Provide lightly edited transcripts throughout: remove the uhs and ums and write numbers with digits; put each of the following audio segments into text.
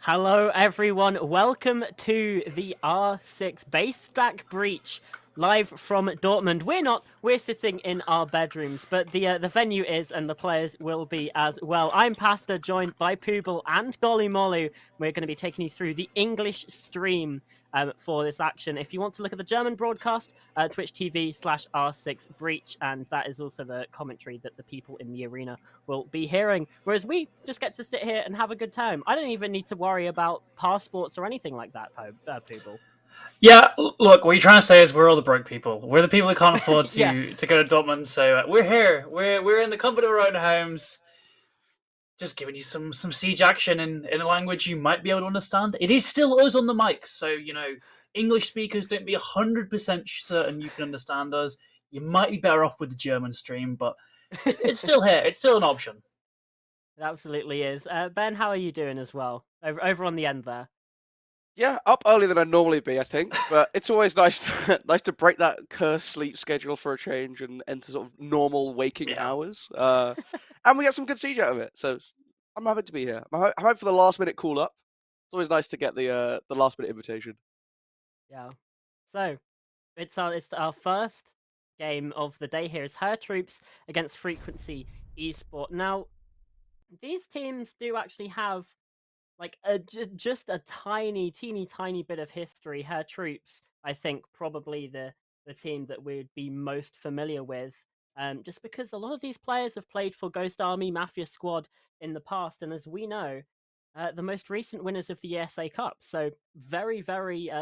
Hello, everyone. Welcome to the R6 BaseStack breach, live from Dortmund. We're not. We're sitting in our bedrooms, but the venue is, and the players will be as well. I'm Pasta, joined by Pooble and Golly Molu. We're going to be taking you through the English stream for this action. If you want to look at the German broadcast, Twitch TV/R6 breach, and that is also the commentary that the people in the arena will be hearing. Whereas we just get to sit here and have a good time. I don't even need to worry about passports or anything like that, Pooble. Yeah, look, what you're trying to say is we're all the broke people. We're the people who can't afford Yeah, to go to Dortmund. So we're here. We're in the comfort of our own homes, just giving you some siege action in a language you might be able to understand. It is still us on the mic, so English speakers, don't be 100% certain you can understand us. You might be better off with the German stream, but it's still here. It's still an option. it absolutely is. Ben, how are you doing as well? Over on the end there. Yeah, up earlier than I'd normally be, I think, but it's always nice nice to break that cursed sleep schedule for a change and enter sort of normal waking Yeah. hours. And we get some good siege out of it, so I'm happy to be here. I'm happy for the last minute call up. It's always nice to get the last minute invitation. Yeah. So it's our first game of the day here. It's Her Troops against Frequency Esport. Now, these teams do actually have like just a teeny tiny bit of history. Her Troops, I think, probably the team that we'd be most familiar with, just because a lot of these players have played for Ghost Army, Mafia Squad in the past, and as we know, the most recent winners of the ESA Cup. So very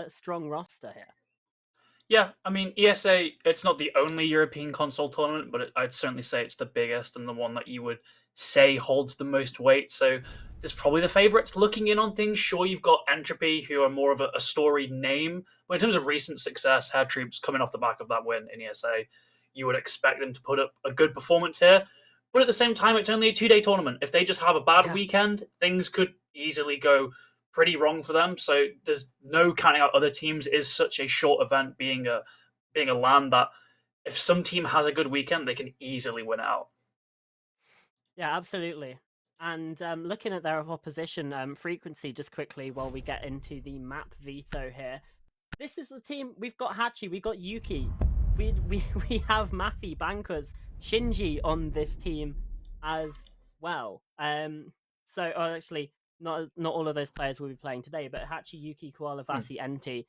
strong roster here. Yeah, I mean, ESA, it's not the only European console tournament, but I'd certainly say it's the biggest and the one that you would say holds the most weight. So there's probably the favourites looking in on things. Sure, you've got Entropy, who are more of a storied name. But in terms of recent success, Hair Troops coming off the back of that win in ESA, you would expect them to put up a good performance here. But at the same time, it's only a 2 day tournament. If they just have a bad Yeah. weekend, things could easily go pretty wrong for them. So there's no counting out other teams. It is such a short event, being a land that if some team has a good weekend, they can easily win out. Yeah, absolutely. And looking at their opposition frequency, just quickly while we get into the map veto here, this is the team. We've got Hachi, we've got Yuki, we have Mati, Bankers, Shinji on this team as well. So actually, not all of those players will be playing today, but Hachi, Yuki, Koala, Vasi, Enti,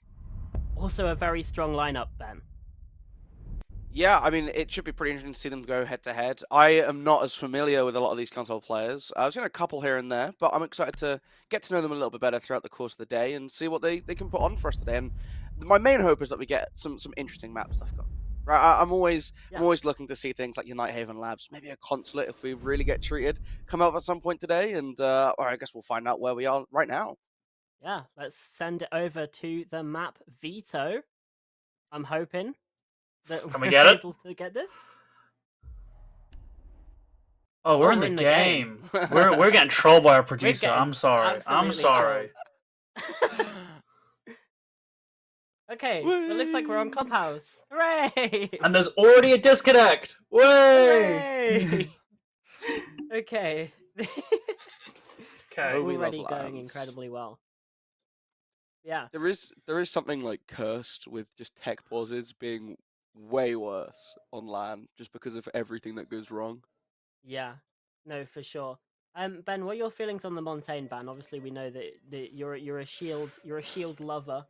also a very strong lineup. Ben. Yeah, I mean, it should be pretty interesting to see them go head to head. I am not as familiar with a lot of these console players. I've seen a couple here and there, but I'm excited to get to know them a little bit better throughout the course of the day and see what they can put on for us today. And my main hope is that we get some interesting map stuff going. Right, I'm always looking to see things like your Nighthaven Labs, maybe a consulate if we really get treated, come out at some point today, and or I guess we'll find out where we are right now. Yeah, let's send it over to the map veto. I'm hoping that Can we we're get it? able to get this. Oh, we're Oh, in we're the in the game. game. We're getting trolled by our We're producer. getting I'm sorry. I'm absolutely sorry. trolled. Okay, so it looks like we're on Clubhouse. Hooray! And there's already a disconnect. Way. Hooray! Okay. Okay. Oh, we love Already going lands. incredibly well. Yeah. There is something like cursed with just tech pauses being way worse on LAN just because of everything that goes wrong. Yeah. No, for sure. Ben, what are your feelings on the Montaigne ban? Obviously, we know that you're a shield lover.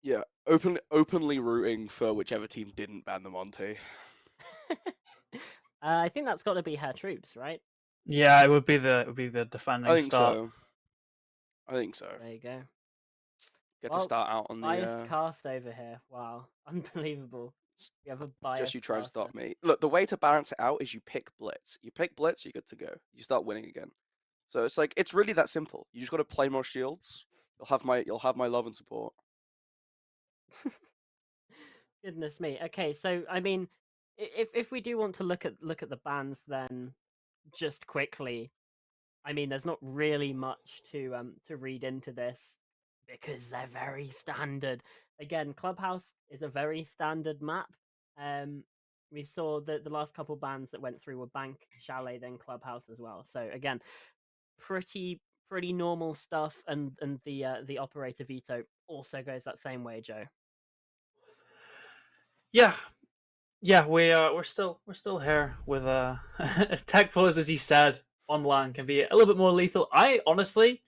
Yeah, openly rooting for whichever team didn't ban the Monty. I think that's got to be her troops, right? Yeah, it would be the I defending think start. so. I think so. There you go. Get to Well, start out on biased the. cast over here. Wow, unbelievable. We have a Just biased you try and caster. stop me. Look, the way to balance it out is you pick Blitz. You pick Blitz, you're good to go. You start winning again. So it's like it's really that simple. You just got to play more shields. You'll have my love and support. Goodness me. Okay, so I mean, if we do want to look at the bans, then just quickly, I mean, there's not really much to read into this because they're very standard. Again, Clubhouse is a very standard map. Um, we saw that the last couple bans that went through were Bank, Chalet, then Clubhouse as well. So again, pretty pretty normal stuff, and the operator veto also goes that same way, Joe. Yeah, yeah, we're still here with tech pause, as you said, on LAN can be a little bit more lethal. I honestly,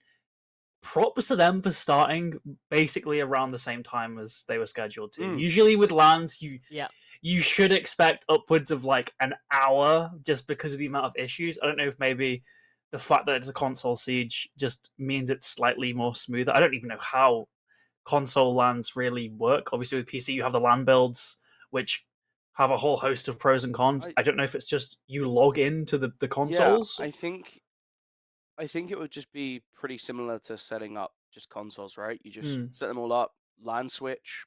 props to them for starting basically around the same time as they were scheduled to. Usually with LANs, you should expect upwards of like an hour just because of the amount of issues. I don't know if maybe the fact that it's a console siege just means it's slightly more smoother. I don't even know how console LANs really work. Obviously, with PC, you have the LAN builds, which have a whole host of pros and cons. I don't know if it's just you log into the Yeah, consoles. I think it would just be pretty similar to setting up just consoles, right? You just set them all up, LAN switch,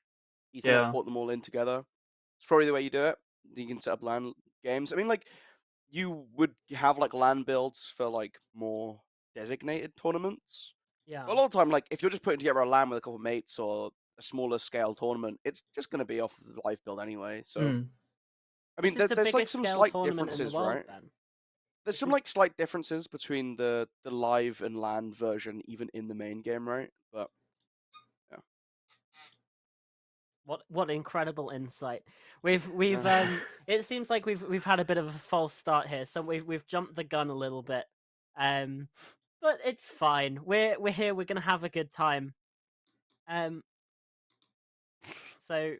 Ethernet port them all in together. It's probably the way you do it. You can set up LAN games. I mean, like, you would have like LAN builds for like more designated tournaments. Yeah. But a lot of the time, like, if you're just putting together a LAN with a couple of mates or a smaller scale tournament, it's just going to be off of the live build anyway. So, I mean, there's like some slight differences, right? Then. There's some like slight differences between the live and LAN version, even in the main game, right? But yeah. What incredible insight. We've it seems like we've had a bit of a false start here, so we've jumped the gun a little bit. But it's fine. We're here, we're gonna have a good time. So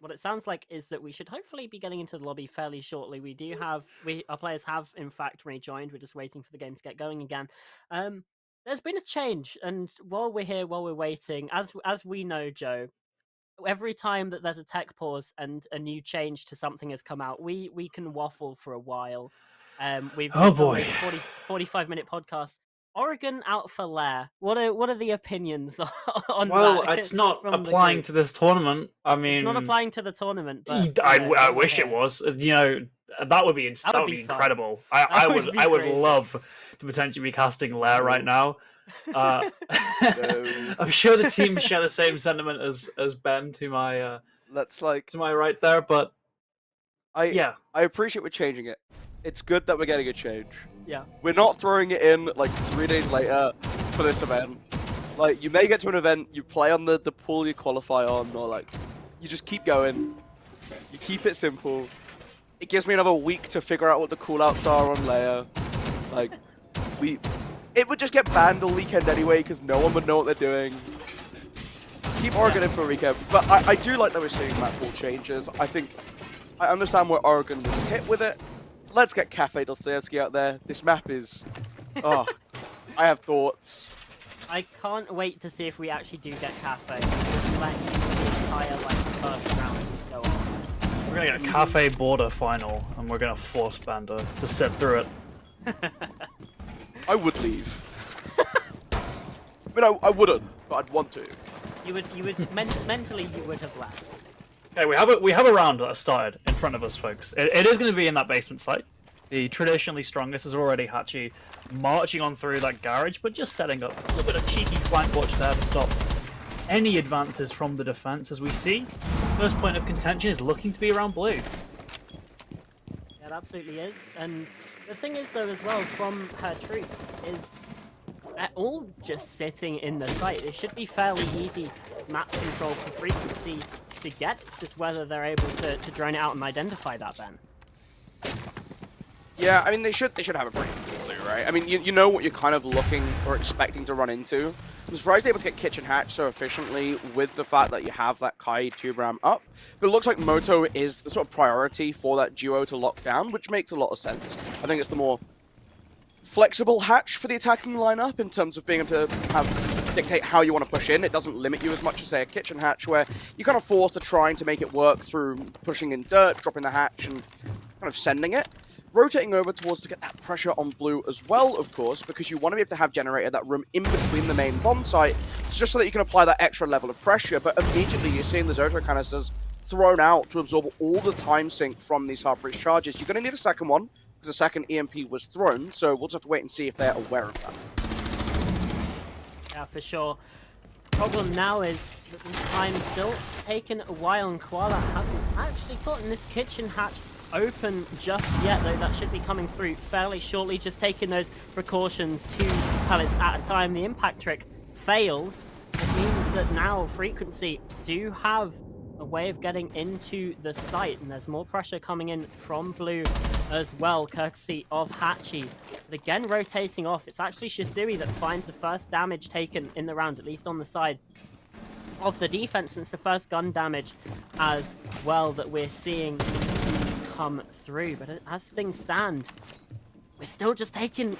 what it sounds like is that we should hopefully be getting into the lobby fairly shortly. Our players have in fact rejoined. We're just waiting for the game to get going again. There's been a change, and while we're waiting, as we know, Joe, every time that there's a tech pause and a new change to something has come out, we can waffle for a while. We've done boy, 45-minute podcast. Oregon out for Lair. What are the opinions on that? Well, it's not applying to this tournament. I mean, it's not applying to the tournament, but I wish it was. You know, that would be incredible. I would love to potentially be casting Lair right now. I'm sure the team share the same sentiment as Ben to my to my right there, but I appreciate we're changing it. It's good that we're getting a change. Yeah. We're not throwing it in like 3 days later for this event. Like, you may get to an event, you play on the pool you qualify on, or like you just keep going. You keep it simple. It gives me another week to figure out what the callouts are on Leia. Like, it would just get banned all weekend anyway because no one would know what they're doing. Keep Oregon in for a weekend, but I do like that we're seeing map pool changes. I understand where Oregon was hit with it. Let's get Cafe Dostoevsky out there. This map is... Oh, I have thoughts. I can't wait to see if we actually do get Cafe. Just let the entire first round just go on. We're going to get a Cafe border final, and we're going to force Banda to sit through it. I would leave. But I wouldn't, but I'd want to. You would mentally you would have left. Okay, we have a round that has started in front of us, folks. It is going to be in that basement site. The traditionally strongest is already Hachi marching on through that garage, but just setting up a little bit of cheeky flank watch there to stop any advances from the defense. As we see, first point of contention is looking to be around blue. Yeah, it absolutely is. And the thing is, though, as well, from her troops, is they're all just sitting in the site. It should be fairly easy map control for frequency to get. It's just whether they're able to drone it out and identify that, Ben. Yeah, I mean, they should have a pretty good clue, right? I mean, you know what you're kind of looking or expecting to run into. I'm surprised they're able to get Kitchen Hatch so efficiently with the fact that you have that Kai 2-ram up. But it looks like Moto is the sort of priority for that duo to lock down, which makes a lot of sense. I think it's the more flexible hatch for the attacking lineup in terms of being able to dictate how you want to push in. It doesn't limit you as much as, say, a kitchen hatch, where you're kind of forced to trying to make it work through pushing in dirt, dropping the hatch, and kind of sending it. Rotating over towards to get that pressure on blue as well, of course, because you want to be able to have generated that room in between the main bomb site, just so that you can apply that extra level of pressure. But immediately you're seeing the Zoto canisters thrown out to absorb all the time sink from these Heartbreach charges. You're going to need a second one, because the second EMP was thrown, so we'll just have to wait and see if they're aware of that. Yeah, for sure. Problem now is that this time's still taken a while, and Koala hasn't actually gotten this kitchen hatch open just yet, though. That should be coming through fairly shortly. Just taking those precautions, 2 pellets at a time. The impact trick fails. It means that now Frequency do have a way of getting into the site, and there's more pressure coming in from blue as well, courtesy of Hachi. But again, rotating off, it's actually Shisui that finds the first damage taken in the round, at least on the side of the defense, and it's the first gun damage as well that we're seeing come through. But as things stand, we're still just taking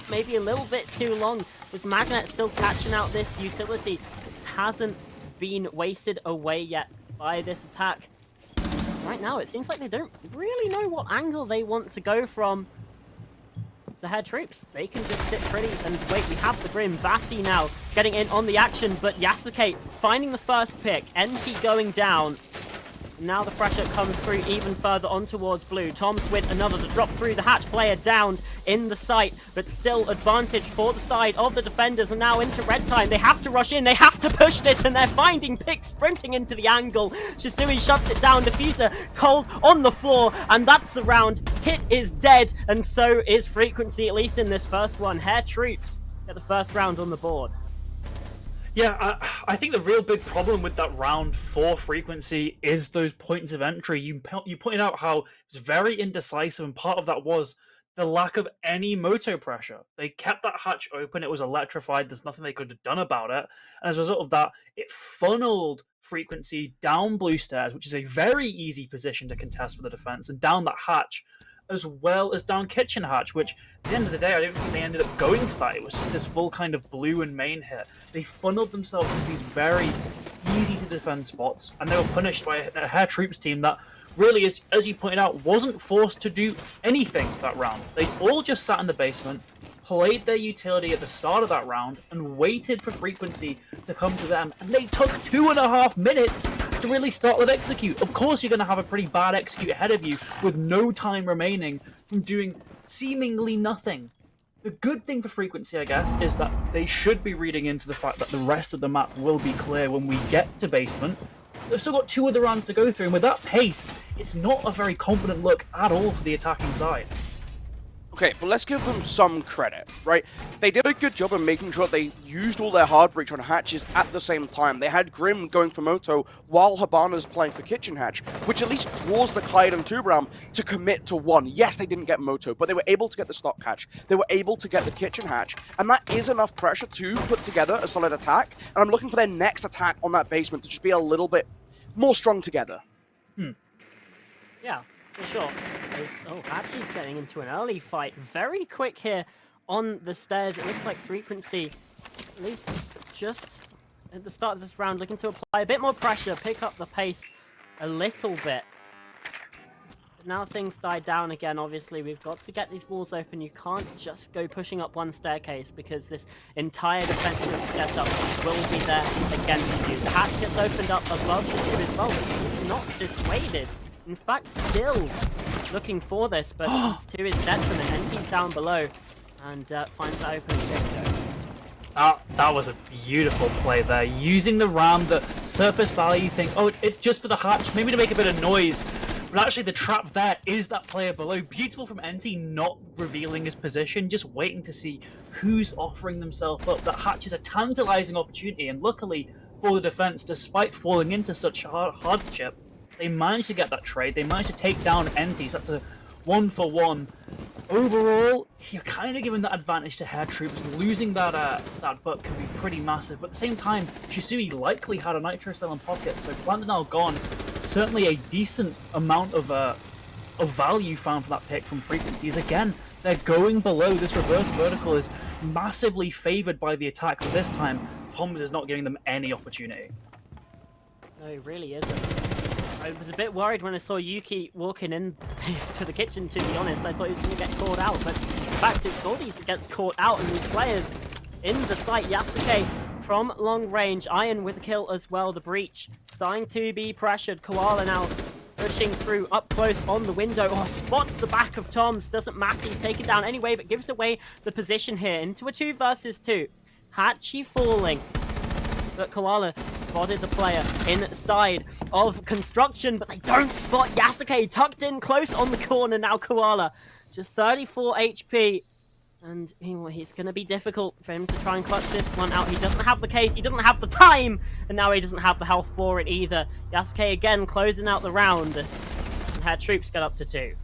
maybe a little bit too long. This Magnet still catching out this utility. This hasn't been wasted away yet by this attack. Right now, it seems like they don't really know what angle they want to go from. The head troops, they can just sit pretty and wait. We have the Grim Bassi now getting in on the action, but Yasuke finding the first pick. NT going down. Now the pressure comes through even further on towards blue. Toms with another to drop through. The hatch player downed in the site, but still advantage for the side of the defenders. And now into red time. They have to rush in. They have to push this, and they're finding Pick sprinting into the angle. Shisui shuts it down. Diffuser cold on the floor, and that's the round. Hit is dead, and so is Frequency, at least in this first one. Hair Troops get the first round on the board. Yeah, I think the real big problem with that round for Frequency is those points of entry. You pointed out how it's very indecisive, and part of that was the lack of any moto pressure. They kept that hatch open. It was electrified. There's nothing they could have done about it. And as a result of that, it funneled Frequency down blue stairs, which is a very easy position to contest for the defense, and down that hatch, as well as down kitchen hatch, which at the end of the day, I don't think they ended up going for that. It was just this full kind of blue and main hit. They funneled themselves into these very easy to defend spots, and they were punished by a Hair Troops team that really, as you pointed out, wasn't forced to do anything that round. They all just sat in the basement, played their utility at the start of that round, and waited for Frequency to come to them. And they took 2.5 minutes to really start with execute. Of course, you're going to have a pretty bad execute ahead of you with no time remaining from doing seemingly nothing. The good thing for Frequency, I guess, is that they should be reading into the fact that the rest of the map will be clear when we get to basement. They've still got 2 other rounds to go through, and with that pace, it's not a very confident look at all for the attacking side. Okay, but let's give them some credit, right? They did a good job of making sure they used all their hard breach on hatches at the same time. They had Grim going for Moto while Habana's playing for Kitchen Hatch, which at least draws the Clyde and Tubram to commit to one. Yes, they didn't get Moto, but they were able to get the stock hatch. They were able to get the Kitchen Hatch, and that is enough pressure to put together a solid attack. And I'm looking for their next attack on that basement to just be a little bit more strong together. Yeah, for sure. Hachi's getting into an early fight. Very quick here on the stairs. It looks like Frequency, at least just at the start of this round, looking to apply a bit more pressure, pick up the pace a little bit. But now things die down again, obviously. We've got to get these walls open. You can't just go pushing up one staircase because this entire defensive setup will be there against you. The hatch gets opened up above Shisui as well, but he's not dissuaded. In fact, still looking for this, but it's to his detriment. NT's down below and finds that opening victor. That was a beautiful play there. Using the ram, the surface value, you think, oh, it's just for the hatch, maybe to make a bit of noise. But actually the trap there is that player below. Beautiful from NT, not revealing his position, just waiting to see who's offering themselves up. That hatch is a tantalizing opportunity, and luckily for the defense, despite falling into such hardship, they managed to get that trade. They managed to take down NT, so that's a 1-for-1. Overall, you're kind of giving that advantage to Hair Troops. Losing that butt can be pretty massive. But at the same time, Shisui likely had a Nitro Cell in pocket, so Plant now gone. Certainly a decent amount of value found for that pick from Frequencies. Again, they're going below. This reverse vertical is massively favored by the attack, but this time, Toms is not giving them any opportunity. No, he really isn't. I was a bit worried when I saw Yuki walking in to the kitchen, to be honest. I thought he was going to get caught out, but in fact it's Gordy that gets caught out, and these players in the site. Yasuke from long range, Iron with a kill as well. The breach starting to be pressured. Koala now pushing through up close on the window. Oh, spots the back of Toms. Doesn't matter, he's taken down anyway, but gives away the position here into a 2 versus 2. Hachi falling, but Koala spotted the player inside of construction, but they don't spot Yasuke tucked in close on the corner now. Koala, just 34 HP. And he's going to be difficult for him to try and clutch this one out. He doesn't have the case, he doesn't have the time, and now he doesn't have the health for it either. Yasuke again closing out the round, and her troops get up to 2.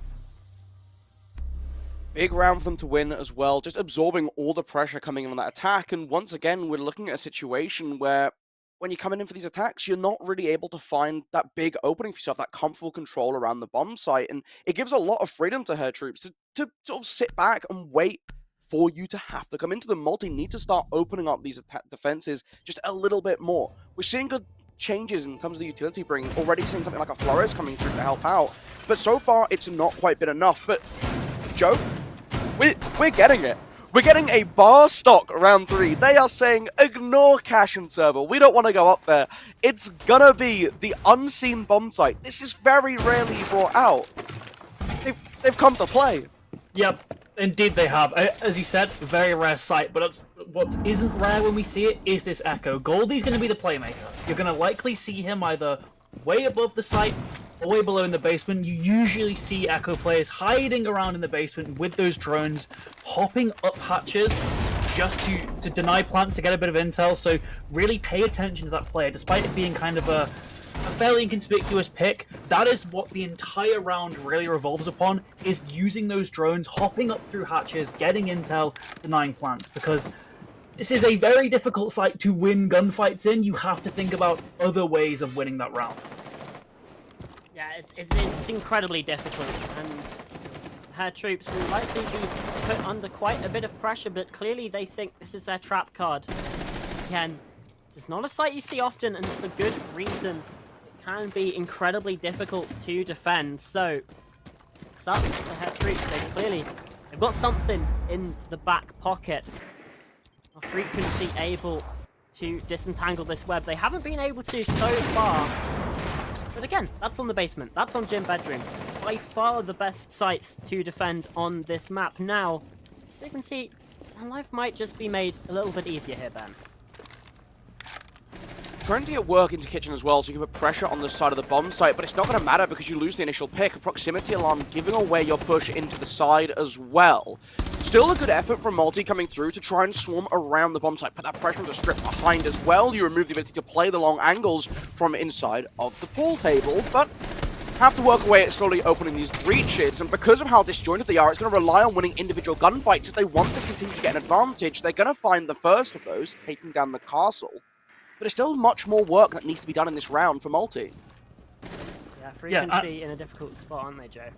Big round for them to win as well, just absorbing all the pressure coming in on that attack. And once again, we're looking at a situation where when you're coming in for these attacks, you're not really able to find that big opening for yourself, that comfortable control around the bomb site. And it gives a lot of freedom to her troops to sort of sit back and wait for you to have to come into them. Multi need to start opening up these defenses just a little bit more. We're seeing good changes in terms of the utility bring, already seeing something like a Flores coming through to help out. But so far, it's not quite been enough. But Joe, we're getting it. We're getting a bar stock round 3. They are saying, ignore cash and server. We don't want to go up there. It's gonna be the unseen bomb site. This is very rarely brought out. They've come to play. Yep, indeed they have. As you said, very rare sight, but what isn't rare when we see it is this Echo. Goldie's going to be the playmaker. You're going to likely see him either way above the site or way below in the basement. You usually see Echo players hiding around in the basement with those drones, hopping up hatches just to deny plants to get a bit of intel, so really pay attention to that player. Despite it being kind of a fairly inconspicuous pick, that is what the entire round really revolves upon, is using those drones, hopping up through hatches, getting intel, denying plants, because this is a very difficult site to win gunfights in. You have to think about other ways of winning that round. Yeah, it's incredibly difficult, and her troops will likely be put under quite a bit of pressure, but clearly they think this is their trap card. Again, it's not a site you see often, and for good reason. Can be incredibly difficult to defend, so it's up to her troops. They've got something in the back pocket. Are frequently able to disentangle this web. They haven't been able to so far, but again, that's on the basement, that's on gym bedroom. By far the best sites to defend on this map. Now, frequency and life might just be made a little bit easier here, Ben. Trying to get work into kitchen as well, so you can put pressure on the side of the bomb site, but it's not going to matter because you lose the initial pick. A proximity alarm giving away your push into the side as well. Still a good effort from Multi coming through to try and swarm around the bomb site. Put that pressure on the strip behind as well. You remove the ability to play the long angles from inside of the pool table, but have to work away at slowly opening these breaches, and because of how disjointed they are, it's going to rely on winning individual gunfights. If they want to continue to get an advantage, they're going to find the first of those, taking down the castle. But there's still much more work that needs to be done in this round for Multi. Yeah, frequency in a difficult spot, aren't they, Joe?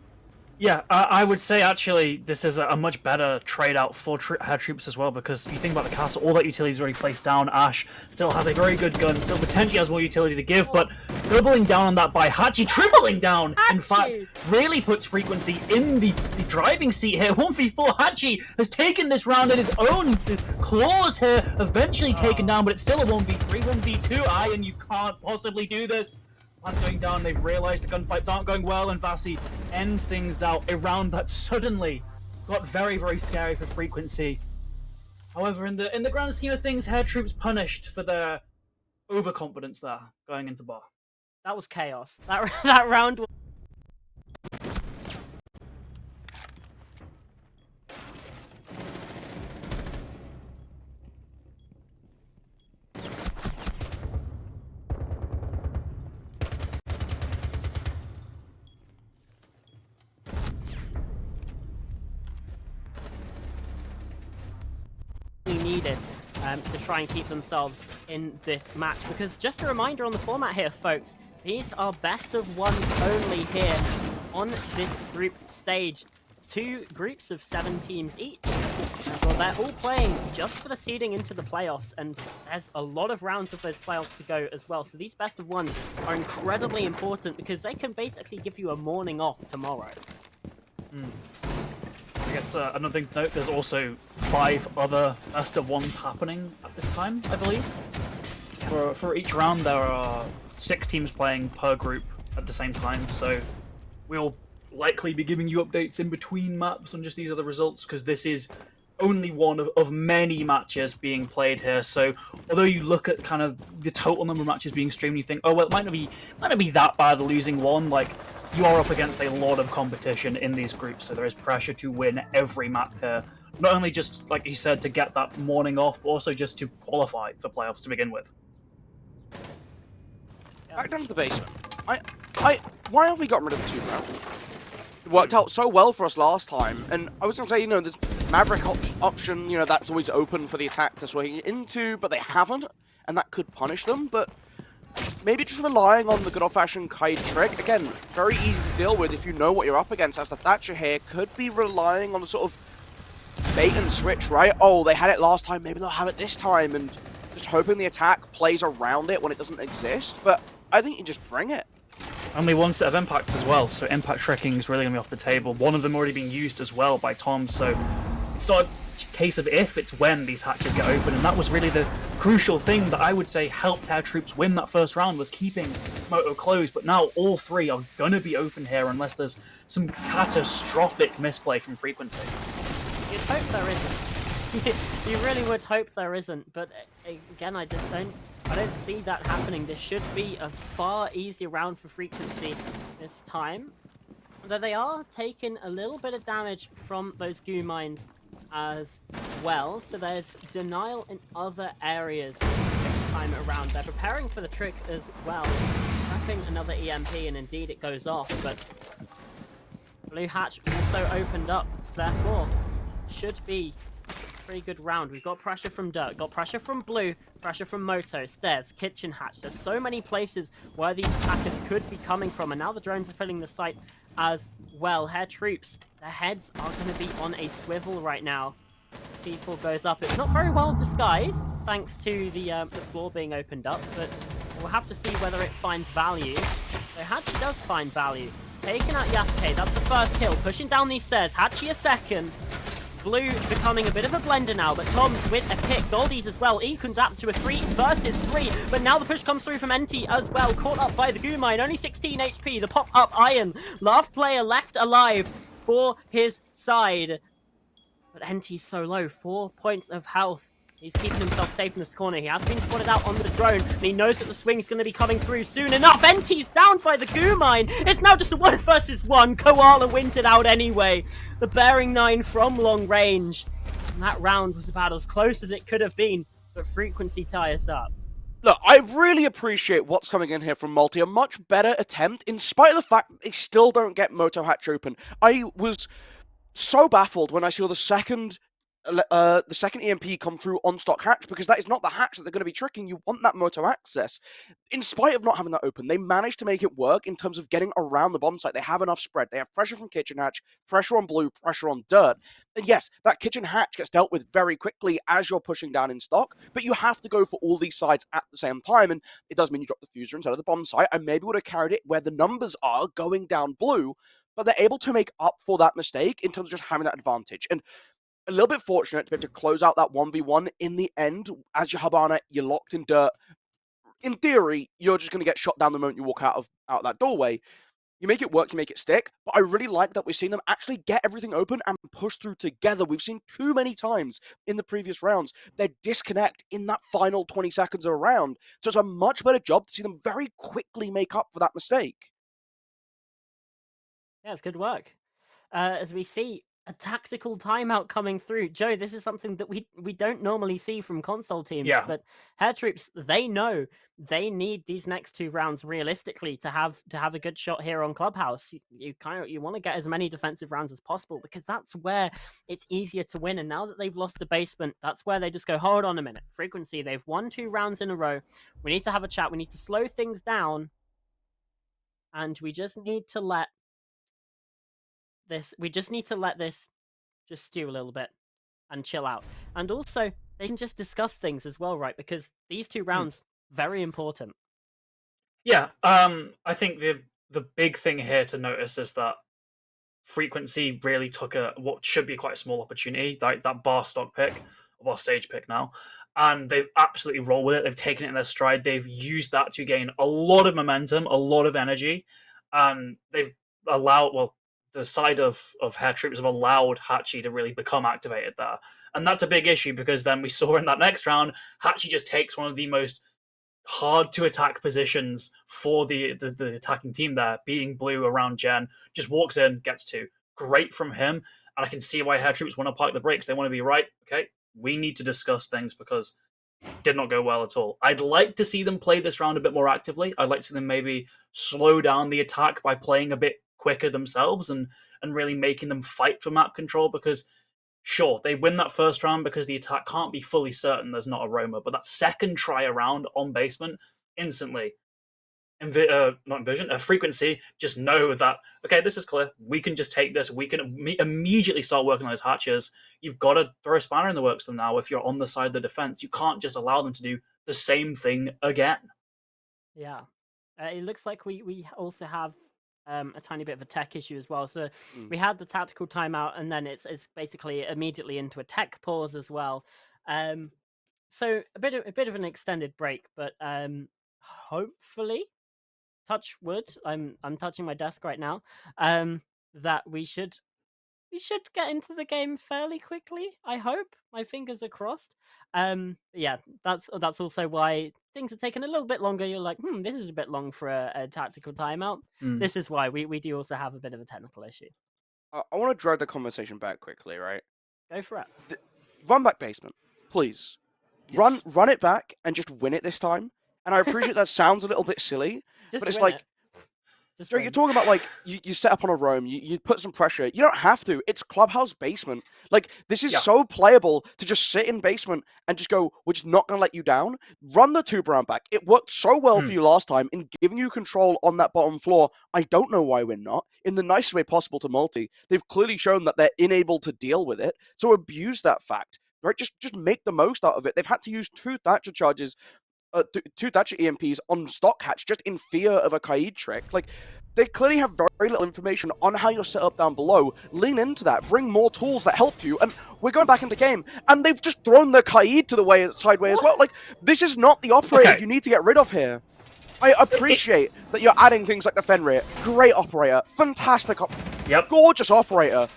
Yeah, I would say actually this is a much better trade out for her troops as well, because if you think about the castle, all that utility is already placed down. Ash still has a very good gun, still potentially has more utility to give, but doubling down on that by Hachi, tripling down, in fact, really puts frequency in the driving seat here. 1v4, Hachi has taken this round in his own claws here, eventually taken down, but it's still a 1v3, 1v2, and you can't possibly do this. Plant going down, they've realised the gunfights aren't going well, and Vasi ends things out. A round that suddenly got very, very scary for frequency. However, in the grand scheme of things, her troops punished for their overconfidence there, going into bar. That was chaos. That round was... needed to try and keep themselves in this match, because just a reminder on the format here, folks, these are best of ones only here on this group stage. 2 groups of 7 teams each. Well, they're all playing just for the seeding into the playoffs, and there's a lot of rounds of those playoffs to go as well. So these best of ones are incredibly important because they can basically give you a morning off tomorrow. I guess another thing to note, there's also 5 other best of ones happening at this time, I believe. For each round, there are 6 teams playing per group at the same time, so we'll likely be giving you updates in between maps on just these other results, because this is only one of many matches being played here. So although you look at kind of the total number of matches being streamed, you think, oh well, it might not be that bad losing one. Like, you are up against a lot of competition in these groups, so there is pressure to win every map here. Not only just, like you said, to get that morning off, but also just to qualify for playoffs to begin with. Back down to the basement. Why have we gotten rid of the 2 round? It worked out so well for us last time, and I was going to say, this Maverick option, that's always open for the attack to swing into, but they haven't, and that could punish them, but maybe just relying on the good old-fashioned kite trick, again, very easy to deal with if you know what you're up against, as the Thatcher here could be relying on a sort of bait and switch, right? Oh, they had it last time, maybe they'll have it this time, and just hoping the attack plays around it when it doesn't exist, but I think you just bring it. Only one set of impacts as well, so impact tricking is really going to be off the table. One of them already being used as well by Tom, so it's not a case of if, it's when these hatches get open, and that was really the crucial thing that I would say helped our troops win that first round, was keeping Moto closed, but now all 3 are going to be open here unless there's some catastrophic misplay from Frequency. You'd hope there isn't. You really would hope there isn't, but again, I don't see that happening. This should be a far easier round for Frequency this time. Although they are taking a little bit of damage from those goo mines as well, so there's denial in other areas this time around. They're preparing for the trick as well, trapping another EMP, and indeed it goes off, but Blue Hatch also opened up, so therefore should be pretty good round. We've got pressure from Dirt, got pressure from Blue, pressure from Moto, Stairs, Kitchen Hatch. There's so many places where these attackers could be coming from, and now the drones are filling the site as well. Hair troops, their heads are going to be on a swivel right now. C4 goes up. It's not very well disguised, thanks to the floor being opened up, but we'll have to see whether it finds value. So Hachi does find value. Taking out Yasuke, that's the first kill. Pushing down these stairs, Hachi a second. Blue becoming a bit of a blender now, but Tom's with a pick. Goldie's as well. Ekun's up to a 3 versus 3, but now the push comes through from NT as well. Caught up by the goo mine, only 16 HP. The pop-up iron. Last player left alive for his side. But NT's so low, 4 points of health. He's keeping himself safe in this corner. He has been spotted out on the drone, and he knows that the swing's going to be coming through soon enough. NT's down by the goo mine. It's now just a 1 versus 1. Koala wins it out anyway. The Bearing 9 from long range. And that round was about as close as it could have been, but Frequency tie us up. Look, I really appreciate what's coming in here from Multi. A much better attempt, in spite of the fact that they still don't get Moto Hatch open. I was so baffled when I saw the second EMP come through on stock hatch, because that is not the hatch that they're going to be tricking. You want that Moto access. In spite of not having that open, they managed to make it work in terms of getting around the bomb site. They have enough spread. They have pressure from Kitchen Hatch, pressure on Blue, pressure on Dirt. And yes, that Kitchen Hatch gets dealt with very quickly as you're pushing down in stock, but you have to go for all these sides at the same time, and it does mean you drop the fuser instead of the bomb site. I maybe would have carried it where the numbers are going down Blue, but they're able to make up for that mistake in terms of just having that advantage. And a little bit fortunate to be able to close out that 1v1 in the end. As your Habana, you're locked in Dirt. In theory, you're just going to get shot down the moment you walk out that doorway. You make it work, you make it stick, but I really like that we're seeing them actually get everything open and push through together. We've seen too many times in the previous rounds they disconnect in that final 20 seconds of a round, so it's a much better job to see them very quickly make up for that mistake. Yeah, it's good work. As we see a tactical timeout coming through. Joe, this is something that we don't normally see from console teams, but Hair Troops, they know they need these next 2 rounds realistically to have a good shot here on Clubhouse. You want to get as many defensive rounds as possible, because that's where it's easier to win. And now that they've lost the basement, that's where they just go, hold on a minute. Frequency, they've won 2 rounds in a row. We need to have a chat. We need to slow things down. And we just need to let this just stew a little bit and chill out. And also, they can just discuss things as well, right? Because these 2 rounds, very important. Yeah, I think the big thing here to notice is that Frequency really took what should be quite a small opportunity, like that bar stock pick, or bar stage pick now, and they've absolutely rolled with it. They've taken it in their stride. They've used that to gain a lot of momentum, a lot of energy, and they've allowed, the side of Hair Troops have allowed Hachi to really become activated there. And that's a big issue because then we saw in that next round, Hachi just takes one of the most hard to attack positions for the attacking team there, being blue around Gen, just walks in, gets 2. Great from him. And I can see why Hair Troops want to park the brakes. They want to be right, okay, we need to discuss things because did not go well at all. I'd like to see them play this round a bit more actively. I'd like to see them maybe slow down the attack by playing a bit quicker themselves and really making them fight for map control because sure, they win that first round because the attack can't be fully certain there's not a roamer, but that second try around on basement, instantly, frequency, just know that, okay, this is clear, we can just take this, we can immediately start working on those hatches. You've got to throw a spanner in the works to them now if you're on the side of the defense. You can't just allow them to do the same thing again. Yeah. It looks like we also have a tiny bit of a tech issue as well. So we had the tactical timeout, and then it's basically immediately into a tech pause as well. So a bit of an extended break, but hopefully, touch wood. I'm touching my desk right now. That we should get into the game fairly quickly. I hope. My fingers are crossed. Yeah, that's also why things are taking a little bit longer. You're like, this is a bit long for a tactical timeout. This is why we do also have a bit of a technical issue. I want to drag the conversation back quickly, right? Go for it. Run back basement, please. Yes. Run it back and just win it this time. And I appreciate that sounds a little bit silly, but it's like, so you're talking about like you set up on a roam, you put some pressure. You don't have to. It's clubhouse basement. Like this is so playable to just sit in basement and just go, we're just not gonna let you down. Run the 2 round back. It worked so well for you last time in giving you control on that bottom floor. I don't know why we're not. In the nicest way possible to multi. They've clearly shown that they're unable to deal with it. So abuse that fact. Right? Just make the most out of it. They've had to use 2 Thatcher charges. 2 Thatcher EMPs on stock hatch just in fear of a Kaid trick. Like, they clearly have very little information on how you're set up down below. Lean into that. Bring more tools that help you. And we're going back into game. And they've just thrown the Kaid to the sideway as well. Like, this is not the operator you need to get rid of here. I appreciate that you're adding things like the Fenrir. Great operator. Fantastic gorgeous operator.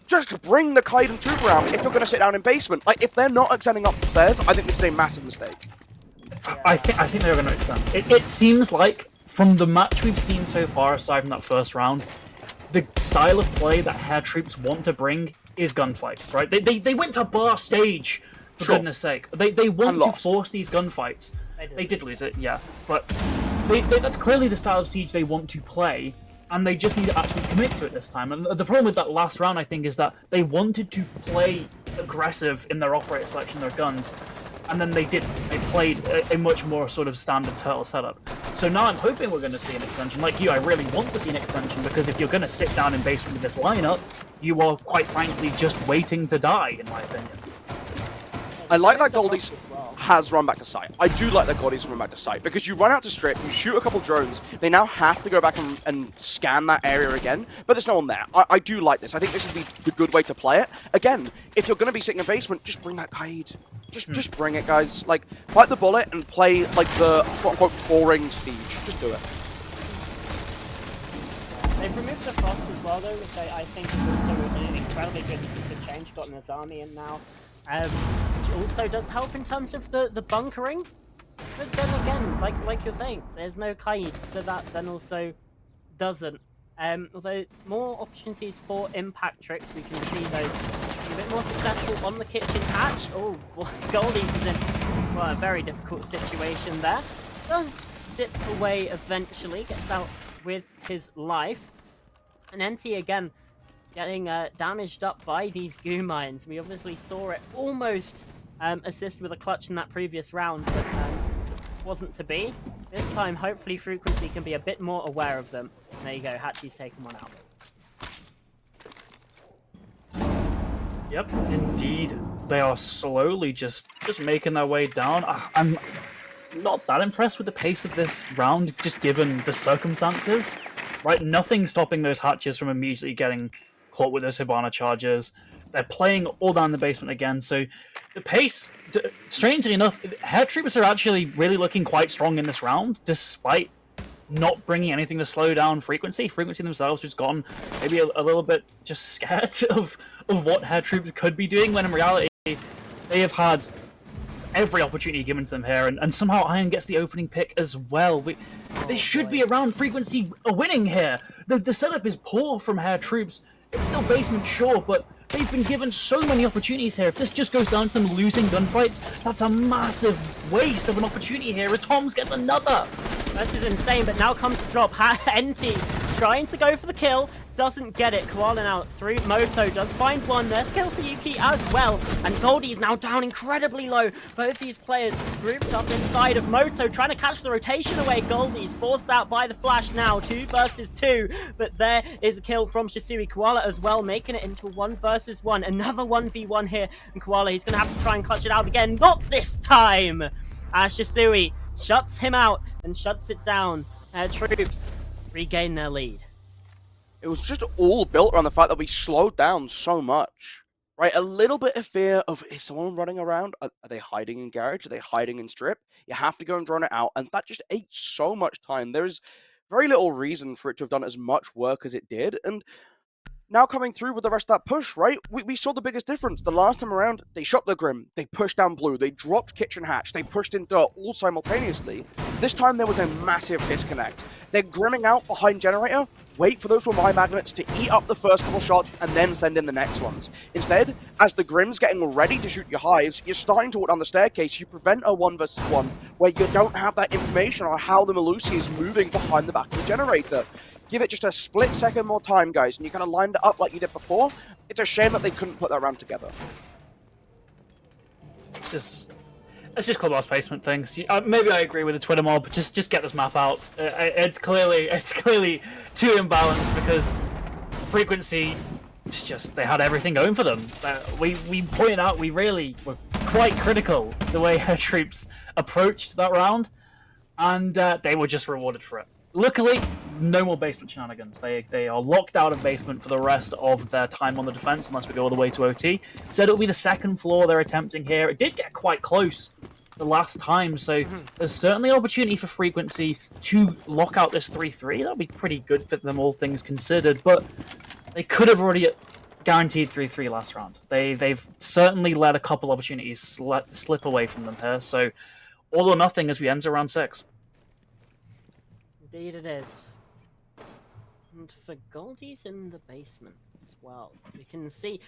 Just bring the Kaid and Tuber out if you're going to sit down in basement. Like, if they're not extending upstairs, I think this is a massive mistake. I think they're going to extend. It seems like, from the match we've seen so far, aside from that first round, the style of play that Hair Troops want to bring is gunfights, right? They went to bar stage, for goodness sake. They want to force these gunfights. They did lose it, yeah. But that's clearly the style of Siege they want to play, and they just need to actually commit to it this time. And the problem with that last round, I think, is that they wanted to play aggressive in their operator selection, their guns, and then they didn't. They played a much more sort of standard turtle setup. So now I'm hoping we're going to see an extension. Like you, I really want to see an extension, because if you're going to sit down in basement with this lineup, you are quite frankly just waiting to die, in my opinion. I like that Goldie's has run back to site. I do like that Goldie's run back to site, because you run out to strip, you shoot a couple drones, they now have to go back and scan that area again, but there's no one there. I do like this. I think this is the good way to play it. Again, if you're going to be sitting in basement, just bring that Kaid. Just bring it, guys. Like, bite the bullet and play, like, the quote-unquote boring Siege. Just do it. They've removed the Frost as well, though, which I think is also an incredibly good change, gotten his army in now. Which also does help in terms of the bunkering. But then again, like you're saying, there's no Kaid, so that then also doesn't. Although more opportunities for impact tricks, we can see those a bit more successful on the kitchen hatch. Oh boy, Goldie's is in a very difficult situation there. Does dip away eventually, gets out with his life. And NT again getting damaged up by these goo mines. We obviously saw it almost assist with a clutch in that previous round, but wasn't to be. This time, hopefully, Frequency can be a bit more aware of them. And there you go, Hachi's taken one out. Yep, indeed. They are slowly just making their way down. I'm not that impressed with the pace of this round, just given the circumstances. Right, nothing stopping those hatches from immediately getting caught with those Hibana charges. They're playing all down the basement again, so the pace, strangely enough, Hair Troopers are actually really looking quite strong in this round, despite not bringing anything to slow down Frequency. Frequency themselves just gotten maybe a little bit just scared of what Hair Troopers could be doing, when in reality They have had every opportunity given to them here, and somehow Iron gets the opening pick as well. They should be around Frequency winning here. The setup is poor from Hair Troops. It's still basement, sure, but they've been given so many opportunities here. If this just goes down to them losing gunfights, that's a massive waste of an opportunity here. Toms gets another. This is insane, but now comes the drop. NT trying to go for the kill, doesn't get it. Koala now through Moto does find one. There's kill for Yuki as well. And Goldie's now down incredibly low. Both these players grouped up inside of Moto, trying to catch the rotation away. Goldie's forced out by the flash now. 2 versus 2. But there is a kill from Shisui. Koala as well, making it into 1 versus 1. Another 1v1 here. And Koala, he's going to have to try and clutch it out again. Not this time! Shisui shuts him out and shuts it down. Troops regain their lead. It was just all built around the fact that we slowed down so much, right? A little bit of fear of, is someone running around? Are they hiding in garage? Are they hiding in strip? You have to go and drone it out, and that just ate so much time. There is very little reason for it to have done as much work as it did, and now coming through with the rest of that push, right? We saw the biggest difference. The last time around, they shot the Grim, they pushed down Blue, they dropped Kitchen Hatch, they pushed in Dirt all simultaneously. This time there was a massive disconnect. They're grimming out behind Generator, wait for those Wamai Magnets to eat up the first couple shots and then send in the next ones. Instead, as the Grim's getting ready to shoot your hives, you're starting to walk down the staircase, you prevent a 1 versus 1, where you don't have that information on how the Melusi is moving behind the back of the Generator. Give it just a split second more time, guys, and you kind of lined it up like you did before. It's a shame that they couldn't put that round together. It's just clubhouse placement things. Maybe I agree with the Twitter mob. Just get this map out. It's clearly too imbalanced because Frequency. It's just they had everything going for them. We pointed out we really were quite critical the way her troops approached that round, and they were just rewarded for it. Luckily, no more basement shenanigans. They are locked out of basement for the rest of their time on the defense, unless we go all the way to OT. Instead, it'll be the second floor they're attempting here. It did get quite close the last time, so there's certainly opportunity for Frequency to lock out this 3-3. That'll be pretty good for them, all things considered, but they could have already guaranteed 3-3 last round. They've certainly let a couple opportunities slip away from them here, so all or nothing as we enter round 6. Indeed it is. And for Goldie's in the basement as well, we can see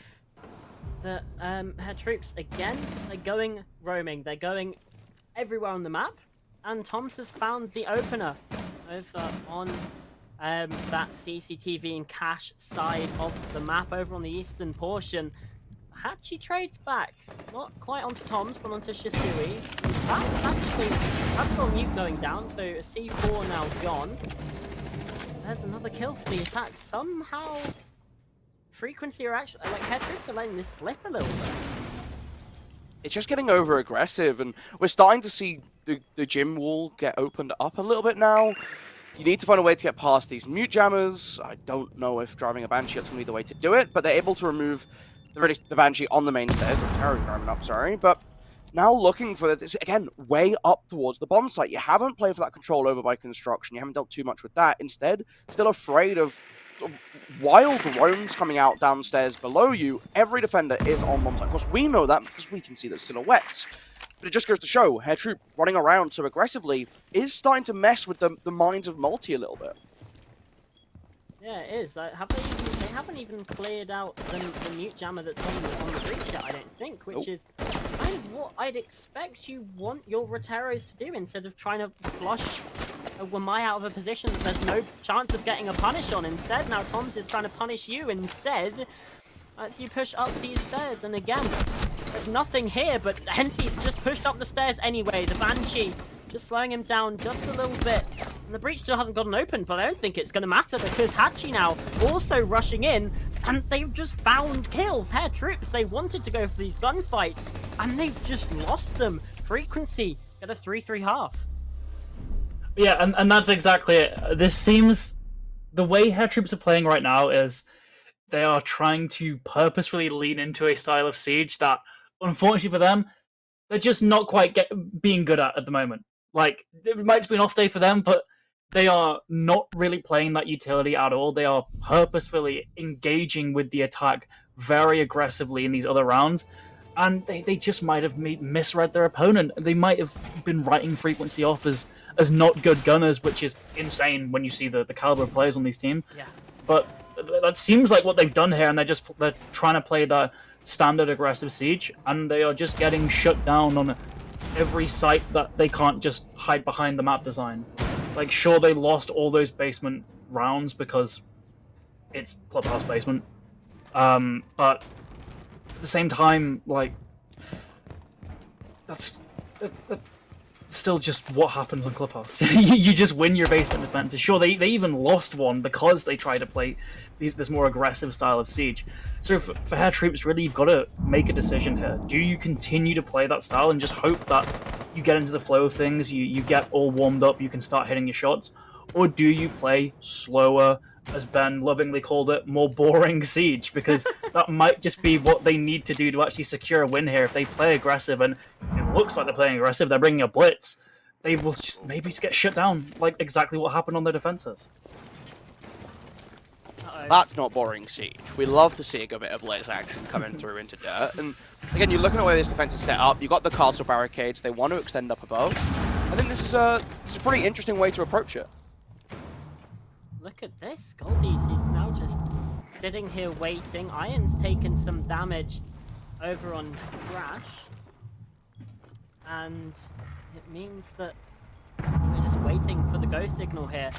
that her troops, again, they're going roaming. They're going everywhere on the map. And Toms has found the opener over on that CCTV and cache side of the map over on the eastern portion. Hachi trades back, not quite onto Toms, but onto Shisui. That's got Nuke going down, so a C4 now gone. There's another kill for the attack. Somehow, Frequency are actually, like, Hair Troops are letting this slip a little bit. It's just getting over aggressive, and we're starting to see the gym wall get opened up a little bit now. You need to find a way to get past these mute jammers. I don't know if driving a Banshee is going to be the way to do it, but they're able to remove the Banshee on the main stairs, or Terror driving up, sorry, but now looking for this, again, way up towards the bomb site. You haven't played for that control over by construction, you haven't dealt too much with that. Instead, still afraid of wild drones coming out downstairs below you. Every defender is on bomb site. Of course, we know that because we can see those silhouettes. But it just goes to show, Hair Troop running around so aggressively is starting to mess with the minds of Multi a little bit. Yeah, it is. They haven't even cleared out the mute jammer that's on the breach yet, I don't think, which is kind of what I'd expect you want your Roteros to do instead of trying to flush a Wamai out of a position that there's no chance of getting a punish on. Instead, now Toms is trying to punish you instead as you push up these stairs. And again, there's nothing here, but Henty's just pushed up the stairs anyway. The Banshee just slowing him down just a little bit. And the breach still hasn't gotten open, but I don't think it's going to matter because Hachi now also rushing in, and they've just found kills. Hair Troops, they wanted to go for these gunfights, and they've just lost them. Frequency get a 3-3 half. Yeah, and that's exactly it. This seems... The way Hair Troops are playing right now is they are trying to purposefully lean into a style of Siege that, unfortunately for them, they're just not quite being good at the moment. Like, it might just be an off day for them, but they are not really playing that utility at all. They are purposefully engaging with the attack very aggressively in these other rounds. and they just might have misread their opponent. They might have been writing frequency off as not good gunners, which is insane when you see the caliber of players on these teams. Yeah. But that seems like what they've done here, and they're trying to play the standard aggressive siege, and they are just getting shut down on every site that they can't just hide behind the map design. Like, sure, they lost all those basement rounds because it's clubhouse basement, but at the same time, like, that's still just what happens on clubhouse. You just win your basement defenses. Sure, they even lost one because they tried to play this more aggressive style of siege. So for Hair Troops, really, you've got to make a decision here. Do you continue to play that style and just hope that you get into the flow of things, you get all warmed up, you can start hitting your shots? Or do you play slower, as Ben lovingly called it, more boring siege? Because that might just be what they need to do to actually secure a win here. If they play aggressive, and it looks like they're playing aggressive, they're bringing a blitz, they will just maybe get shut down, like exactly what happened on their defenses. That's not boring siege. We love to see a good bit of blitz action coming through into dirt. And again, you're looking at where this defense is set up. You've got the castle barricades. They want to extend up above. I think this is a pretty interesting way to approach it. Look at this. Goldies is now just sitting here waiting. Iron's taken some damage over on Crash. And it means that we're just waiting for the go signal here.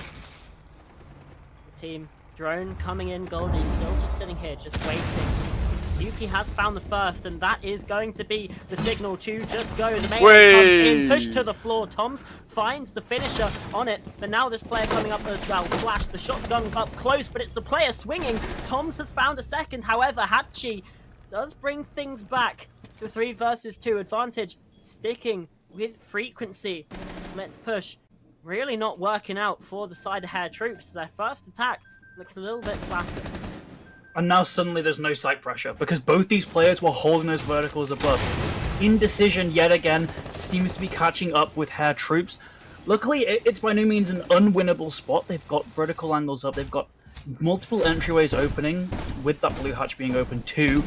The team drone coming in. Goldie still just sitting here, just waiting. Yuki has found the first, and that is going to be the signal to just go. The melee comes in, pushed to the floor. Toms finds the finisher on it, but now this player coming up as well. Flash, the shotgun up close, but it's the player swinging. Toms has found a second. However, Hachi does bring things back to 3 versus 2 advantage, sticking with frequency. Split push really not working out for the side of Hair Troops. Their first attack looks a little bit flatter. And now suddenly there's no site pressure, because both these players were holding those verticals above. Indecision, yet again, seems to be catching up with Hair Troops. Luckily, it's by no means an unwinnable spot. They've got vertical angles up, they've got multiple entryways opening, with that blue hatch being open too.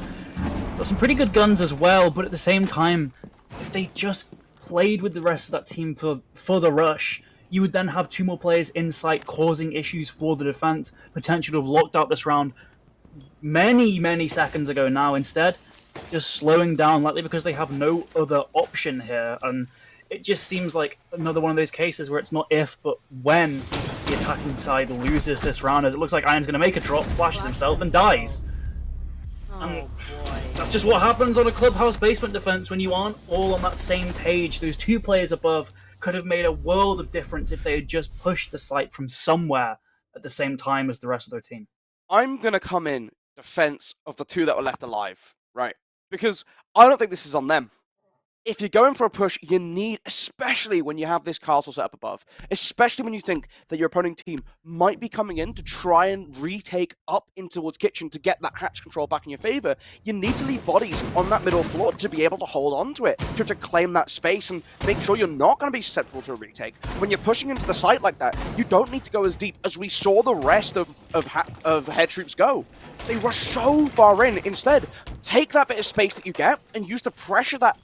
Got some pretty good guns as well, but at the same time, if they just played with the rest of that team for the rush, you would then have 2 more players in sight causing issues for the defense, potential to have locked out this round many seconds ago now. Instead, just slowing down lightly because they have no other option here. And it just seems like another one of those cases where it's not if, but when the attacking side loses this round, as it looks like Iron's going to make a drop, flashes himself, and dies. Oh, And boy. that's just what happens on a clubhouse basement defense when you aren't all on that same page. Those 2 players above could have made a world of difference if they had just pushed the site from somewhere at the same time as the rest of their team. I'm going to come in defense of the 2 that were left alive, right? Because I don't think this is on them. If you're going for a push, you need, especially when you have this castle set up above, especially when you think that your opponent team might be coming in to try and retake up in towards kitchen to get that hatch control back in your favor, you need to leave bodies on that middle floor to be able to hold on to it, to claim that space and make sure you're not going to be susceptible to a retake. When you're pushing into the site like that, you don't need to go as deep as we saw the rest of Hair Troops go. They rush so far in. Instead, take that bit of space that you get and use the pressure that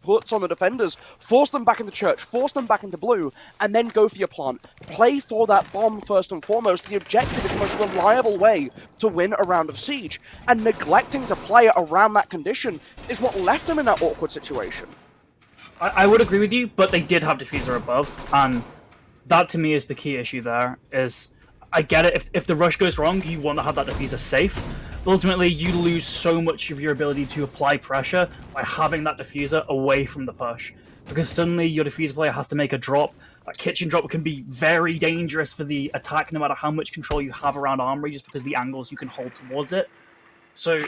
puts on the defenders, force them back into church, force them back into blue, and then go for your plant. Play for that bomb first and foremost. The objective is the most reliable way to win a round of siege, and neglecting to play around that condition is what left them in that awkward situation. I would agree with you, but they did have diffuser above, and that to me is the key issue there. Is I get it, if the rush goes wrong, you want to have that diffuser safe. Ultimately, you lose so much of your ability to apply pressure by having that diffuser away from the push. Because suddenly your diffuser player has to make a drop. That kitchen drop can be very dangerous for the attack, no matter how much control you have around Armory, just because of the angles you can hold towards it. So,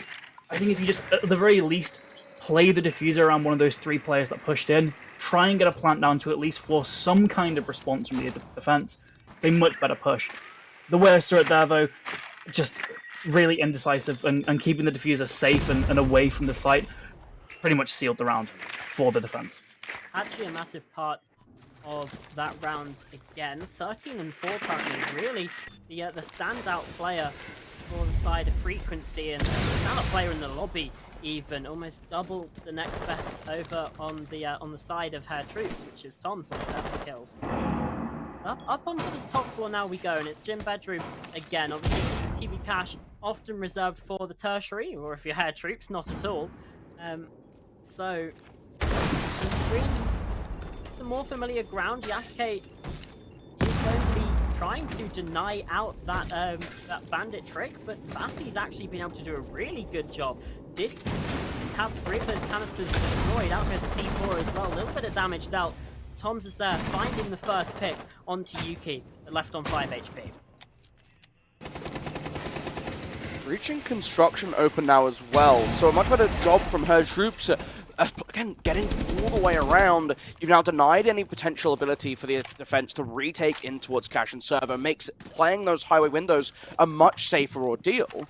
I think if you just, at the very least, play the diffuser around one of those 3 players that pushed in, try and get a plant down to at least force some kind of response from the defense, it's a much better push. The way I saw it there, though, just really indecisive, and keeping the diffuser safe and away from the site pretty much sealed the round for the defense. Actually, a massive part of that round again. 13 and 4 currently, really the standout player for the side of Frequency, and there's now a player in the lobby even, almost double the next best over on the side of her troops, which is Tom's on 7 kills. Up onto this top floor now we go, and it's Gym Bedroom again. Obviously, CCTV cache often reserved for the tertiary, or if you had troops, not at all. So, some more familiar ground. Yasuke is going to be trying to deny out that that bandit trick, but Bassi's actually been able to do a really good job. Did have 3 of those canisters destroyed. Out goes a C4 as well. A little bit of damage dealt. Tom's is there, finding the first pick onto Yuki, left on 5 HP. Reaching construction open now as well, so a much better job from her troops. Again, getting all the way around. You've now denied any potential ability for the defense to retake in towards cache and server. Makes playing those highway windows a much safer ordeal.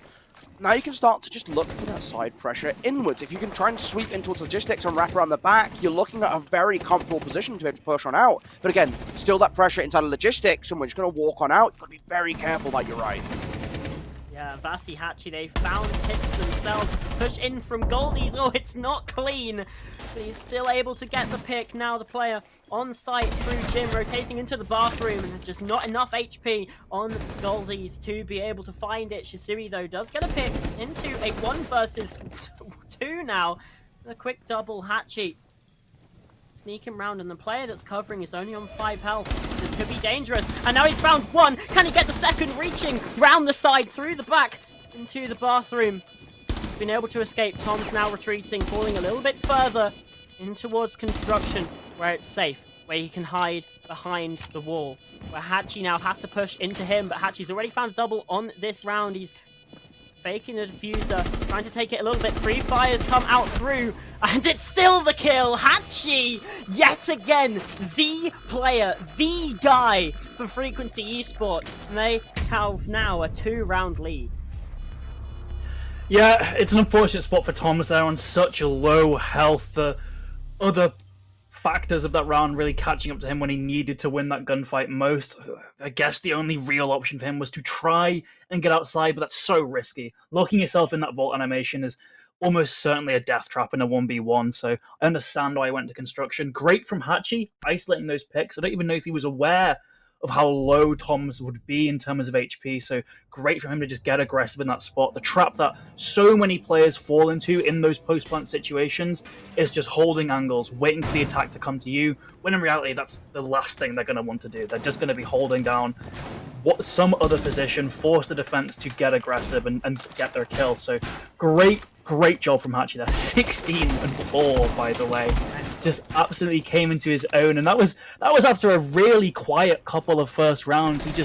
Now you can start to just look for that side pressure inwards. If you can try and sweep in towards logistics and wrap around the back, you're looking at a very comfortable position to be able to push on out. But again, still that pressure inside of logistics, and we're just going to walk on out. You've got to be very careful that you're right. Yeah, Vasi, Hachi, they found hits themselves. Push in from Goldies. Oh, it's not clean. But he's still able to get the pick. Now the player on site through Jim, rotating into the bathroom. And there's just not enough HP on Goldies to be able to find it. Shisui, though, does get a pick into a 1 versus 2 now. A quick double Hachi. Sneaking round, and the player that's covering is only on 5 health. This could be dangerous. And now he's found 1. Can he get the second? Reaching round the side, through the back, into the bathroom. Been able to escape. Tom's now retreating, falling a little bit further in towards construction, where it's safe, where he can hide behind the wall. Where Hachi now has to push into him, but Hachi's already found a double on this round. He's faking the diffuser, trying to take it a little bit. 3 fires come out through, and it's still the kill. Hachi, yet again, the player, the guy for Frequency Esport. And they have now a 2-round lead. Yeah, it's an unfortunate spot for Thomas there on such a low health. The other factors of that round really catching up to him when he needed to win that gunfight most. I guess the only real option for him was to try and get outside, but that's so risky. Locking yourself in that vault animation is almost certainly a death trap in a 1v1, so I understand why he went to construction. Great from Hachi, isolating those picks. I don't even know if he was aware of how low Tom's would be in terms of HP, so great for him to just get aggressive in that spot. The trap that so many players fall into in those post-plant situations is just holding angles, waiting for the attack to come to you, when in reality that's the last thing they're going to want to do. They're just going to be holding down some other position, force the defense to get aggressive and get their kill. So great job from Hachi there. 16-4, by the way. Just absolutely came into his own, and that was after a really quiet couple of first rounds. The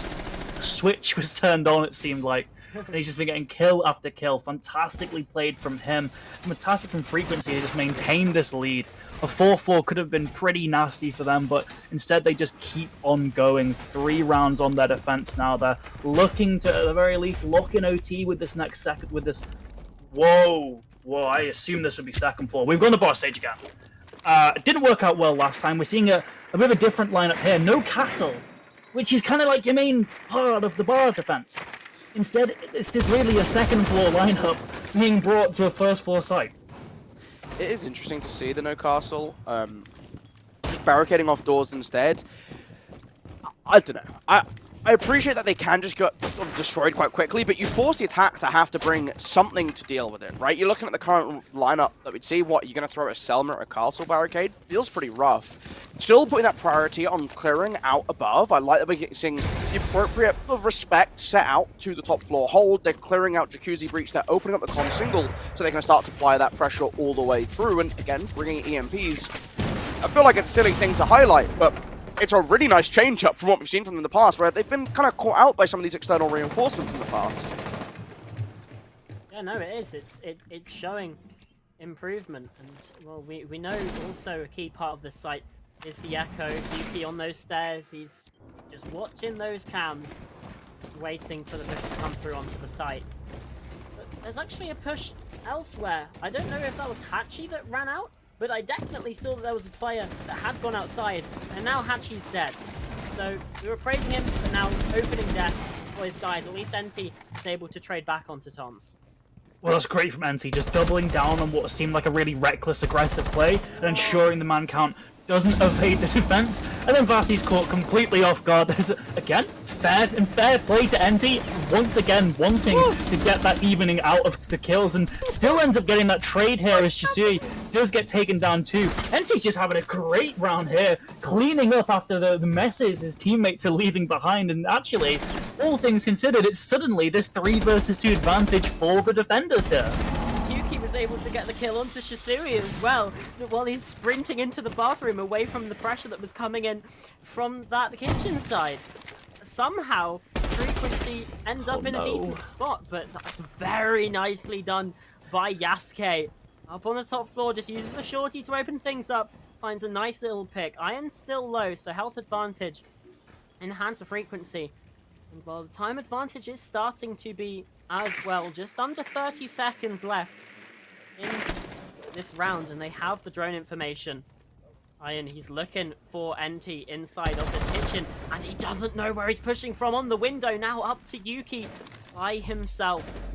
switch was turned on, it seemed like, and he's just been getting kill after kill. Fantastically played from him, fantastic from Frequency. They just maintained this lead. A 4-4 could have been pretty nasty for them, but instead they just keep on going. 3 rounds on their defense now. They're looking to, at the very least, lock in OT with this next second. With this, whoa! I assume this would be second floor. We've gone to bar stage again. It didn't work out well last time. We're seeing a bit of a different lineup here. No castle, which is kind of like your main part of the bar defense. Instead, it's just really a second floor lineup being brought to a first floor site. It is interesting to see the no castle, just barricading off doors instead. I don't know. I appreciate that they can just get destroyed quite quickly, but you force the attack to have to bring something to deal with it, right? You're looking at the current lineup that we'd see. What, you're going to throw a Selma or a castle barricade? Feels pretty rough. Still putting that priority on clearing out above. I like that we're seeing the appropriate respect set out to the top floor hold. They're clearing out Jacuzzi Breach. They're opening up the con single so they can start to apply that pressure all the way through. And again, bringing EMPs. I feel like it's a silly thing to highlight, but it's a really nice change-up from what we've seen from them in the past, where they've been kind of caught out by some of these external reinforcements in the past. Yeah, no, it is. It's showing improvement, and well, we know also a key part of this site is the Echo. Yuki on those stairs, he's just watching those cams, waiting for the push to come through onto the site. But there's actually a push elsewhere. I don't know if that was Hachi that ran out, but I definitely saw that there was a player that had gone outside, and now Hachi's dead. So we were praising him, but now opening death for his side. At least NT is able to trade back onto Tom's. Well, that's great from NT, just doubling down on what seemed like a really reckless, aggressive play, and ensuring the man count doesn't evade the defense, and then Vasi's caught completely off guard. There's, again, fair play to NT, once again wanting to get that evening out of the kills, and still ends up getting that trade here as Shisui does get taken down too. NT's just having a great round here, cleaning up after the messes his teammates are leaving behind, and actually, all things considered, it's suddenly this 3 versus 2 advantage for the defenders here. Yuki was able to get the kill onto Shisui as well, while he's sprinting into the bathroom away from the pressure that was coming in from that kitchen side. Somehow, Frequency end up in a decent spot, but that's very nicely done by Yasuke. Up on the top floor, just uses the shorty to open things up, finds a nice little pick. Iron's still low, so health advantage enhance the Frequency. And while the time advantage is starting to be as well, just under 30 seconds left in this round, and they have the drone information. Iron, he's looking for NT inside of this kitchen, and he doesn't know where he's pushing from on the window. Now up to Yuki by himself.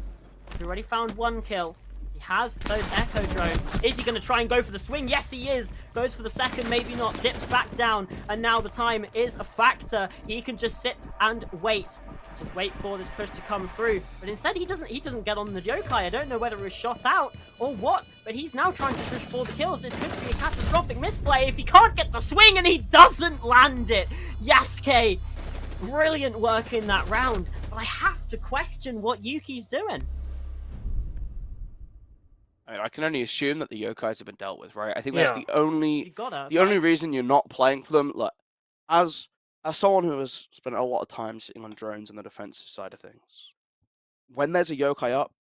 He's already found 1 kill. He has those echo drones. Is he going to try and go for the swing? Yes, he is. Goes for the second, maybe not. Dips back down, and now the time is a factor. He can just sit and wait. Just wait for this push to come through. But instead, he doesn't get on the yokai. I don't know whether it was shot out or what, but he's now trying to push for the kills. This could be a catastrophic misplay if he can't get the swing, and he doesn't land it. Yasuke, brilliant work in that round. But I have to question what Yuki's doing. I mean, I can only assume that the yokais have been dealt with, right? I think that's the only Gotta, only reason you're not playing for them. Look, as someone who has spent a lot of time sitting on drones on the defensive side of things, when there's a yokai up,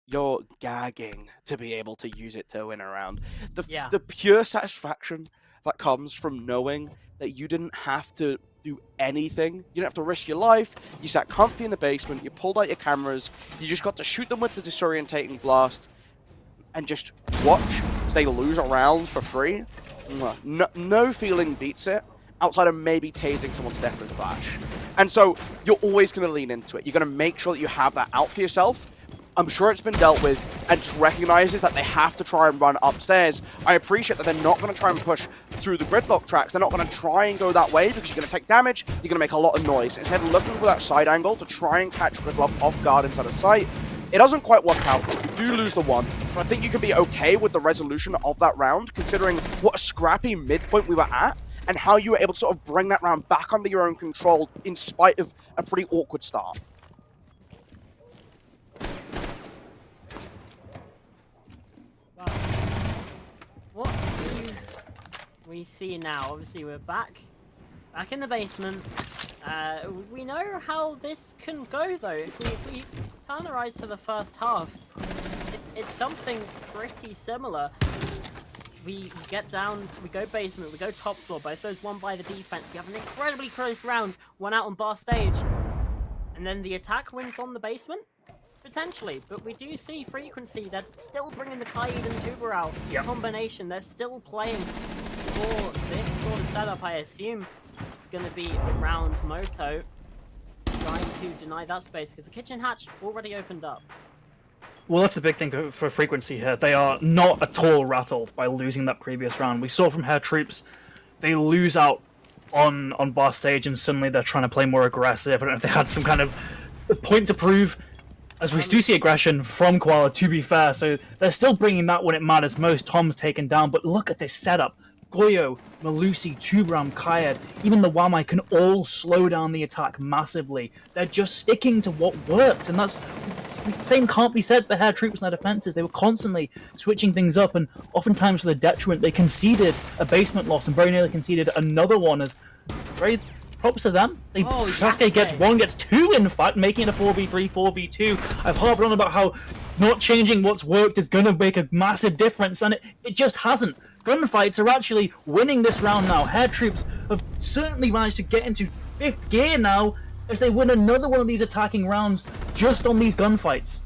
you're gagging to be able to use it to win a round. The pure satisfaction that comes from knowing that you didn't have to do anything, you didn't have to risk your life, you sat comfy in the basement, you pulled out your cameras, you just got to shoot them with the disorientating blast, and just watch as they lose a round for free. No feeling beats it, outside of maybe tasing someone to death with a flash. And so, you're always going to lean into it. You're going to make sure that you have that out for yourself. I'm sure it's been dealt with, and just recognizes that they have to try and run upstairs. I appreciate that they're not going to try and push through the gridlock tracks. They're not going to try and go that way, because you're going to take damage, you're going to make a lot of noise. Instead of looking for that side angle to try and catch gridlock off guard inside of sight, it doesn't quite work out. You do lose the 1, but I think you can be okay with the resolution of that round, considering what a scrappy midpoint we were at, and how you were able to sort of bring that round back under your own control in spite of a pretty awkward start. Wow. What do we see now? Obviously, we're back in the basement. We know how this can go, though. If we turn our eyes to the first half, it's something pretty similar. We get down, we go basement, we go top floor, both those won by the defense. We have an incredibly close round, one out on bar stage. And then the attack wins on the basement? Potentially, but we do see Frequency. They're still bringing the Kaid and Tuberal combination. They're still playing for this sort of setup, I assume. It's going to be around Moto trying to deny that space because the kitchen hatch already opened up. Well, that's the big thing for Frequency here. They are not at all rattled by losing that previous round. We saw from Hair Troops, they lose out on bar stage and suddenly they're trying to play more aggressive. I don't know if they had some kind of point to prove, as we do see aggression from Koala, to be fair. So they're still bringing that when it matters most. Tom's taken down, but look at this setup. Goyo, Malusi, Tubram, Kayed, even the Wamai can all slow down the attack massively. They're just sticking to what worked, and the same can't be said for Hair Troops and their defenses. They were constantly switching things up, and oftentimes to the detriment. They conceded a basement loss and very nearly conceded another one. As very props to them. Sasuke gets 1, gets 2 in fact, making it a 4v3, 4v2. I've harped on about how not changing what's worked is going to make a massive difference, and it just hasn't. Gunfights are actually winning this round now. Hair Troops have certainly managed to get into 5th gear now as they win another one of these attacking rounds just on these gunfights.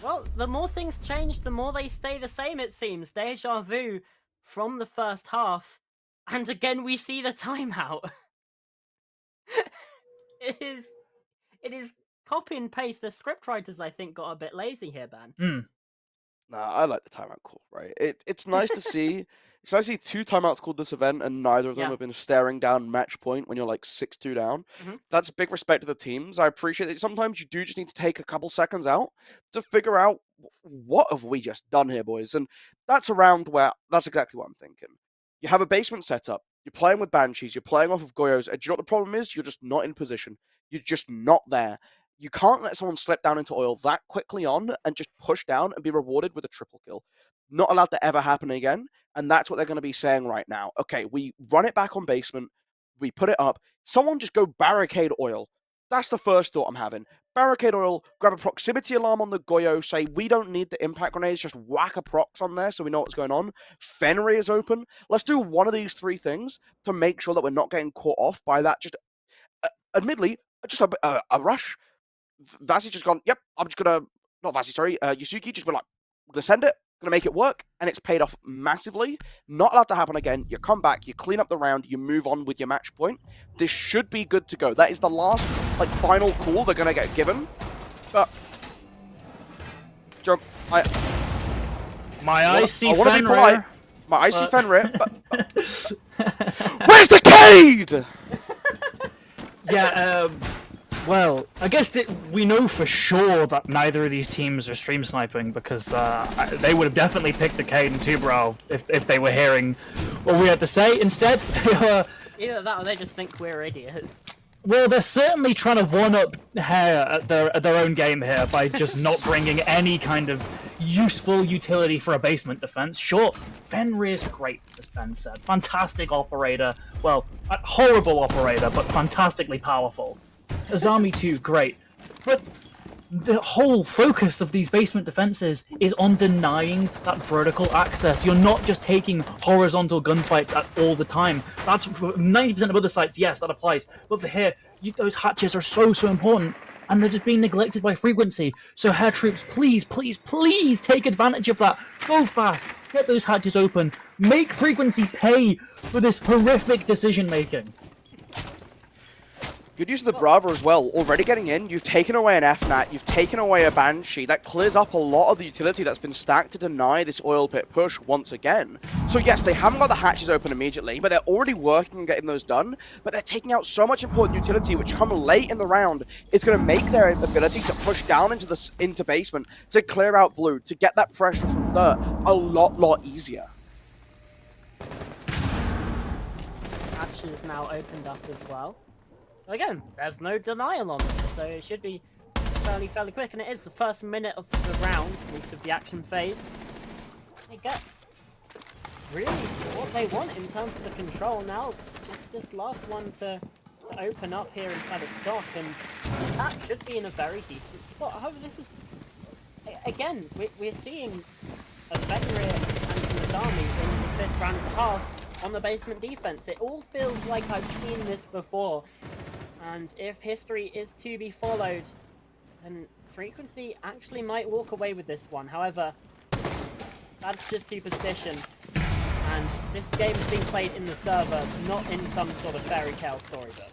Well, the more things change, the more they stay the same, it seems. Deja vu from the first half. And again, we see the timeout. It It is copy and paste. The scriptwriters, I think, got a bit lazy here, Ben. Nah, I like the timeout call, right? It's nice to see. It's nice to see 2 timeouts called this event, and neither of them Yeah. have been staring down match point when you're like 6-2 down. Mhm. That's big respect to the teams. I appreciate that sometimes you do just need to take a couple seconds out to figure out what have we just done here, boys. And that's exactly what I'm thinking. You have a basement setup. You're playing with Banshees. You're playing off of Goyos. And do you know what the problem is? You're just not in position. You're just not there. You can't let someone slip down into oil that quickly on and just push down and be rewarded with a triple kill. Not allowed to ever happen again. And that's what they're going to be saying right now. Okay, we run it back on basement. We put it up. Someone just go barricade oil. That's the first thought I'm having. Barricade oil, grab a proximity alarm on the Goyo, say we don't need the impact grenades, just whack a prox on there so we know what's going on. Fenrir is open. Let's do one of these 3 things to make sure that we're not getting caught off by that just, admittedly, just a rush. Vasi just gone, yep, I'm just gonna, not Vasi, sorry, Yusuke just been like, I'm gonna send it, gonna make it work, and it's paid off massively. Not allowed to happen again. You come back, you clean up the round, you move on with your match point. This should be good to go. That is the last, final call they're gonna get given. But, Joe, My icy I wanna be polite. Fenrir. My icy Fenrir, but where's the Cade? Yeah, well, I guess we know for sure that neither of these teams are stream sniping because they would have definitely picked the Cade and Tubrow if they were hearing what we had to say. Instead, Either that or they just think we're idiots. well, they're certainly trying to one-up Hair at their own game here by just not bringing any kind of useful utility for a basement defense. Sure, Fenrir's great, as Ben said. Fantastic operator. Well, a horrible operator, but fantastically powerful. Azami too, great. But the whole focus of these basement defenses is on denying that vertical access. You're not just taking horizontal gunfights at all the time. That's for 90% of other sites, yes, that applies. But for here, those hatches are so important, and they're just being neglected by frequency. So Hair troops, please, please, please take advantage of that. Go fast, get those hatches open, make frequency pay for this horrific decision making. Good use of the Bravo as well. Already getting in, you've taken away an FNAT, you've taken away a Banshee. That clears up a lot of the utility that's been stacked to deny this oil pit push once again. So yes, they haven't got the hatches open immediately, but they're already working on getting those done. But they're taking out so much important utility, which come late in the round, is going to make their ability to push down into basement, to clear out blue, to get that pressure from dirt a lot easier. Hatch is now opened up as well. Again, there's no denial on it, so it should be fairly quick, and it is the first minute of the round, at least of the action phase. They get really what they want in terms of the control. Now it's this last one to open up here inside of stock, and that should be in a very decent spot. However, this is, again, we're seeing a Fenrir and some Azami in the 5th round of the half on the basement defense. It all feels like I've seen this before. And if history is to be followed, then Frequency actually might walk away with this one. However, that's just superstition. And this game is being played in the server, not in some sort of fairy tale storybook.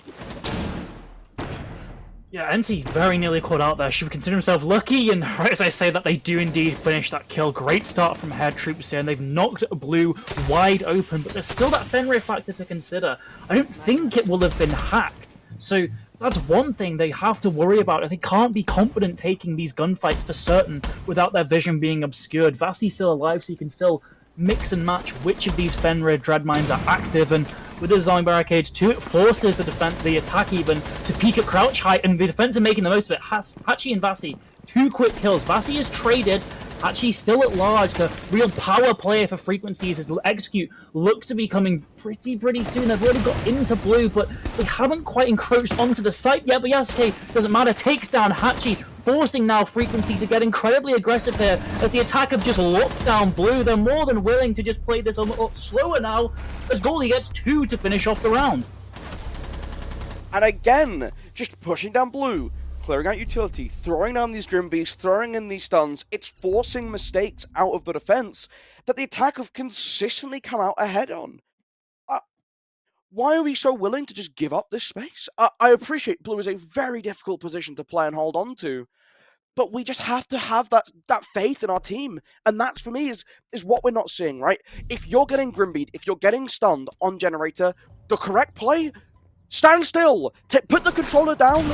Yeah, NC very nearly caught out there. Should consider himself lucky, and right as I say that, they do indeed finish that kill. Great start from Hair troops here, and they've knocked Blue wide open, but there's still that Fenrir factor to consider. I don't think it will have been hacked. So that's one thing they have to worry about. They can't be confident taking these gunfights for certain without their vision being obscured. Vasi's still alive, so you can still mix and match which of these Fenrir dread mines are active, and with the zombie barricades too, it forces the attack even to peak at crouch height, and the defense are making the most of it. Hachi and Vasi, 2 quick kills. Vasi is traded. Hachi still at large. The real power player for Frequencies is Execute looks to be coming pretty soon. They've already got into blue, but they haven't quite encroached onto the site yet. But Yasuke, doesn't matter, takes down Hachi, forcing now Frequency to get incredibly aggressive here. As the attack have just locked down blue, they're more than willing to just play this a lot slower now, as Goldie gets 2 to finish off the round. And again, just pushing down blue, clearing out utility, throwing down these Grim Beasts, throwing in these stuns. It's forcing mistakes out of the defense that the attack have consistently come out ahead on. why are we so willing to just give up this space? I appreciate Blue is a very difficult position to play and hold on to, but we just have to have that faith in our team, and that for me is what we're not seeing, right? If you're getting Grimbeat, if you're getting stunned on Generator, the correct play, stand still, put the controller down,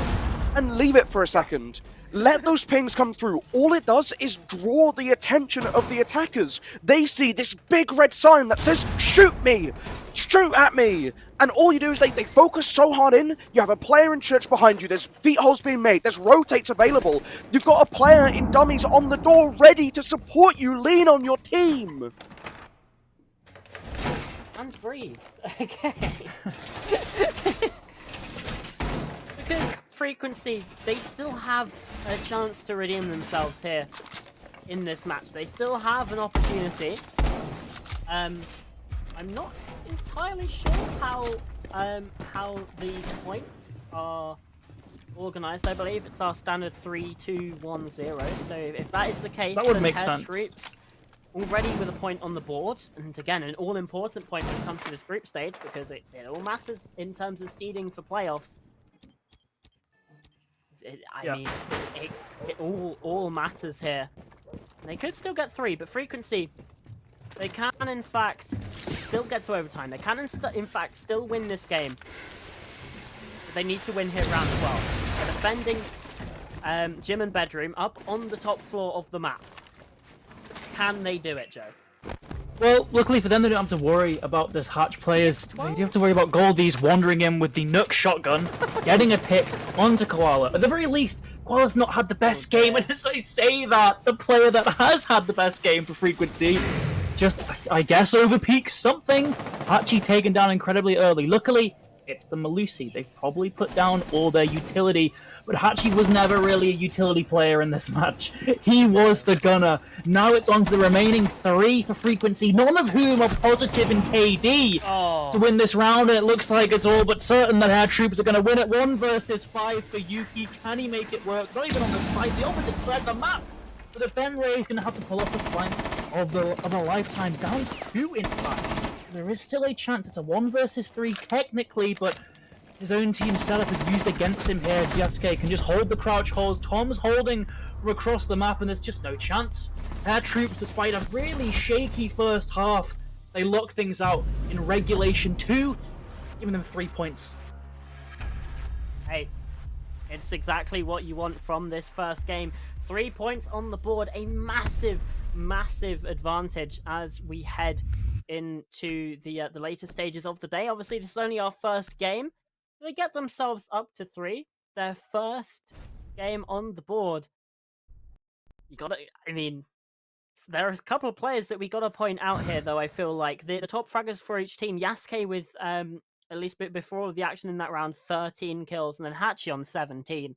and leave it for a second. Let those pings come through. All it does is draw the attention of the attackers. They see this big red sign that says, shoot me, shoot at me. And all you do is they focus so hard in, you have a player in church behind you, there's feet holes being made, there's rotates available. You've got a player in dummies on the door ready to support you, lean on your team. And breathe. Okay. Because Frequency, they still have a chance to redeem themselves here in this match. They still have an opportunity. I'm not entirely sure how the points are organized. I believe it's our standard 3-2-1-0. So if that is the case, That would then make Hair sense. Troops already with a point on the board, and again, an all-important point when it comes to this group stage, because it all matters in terms of seeding for playoffs. I mean, it all matters here. And they could still get 3, but Frequency, they can in fact still get to overtime. They can in fact still win this game. But they need to win here round 12. They're defending Gym and Bedroom up on the top floor of the map. Can they do it, Joe? Well, luckily for them, they don't have to worry about this Hatch players. They do have to worry about Goldies wandering in with the Nook shotgun, getting a pick onto Koala. At the very least, Koala's not had the best game, and as I say that, the player that has had the best game for Frequency just, I guess, overpeaks something. Hachi taken down incredibly early. Luckily, it's the Malusi. They've probably put down all their utility, but Hachi was never really a utility player in this match. He was the gunner. Now it's on to the remaining 3 for Frequency, none of whom are positive in KD to win this round, and it looks like it's all but certain that our troops are going to win it. 1 versus 5 for Yuki. Can he make it work? Not even on the side, the opposite side of the map. The Defend Ray is going to have to pull off the flank of a lifetime, down to 2 in fact. There is still a chance. It's a 1 versus 3 technically, but his own team setup is used against him here. Yasuke can just hold the crouch holds. Tom's holding from across the map, and there's just no chance. Their troops, despite a really shaky first half, they lock things out in regulation 2, giving them 3 points. Hey, it's exactly what you want from this first game. 3 points on the board, a massive advantage as we head into the later stages of the day. Obviously, this is only our first game. They get themselves up to 3. Their first game on the board. I mean, there are a couple of players that we got to point out here, though. I feel like the top fraggers for each team. Yasuke with at least before the action in that round, 13 kills, and then Hachi on 17.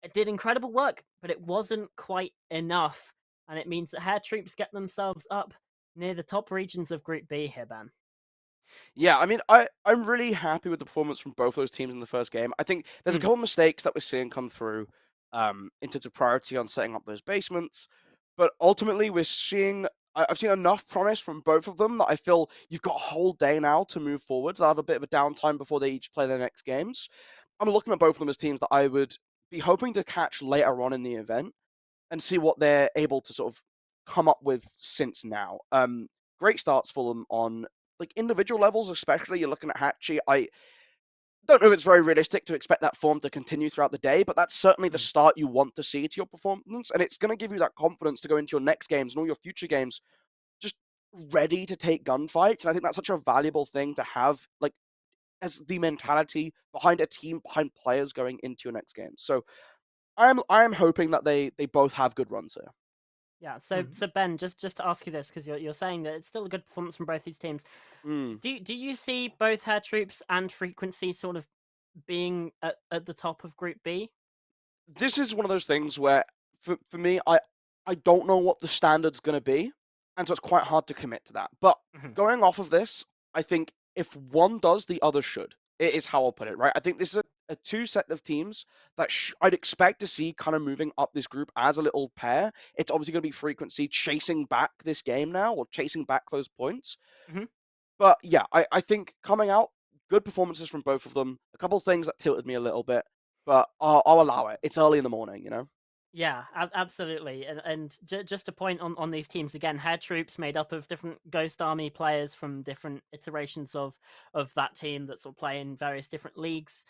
It did incredible work, but it wasn't quite enough. And it means that Hair Troops get themselves up near the top regions of Group B here, Ben. Yeah, I mean, I'm really happy with the performance from both those teams in the first game. I think there's a couple of mistakes that we're seeing come through in terms of priority on setting up those basements. But ultimately, I've seen enough promise from both of them that I feel you've got a whole day now to move forward. They'll have a bit of a downtime before they each play their next games. I'm looking at both of them as teams that I would be hoping to catch later on in the event and see what they're able to sort of come up with since now. Great starts for them on like individual levels, especially. You're looking at Hachi. I don't know if it's very realistic to expect that form to continue throughout the day, but that's certainly the start you want to see to your performance, and it's going to give you that confidence to go into your next games and all your future games just ready to take gunfights. And I think that's such a valuable thing to have, like, as the mentality behind a team, behind players going into your next game. So I am hoping that they both have good runs here. Yeah, so Ben, just to ask you this, because you're saying that it's still a good performance from both these teams. Do you see both Hair Troops and Frequency sort of being at the top of Group B? This is one of those things where, for me, I don't know what the standard's going to be, and so it's quite hard to commit to that. But going off of this, I think if one does, the other should. It is how I'll put it, right? I think this is a two set of teams that I'd expect to see kind of moving up this group as a little pair. It's obviously going to be Frequency chasing back this game now, or chasing back those points. But yeah, I think coming out, Good performances from both of them. A couple of things that tilted me a little bit, but I'll allow it. It's early in the morning, you know? Yeah, absolutely. And just a point on these teams again, hair troops made up of different Ghost Army players from different iterations of that team that sort of play in various different leagues.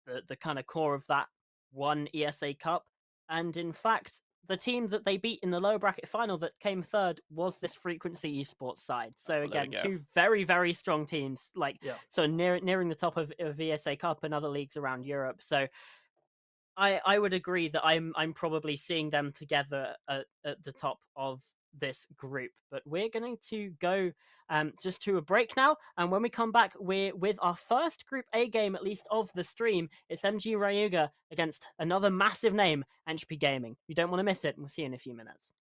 The kind of core of that won ESA Cup. And in fact, the team that they beat in the lower bracket final that came third was this Frequency Esports side. So Well, there we again, go. two very, very strong teams, like Yeah. so nearing the top of ESA Cup and other leagues around Europe. So I would agree that I'm probably seeing them together at the top of this group. But we're going to go just to a break now, and when we come back, we're with our first Group A game, at least of the stream. It's MG Ryuga against another massive name, Entropy Gaming. You don't want to miss it, and we'll see you in a few minutes.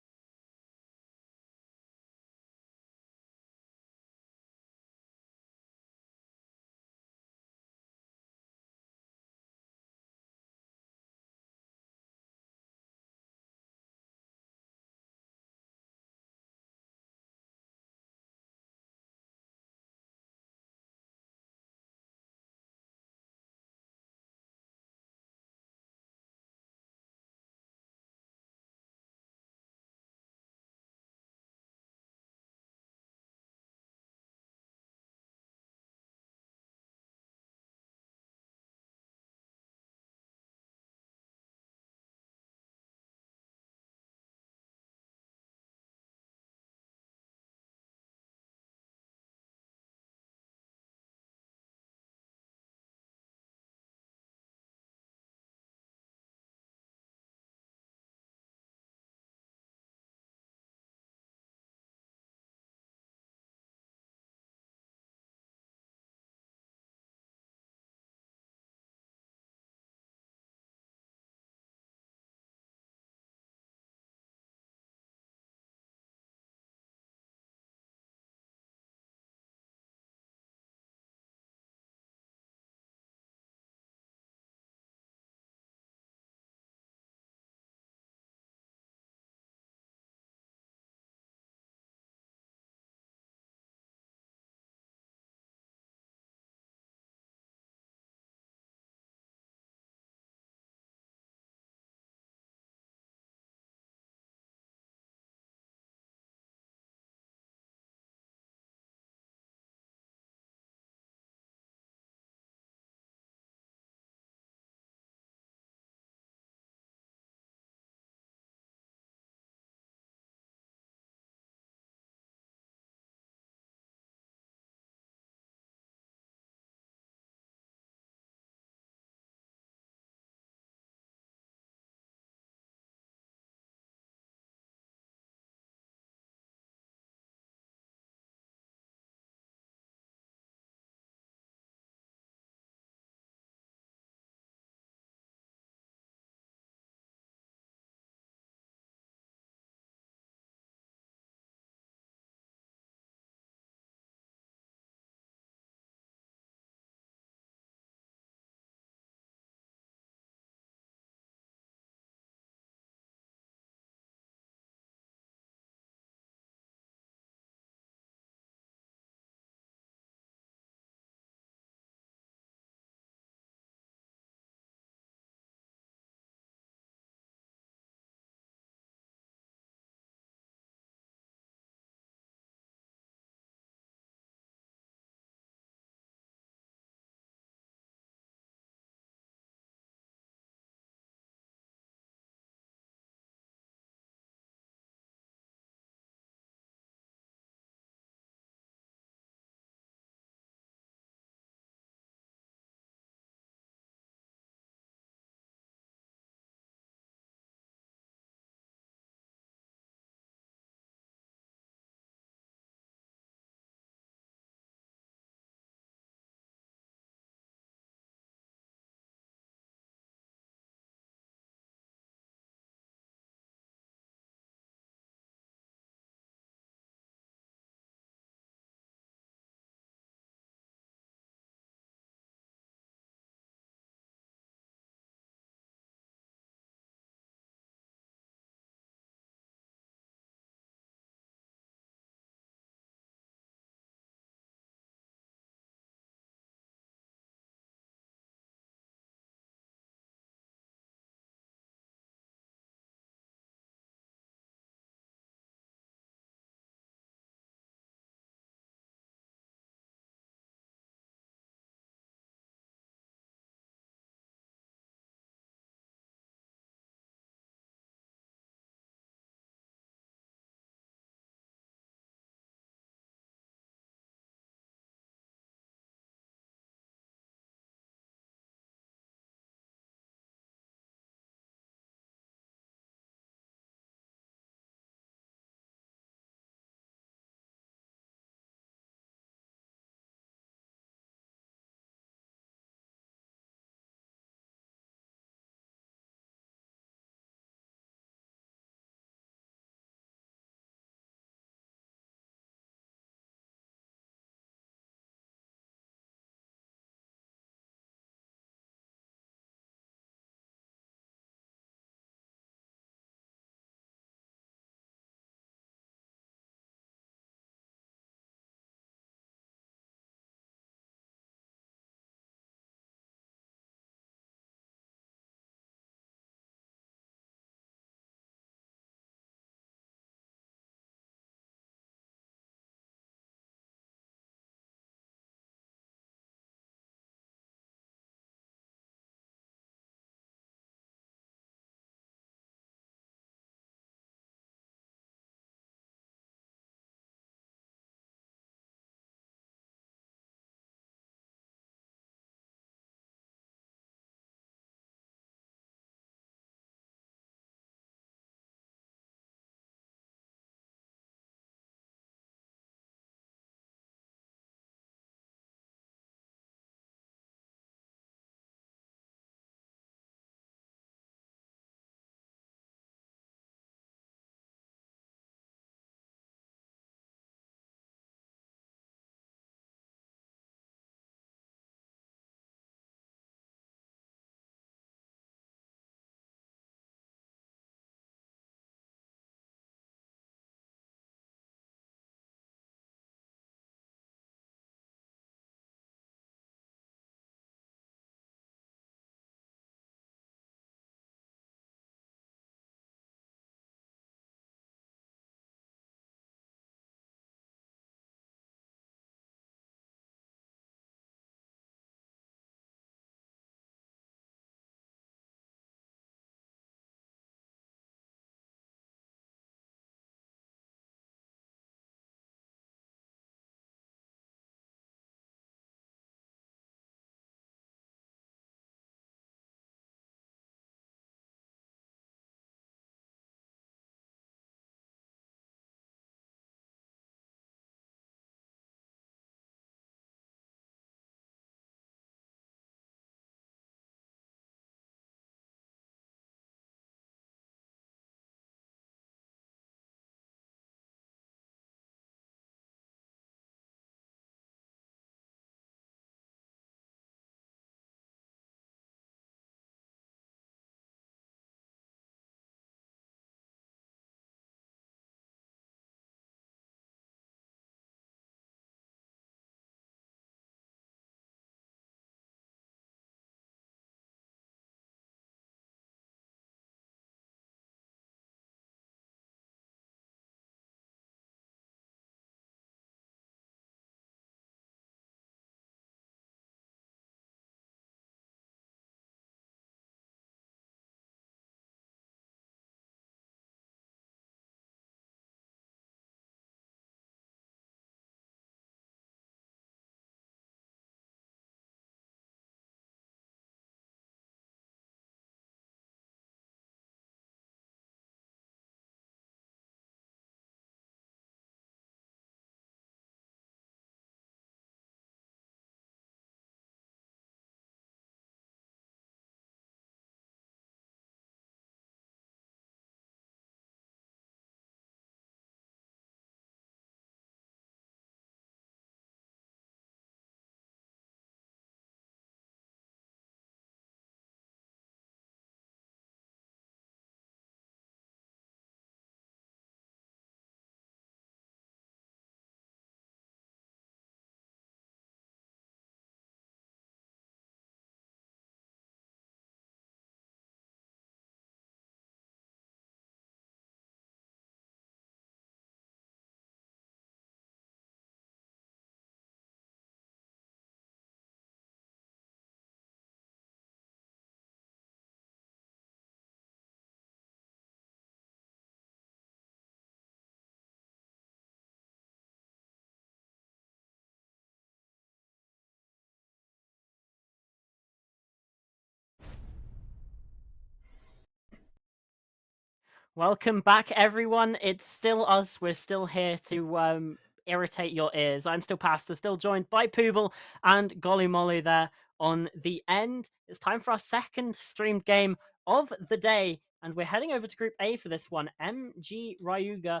Welcome back, everyone. It's still us. We're still here to irritate your ears. I'm still Pastor, still joined by Pooble and Golly Molly there on the end. It's time for our second streamed game of the day, and we're heading over to Group A for this one. MG Ryuga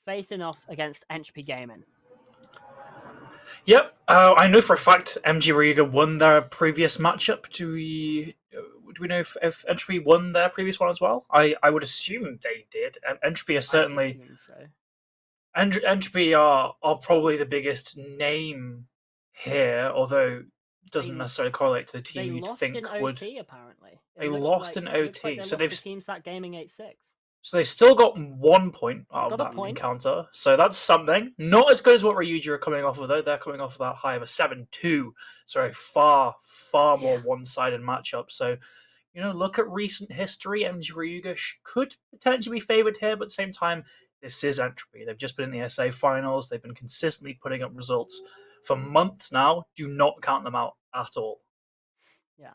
facing off against Entropy Gaming. Yep, I know for a fact MG Ryuga won their previous matchup. Do we know if Entropy won their previous one as well? I would assume they did. Entropy are certainly so. Entropy are probably the biggest name here, although it doesn't necessarily correlate to the team They you'd lost think in OT, would. apparently. They lost in It looks like OT, they so lost they've to Team Stack Gaming 8-6. So they still got 1 point out of Got a that point. encounter. So that's something. Not as good as what Ryuji are coming off of, though. They're coming off of that high of a 7-2. So a far more one-sided matchup. So, look at recent history. MG Ryuga could potentially be favoured here, but at the same time, this is Entropy. They've just been in the ESA finals. They've been consistently putting up results for months now. Do not count them out at all. Yeah.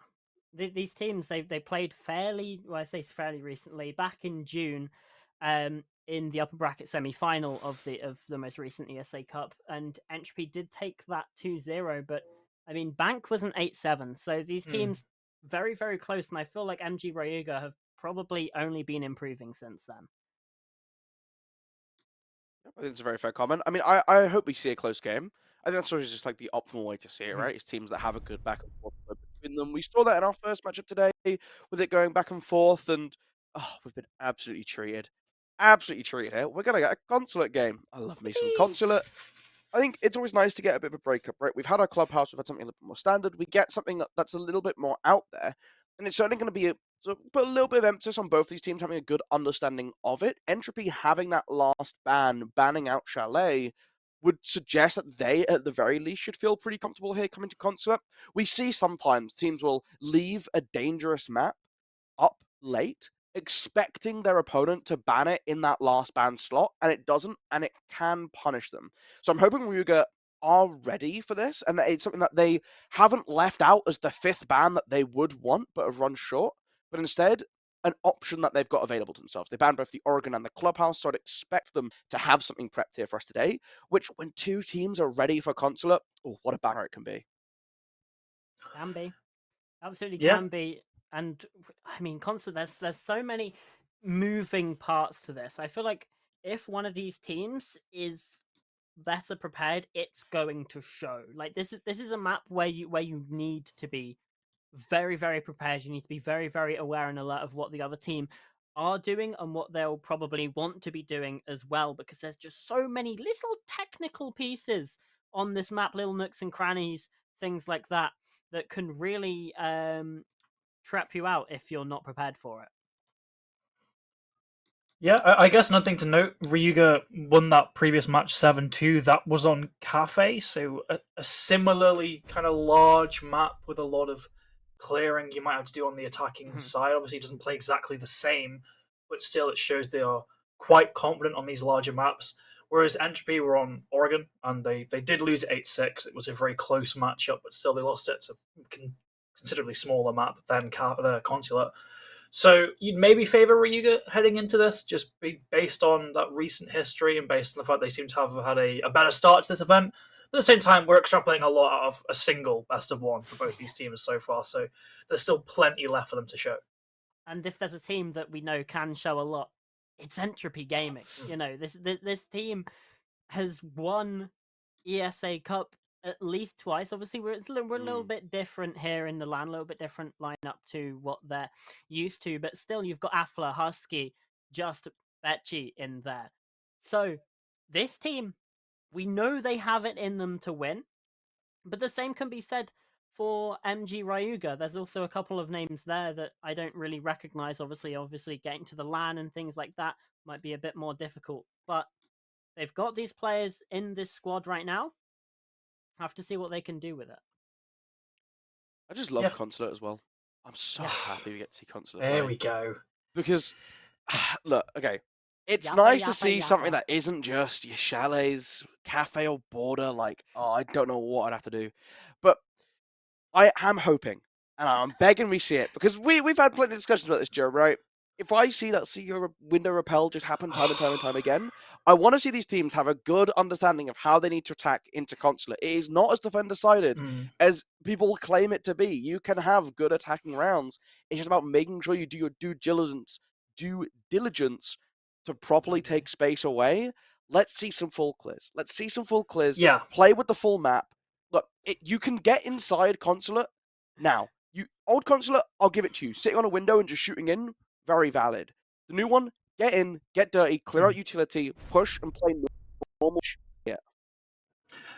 These teams, they played fairly, well, I say fairly recently, back in June, in the upper bracket semi-final of the most recent ESA Cup, and Entropy did take that 2-0, but I mean, Bank was an 8-7, so these teams very, very close, and I feel like MG Ryuga have probably only been improving since then. I think it's a very fair comment. I mean, I hope we see a close game. I think that's sort of just like the optimal way to see it, right? It's teams that have a good back and forth flow between them. We saw that in our first matchup today with it going back and forth, and we've been absolutely treated. Absolutely treated here. We're going to get a consulate game. I love me some consulate. I think it's always nice to get a bit of a breakup, right? We've had our clubhouse, we've had something a little bit more standard. We get something that's a little bit more out there, and it's certainly going to be put a little bit of emphasis on both these teams having a good understanding of it. Entropy having that last banning out Chalet, would suggest that they, at the very least, should feel pretty comfortable here coming to Consulate. We see sometimes teams will leave a dangerous map up late, expecting their opponent to ban it in that last ban slot, and it doesn't, and it can punish them. So I'm hoping Ryuga are ready for this, and that it's something that they haven't left out as the fifth ban that they would want, but have run short, but instead an option that they've got available to themselves. They banned both the Oregon and the Clubhouse, so I'd expect them to have something prepped here for us today, which when two teams are ready for Consulate, what a banger it can be. Can be. Absolutely Yeah. can be. And I mean, there's so many moving parts to this. I feel like if one of these teams is better prepared, it's going to show. Like this is a map where you need to be very, very prepared. You need to be very, very aware and alert of what the other team are doing and what they'll probably want to be doing as well, because there's just so many little technical pieces on this map, little nooks and crannies, things like that, that can really trap you out if you're not prepared for it. Yeah, I guess nothing to note. Ryuga won that previous match 7-2. That was on Cafe, so a similarly kind of large map with a lot of clearing you might have to do on the attacking side. Obviously, it doesn't play exactly the same, but still it shows they are quite confident on these larger maps. Whereas Entropy were on Oregon, and they did lose 8-6. It was a very close matchup, but still they lost it. It's a considerably smaller map than the Consulate. So you'd maybe favour Ryuga heading into this, just based on that recent history and based on the fact they seem to have had a better start to this event. But at the same time, we're extrapolating a lot out of a single best of one for both these teams so far, so there's still plenty left for them to show. And if there's a team that we know can show a lot, it's Entropy Gaming. You know, this team has won ESA Cup at least twice. Obviously, we're a little bit different here in the LAN, a little bit different lineup to what they're used to, but still, you've got Afla, Husky, Just Betchy in there. So this team, we know they have it in them to win, but the same can be said for MG Ryuga. There's also a couple of names there that I don't really recognize. Obviously, getting to the LAN and things like that might be a bit more difficult, but they've got these players in this squad right now. Have to see what they can do with it. I just love Consulate as well. I'm so happy we get to see Consulate. There we go. Because, look, okay, it's nice to see something that isn't just your chalets, cafe, or border. Like, I don't know what I'd have to do, but I am hoping, and I'm begging we see it, because we've had plenty of discussions about this, Joe. Right? if I see that window repel just happen time and time and time again, I want to see these teams have a good understanding of how they need to attack into consulate. It is not as defender-sided as people claim it to be. You can have good attacking rounds. It's just about making sure you do your due diligence to properly take space away. Let's see some full clears. Let's see some full clears. Yeah. Play with the full map. Look, you can get inside consulate now. Old consulate, I'll give it to you. Sitting on a window and just shooting in, very valid. The new one, get in, get dirty, clear out utility, push, and play normal. Yeah.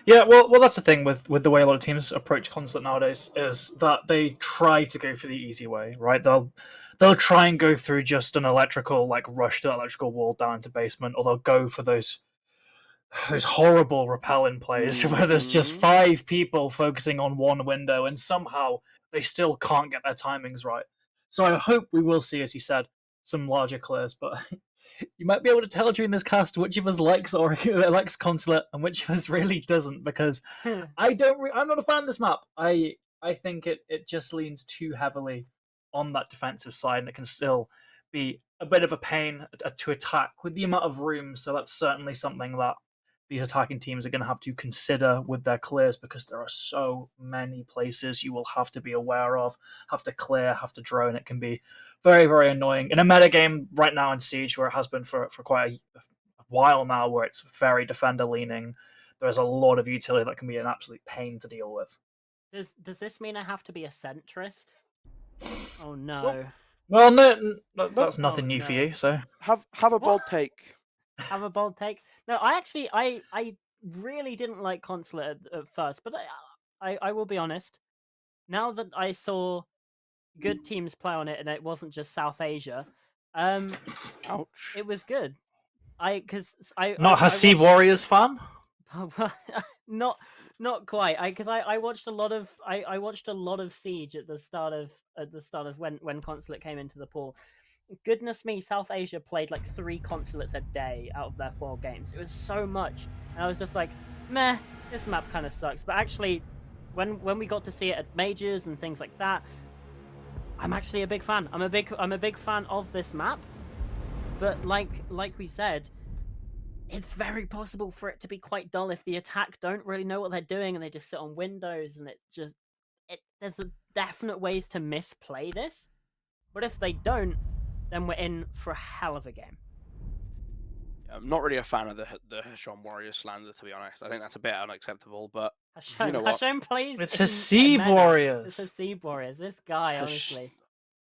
Yeah, well, that's the thing with the way a lot of teams approach consulate nowadays is that they try to go for the easy way, right? They'll try and go through just an electrical, like rush to electrical wall down into basement, or they'll go for those horrible repellent plays where there's just 5 people focusing on one window and somehow they still can't get their timings right. So I hope we will see, as you said, some larger clears, but you might be able to tell during this cast which of us likes consulate and which of us really doesn't, because I'm not a fan of this map. I think it just leans too heavily on that defensive side, and it can still be a bit of a pain to attack with the amount of room. So that's certainly something that these attacking teams are going to have to consider with their clears, because there are so many places you will have to be aware of, have to clear, have to drone. It can be very, very annoying. In a meta game right now in Siege, where it has been for quite a while now, where it's very defender leaning, there's a lot of utility that can be an absolute pain to deal with. Does this mean I have to be a centrist? Oh no. Well, no, that's nothing new for you. So have a bold take. Have a bold take. No, I really didn't like consulate at first, but I will be honest. Now that I saw good teams play on it, and it wasn't just South Asia, Ouch. it was good. Not Hasib Warriors fan. Not quite. I watched a lot of I watched a lot of Siege at the start of when consulate came into the pool. Goodness me, South Asia played like 3 consulates a day out of their 4 games. It was so much, and I was just like, meh, this map kind of sucks. But actually, when we got to see it at majors and things like that, I'm actually a big fan. I'm a big fan of this map. But like we said, it's very possible for it to be quite dull if the attack don't really know what they're doing and they just sit on windows, and there's a definite ways to misplay this. But if they don't, then we're in for a hell of a game. I'm not really a fan of the Hashem Warriors slander, to be honest. I think that's a bit unacceptable, but you know what? Hashem plays. It's Hasib Warriors. It's Hasib Warriors. This guy, honestly.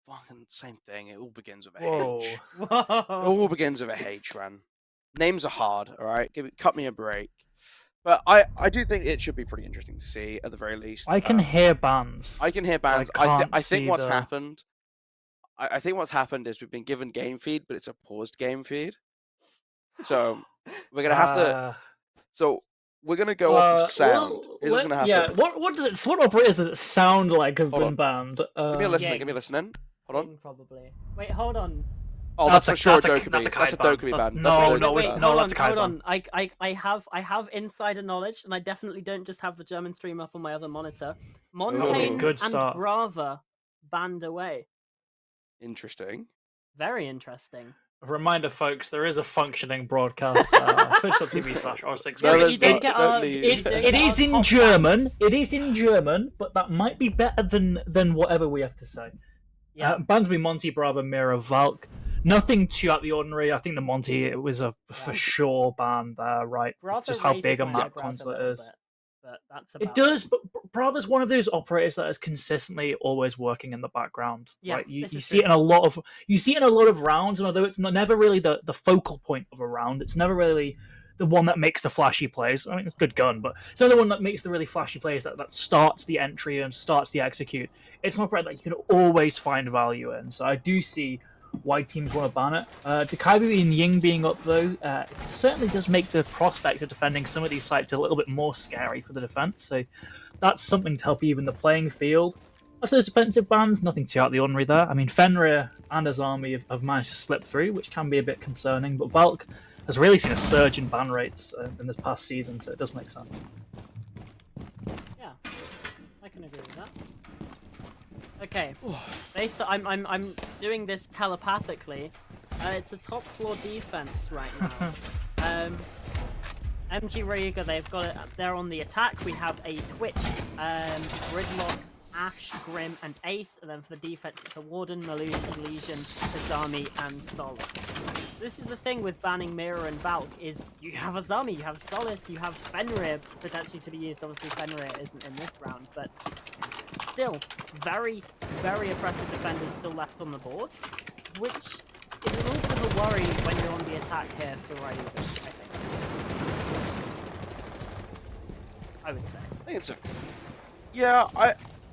Fucking same thing. It all begins with a Whoa. H. Whoa. It all begins with a H, man. Names are hard, all right? Cut me a break. But I do think it should be pretty interesting to see, at the very least. I can hear bands. I can hear bands. I think what's happened... I think what's happened is we've been given game feed, but it's a paused game feed. So we're gonna have to. So we're gonna go off of sound. What operators does it sound like have been banned? Give me a listen. Give me a listen. Hold on. Probably. Wait, hold on. Oh, that's for sure. That's a band. Dokkaebi band. That's a Kai hold on. I have insider knowledge, and I definitely don't just have the German stream up on my other monitor. Montaigne and Brava banned away. Interesting. Very interesting. A reminder, folks, there is a functioning broadcast. Twitch.tv/r6. It is in German. It is in German, but that might be better than whatever we have to say. Yeah. Bands be Monty, Brava, Mira, Valk. Nothing too out of the ordinary. I think the Monty, it was a for sure ban there, right? Brava just how big a map consulate is. But that's it does, but Brava's one of those operators that is consistently always working in the background. Yeah, right? You see it in a lot of rounds, and although it's never really the focal point of a round, it's never really the one that makes the flashy plays. I mean, it's a good gun, but it's not the one that makes the really flashy plays that starts the entry and starts the execute. It's an operator that you can always find value in. So I do see why teams want to ban it. Dokkaebi and Ying being up, though, it certainly does make the prospect of defending some of these sites a little bit more scary for the defense. So that's something to help even the playing field. As those defensive bans, nothing too out of the ordinary there. I mean, Fenrir and his army have managed to slip through, which can be a bit concerning, but Valk has really seen a surge in ban rates in this past season, so it does make sense. Yeah, I can agree with that. Okay, I'm doing this telepathically. It's a top floor defense right now. MG Ryuga, they've got it. They're on the attack. We have a Twitch, Gridlock, Ash, Grim, and Ace. And then for the defense, it's a Warden, Maloon, Elysian, Azami, and Solace. This is the thing with banning Mirror and Valk, is you have Azami, you have Solace, you have Fenrir potentially to be used. Obviously, Fenrir isn't in this round, but still, very, very oppressive defenders still left on the board, which is a little bit of a worry when you're on the attack here for Ryuga, I think. I would say. I think it's yeah,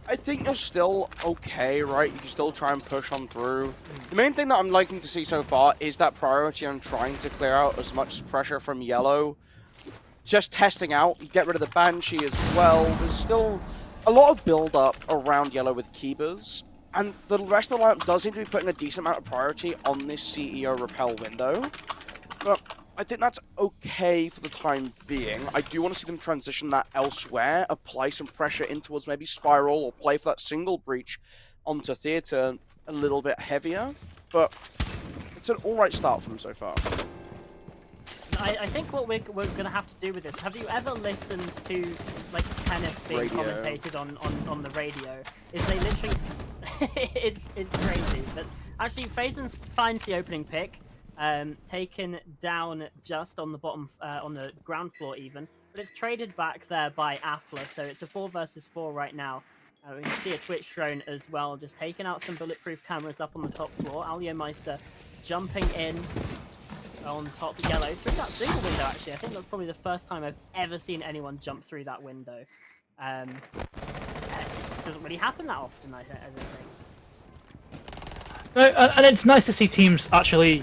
I think you're still okay, right? You can still try and push on through. The main thing that I'm liking to see so far is that priority on trying to clear out as much pressure from yellow. Just testing out, you get rid of the Banshee as well. There's still a lot of build-up around yellow with Keepers, and the rest of the lineup does seem to be putting a decent amount of priority on this CEO repel window. But I think that's okay for the time being. I do want to see them transition that elsewhere, apply some pressure in towards maybe Spiral, or play for that single breach onto Theatre a little bit heavier. But it's an alright start for them so far. I think what we're going to have to do with this, have you ever listened to like tennis being commentated on the radio? Is they literally, it's crazy. But actually, Faison finds the opening pick, taken down just on the bottom, on the ground floor even, but it's traded back there by Afla, so it's a 4 versus 4 right now. We can see a Twitch drone as well, just taking out some bulletproof cameras up on the top floor. Meister jumping in on top yellow through that single window. Actually, I think that's probably the first time I've ever seen anyone jump through that window. It just doesn't really happen that often, I don't think. And it's nice to see teams actually,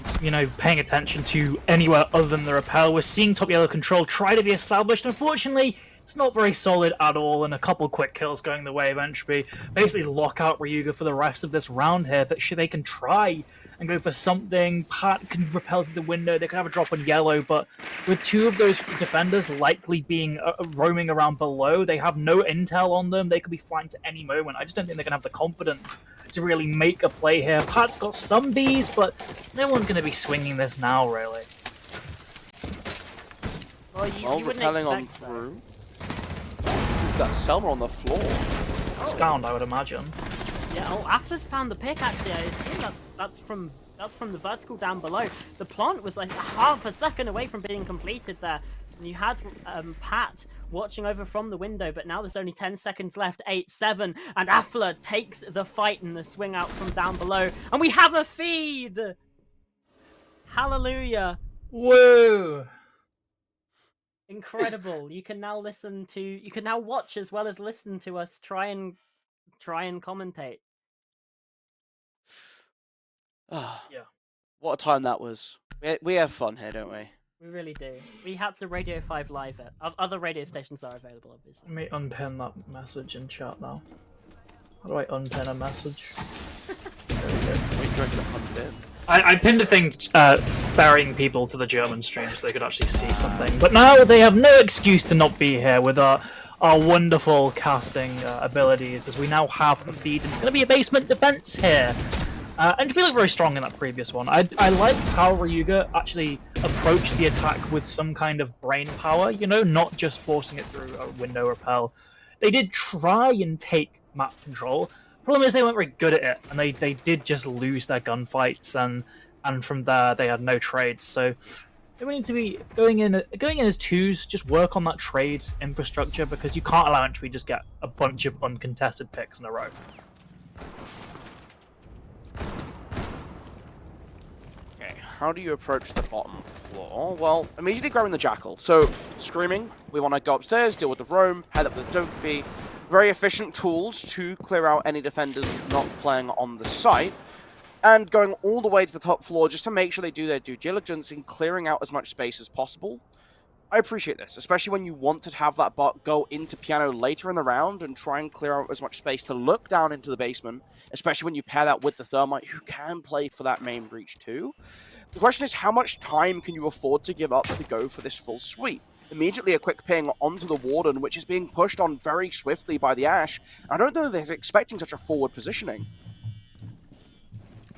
paying attention to anywhere other than the repel. We're seeing top yellow control try to be established. Unfortunately, it's not very solid at all, and a couple quick kills going the way of Entropy basically lock out Ryuga for the rest of this round here. That they can try and go for something. Pat can repel through the window. They could have a drop on yellow, but with 2 of those defenders likely being roaming around below, they have no intel on them. They could be flying to any moment. I just don't think they're going to have the confidence to really make a play here. Pat's got some bees, but no one's going to be swinging this now, really. Well, you repelling on so. through. Is that Selma on the floor? Scound, I would imagine. Yeah, Afla's found the pick, actually. I assume that's from the vertical down below. The plant was like half a second away from being completed there. And you had Pat watching over from the window, but now there's only 10 seconds left, 8-7, and Afla takes the fight in the swing out from down below. And we have a feed! Hallelujah. Whoa! Incredible. You can now watch as well as listen to us try and commentate. Yeah. What a time that was. We have fun here, don't we? We really do. We had to Radio 5 live it. Other radio stations are available, obviously. Let me unpin that message in chat now. How do I unpin a message? I pinned a thing ferrying people to the German stream so they could actually see something. But now they have no excuse to not be here with our wonderful casting abilities, as we now have a feed. It's going to be a basement defense here. And we look very strong in that previous one. I like how Ryuga actually approached the attack with some kind of brain power, not just forcing it through a window repel. They did try and take map control. Problem is they weren't very good at it, and they did just lose their gunfights, and from there they had no trades. So they need to be going in as 2s, just work on that trade infrastructure, because you can't allow Entropy just get a bunch of uncontested picks in a row. How do you approach the bottom floor? Well, immediately grabbing the Jackal. So, screaming, we want to go upstairs, deal with the roam, head up the Dokkaebi. Very efficient tools to clear out any defenders not playing on the site. And going all the way to the top floor just to make sure they do their due diligence in clearing out as much space as possible. I appreciate this, especially when you want to have that bot go into piano later in the round and try and clear out as much space to look down into the basement, especially when you pair that with the Thermite, who can play for that main breach too. The question is, how much time can you afford to give up to go for this full sweep? immediately a quick ping onto the Warden, which is being pushed on very swiftly by the Ash. I don't know if they're expecting such a forward positioning.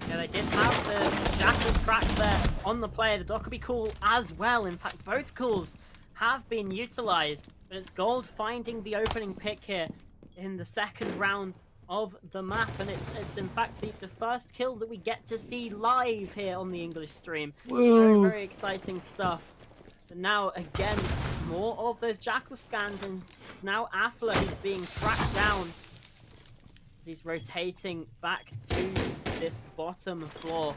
Yeah, they did have the Jackal track there on the player. The Dockerby Call as well. In fact, both calls have been utilized. But it's Gold finding the opening pick here in the second round of the map. And it's in fact the first kill that we get to see live here on the English stream. Very, very exciting stuff. But now, again, more of those Jackal scans. And now Affler is being tracked down. He's rotating back to this bottom floor,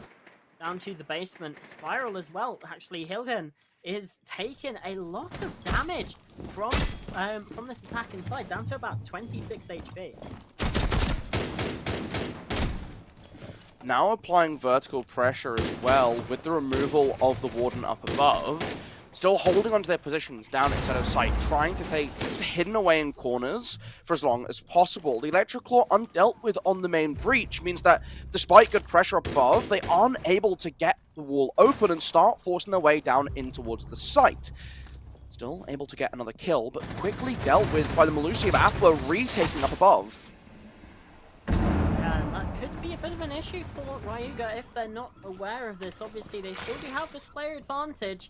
down to the basement. Spiral as well. Actually, Hilgen is taking a lot of damage from this attack inside, down to about 26 HP. Now applying vertical pressure as well with the removal of the Warden up above. Still holding onto their positions down inside of sight, trying to stay hidden away in corners for as long as possible. The Electric Claw undealt with on the main breach means that despite good pressure up above, they aren't able to get the wall open and start forcing their way down in towards the site. Still able to get another kill, but quickly dealt with by the Melusi of Affler retaking up above. Yeah, and that could be a bit of an issue for Ryuga if they're not aware of this. Obviously, they still do have this player advantage.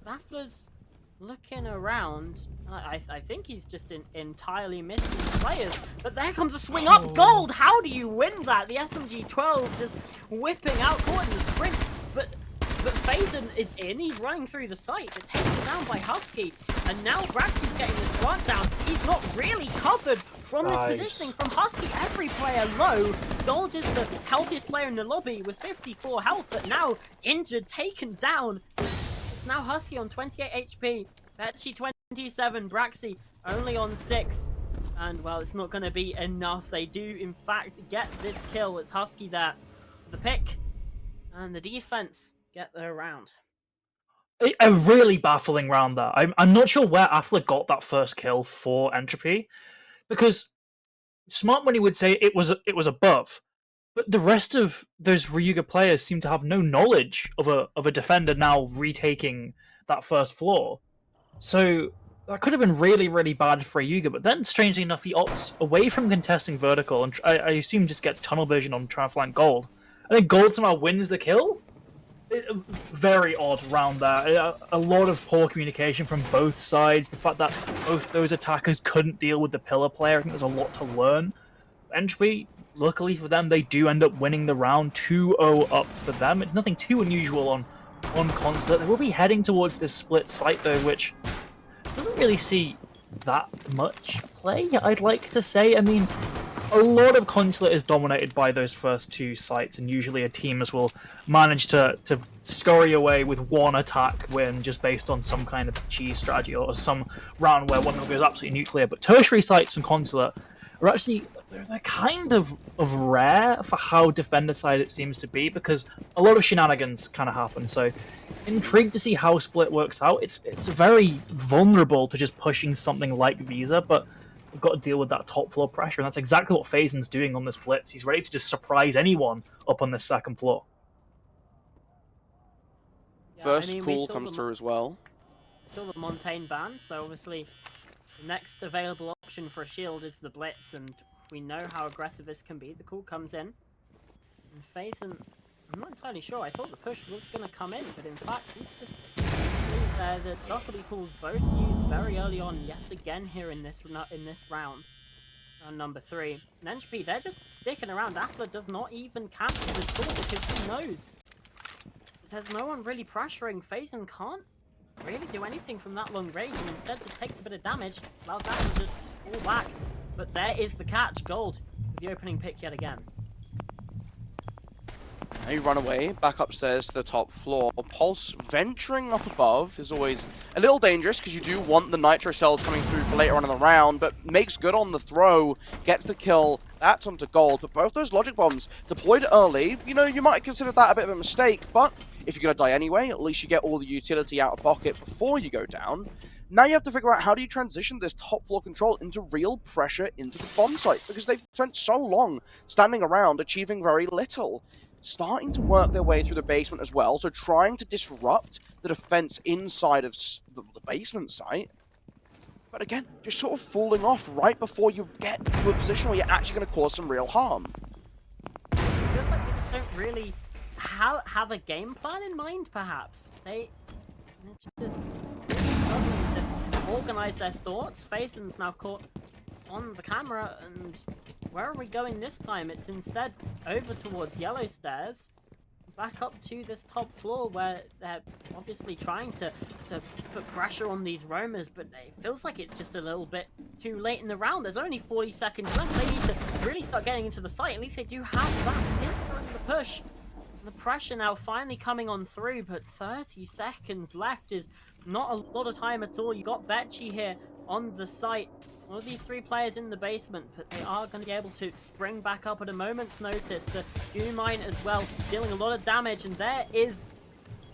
Affler's looking around. I think he's just entirely missing players. But there comes a swing up. Gold! How do you win that? The SMG-12 just whipping out, caught in the sprint. But Faison is in. He's running through the site, but taken down by Husky. And now Braxy's getting this plant down. He's not really covered from this positioning from Husky. Every player low. Gold is the healthiest player in the lobby with 54 health, but now injured, taken down. It's now Husky on 28 HP, Betchy 27, Braxy only on 6. And, well, it's not going to be enough. They do, in fact, get this kill. It's Husky there. The pick and the defense get their round. A really baffling round there. I'm not sure where Affler got that first kill for Entropy, because Smart Money would say it was above. But the rest of those Ryuga players seem to have no knowledge of a defender now retaking that first floor. So that could have been really, really bad for Ryuga. But then, strangely enough, he opts away from contesting vertical, and I assume just gets tunnel vision on trying to flank Gold. And then Gold somehow wins the kill? Very odd round there. A lot of poor communication from both sides. The fact that both those attackers couldn't deal with the pillar player, I think there's a lot to learn. Entropy, luckily for them, they do end up winning the round. 2-0 up for them. It's nothing too unusual on Concert. They will be heading towards this split site, though, which doesn't really see that much play, I'd like to say. I mean, a lot of Consulate is dominated by those first two sites, and usually a teams will manage to scurry away with one attack win just based on some kind of cheese strategy or some round where one of them goes absolutely nuclear. But tertiary sites and Consulate are actually they're kind of rare for how defender side it seems to be, because a lot of shenanigans kind of happen. So intrigued to see how split works out. It's very vulnerable to just pushing something like Visa, but we've got to deal with that top floor pressure, and that's exactly what Faison's doing on this blitz. He's ready to just surprise anyone up on this second floor. Yeah, First call comes through as well. Still the Montaigne ban, so obviously the next available option for a shield is the blitz, and we know how aggressive this can be. The call comes in, and Faison, I'm not entirely sure. I thought the push was going to come in, but in fact he's just the Dockerby calls both used very early on yet again here in this round number 3. And Entropy, they're just sticking around. Affler does not even cancel this call because he knows there's no one really pressuring. Faison can't really do anything from that long range, and instead just takes a bit of damage, allows Affler to just fall back. But there is the catch. Gold with the opening pick yet again. Now you run away, back upstairs to the top floor. Pulse venturing up above is always a little dangerous because you do want the nitro cells coming through for later on in the round, but makes good on the throw, gets the kill, that's onto Gold. But both those logic bombs deployed early, you know, you might consider that a bit of a mistake, but if you're going to die anyway, at least you get all the utility out of pocket before you go down. Now you have to figure out how do you transition this top floor control into real pressure into the bomb site, because they've spent so long standing around achieving very little. Starting to work their way through the basement as well, so trying to disrupt the defense inside of the basement site. But again, just sort of falling off right before you get to a position where you're actually going to cause some real harm. It feels like they just don't really have a game plan in mind, perhaps. They're just struggling to organize their thoughts. Faison's now caught on the camera, and where are we going this time? It's instead over towards Yellow Stairs, back up to this top floor where they're obviously trying to put pressure on these roamers, but it feels like it's just a little bit too late in the round. There's only 40 seconds left. They need to really start getting into the site. At least they do have that pincer in the push. The pressure now finally coming on through, but 30 seconds left is not a lot of time at all. You got Betchy here on the site. One of these three players in the basement, but they are going to be able to spring back up at a moment's notice. The Goo Mine as well, dealing a lot of damage, and there is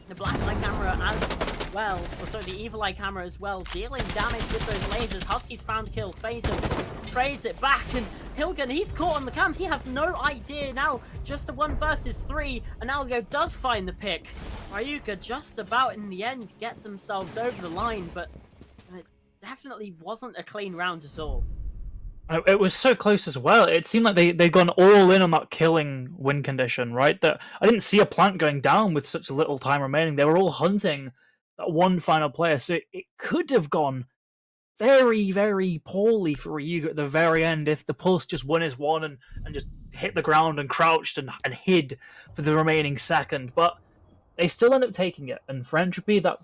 the Black Eye camera as well, or sorry, the Evil Eye camera as well, dealing damage with those lasers. Husky's found a kill, Faison trades it back, and Hilgen, he's caught on the cam. He has no idea now, just a 1 versus 3, and Algo does find the pick. Ryuga just about in the end get themselves over the line, but definitely wasn't a clean round at all. It was so close as well. It seemed like they'd gone all in on that killing win condition, right? That I didn't see a plant going down with such little time remaining. They were all hunting that one final player, so it could have gone very, very poorly for Ryuga at the very end if the Pulse just won his one and just hit the ground and crouched and hid for the remaining second. But they still end up taking it, and for Entropy, that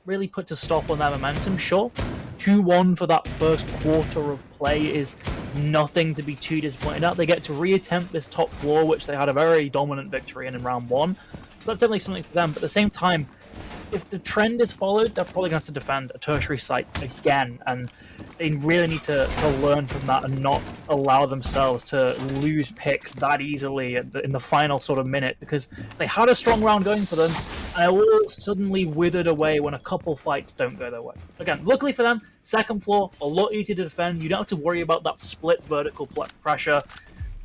really put a stop on their momentum. Sure, 2-1 for that first quarter of play is nothing to be too disappointed at. They get to reattempt this top floor, which they had a very dominant victory in round 1. So that's definitely something for them. But at the same time, if the trend is followed, they're probably going to have to defend a tertiary site again. And they really need to learn from that and not allow themselves to lose picks that easily in the final sort of minute, because they had a strong round going for them, and it all suddenly withered away when a couple fights don't go their way. Again, luckily for them, second floor, a lot easier to defend. You don't have to worry about that split vertical pressure.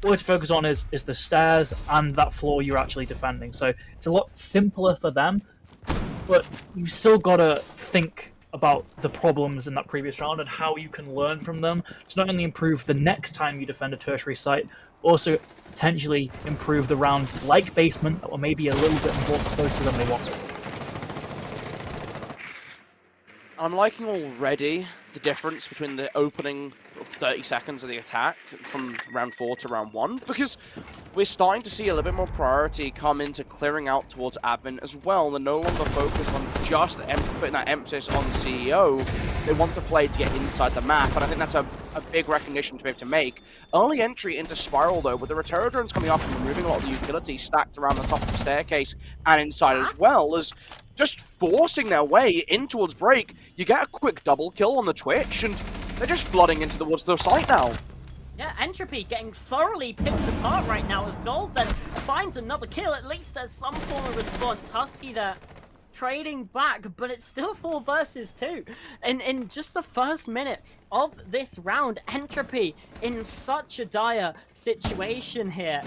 All to focus on is the stairs and that floor you're actually defending. So it's a lot simpler for them, but you've still got to think about the problems in that previous round and how you can learn from them to not only improve the next time you defend a tertiary site, also potentially improve the rounds like basement that were maybe a little bit more closer than they wanted. I'm liking already the difference between the opening 30 seconds of the attack from round 4 to round 1, because we're starting to see a little bit more priority come into clearing out towards admin as well. They're no longer focused on just putting that emphasis on CEO. They want to play to get inside the map, and I think that's a big recognition to be able to make. Early entry into Spiral, though, with the Rotero drones coming up and removing a lot of the utility stacked around the top of the staircase and inside as well, as just forcing their way in towards break. You get a quick double kill on the Twitch, and they're just flooding into towards the site now. Yeah, Entropy getting thoroughly picked apart right now as Gold then finds another kill. At least there's some form of response. Husky there trading back, but it's still 4 versus 2. In just the first minute of this round, Entropy in such a dire situation here.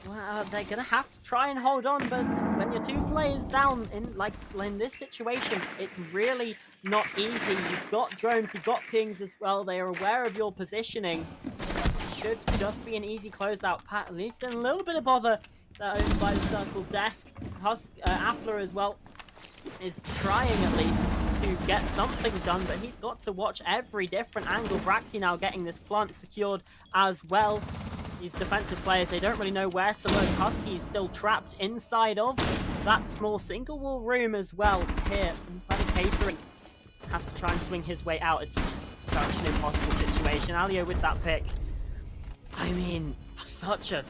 Well, they're gonna have to try and hold on, but when you're 2 players down in this situation, it's really not easy. You've got drones, you've got pings as well. They are aware of your positioning. Should just be an easy closeout, Pat. At least in a little bit of bother owned by the circle desk. Affler as well is trying at least to get something done, but he's got to watch every different angle. Braxy now getting this plant secured as well. These defensive players, they don't really know where to look. Husky is still trapped inside of that small single wall room as well here inside of catering. Has to try and swing his way out. It's just such an impossible situation. Alio with that pick. I mean, such a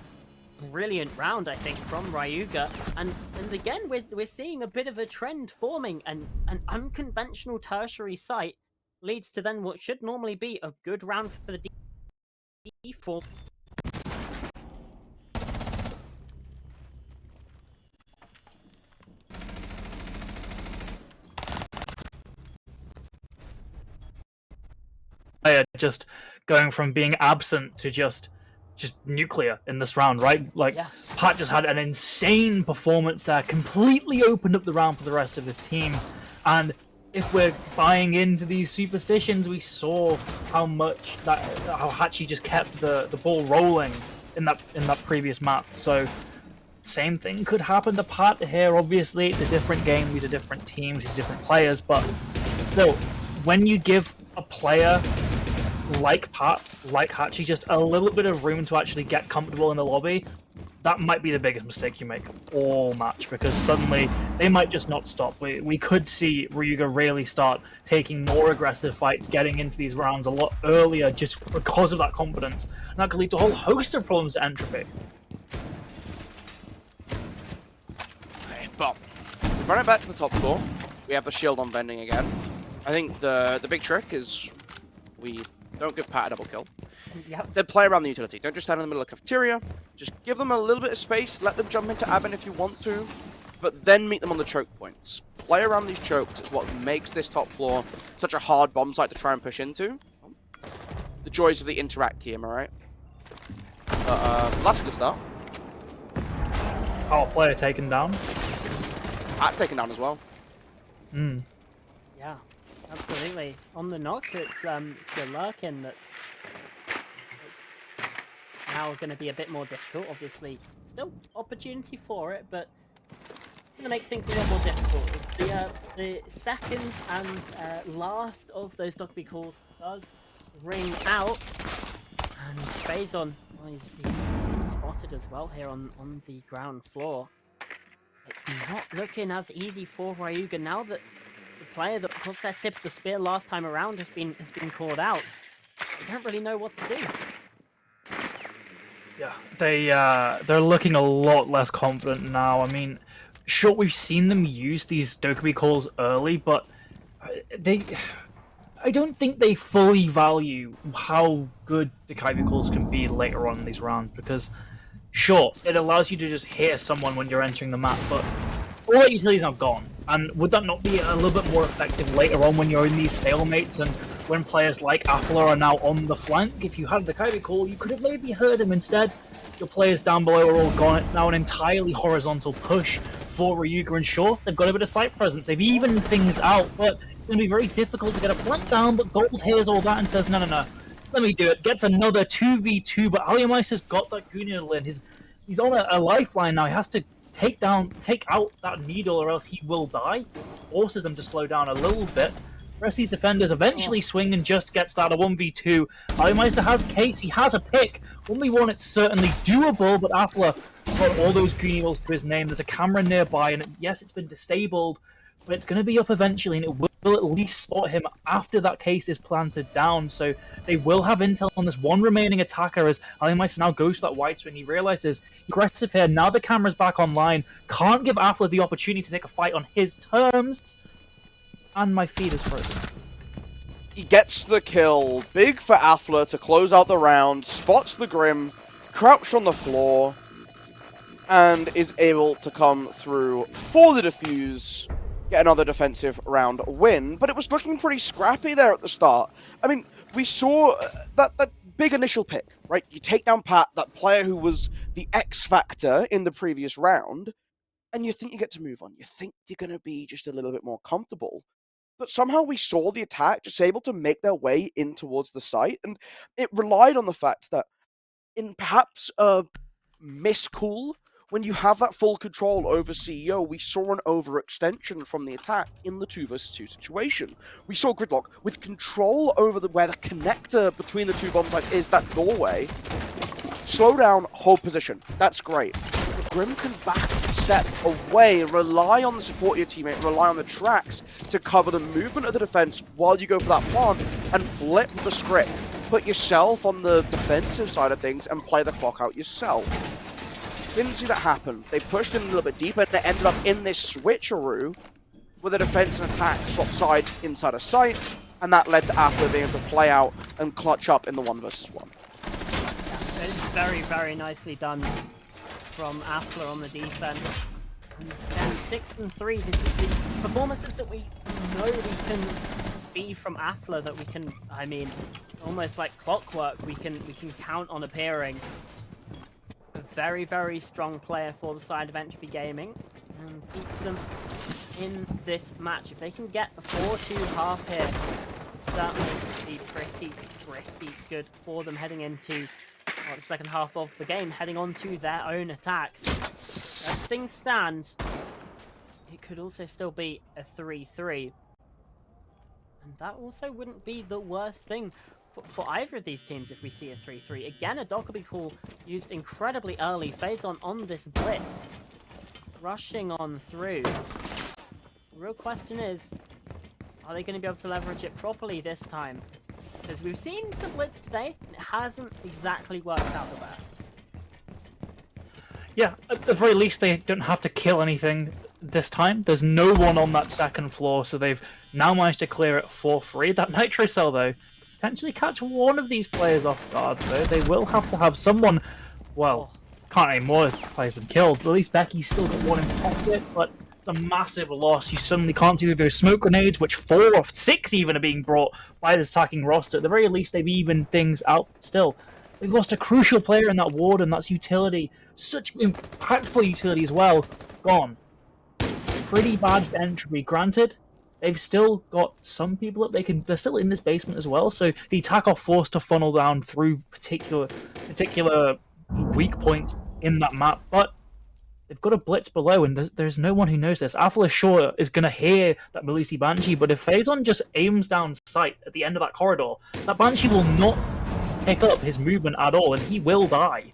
brilliant round, I think, from Ryuga. And again, we're seeing a bit of a trend forming. And an unconventional tertiary site leads to then what should normally be a good round for the default. Just going from being absent to just nuclear in this round, right? Like, yeah. Pat just had an insane performance there, completely opened up the round for the rest of his team, and if we're buying into these superstitions, we saw how Hachi just kept the ball rolling in that previous map. So same thing could happen to Pat here. Obviously, it's a different game. These are different teams. These are different players. But still, when you give a player like Pat, like Hachi, just a little bit of room to actually get comfortable in the lobby, that might be the biggest mistake you make all match, because suddenly they might just not stop. We could see Ryuga really start taking more aggressive fights, getting into these rounds a lot earlier just because of that confidence. And that could lead to a whole host of problems to Entropy. Okay, but running back to the top floor, we have the shield on vending again. I think the big trick is we don't give Pat a double kill. Yep. Then play around the utility. Don't just stand in the middle of the cafeteria. Just give them a little bit of space. Let them jump into Aben if you want to. But then meet them on the choke points. Play around these chokes. It's what makes this top floor such a hard bomb site to try and push into. The joys of the interact key, am I right? That's a good start. Our player taken down. Pat taken down as well. Yeah, absolutely. On the knock, it's Lurkin that's now going to be a bit more difficult. Obviously, still opportunity for it, but going to make things a little more difficult. It's the second and last of those Dogby calls does ring out, and Bazon, well, he's been spotted as well here on the ground floor. It's not looking as easy for Ryuga now that the player that was their tip of the spear last time around has been called out. They don't really know what to do. Yeah, they're looking a lot less confident now. I mean, sure, we've seen them use these Dokkaebi calls early, but I don't think they fully value how good the Dokkaebi calls can be later on in these rounds, because sure, it allows you to just hear someone when you're entering the map, but all that utility's now gone. And would that not be a little bit more effective later on when you're in these stalemates and when players like Affler are now on the flank? If you had the Dokkaebi call, you could have maybe heard him instead. Your players down below are all gone. It's now an entirely horizontal push for Ryuga, and sure, they've got a bit of site presence. They've evened things out, but it's going to be very difficult to get a flank down. But Gold hears all that and says, no, let me do it. Gets another 2v2, but Aliamais has got that Good Needle in. He's on a lifeline now. He has to take out that needle, or else he will die. Forces them to slow down a little bit. The rest of these defenders eventually swing and just gets that a 1v2. Aliamais has case, he has a pick. 1v1, it's certainly doable, but Affler got all those green needles to his name. There's a camera nearby, and yes, it's been disabled, but it's going to be up eventually, and it will at least spot him after that case is planted down. So they will have intel on this one remaining attacker as Aliamais now goes to that white swing. He realizes aggressive here. Now the camera's back online. Can't give Affler the opportunity to take a fight on his terms. And my feed is frozen. He gets the kill. Big for Affler to close out the round. Spots the Grim, crouched on the floor, and is able to come through for the defuse. Get another defensive round win, but it was looking pretty scrappy there at the start. I mean, we saw that big initial pick, right? You take down Pat, that player who was the X factor in the previous round, and you think you get to move on. You think you're going to be just a little bit more comfortable. But somehow we saw the attack just able to make their way in towards the site, and it relied on the fact that in perhaps a miscall, when you have that full control over CEO, we saw an overextension from the attack in the 2 versus 2 situation. We saw Gridlock with control over where the connector between the two bomb sites is, that doorway. Slow down, hold position. That's great. But Grim can back step away, rely on the support of your teammate, rely on the tracks to cover the movement of the defense while you go for that one, and flip the script. Put yourself on the defensive side of things and play the clock out yourself. Didn't see that happen. They pushed in a little bit deeper, and they ended up in this switcheroo where the defense and attack swapped sides inside a site, and that led to Affler being able to play out and clutch up in the 1 versus 1. Yeah, it's very, very nicely done from Affler on the defense. And 6 and 3, this is the performances that we know we can see from Affler, that we can, I mean, almost like clockwork, we can count on appearing very, very strong player for the side of Entropy Gaming and beats them in this match. If they can get a 4-2 half here, it's certainly be pretty good for them heading into the second half of the game, heading on to their own attacks. As things stand, it could also still be a 3-3. And that also wouldn't be the worst thing for either of these teams if we see a 3-3. Again, a Dokkaebi call used incredibly early. Phazon on this blitz, rushing on through. The real question is, are they going to be able to leverage it properly this time? Because we've seen some blitz today, and it hasn't exactly worked out the best. Yeah, at the very least, they don't have to kill anything this time. There's no one on that second floor, so they've now managed to clear it for free. That Nitro Cell, though, potentially catch one of these players off guard, though. They will have to have someone, well, can't anymore if the player's been killed, but at least Becky's still got one in pocket, but it's a massive loss. You suddenly can't see those smoke grenades, which 4 or 6 even are being brought by this attacking roster. At the very least, they've evened things out still. They've lost a crucial player in that ward, and that's utility. Such impactful utility as well. Gone. Pretty bad for Entropy. Granted, they've still got some people that they're still in this basement as well, so the attack are forced to funnel down through particular weak points in that map, but they've got a blitz below, and there's no one who knows this. Alpha sure is going to hear that Melusi Banshee, but if Phazon just aims down sight at the end of that corridor, that Banshee will not pick up his movement at all, and he will die.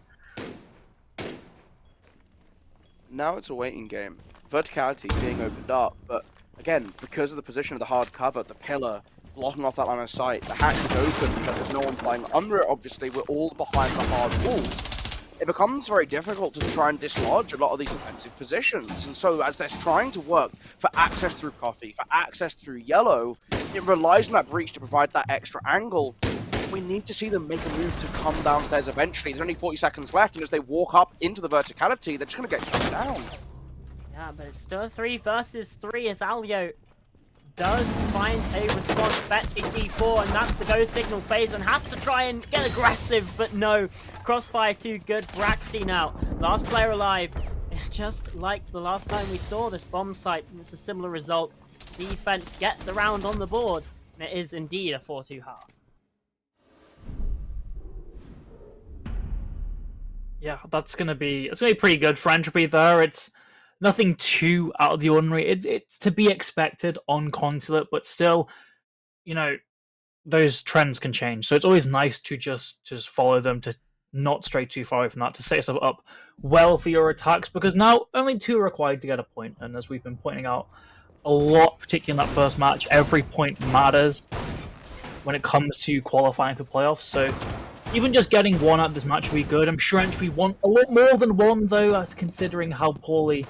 Now it's a waiting game. Verticality being opened up, but again, because of the position of the hard cover, the pillar blocking off that line of sight, the hatch is open, but there's no one playing under it. Obviously, we're all behind the hard walls. It becomes very difficult to try and dislodge a lot of these defensive positions, and so as they're trying to work for access through coffee, for access through yellow, it relies on that breach to provide that extra angle. We need to see them make a move to come downstairs eventually. There's only 40 seconds left, and as they walk up into the verticality, they're just going to get cut down. Yeah, but it's still 3 versus 3 as Alio does find a response. Fetching D4, and that's the go signal. Phazon has to try and get aggressive, but no. Crossfire too good. Braxy now, last player alive. It's just like the last time we saw this bomb site, and it's a similar result. Defense get the round on the board, and it is indeed a 4-2 half. Yeah, it's gonna be pretty good for Entropy there. It's nothing too out of the ordinary. It's to be expected on Consulate, but still, you know, those trends can change. So it's always nice to just follow them, to not stray too far away from that, to set yourself up well for your attacks, because now only 2 are required to get a point. And as we've been pointing out a lot, particularly in that first match, every point matters when it comes to qualifying for playoffs. So even just getting 1 out of this match will be good. I'm sure Entropy want a lot more than 1, though, considering how poorly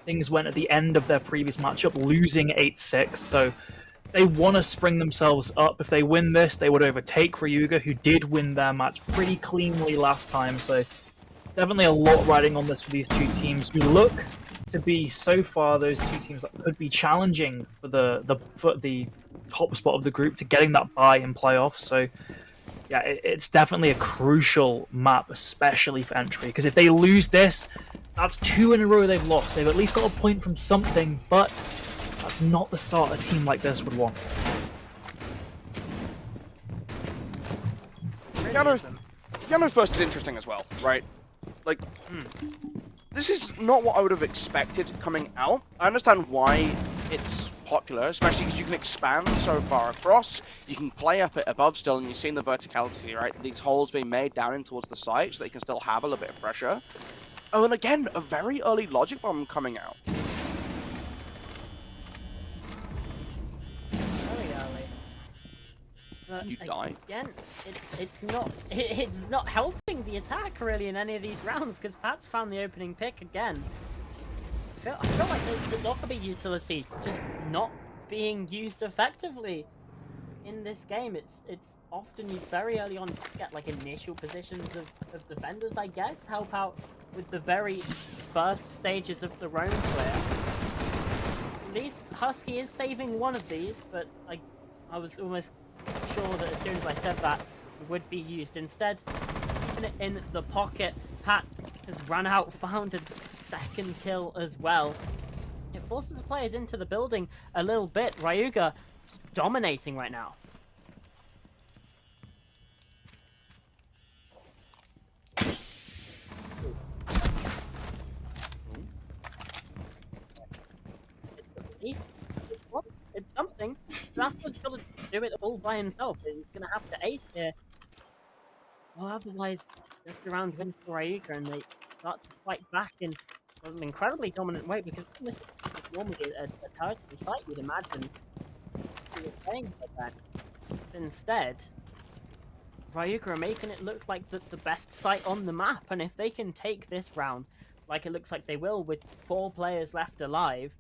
things went at the end of their previous matchup, losing 8-6. So they want to spring themselves up. If they win this, they would overtake Ryuga, who did win their match pretty cleanly last time. So definitely a lot riding on this for these 2 teams, who look to be so far those 2 teams that could be challenging for the top spot of the group to getting that bye in playoffs. So yeah, it's definitely a crucial map, especially for Entropy, because if they lose this, that's 2 in a row they've lost. They've at least got a point from something, but that's not the start a team like this would want. Yano first is interesting as well, right? Like, this is not what I would have expected coming out. I understand why it's popular, especially because you can expand so far across. You can play up it above still, and you've seen the verticality, right? These holes being made down in towards the site so they can still have a little bit of pressure. Oh, and again, a very early logic bomb coming out. Very early. But You die. again, it's not helping the attack really in any of these rounds, because Pat's found the opening pick again. I feel like the Dokkaebi utility just not being used effectively in this game. It's often used very early on to get like initial positions of defenders, I guess, help out with the very first stages of the roam clear. At least Husky is saving one of these, but I was almost sure that as soon as I said that, it would be used. Instead, keeping it in the pocket. Pat has run out, found a second kill as well. It forces the players into the building a little bit. Ryuga just dominating right now. It's something. Rafa's got to do it all by himself. He's going to have to ace here. Well, otherwise, just around win for Ryuga, and they start to fight back in an incredibly dominant way, because this is normally a territory site, you'd imagine. He was playing for that. Instead, Ryuga are making it look like the best site on the map, and if they can take this round, like it looks like they will with 4 players left alive,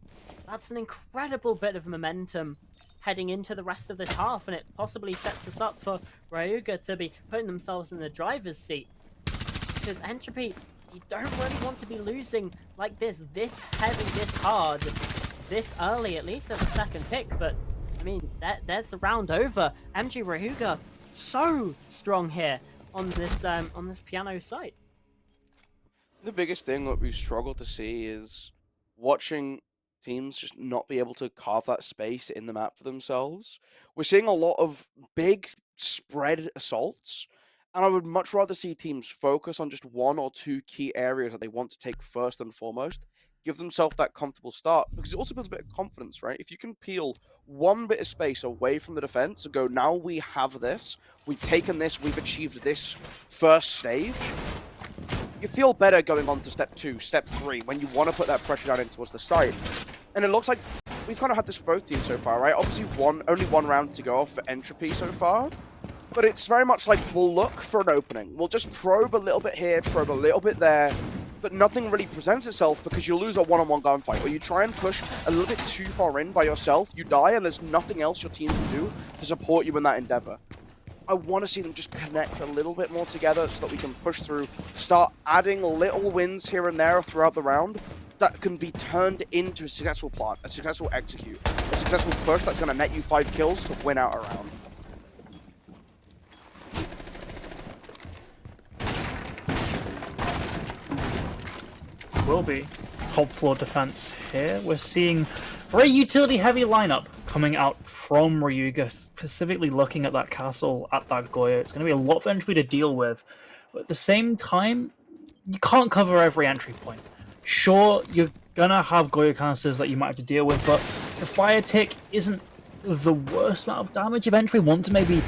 that's an incredible bit of momentum heading into the rest of this half, and it possibly sets us up for Ryuga to be putting themselves in the driver's seat. Because Entropy, you don't really want to be losing like this heavy, this hard, this early, at least as a second pick, but I mean, there's the round over. MG Ryuga, so strong here on this piano site. The biggest thing that we've struggled to see is watching teams just not be able to carve that space in the map for themselves. We're seeing a lot of big spread assaults, and I would much rather see teams focus on just 1 or 2 key areas that they want to take first and foremost, give themselves that comfortable start, because it also builds a bit of confidence, right? If you can peel 1 bit of space away from the defense and go, now we have this, we've taken this, we've achieved this first stage, you feel better going on to step 2, step 3, when you want to put that pressure down in towards the side. And it looks like we've kind of had this for both teams so far, right? Obviously, only one round to go for Entropy so far. But it's very much like we'll look for an opening. We'll just probe a little bit here, probe a little bit there, but nothing really presents itself because you lose a one-on-one gunfight, or you try and push a little bit too far in by yourself, you die, and there's nothing else your team can do to support you in that endeavor. I want to see them just connect a little bit more together so that we can push through, start adding little wins here and there throughout the round that can be turned into a successful plant, a successful execute, a successful push that's going to net you 5 kills to win out a round. Will be top floor defense here. We're seeing very utility heavy lineup coming out from Ryuga, specifically looking at that castle at that Goyo. It's going to be a lot for Entropy to deal with, but at the same time, you can't cover every entry point. Sure, you're going to have Goyo canisters that you might have to deal with, but the fire tick isn't the worst amount of damage. If Entropy want to maybe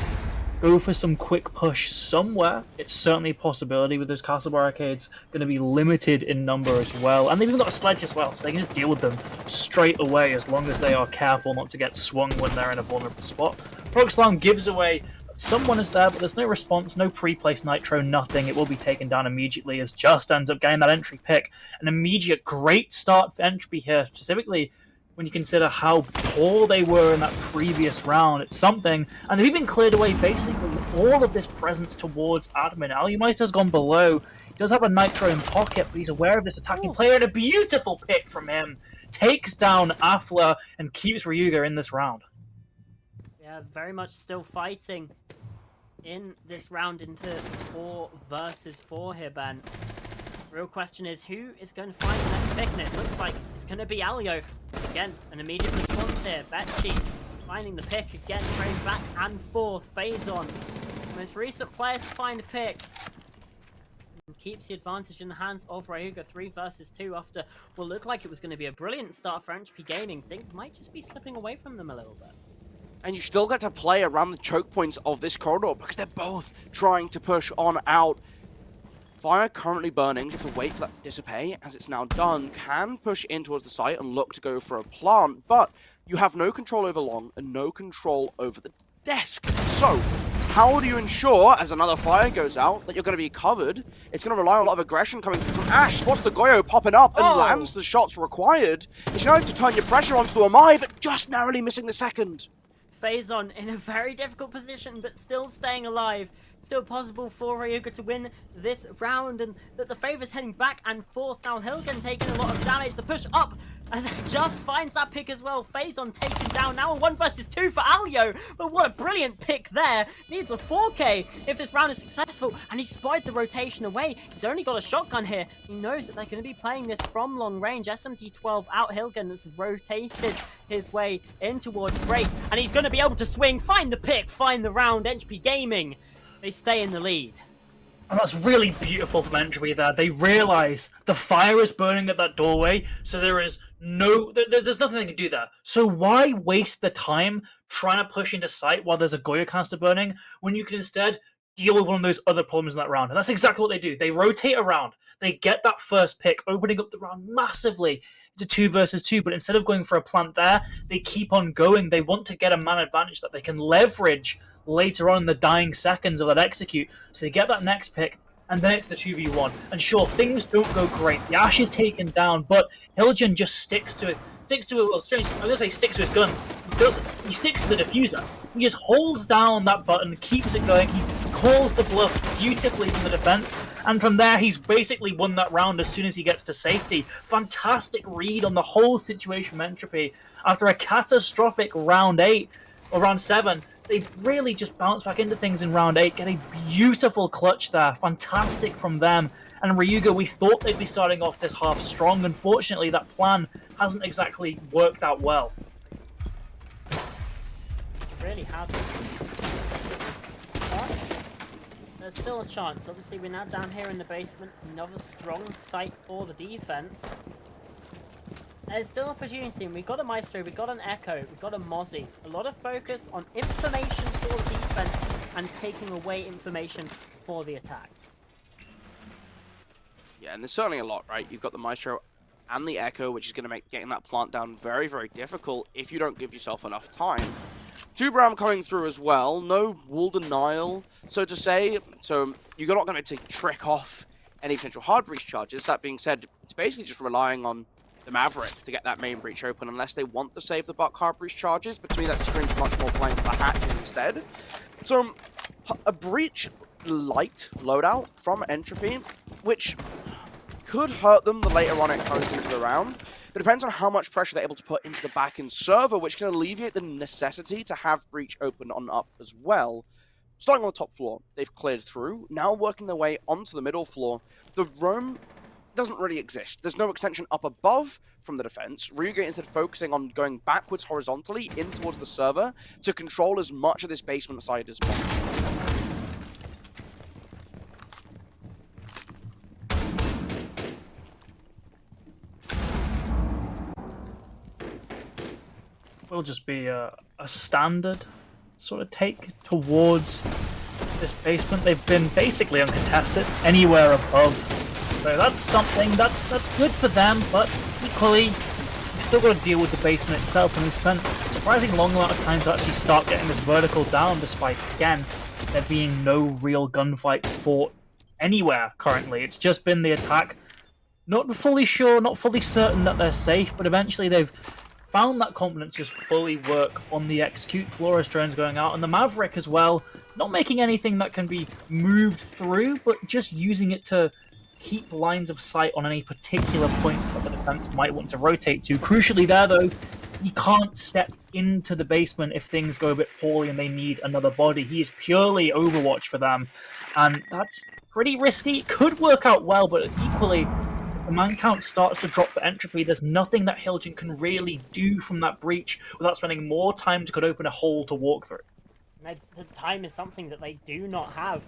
go for some quick push somewhere, it's certainly a possibility with those castle barricades. Going to be limited in number as well, and they've even got a sledge as well, so they can just deal with them straight away as long as they are careful not to get swung when they're in a vulnerable spot. Proxlam gives away that someone is there, but there's no response, no pre-placed nitro, nothing. It will be taken down immediately as Just ends up getting that entry pick. An immediate great start for Entropy here, specifically when you consider how poor they were in that previous round. It's something, and they've even cleared away basically all of this presence towards admin. Alumeister's gone below. He does have a nitro in pocket, but he's aware of this attacking player, and a beautiful pick from him takes down Afla and keeps Ryuga in this round. Yeah, very much still fighting in this round into 4 versus 4 here, Ben. Real question is, who is going to find the next pick? And it looks like it's going to be Alio. Again, an immediate response here. Betchi finding the pick again, trading back and forth. Phazon, most recent player to find a pick. And keeps the advantage in the hands of Ryuga. 3 versus 2 after what looked like it was going to be a brilliant start for Entropy Gaming. Things might just be slipping away from them a little bit. And you still get to play around the choke points of this corridor because they're both trying to push on out. Fire currently burning, you have to wait for that to dissipate. As it's now done, can push in towards the site and look to go for a plant, but you have no control over long and no control over the desk. So, how do you ensure, as another fire goes out, that you're going to be covered? It's going to rely on a lot of aggression coming from Ash. Spots the Goyo popping up and lands the shots required. It's going to turn your pressure onto Amai, but just narrowly missing the second. Phazon in a very difficult position, but still staying alive. Still possible for Ryuga to win this round, and that the favour's heading back and forth. Now Hilgen taking a lot of damage. The push up And then just finds that pick as well. Phazon taken down. Now a 1 versus 2 for Alio. But what a brilliant pick there. Needs a 4K if this round is successful. And he spied the rotation away. He's only got a shotgun here. He knows that they're going to be playing this from long range. SMG-12 out. Hilgen has rotated his way in towards Break. And he's going to be able to swing, find the pick, find the round. Entropy Gaming, they stay in the lead. And that's really beautiful from Entropy there. They realise the fire is burning at that doorway, so there's nothing they can do there. So why waste the time trying to push into sight while there's a Goyo caster burning, when you can instead deal with one of those other problems in that round? And that's exactly what they do. They rotate around. They get that first pick, opening up the round massively to 2 versus 2, but instead of going for a plant there, they keep on going. They want to get a man advantage that they can leverage later on in the dying seconds of that execute. So they get that next pick, and then it's the 2v1. And sure, things don't go great. The Ash is taken down, but Hilgen just sticks to it. Well, strange. I'm gonna say sticks to his guns. He doesn't. He sticks to the diffuser. He just holds down that button, keeps it going. He calls the bluff beautifully from the defense, and from there, he's basically won that round as soon as he gets to safety. Fantastic read on the whole situation from Entropy. After a catastrophic round 8 or round 7, they really just bounce back into things in round 8, get a beautiful clutch there. Fantastic from them. And Ryuga, we thought they'd be starting off this half strong. Unfortunately, that plan hasn't exactly worked out well. It really hasn't. But there's still a chance. Obviously, we're now down here in the basement. Another strong site for the defense. There's still opportunity. We've got a Maestro, we've got an Echo, we've got a Mozzie. A lot of focus on information for the defense and taking away information for the attack. Yeah, and there's certainly a lot, right? You've got the Maestro and the Echo, which is going to make getting that plant down very, very difficult if you don't give yourself enough time. 2 Bram coming through as well. No wall denial, so to say. So you're not going to trick off any potential hard breach charges. That being said, it's basically just relying on the Maverick to get that main breach open, unless they want to save the Buck hard breach charges. But to me, that screams much more playing for the hatches instead. So a breach light loadout from Entropy, which could hurt them the later on it comes into the round. But it depends on how much pressure they're able to put into the back-end server, which can alleviate the necessity to have breach open on up as well. Starting on the top floor, they've cleared through. Now working their way onto the middle floor. The roam doesn't really exist. There's no extension up above from the defense. Ryuga instead focusing on going backwards horizontally in towards the server to control as much of this basement side as possible. Will just be a standard sort of take towards this basement. They've been basically uncontested anywhere above. So that's something that's good for them, but equally, you've still got to deal with the basement itself, and we spent a surprisingly long amount of time to actually start getting this vertical down, despite, again, there being no real gunfights fought anywhere currently. It's just been the attack. Not fully sure, not fully certain that they're safe, but eventually they've found that confidence just fully work on the execute floor as drones going out, and the Maverick as well, not making anything that can be moved through, but just using it to keep lines of sight on any particular point that the defense might want to rotate to. Crucially there, though, he can't step into the basement if things go a bit poorly and they need another body. He is purely Overwatch for them, and that's pretty risky. It could work out well, but equally, if the man count starts to drop for Entropy, there's nothing that Hilgen can really do from that breach without spending more time to could open a hole to walk through. The time is something that they do not have.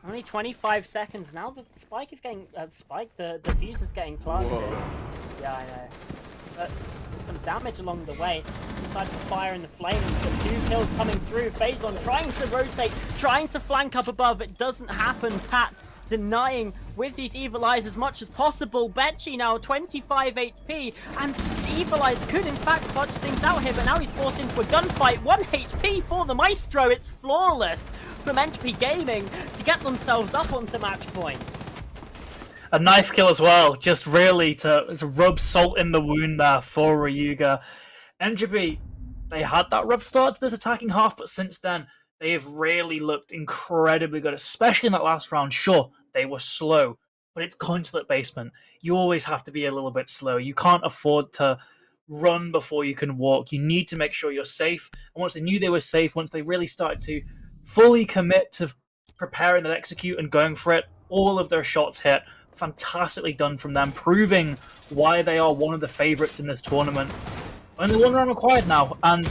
Only 25 seconds now. The spike is getting the defuse is getting planted. Whoa. Yeah, I know. But there's some damage along the way. Inside the fire and the flames, but 2 kills coming through. Phazon trying to rotate, trying to flank up above. It doesn't happen. Pat denying with these Evil Eyes as much as possible. Betchy now 25 HP, and the Evil Eyes could in fact clutch things out here, but now he's forced into a gunfight. 1 HP for the Maestro. It's flawless from Entropy Gaming to get themselves up onto match point. A knife kill as well, just really to rub salt in the wound there for Ryuga. Entropy, they had that rough start to this attacking half, but since then, they have really looked incredibly good, especially in that last round. Sure, they were slow, but it's consulate basement. You always have to be a little bit slow. You can't afford to run before you can walk. You need to make sure you're safe. And once they knew they were safe, once they really started to fully commit to preparing and execute and going for it, all of their shots hit. Fantastically done from them, proving why they are one of the favorites in this tournament. Only one round required now, and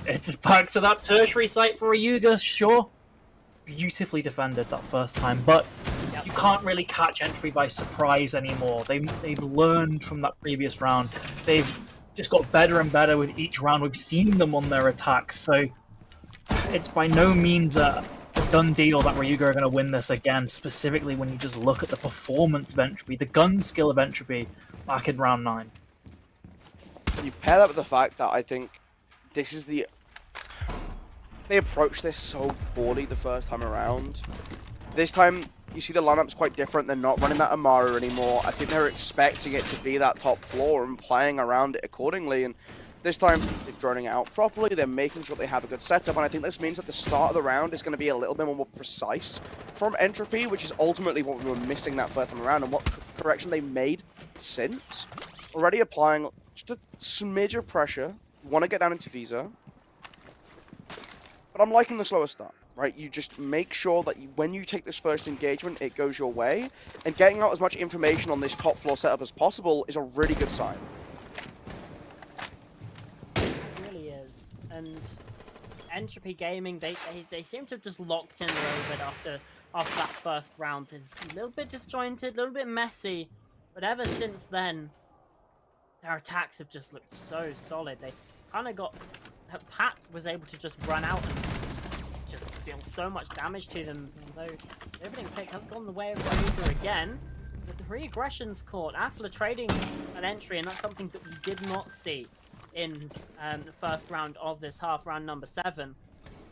it's back to that tertiary site for Ryuga, sure. Beautifully defended that first time, but you can't really catch entry by surprise anymore. They've learned from that previous round. They've just got better and better with each round. We've seen them on their attacks, so it's by no means a done deal that Ryuga are going to win this again, specifically when you just look at the performance of Entropy, the gun skill of Entropy back in round 9. You pair that with the fact that I think this is the... They approached this so poorly the first time around. This time, you see the lineup's quite different. They're not running that Amaru anymore. I think they're expecting it to be that top floor and playing around it accordingly. And this time, they're droning it out properly. They're making sure they have a good setup. And I think this means that the start of the round is going to be a little bit more precise from Entropy, which is ultimately what we were missing that first time around and what correction they made since. Already applying just a smidge of pressure. Want to get down into Visa. But I'm liking the slower start, right? You just make sure that when you take this first engagement, it goes your way. And getting out as much information on this top floor setup as possible is a really good sign. It really is. And Entropy Gaming, they seem to have just locked in a little bit after that first round. It's a little bit disjointed, a little bit messy. But ever since then, their attacks have just looked so solid. They kind of got... Pat was able to just run out and just deal so much damage to them, although the opening pick has gone the way of Ryuga again. But the re-aggression's caught. Athla trading an entry, and that's something that we did not see in the first round of this half, round number 7.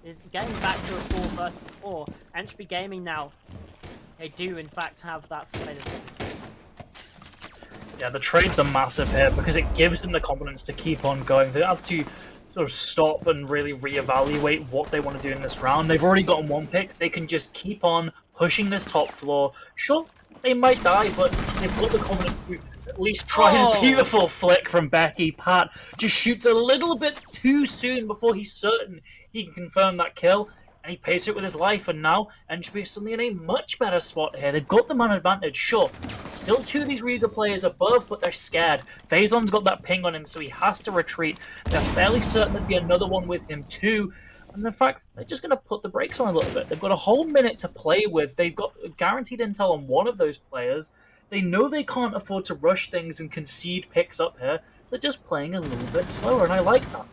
Is getting back to a 4 versus 4. Entropy Gaming now, they do in fact have that side of it. Yeah, the trades are massive here because it gives them the confidence to keep on going. They have to sort of stop and really reevaluate what they want to do in this round. They've already gotten 1 pick. They can just keep on pushing this top floor. Sure, they might die, but they've got the confidence to at least try a beautiful flick from Becky. Pat just shoots a little bit too soon before he's certain he can confirm that kill. And he pays it with his life, and now Entropy is suddenly in a much better spot here. They've got the man advantage, sure. Still 2 of these Ryuga players above, but they're scared. Phazon's got that ping on him, so he has to retreat. They're fairly certain there'd be another one with him too. And in fact, they're just going to put the brakes on a little bit. They've got a whole minute to play with. They've got guaranteed intel on one of those players. They know they can't afford to rush things and concede picks up here, so they're just playing a little bit slower, and I like that.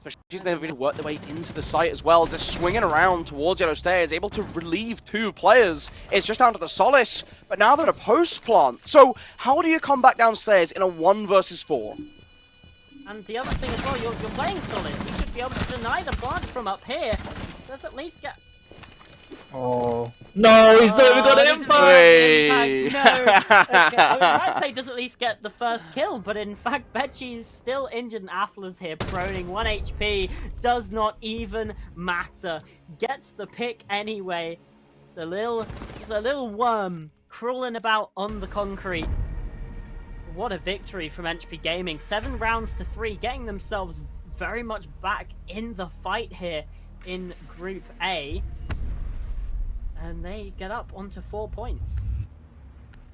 Especially they've been able to work their way into the site as well. Just swinging around towards Yellow Stairs, able to relieve 2 players. It's just down to the Solace, but now they're in a post plant. So how do you come back downstairs in a 1 versus 4? And the other thing as well, you're playing Solace. You should be able to deny the plant from up here. Does at least get... Oh. No, he's not even got an Hey. impact. No. Okay. I was about to say does at least get the first kill, but in fact, Becci's still injured and Athla's here, proning 1 HP. Does not even matter. Gets the pick anyway. It's a little worm crawling about on the concrete. What a victory from Entropy Gaming. 7 rounds to 3, getting themselves very much back in the fight here in Group A. And they get up onto 4 points.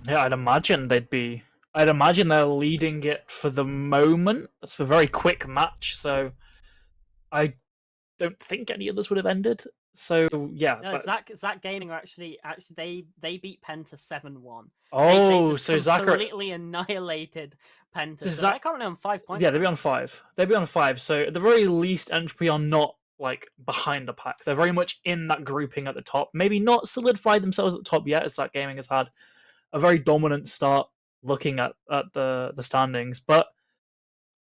Yeah, I'd imagine they're leading it for the moment. It's a very quick match, so I don't think any others would have ended. So yeah. No, Zach Gaming are actually they beat Penta 7-1. Oh, they just so Zach completely annihilated Penta. So they're currently on 5 points. Yeah, they'll be on 5. They'll be on 5. So at the very least, Entropy are not like behind the pack. They're very much in that grouping at the top. Maybe not solidified themselves at the top yet, as Zach Gaming has had a very dominant start looking at the standings. But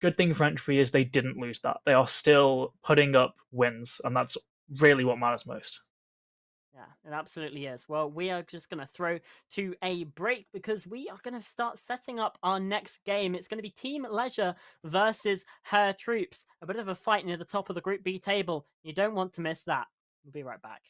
good thing for Entropy is they didn't lose that. They are still putting up wins, and that's really what matters most. Yeah, it absolutely is. Well, we are just going to throw to a break because we are going to start setting up our next game. It's going to be Team Leisure versus Her Troops. A bit of a fight near the top of the Group B table. You don't want to miss that. We'll be right back.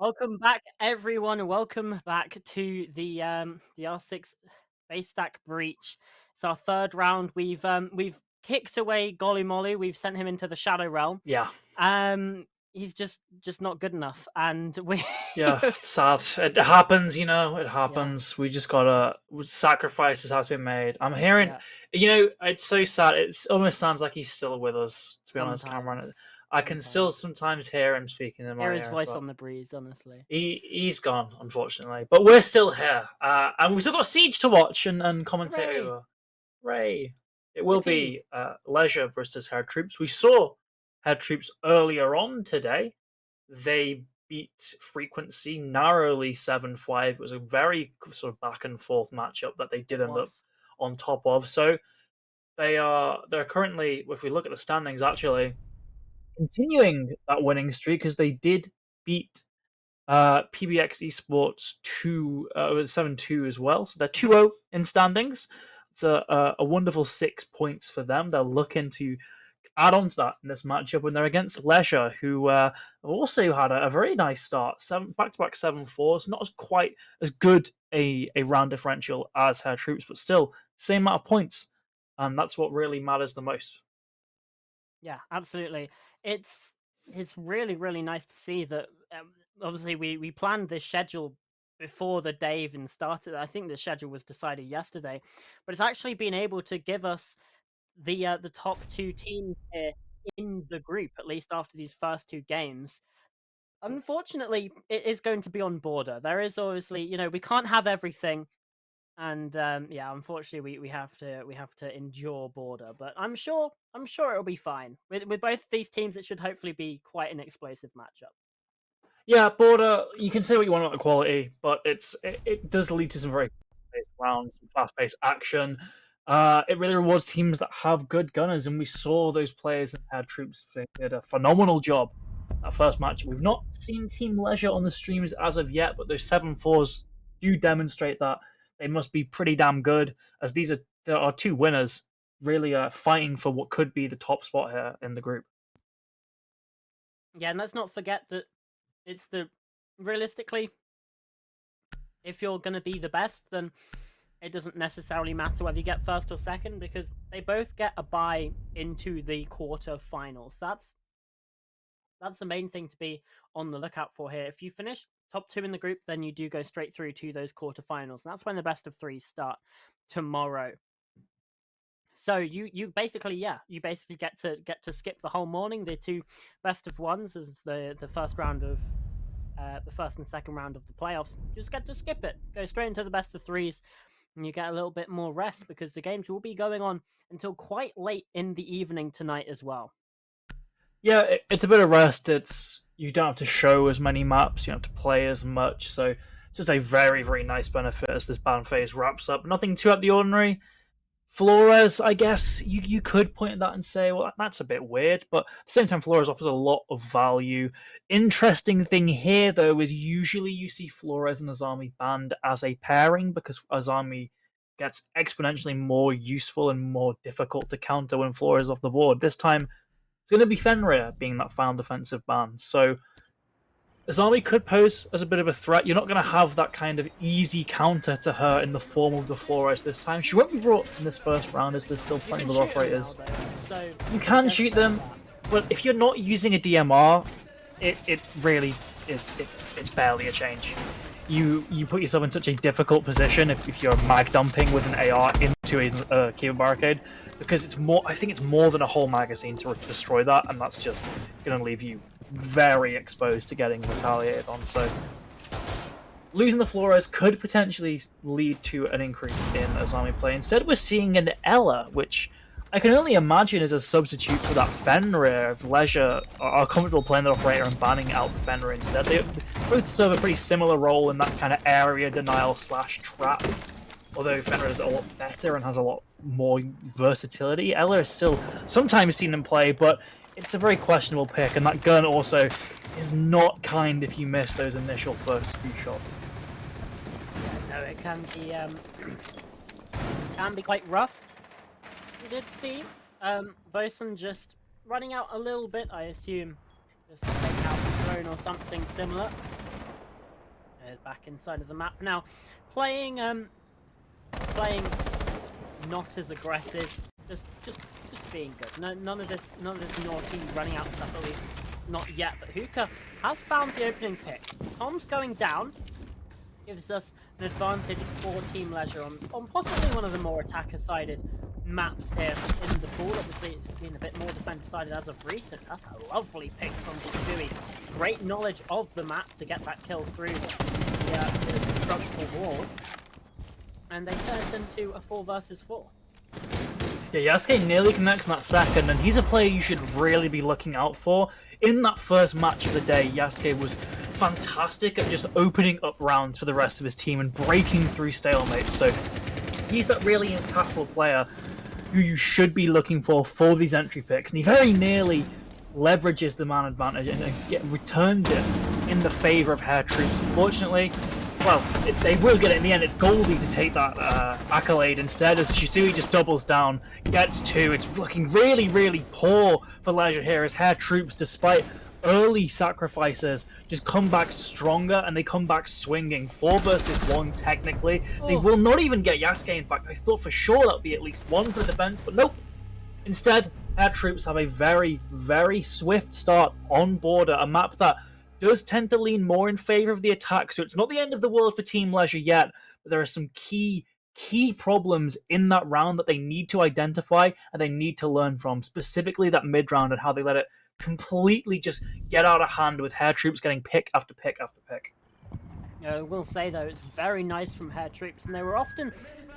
Welcome back, everyone. Welcome back to the R6 BaseStack breach. It's our third round. We've kicked away Golly Molly. We've sent him into the Shadow Realm. Yeah. He's just not good enough, and we Yeah, it's sad. It happens, you know. It happens. We just gotta sacrifices have to be made. I'm hearing, Yeah. you know, it's so sad. It almost sounds like he's still with us. To be honest, Cameron, Sometimes. I can still sometimes hear him speaking in my Hear his ear. voice But on the breeze, honestly. he's gone, unfortunately. But we're still here, and we've still got Siege to watch and commentate Hooray! over. Hooray! It will Yippee! be Leisure versus Hair Troops. We saw Hair Troops earlier on today. They beat Frequency narrowly 7-5. It was a very sort of back and forth matchup that they did end up on top of. So they're currently, if we look at the standings, actually continuing that winning streak because they did beat PBX Esports 7-2 as well. So they're 2-0 in standings. It's a wonderful 6 points for them. They're looking to add on to that in this matchup when they're against Leisure, who also had a very nice start. Back-to-back 7-4s. Not as quite as good a round differential as Hair Troops, but still same amount of points. And that's what really matters the most. Yeah, absolutely. It's really nice to see that. Obviously, we planned this schedule before the day even started. I think the schedule was decided yesterday, but it's actually been able to give us the top two teams here in the group, at least after these first two games. Unfortunately, it is going to be on border. There is obviously, we can't have everything, and yeah, unfortunately, we have to endure border. But I'm sure it'll be fine with both of these teams. It should hopefully be quite an explosive matchup. Yeah, Border, you can say what you want about the quality, but it does lead to some very fast-paced rounds, some fast-paced action. It really rewards teams that have good gunners, and we saw those players and Hair Troops. They did a phenomenal job that first match. We've not seen Team Leisure on the streams as of yet, but those 7-4s do demonstrate that they must be pretty damn good, as there are two winners really fighting for what could be the top spot here in the group. Yeah, and let's not forget that it's realistically, if you're going to be the best, then it doesn't necessarily matter whether you get first or second, because they both get a bye into the quarterfinals. That's the main thing to be on the lookout for here. If you finish top two in the group, then you do go straight through to those quarterfinals. And that's when the best of three start tomorrow. So you basically get to skip the whole morning. The two best of ones is the first round of the first and second round of the playoffs. You just get to skip it, go straight into the best of threes, and you get a little bit more rest because the games will be going on until quite late in the evening tonight as well. Yeah, it's a bit of rest. You don't have to show as many maps, you don't have to play as much, so it's just a very, very nice benefit as this ban phase wraps up. Nothing too out of the ordinary. Flores, I guess you could point at that and say, well, that's a bit weird, but at the same time, Flores offers a lot of value. Interesting thing here, though, is usually you see Flores and Azami banned as a pairing because Azami gets exponentially more useful and more difficult to counter when Flores is off the board. This time, it's going to be Fenrir being that found defensive ban. So Azami could pose as a bit of a threat. You're not going to have that kind of easy counter to her in the form of the Flores this time. She won't be brought in this first round as there's still plenty of operators. Now, so you can shoot them, but if you're not using a DMR, it really is. It's barely a change. You put yourself in such a difficult position if you're mag dumping with an AR into a Kiva barricade, because I think it's more than a whole magazine to destroy that, and that's just going to leave you very exposed to getting retaliated on. So losing the Flores could potentially lead to an increase in Azami play. Instead, we're seeing an Ella, which I can only imagine is a substitute for that Fenrir if Leisure are comfortable playing the operator and banning out Fenrir instead. They both serve a pretty similar role in that kind of area denial / trap. Although Fenrir is a lot better and has a lot more versatility, Ella is still sometimes seen in play, but it's a very questionable pick, and that gun also is not kind if you miss those initial first few shots. Yeah, no, it can be quite rough. We did see Bosun just running out a little bit, I assume, just take out the drone or something similar. players back inside of the map now, playing not as aggressive, just being good. None of this naughty running out stuff, at least not yet. But Hookah has found the opening pick. Tom's going down, gives us an advantage for Team Leisure on possibly one of the more attacker-sided maps here in the pool. Obviously, it's been a bit more defender-sided as of recent. That's a lovely pick from Shisui. Great knowledge of the map to get that kill through the destructible wall. And they turn it into a 4 versus 4. Yeah, Yasuke nearly connects in that second, and he's a player you should really be looking out for. In that first match of the day, Yasuke was fantastic at just opening up rounds for the rest of his team and breaking through stalemates. So he's that really impactful player who you should be looking for these entry picks, and he very nearly leverages the man advantage and returns it in the favor of Hair Troops. Unfortunately, well, they will get it in the end. It's Goldie to take that accolade instead, as Shisui just doubles down, gets 2. It's looking really, really poor for Leisure here, as Hair Troops, despite early sacrifices, just come back stronger, and they come back swinging. 4 versus 1, technically. Oh. They will not even get Yasuke, in fact. I thought for sure that would be at least 1 for the defense, but nope. Instead, Hair Troops have a very, very swift start on border, a map that does tend to lean more in favor of the attack, so it's not the end of the world for Team Leisure yet, but there are some key problems in that round that they need to identify and they need to learn from, specifically that mid round and how they let it completely just get out of hand with Hair Troops getting pick after pick after pick. I will say, though, it's very nice from Hair Troops, and they were often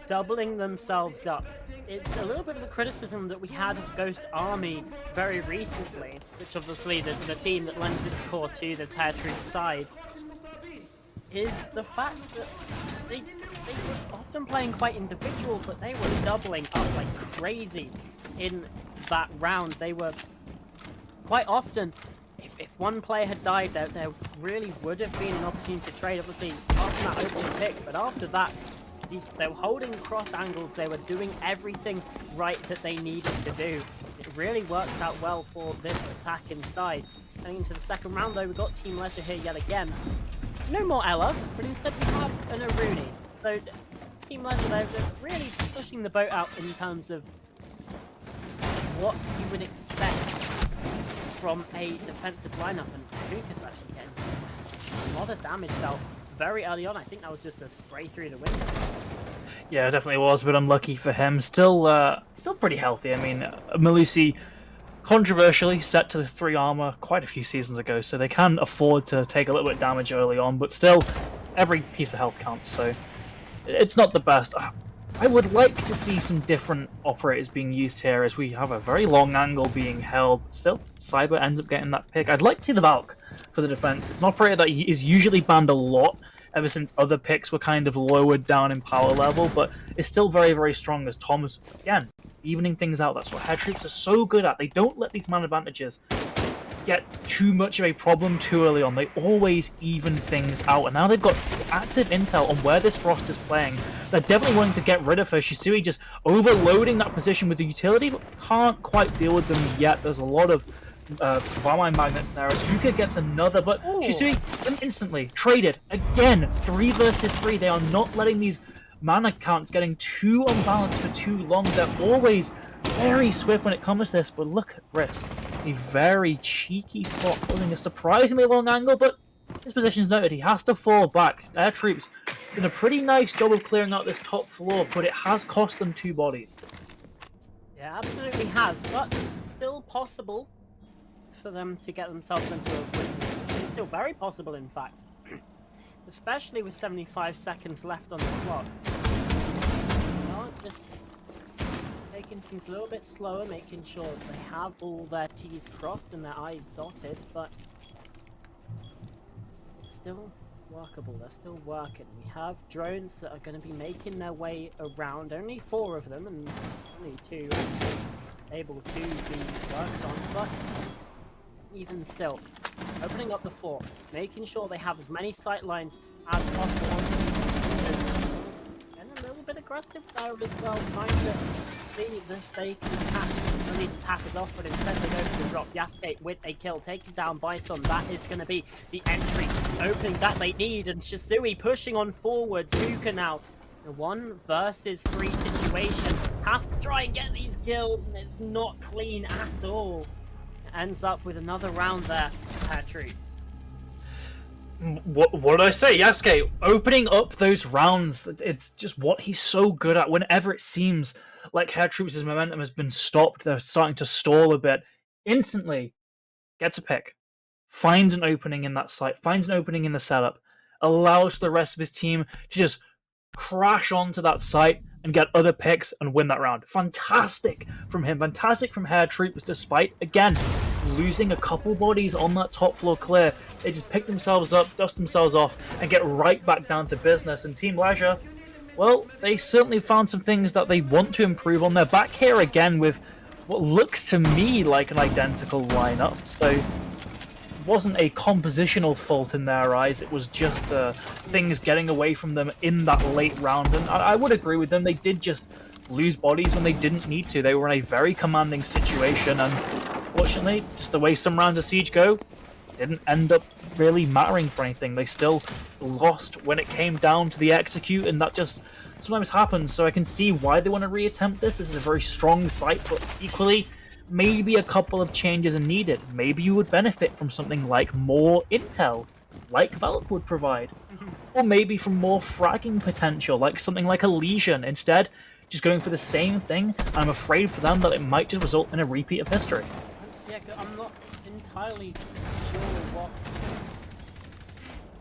doubling themselves up. It's a little bit of a criticism that we had of Ghost Army very recently, which obviously the team that lends its core to this Hair Troops side, is the fact that they were often playing quite individual, but they were doubling up like crazy in that round. They were quite often, if one player had died, there really would have been an opportunity to trade, obviously, after that opening pick, but after that, they were holding cross angles, they were doing everything right that they needed to do. It really worked out well for this attack inside. Going into the second round, though, we've got Team Leisure here yet again. No more Ella, but instead we have an Aruni. So Team Leisure, they're really pushing the boat out in terms of what you would expect from a defensive lineup, and Lucas actually getting a lot of damage dealt very early on. I think that was just a spray through the window. Yeah, it definitely was, but unlucky for him. Still pretty healthy. I mean, Malusi controversially set to 3 armor quite a few seasons ago, so they can afford to take a little bit of damage early on, but still, every piece of health counts, so it's not the best. I would like to see some different operators being used here, as we have a very long angle being held. Still, Cyber ends up getting that pick. I'd like to see the Valk for the defense. It's an operator that is usually banned a lot ever since other picks were kind of lowered down in power level, but it's still very, very strong, as Tom's, again, evening things out. That's what Hair Troops are so good at. They don't let these man advantages get too much of a problem too early on. They always even things out, and now they've got active intel on where this Frost is playing. They're definitely wanting to get rid of her. Shisui just overloading that position with the utility, but can't quite deal with them yet. There's a lot of Varmine magnets there, as Yuka gets another, but ooh. Shisui instantly traded again. 3 versus 3. They are not letting these mana counts getting too unbalanced for too long. They're always very swift when it comes to this, but look at Risk. A very cheeky spot, holding a surprisingly long angle, but his position is noted. He has to fall back. Their troops did a pretty nice job of clearing out this top floor, but it has cost them 2 bodies. Yeah, absolutely has, but still possible for them to get themselves into a win. It's still very possible, in fact. Especially with 75 seconds left on the clock. Well, just taking things a little bit slower, making sure that they have all their T's crossed and their I's dotted, but it's still workable. They're still working. We have drones that are going to be making their way around. Only 4 of them, and only 2 able to be worked on, but even still, opening up the fort, making sure they have as many sight lines as possible. And a little bit aggressive there as well, trying to see that they can catch as of these attackers off, but instead they go for the drop. Yasuke with a kill, taken down by Sun. That is going to be the entry opening that they need, and Shisui pushing on forwards. Huka now, the 1 versus 3 situation, has to try and get these kills, and it's not clean at all. It ends up with another round there for her troops. What did I say? Yasuke opening up those rounds. It's just what he's so good at. Whenever it seems like Hair Troops' momentum has been stopped, they're starting to stall a bit. Instantly gets a pick, finds an opening in that site, finds an opening in the setup, allows the rest of his team to just crash onto that site and get other picks and win that round. Fantastic from him. Fantastic from Hair Troops, despite, again, losing a couple bodies on that top floor clear. They just pick themselves up, dust themselves off, and get right back down to business. And Team Leisure, well, they certainly found some things that they want to improve on. They're back here again with what looks to me like an identical lineup. So it wasn't a compositional fault in their eyes. It was just things getting away from them in that late round. And I would agree with them. They did just lose bodies when they didn't need to. They were in a very commanding situation, and fortunately, just the way some rounds of Siege go, didn't end up really mattering for anything. They still lost when it came down to the execute, and that just sometimes happens. So I can see why they want to reattempt this. This is a very strong site, but equally, maybe a couple of changes are needed. Maybe you would benefit from something like more intel, like Valk would provide. Or maybe from more fragging potential, like something like a Legion. Instead, just going for the same thing, and I'm afraid for them that it might just result in a repeat of history. Yeah, I'm not entirely sure what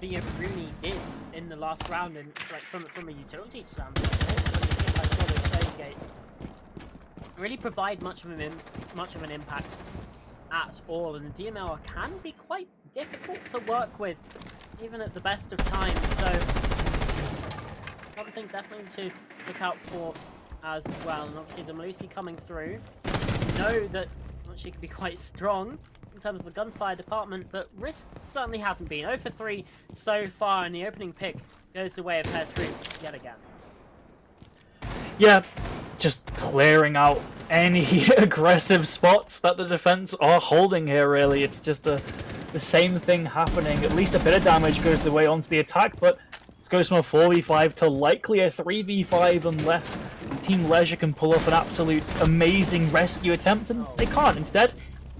the Rooney did in the last round, and like from a utility standpoint. I saw the save gate really provide much of an impact at all, and the DMLR can be quite difficult to work with, even at the best of times. So something definitely to look out for as well. And obviously the Melusi coming through, know that she can be quite strong in terms of the gunfire department, but Risk certainly hasn't been. 0 for 3 so far, and the opening pick goes the way of Hair Troops yet again. Yeah, just clearing out any aggressive spots that the defense are holding here, really. It's just the same thing happening. At least a bit of damage goes the way onto the attack, but it goes from a 4v5 to likely a 3v5 unless Team Leisure can pull off an absolute amazing rescue attempt, and they can't. Instead,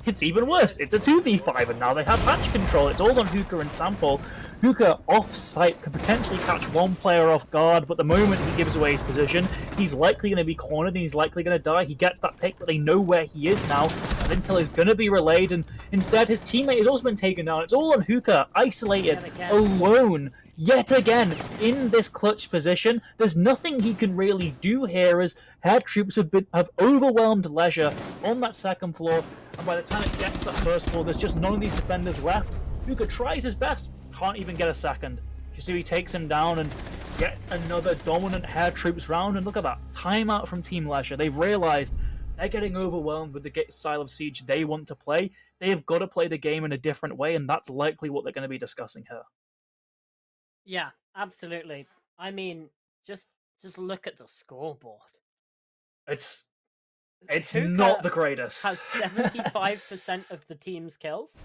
it's even worse. It's a 2v5, and now they have patch control. It's all on Hookah and Sample. Hookah off-site could potentially catch one player off guard, but the moment he gives away his position, he's likely going to be cornered and he's likely going to die. He gets that pick, but they know where he is now. And intel is going to be relayed, and instead his teammate has also been taken down. It's all on Hookah, isolated, alone, yet again, in this clutch position. There's nothing he can really do here, as Hair Troops have overwhelmed Leisure on that second floor, and by the time it gets to that first floor, there's just none of these defenders left. Hookah tries his best, can't even get a second. Shisui takes him down, and yet another dominant Hair Troops round, and look at that, timeout from Team Leisure. They've realized they're getting overwhelmed with the style of Siege they want to play. They have got to play the game in a different way, and that's likely what they're going to be discussing here. Yeah, absolutely. I mean, just look at the scoreboard. It's Hookah not the greatest. Has 75% of the team's kills,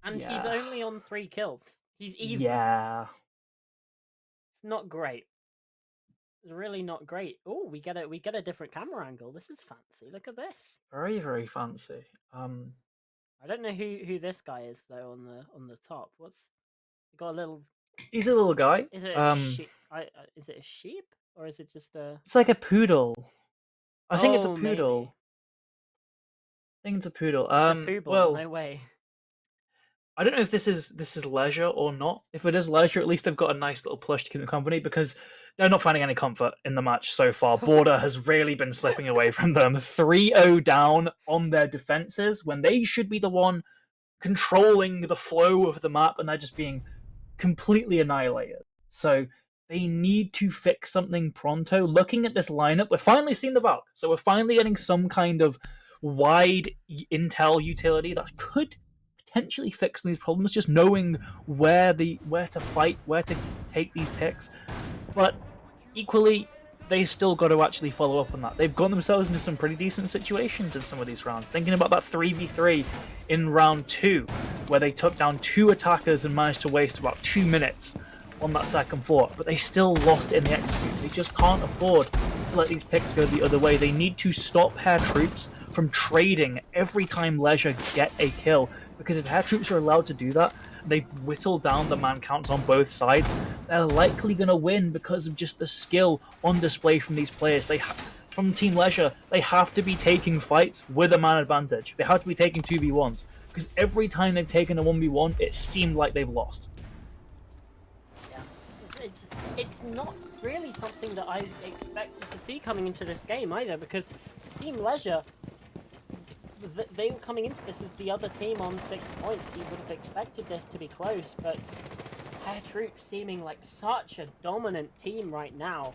and he's only on 3 kills. He's even. Yeah. It's not great. It's really not great. Oh, we get a different camera angle. This is fancy. Look at this. Very, very fancy. I don't know who this guy is though on the top. Got a little. He's a little guy. Is it a sheep? Is it a sheep or is it just a? It's like a poodle. I think it's a poodle. Maybe. I think it's a poodle. It's a poodle. Well, No way. I don't know if this is Leisure or not. If it is Leisure, at least they've got a nice little plush to keep them company, because they're not finding any comfort in the match so far. Border has really been slipping away from them. 3-0 down on their defenses when they should be the one controlling the flow of the map, and they're just being completely annihilated. So they need to fix something pronto. Looking at this lineup, we're finally seeing the Valk. So we're finally getting some kind of wide intel utility that could potentially fix these problems, just knowing where to fight, where to take these picks. But equally, they've still got to actually follow up on that. They've got themselves into some pretty decent situations in some of these rounds. Thinking about that 3v3 in round 2, where they took down 2 attackers and managed to waste about 2 minutes on that second floor, but they still lost in the execute. They just can't afford to let these picks go the other way. They need to stop Hair Troops from trading every time Leisure get a kill, because if Hair Troops are allowed to do that, they whittle down the man counts on both sides, they're likely going to win because of just the skill on display from these players. From Team Leisure, they have to be taking fights with a man advantage. They have to be taking 2v1s, because every time they've taken a 1v1, it seemed like they've lost. It's not really something that I expected to see coming into this game either, because Team Leisure, they were coming into this as the other team on 6 points. You would have expected this to be close, but Hair Troops seeming like such a dominant team right now.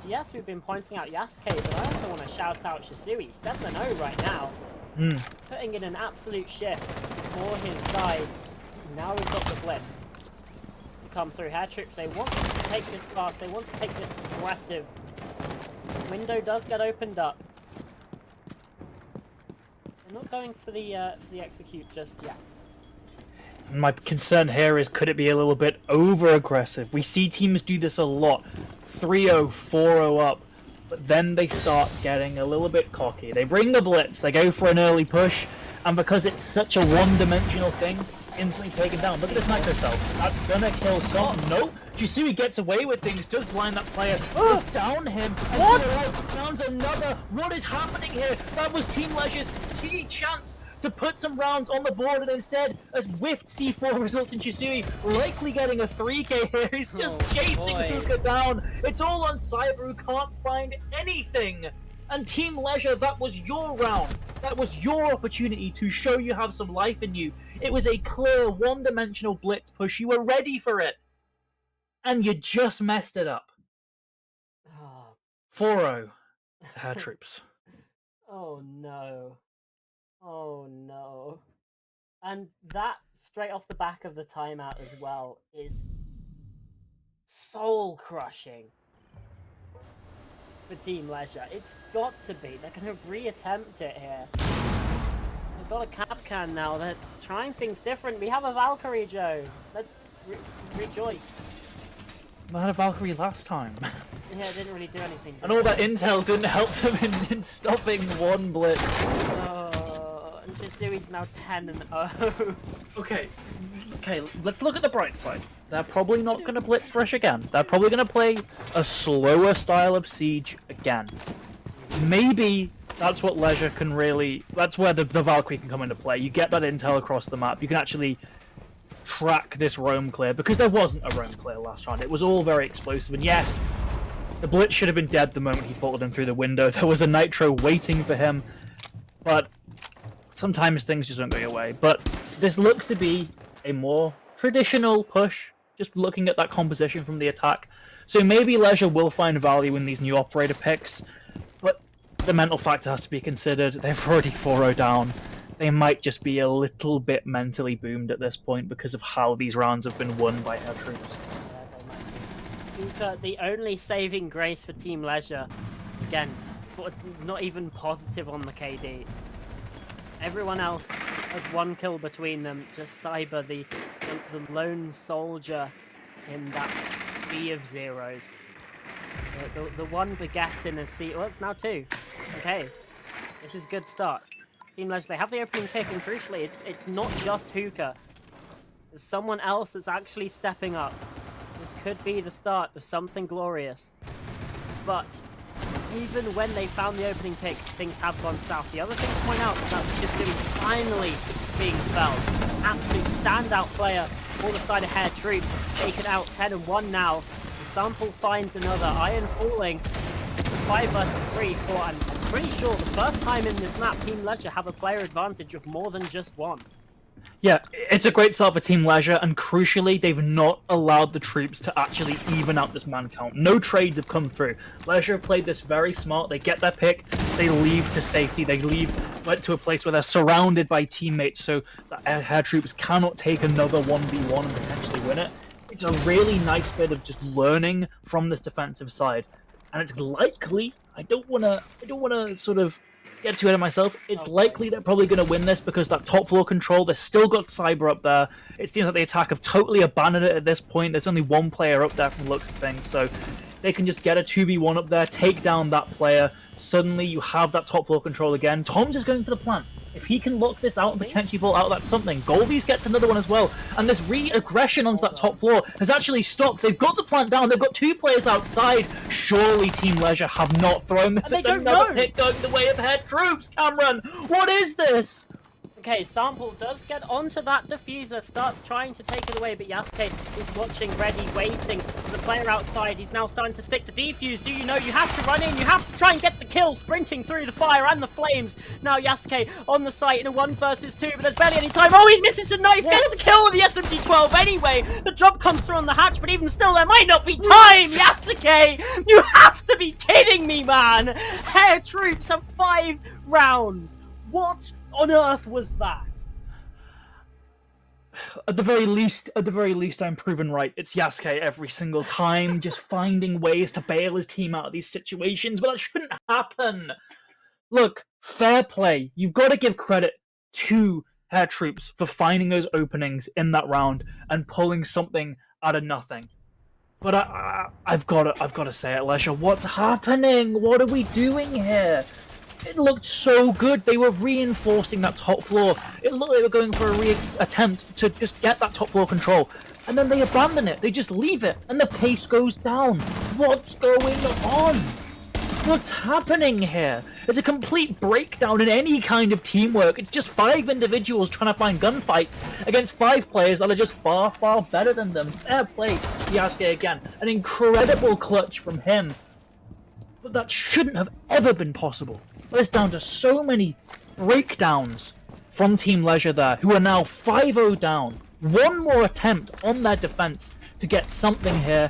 Yes, we've been pointing out Yasuke, but I also want to shout out Shisui. 7-0 right now. Putting in an absolute shift for his side. Now we've got the blitz come through. Hair Troops, they want to take this fast, they want to take this aggressive. Window does get opened up. They're not going for the execute just yet. My concern here is, could it be a little bit over-aggressive? We see teams do this a lot. 3-0, 4-0 up, but then they start getting a little bit cocky. They bring the blitz, they go for an early push, and because it's such a one-dimensional thing, instantly taken down. Look at this nitro cell. That's gonna kill someone. Nope. Shisui gets away with things, does blind that player, does down him, and what? Downs another. What is happening here? That was Team Leisure's key chance to put some rounds on the board, and instead, as whiffed C4 results in Shisui likely getting a 3k here. He's just chasing Hookah down. It's all on Cyber, who can't find anything. And Team Leisure, that was your round. That was your opportunity to show you have some life in you. It was a clear, one-dimensional blitz push. You were ready for it. And you just messed it up. 4-0 to Hair Troops. Oh no. Oh no. And that, straight off the back of the timeout as well, is soul-crushing for Team Leisure. It's got to be. They're going to reattempt it here. They've got a cap can now. They're trying things different. We have a Valkyrie, Joe. Let's rejoice. I had a Valkyrie last time. Yeah, it didn't really do anything. And all that intel didn't help them in stopping one blitz. Oh, and Shisui's now 10-0. Okay, let's look at the bright side. They're probably not going to blitz rush again. They're probably going to play a slower style of siege again. Maybe that's what Leisure can really... That's where the Valkyrie can come into play. You get that intel across the map. You can actually track this roam clear, because there wasn't a roam clear last round. It was all very explosive, and yes, the blitz should have been dead the moment he followed him through the window. There was a nitro waiting for him, but sometimes things just don't go your way. But this looks to be a more traditional push, just looking at that composition from the attack. So maybe Leisure will find value in these new operator picks, but the mental factor has to be considered. They've already 4-0 down. They might just be a little bit mentally boomed at this point because of how these rounds have been won by Hair Troops. Yeah, they might be. Hookah, the only saving grace for Team Leisure, again, not even positive on the KD. Everyone else has one kill between them. Just Cyber, the lone soldier in that sea of zeros. The one begat in a sea. Well, it's now 2. Okay, this is a good start. Team Leisure, they have the opening pick, and crucially, it's not just Hookah. There's someone else that's actually stepping up. This could be the start of something glorious. But even when they found the opening pick, things have gone south. The other thing to point out is that Shisui finally being felled. Absolute standout player for the side of Hair Troops. Taken out 10-1 now. The Sample finds another. Iron falling. 5 versus 3 for, I'm pretty sure, the first time in this map, Team Leisure have a player advantage of more than just one. Yeah, it's a great start for Team Leisure, and crucially, they've not allowed the troops to actually even out this man count. No trades have come through. Leisure have played this very smart. They get their pick, they leave to safety, they leave to a place where they're surrounded by teammates, so that Hair Troops cannot take another 1v1 and potentially win it. It's a really nice bit of just learning from this defensive side, and it's likely. I don't wanna sort of get too ahead of myself. It's likely they're probably going to win this because that top floor control. They've still got Cyber up there. It seems like the attack have totally abandoned it at this point. There's only one player up there from the looks of things, so they can just get a 2v1 up there, take down that player. Suddenly you have that top floor control again. Tom's is going for the plant. If he can lock this out and potentially pull out, that's something. Goldies gets another one as well. And this re-aggression onto that top floor has actually stopped. They've got the plant down. They've got 2 players outside. Surely Team Leisure have not thrown this. It's another pick going the way of head troops. Cameron, what is this? Okay, Sample does get onto that diffuser, starts trying to take it away, but Yasuke is watching, ready, waiting for the player outside. He's now starting to stick the defuse. Do you know you have to run in? You have to try and get the kill, sprinting through the fire and the flames. Now Yasuke on the site in a 1 versus 2, but there's barely any time. Oh, he misses the knife, gets the kill with the SMG-12 anyway. The drop comes through on the hatch, but even still, there might not be time. Yasuke, you have to be kidding me, man. Hair troops have 5 rounds. What on earth was that? At the very least, I'm proven right. It's Yasuke every single time, just finding ways to bail his team out of these situations, but that shouldn't happen. Look, fair play. You've got to give credit to Hair Troops for finding those openings in that round and pulling something out of nothing. But I've got to say it, Leisure. What's happening? What are we doing here? It looked so good. They were reinforcing that top floor. It looked like they were going for a attempt to just get that top floor control. And then they abandon it. They just leave it. And the pace goes down. What's going on? What's happening here? It's a complete breakdown in any kind of teamwork. It's just 5 individuals trying to find gunfights against 5 players that are just far, far better than them. Fair play, Yasuke again. An incredible clutch from him. But that shouldn't have ever been possible. It's down to so many breakdowns from Team Leisure there, who are now 5-0 down. One more attempt on their defense to get something here,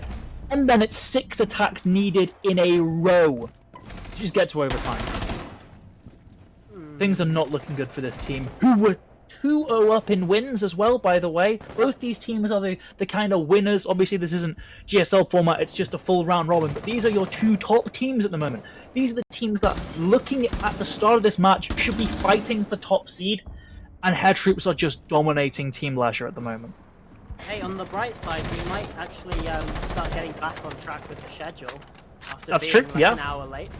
and then it's 6 attacks needed in a row to just get to overtime. Things are not looking good for this team, who were 2-0 up in wins as well, by the way. Both these teams are the kind of winners. Obviously, this isn't GSL format, it's just a full round robin, but these are your 2 top teams at the moment. These are the teams that, looking at the start of this match, should be fighting for top seed, and Hair Troops are just dominating Team Leisure at the moment. Hey, on the bright side, we might actually start getting back on track with the schedule after That's being true, like yeah. an hour late.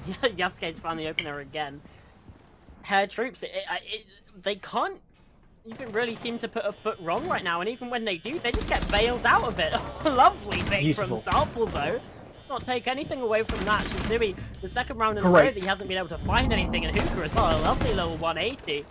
Yasuke's found the opener again. Hair Troops, they can't even really seem to put a foot wrong right now, and even when they do, they just get bailed out of it. Lovely pick from Sample, though. Not take anything away from that. Shizui, the second round in a row that he hasn't been able to find anything, and Hooker as well, a lovely little 180.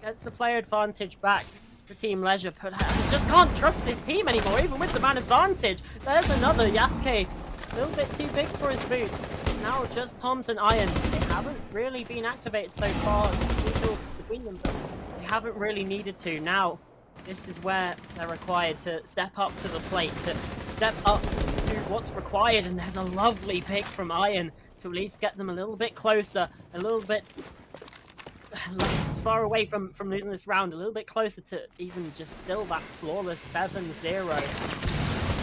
Gets the player advantage back for Team Leisure, but I just can't trust this team anymore, even with the man advantage. There's another Yasuke. A little bit too big for his boots. Now just Toms and Iron. They haven't really been activated so far. Between them, but they haven't really needed to. Now, this is where they're required to step up to the plate, to step up to what's required. And there's a lovely pick from Iron to at least get them a little bit closer, a little bit far away from losing this round, a little bit closer to even just still that flawless 7-0.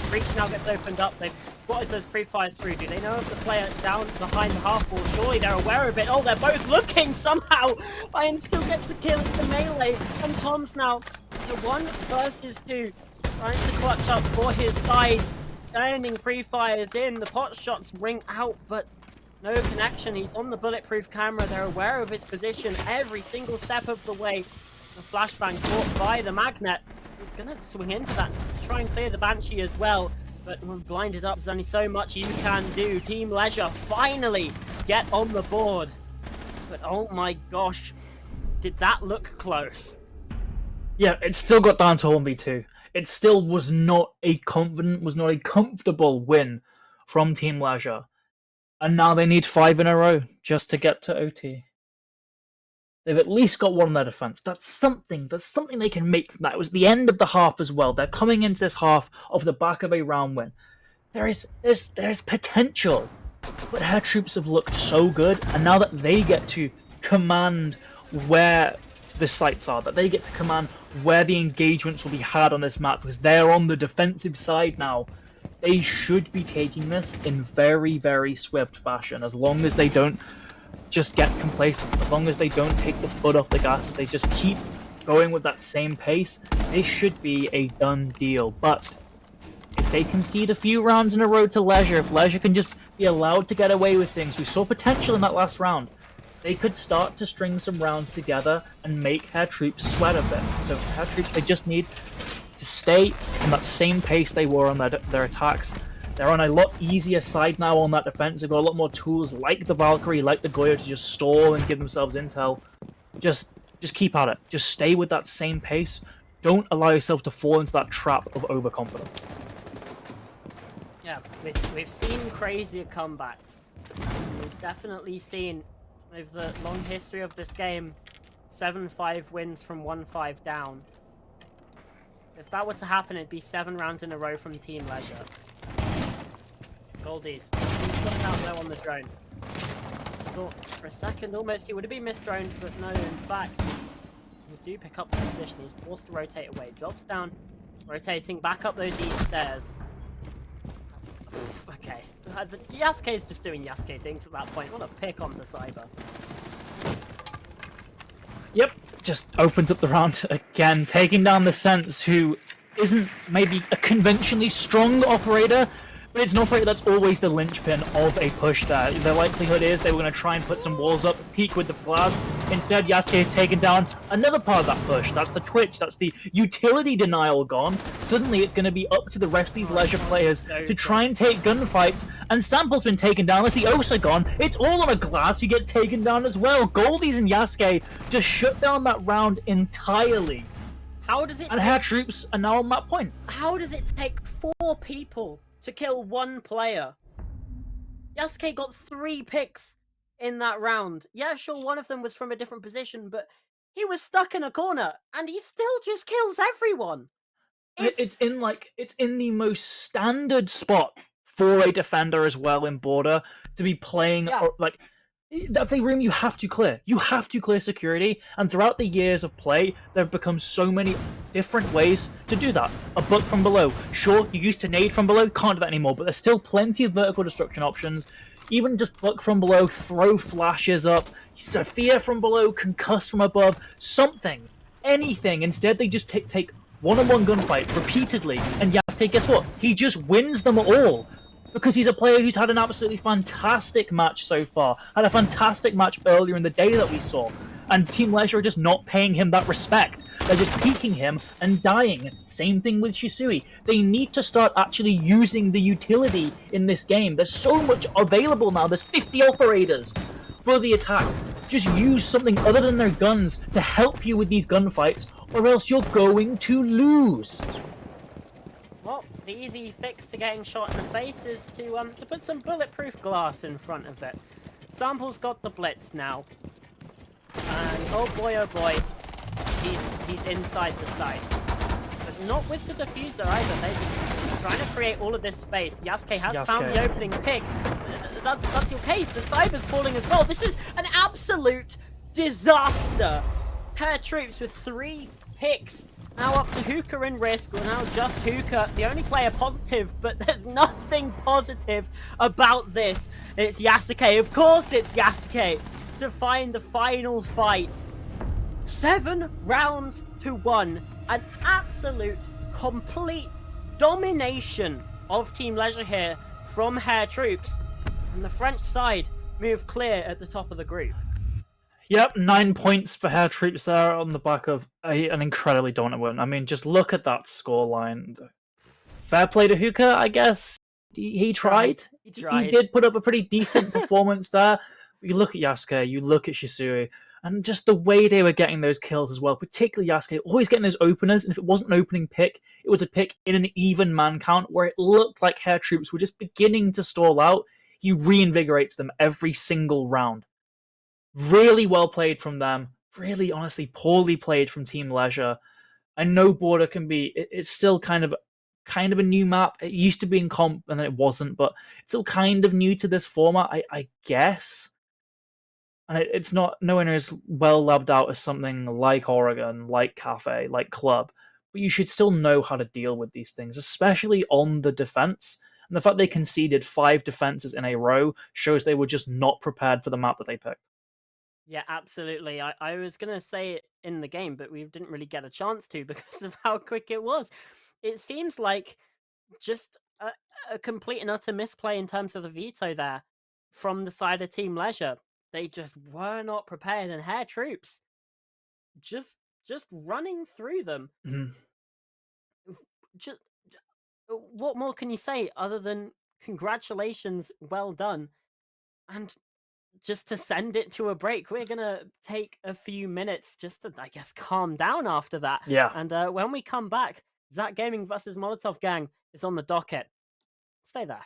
Breach now gets opened up. They've spotted those pre-fires through. Do they know if the player down behind the half wall? Surely they're aware of it. Oh, they're both looking somehow. Iron still gets the kill. It's the melee. And Tom's now the 1 versus 2. Trying to clutch up for his side. Turning pre-fires in. The pot shots ring out, but no connection. He's on the bulletproof camera. They're aware of his position every single step of the way. The flashbang caught by the magnet. He's gonna swing into that to try and clear the Banshee as well, but when blinded up, there's only so much you can do. Team Leisure finally get on the board, but oh my gosh, did that look close? Yeah, it still got down to 1v2. It still was not a comfortable win from Team Leisure, and now they need 5 in a row just to get to OT. They've at least got 1 on their defense. That's something they can make from that. It was the end of the half as well. They're coming into this half off the back of a round win. There's potential. But Hair Troops have looked so good, and now that they get to command where the sites are, that they get to command where the engagements will be had on this map, because they're on the defensive side now. They should be taking this in very, very swift fashion, as long as they don't just get complacent, as long as they don't take the foot off the gas, if they just keep going with that same pace, this should be a done deal. But if they concede a few rounds in a row to Leisure, if Leisure can just be allowed to get away with things, we saw potential in that last round. They could start to string some rounds together and make Hair Troops sweat a bit. So Hair Troops, they just need to stay on that same pace they were on their attacks. They're on a lot easier side now on that defense. They've got a lot more tools like the Valkyrie, like the Goyo, to just stall and give themselves intel. Just keep at it. Just stay with that same pace. Don't allow yourself to fall into that trap of overconfidence. Yeah, we've seen crazier comebacks. We've definitely seen, with the long history of this game, 7-5 wins from 1-5 down. If that were to happen, it'd be 7 rounds in a row from Team Leisure. Goldies, he's got out there on the drone. Thought for a second almost he would have been misdroned, but no, in fact, he do pick up the position. He's forced to rotate away. Drops down, rotating back up those east stairs. Okay, Yasuke is just doing Yasuke things at that point. What a pick on the Cyber. Yep, just opens up the round again, taking down the Sense, who isn't maybe a conventionally strong operator, but it's an operator that's always the linchpin of a push there. The likelihood is they were going to try and put some walls up, peek with the glass. Instead, Yasuke has taken down another part of that push. That's the Twitch, that's the utility denial gone. Suddenly it's going to be up to the rest of these Leisure players to try and take gunfights, and Sample's been taken down. That's the Osa gone. It's all on a glass who gets taken down as well. Goldies and Yasuke just shut down that round entirely. How does it And Hair Troops are now on that point. How does it take 4 people to kill 1 player? Yasuke got 3 picks in that round. Yeah, sure, one of them was from a different position, but he was stuck in a corner, and he still just kills everyone. It's in the most standard spot for a defender as well in Border to be playing. Yeah. That's a room you have to clear. You have to clear security, and throughout the years of play, there have become so many different ways to do that. A butt from below. Sure, you used to nade from below, can't do that anymore, but there's still plenty of vertical destruction options. Even just buck from below, throw flashes up, Sophia from below, concuss from above, something, anything. Instead, they just take one-on-one gunfight repeatedly, and Yasuke, guess what? He just wins them all. Because he's a player who's had an absolutely fantastic match so far. Had a fantastic match earlier in the day that we saw. And Team Leisure are just not paying him that respect. They're just peeking him and dying. Same thing with Shisui. They need to start actually using the utility in this game. There's so much available now. There's 50 operators for the attack. Just use something other than their guns to help you with these gunfights, or else you're going to lose. Well, the easy fix to getting shot in the face is to put some bulletproof glass in front of it. Sample's got the blitz now. And oh boy, he's inside the site. But not with the diffuser either. They're just trying to create all of this space. Yasuke has found the opening pick. That's your case. The Cyber's falling as well. This is an absolute disaster. Hair Troops with 3 picks. Now up to Hookah and Risk, or now just Hookah, the only player positive, but there's nothing positive about this. It's Yasuke, of course it's Yasuke, to find the final fight. 7 rounds to 1. An absolute, complete domination of Team Leisure here from Hair Troops. And the French side move clear at the top of the group. Yep, 9 points for Hair Troops there on the back of an incredibly dominant win. I mean, just look at that scoreline. Fair play to Hookah, I guess. He tried. He did put up a pretty decent performance there. You look at Yasuke, you look at Shisui, and just the way they were getting those kills as well, particularly Yasuke, always getting those openers, and if it wasn't an opening pick, it was a pick in an even man count where it looked like Hair Troops were just beginning to stall out. He reinvigorates them every single round. Really well played from them. Really, honestly, poorly played from Team Leisure. I know Border can be... It's still kind of a new map. It used to be in comp, and then it wasn't, but it's still kind of new to this format, I guess. And it's not nowhere near as well labbed out as something like Oregon, like Cafe, like Club. But you should still know how to deal with these things, especially on the defense. And the fact they conceded 5 defenses in a row shows they were just not prepared for the map that they picked. Yeah, absolutely. I was going to say it in the game, but we didn't really get a chance to because of how quick it was. It seems like just a complete and utter misplay in terms of the veto there from the side of Team Leisure. They just were not prepared, and Hair Troops just running through them. Mhm. Just what more can you say other than congratulations, well done, and just to send it to a break. We're gonna take a few minutes just to, I guess, calm down after that. Yeah. And when we come back, Zach Gaming versus Molotov Gang is on the docket. Stay there.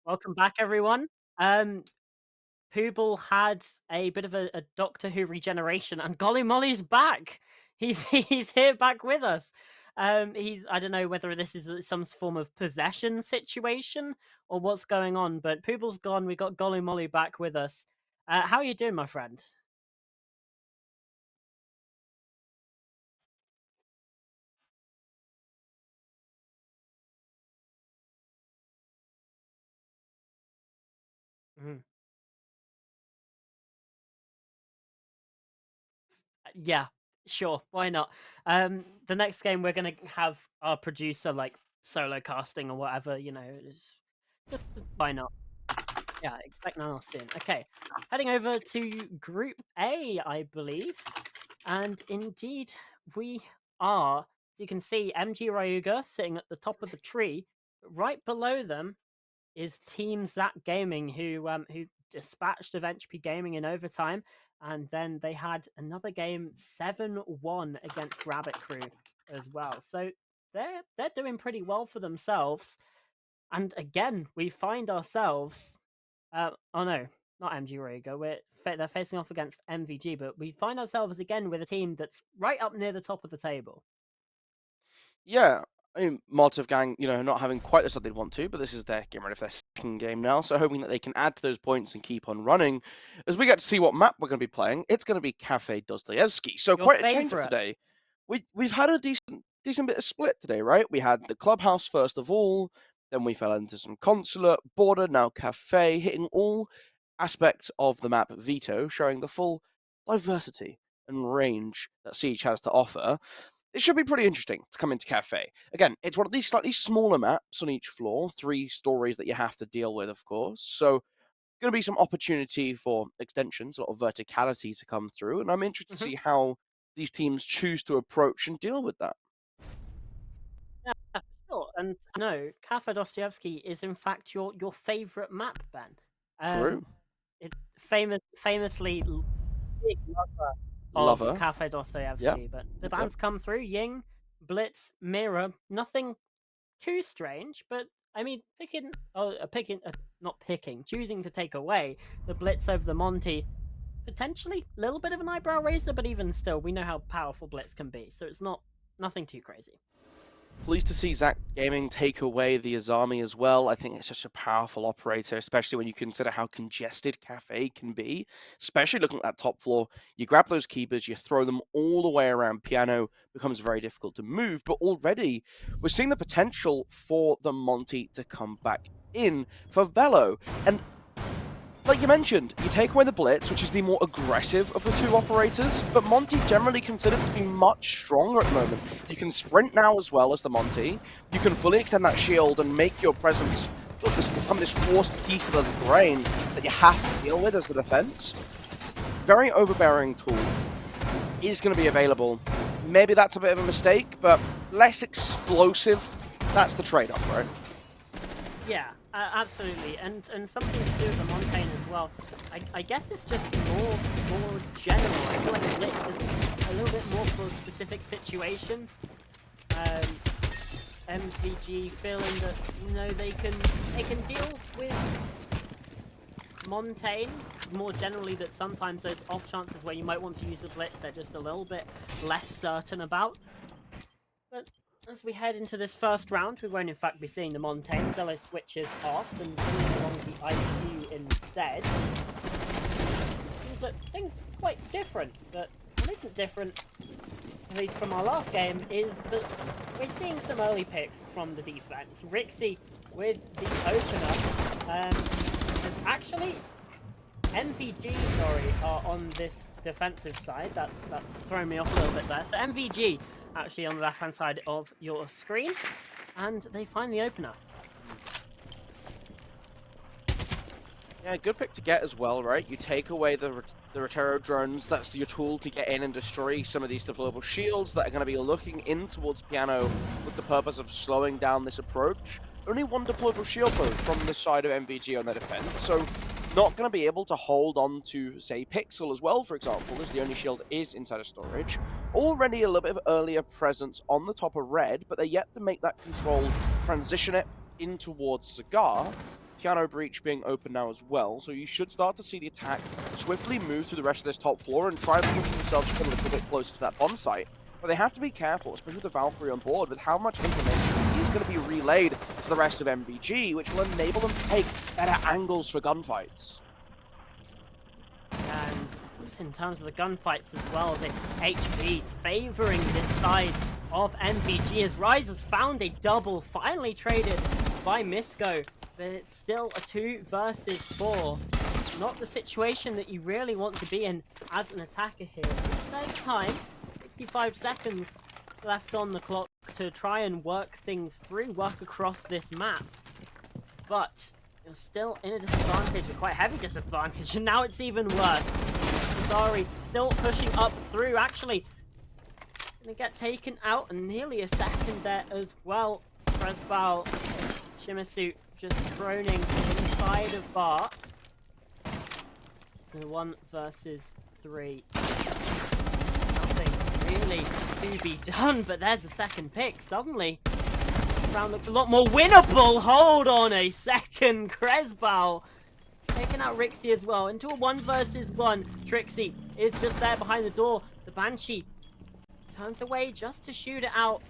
Welcome back, everyone. Pooble had a bit of a Doctor Who regeneration, and Golly Molly's back. He's here back with us. I don't know whether this is some form of possession situation or what's going on, but Pooble's gone. We got Golly Molly back with us. How are you doing, my friend? Mhm. Yeah, sure. Why not? The next game we're gonna have our producer like solo casting or whatever. Just why not? Yeah, expect none soon. Okay, heading over to Group A, I believe, and indeed we are. As you can see, MG Ryuga sitting at the top of the tree. Right below them is Team Zap Gaming, who dispatched of Entropy Gaming in overtime, and then they had another game 7-1 against Rabbit Crew as well. So they're doing pretty well for themselves. And again, we find ourselves. Oh no, not MG Riga. They're facing off against MVG, but we find ourselves again with a team that's right up near the top of the table. Yeah, I mean, Molotov Gang, not having quite the start they'd want to, but this is their getting ready for their second game now, so hoping that they can add to those points and keep on running. As we get to see what map we're going to be playing, it's going to be Cafe Dostoevsky. So Your quite a change up favorite? today. We've had a decent bit of split today, right? We had the clubhouse first of all, then we fell into some consulate, border, now Cafe, hitting all aspects of the map veto, showing the full diversity and range that Siege has to offer. It should be pretty interesting to come into Cafe. Again, it's one of these slightly smaller maps on each floor, 3 stories that you have to deal with, of course. So, going to be some opportunity for extensions, a lot of verticality to come through, and I'm interested to Hmm. see how these teams choose to approach and deal with that. Yeah, sure. And no, Cafe Dostoevsky is in fact your favorite map, Ben. Um, True. it famously big lover of Lover. Cafe Yep. Dostoevsky, but the Yep. bands come through Ying, Blitz, Mirror, nothing too strange, but I mean, not picking, choosing to take away the Blitz over the Monty, potentially a little bit of an eyebrow raiser, but even still, we know how powerful Blitz can be, so it's nothing too crazy. Pleased to see Zach Gaming take away the Azami as well. I think it's such a powerful operator, especially when you consider how congested Cafe can be. Especially looking at that top floor, you grab those keepers, you throw them all the way around. Piano becomes very difficult to move, but already we're seeing the potential for the Monty to come back in for Velo. And like you mentioned, you take away the Blitz, which is the more aggressive of the two operators, but Monty generally considered to be much stronger at the moment. You can sprint now as well as the Monty. You can fully extend that shield and make your presence become this forced piece of the brain that you have to deal with as the defense. Very overbearing tool is going to be available. Maybe that's a bit of a mistake, but less explosive. That's the trade-off, right? Yeah, absolutely, and something to do with the Montaigne as well. I guess it's just more general. I feel like Blitz is a little bit more for specific situations. MVG feeling that they can deal with Montaigne more generally. That sometimes those off chances where you might want to use the Blitz, they're just a little bit less certain about. But as we head into this first round, we won't in fact be seeing the Montaigne. Zello switches off and bringing along the IQ instead. Seems that things are quite different, but what isn't different, at least from our last game, is that we're seeing some early picks from the defense. Rixie with the opener. Has actually MVG, are on this defensive side. That's thrown me off a little bit there. So MVG actually on the left-hand side of your screen, and they find the opener. Yeah, good pick to get as well, right? You take away the Rotero drones, that's your tool to get in and destroy some of these deployable shields that are going to be looking in towards Piano with the purpose of slowing down this approach. Only one deployable shield though from the side of MVG on their defense, so not going to be able to hold on to, say, Pixel as well, for example, as the only shield is inside of storage. Already a little bit of earlier presence on the top of Red, but they're yet to make that control, transition it in towards Cigar. Piano Breach being open now as well, so you should start to see the attack swiftly move through the rest of this top floor and try and push themselves a little bit closer to that bomb site. But they have to be careful, especially with the Valkyrie on board, with how much information is going to be relayed to the rest of MVG, which will enable them to take better angles for gunfights. And in terms of the gunfights as well, the HP favouring this side of MVG as Rise has found a double, finally traded by Misko, but it's still a 2 versus 4. Not the situation that you really want to be in as an attacker here. There's time, 65 seconds left on the clock to try and work things through, work across this map. But you're still in a disadvantage, a quite heavy disadvantage, and now it's even worse. Sorry, still pushing up through, actually gonna get taken out, and nearly a second there as well. Kresbal, Shimisu just droning inside of Bar. So 1 versus 3. Nothing really to be done, but there's a second pick. Suddenly, this round looks a lot more winnable. Hold on a second, Kresbal taking out Rixie as well into a 1 versus 1. Trixie is just there behind the door. The Banshee turns away just to shoot it out.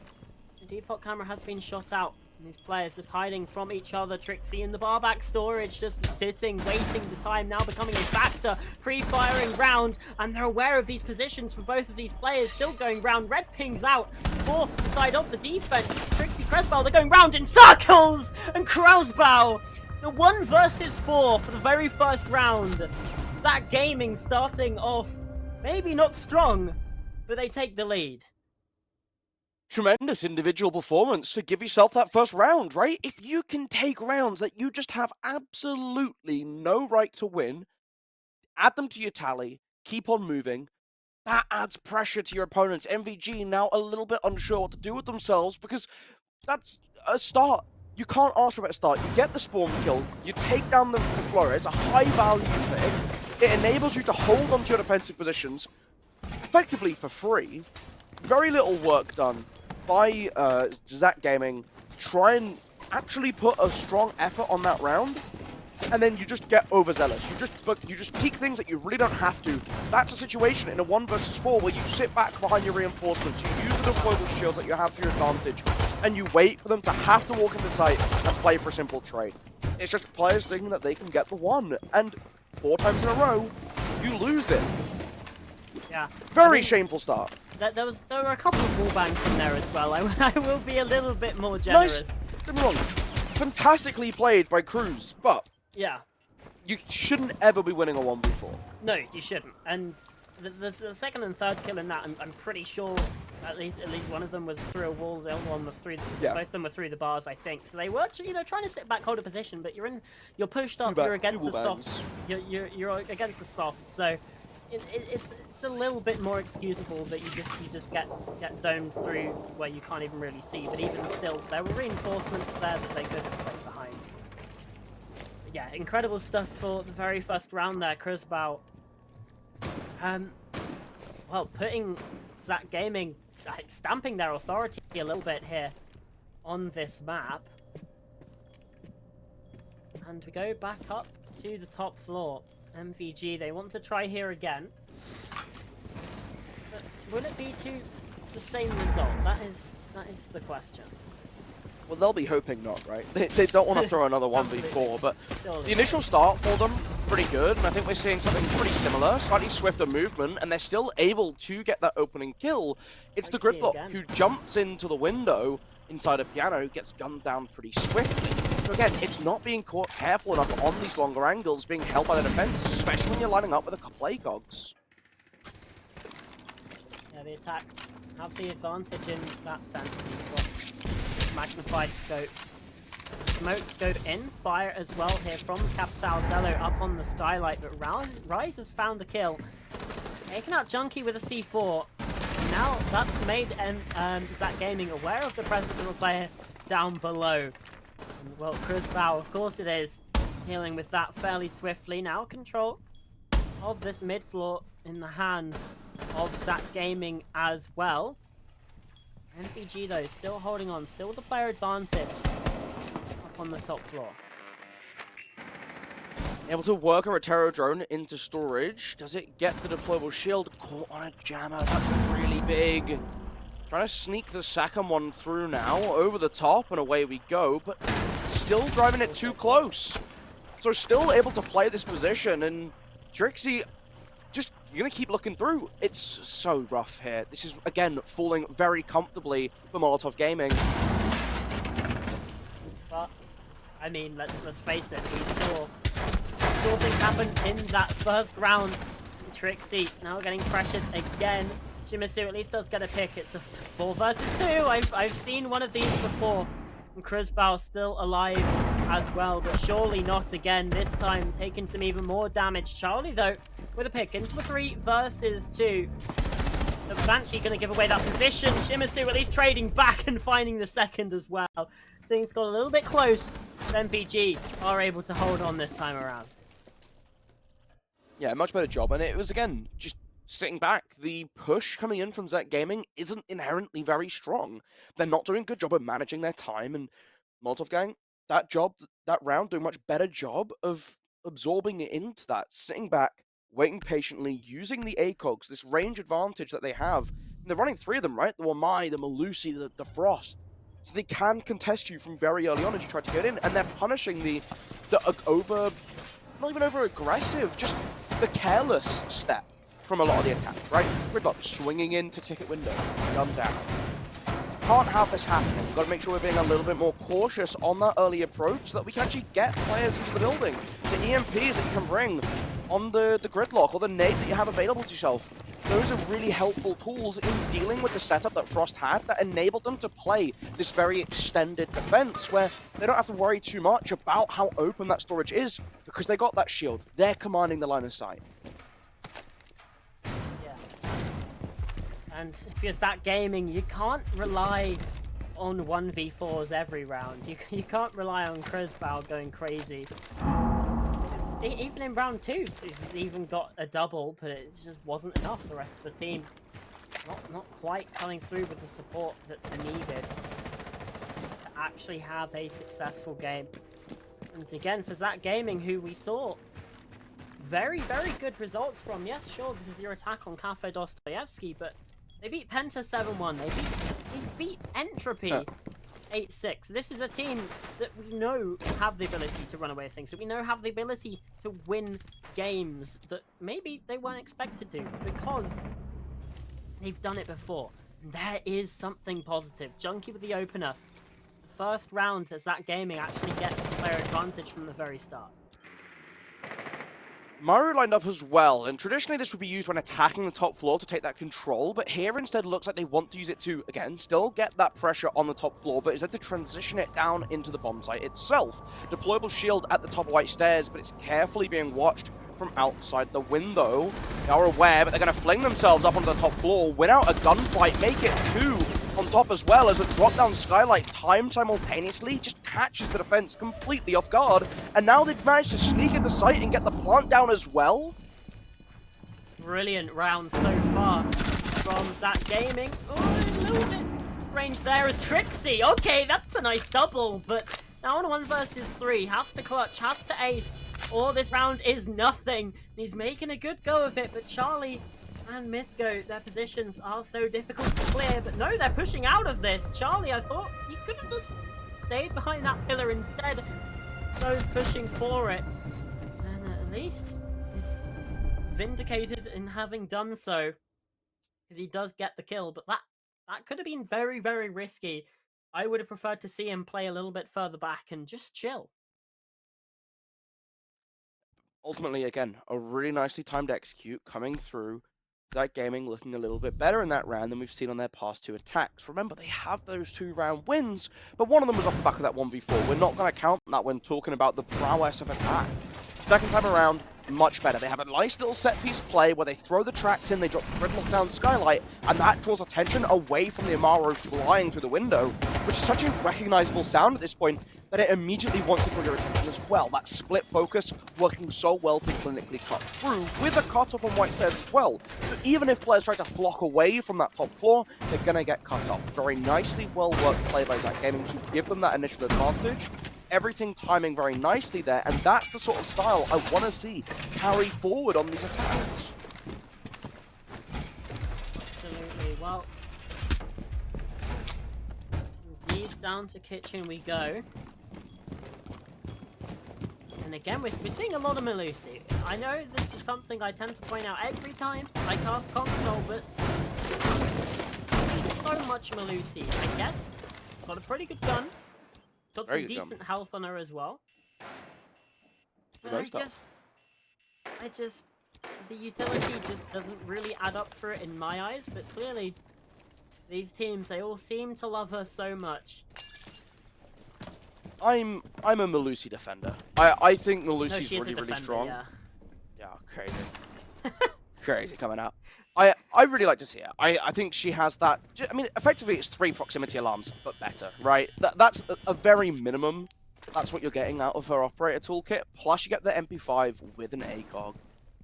The default camera has been shot out. And these players just hiding from each other. Trixie in the bar back storage, just sitting, waiting the time, now becoming a factor. Pre-firing round, and they're aware of these positions for both of these players. Still going round. Red pings out for the side of the defense. Trixie, Kresbal, they're going round in circles! And Krausbau, the 1 versus 4 for the very first round. That gaming starting off maybe not strong, but they take the lead. Tremendous individual performance to give yourself that first round, right? If you can take rounds that you just have absolutely no right to win, add them to your tally, keep on moving, that adds pressure to your opponents. MVG now a little bit unsure what to do with themselves because that's a start. You can't ask for a better start. You get the spawn kill, you take down the Flora. It's a high value thing. It enables you to hold onto your defensive positions effectively for free. Very little work done by Zach Gaming. Try and actually put a strong effort on that round, and then you just get overzealous. You just peek things that you really don't have to. That's a situation in a 1 versus 4 where you sit back behind your reinforcements, you use the deployable shields that you have to your advantage, and you wait for them to have to walk into sight and play for a simple trade. It's just players thinking that they can get the 1, and 4 times in a row, you lose it. Yeah. Very shameful start. There were a couple of wallbangs in there as well. I will be a little bit more generous. Nice. Don't be wrong. Fantastically played by Cruz, but Yeah. you shouldn't ever be winning a 1v4. No, you shouldn't. And the second and third kill in that, I'm pretty sure at least one of them was through a wall. The other one was through. Both of them were through the bars, I think. So they were, trying to sit back, hold a position, but you're pushed up. You're against the soft. You're against the soft. So it's a little bit more excusable that you just get domed through where you can't even really see. But even still, there were reinforcements there that they could have played behind. But yeah, incredible stuff for the very first round there, Kresbal. Well, putting Zach Gaming, stamping their authority a little bit here on this map. And we go back up to the top floor. MVG, they want to try here again. But will it be to the same result? That is the question. Well, they'll be hoping not, right? They don't want to throw another 1v4, but the initial start for them, pretty good, and I think we're seeing something pretty similar, slightly swifter movement, and they're still able to get that opening kill. It's the Gridlock who jumps into the window inside a piano, gets gunned down pretty swiftly. So again, it's not being caught careful enough on these longer angles, being held by the defense, especially when you're lining up with a couple ACOGs. Yeah, the attack have the advantage in that sense. You've got magnified scopes. Smoke scope in, fire as well here from Capital Zello up on the skylight, but Rise has found the kill. Taking out Junkie with a C4. Now that's made Zach Gaming aware of the presence of a player down below. And, well, Kresbal, of course it is, dealing with that fairly swiftly. Now control of this mid floor in the hands of Zach Gaming as well. MVG though, still holding on, still the player advantage up on the top floor. Able to work a Rotero drone into storage. Does it get the deployable shield? Caught on a jammer. That's really big. Trying to sneak the second one through now. Over the top, and away we go. But still driving it too close. So still able to play this position. And Trixie, just, you're going to keep looking through. It's so rough here. This is, again, falling very comfortably for Molotov Gaming. But, I mean, let's face it. We saw things happen in that first round. Trixie now getting pressured again. Shimizu at least does get a pick. It's a 4 versus 2. I've seen one of these before. And Kruzbau still alive as well, but surely not again. This time taking some even more damage. Charlie though with a pick into a 3 versus 2. The Banshee going to give away that position. Shimizu at least trading back and finding the second as well. Things got a little bit close. MPG are able to hold on this time around. Yeah, much better job. And it was, again, just sitting back. The push coming in from Zet Gaming isn't inherently very strong. They're not doing a good job of managing their time. And Molotov Gang, that round, doing a much better job of absorbing it into that. Sitting back, waiting patiently, using the ACOGs, this range advantage that they have. And they're running 3 of them, right? The Wamai, the Malusi, the Frost. So they can contest you from very early on as you try to get in. And they're punishing the over... not even over aggressive, just the careless step from a lot of the attack, right? Gridlock swinging into ticket window, gun down. Can't have this happening. We've got to make sure we're being a little bit more cautious on that early approach so that we can actually get players into the building. The EMPs that you can bring on the Gridlock or the nade that you have available to yourself, those are really helpful tools in dealing with the setup that Frost had that enabled them to play this very extended defense where they don't have to worry too much about how open that storage is because they got that shield. They're commanding the line of sight. Yeah. And if you're that gaming, you can't rely on 1v4s every round. You can't rely on Kruzbau going crazy. Even in round 2, he's even got a double, but it just wasn't enough. The rest of the team not quite coming through with the support that's needed to actually have a successful game. And again, for Zat Gaming, who we saw very, very good results from. Yes, sure, this is your attack on Cafe Dostoevsky, but they beat Penta 7-1. They beat Entropy 8-6. This is a team that we know have the ability to run away with things, that we know have the ability to win games that maybe they weren't expected to, because they've done it before. And there is something positive. Junkie with the opener. The first round as Zat Gaming actually get the player advantage from the very start. Maru lined up as well, and traditionally this would be used when attacking the top floor to take that control, but here instead looks like they want to use it to, again, still get that pressure on the top floor, but instead to transition it down into the bomb site itself. Deployable shield at the top of White Stairs, but it's carefully being watched from outside the window. They are aware, but they're going to fling themselves up onto the top floor, win out a gunfight, make it 2 on top as well, as a drop-down skylight timed simultaneously just catches the defense completely off guard, and now they've managed to sneak into sight and get the plant down as well. Brilliant round so far from Zat Gaming. Oh, a little bit range there as Trixie. Okay, that's a nice double, but now on 1 versus 3, has to clutch, has to ace, or this round is nothing. And he's making a good go of it, but Charlie and Misko, their positions are so difficult to clear, but no, they're pushing out of this. Charlie, I thought you could have just stayed behind that pillar instead. Those pushing for it. And at least is vindicated in having done so, because he does get the kill, but that could have been very, very risky. I would have preferred to see him play a little bit further back and just chill. Ultimately, again, a really nicely timed execute coming through. Zat Gaming looking a little bit better in that round than we've seen on their past 2 attacks. Remember, they have those 2-round wins, but one of them was off the back of that 1v4. We're not going to count that when talking about the prowess of attack. Second time around, much better. They have a nice little set-piece play where they throw the tracks in, they drop the Gridlock down Skylight, and that draws attention away from the Amaro flying through the window, which is such a recognizable sound at this point that it immediately wants to draw your attention as well. That split focus working so well to clinically cut through, with a cut-off on White Stairs as well. So even if players try to flock away from that top floor, they're going to get cut off. Very nicely well-worked play by Zat Gaming to give them that initial advantage. everything timing very nicely there, and that's the sort of style I want to see carry forward on these attacks. Absolutely. Well, indeed, down to kitchen we go. And again, we're seeing a lot of Melusi. I know this is something I tend to point out every time I cast console, but so much Melusi, I guess. Got a pretty good gun. Got Very some good decent health on her as well. But Nice stuff. the utility just doesn't really add up for it in my eyes, but clearly these teams, they all seem to love her so much. I'm a Melusi defender. I think No, Melusi's she is a really, really defender, strong. yeah. Yeah, crazy. Crazy coming out. I really like to see her. I think she has that. I mean, effectively, it's 3 proximity alarms, but better, right? That's a very minimum. That's what you're getting out of her operator toolkit. Plus, you get the MP5 with an ACOG.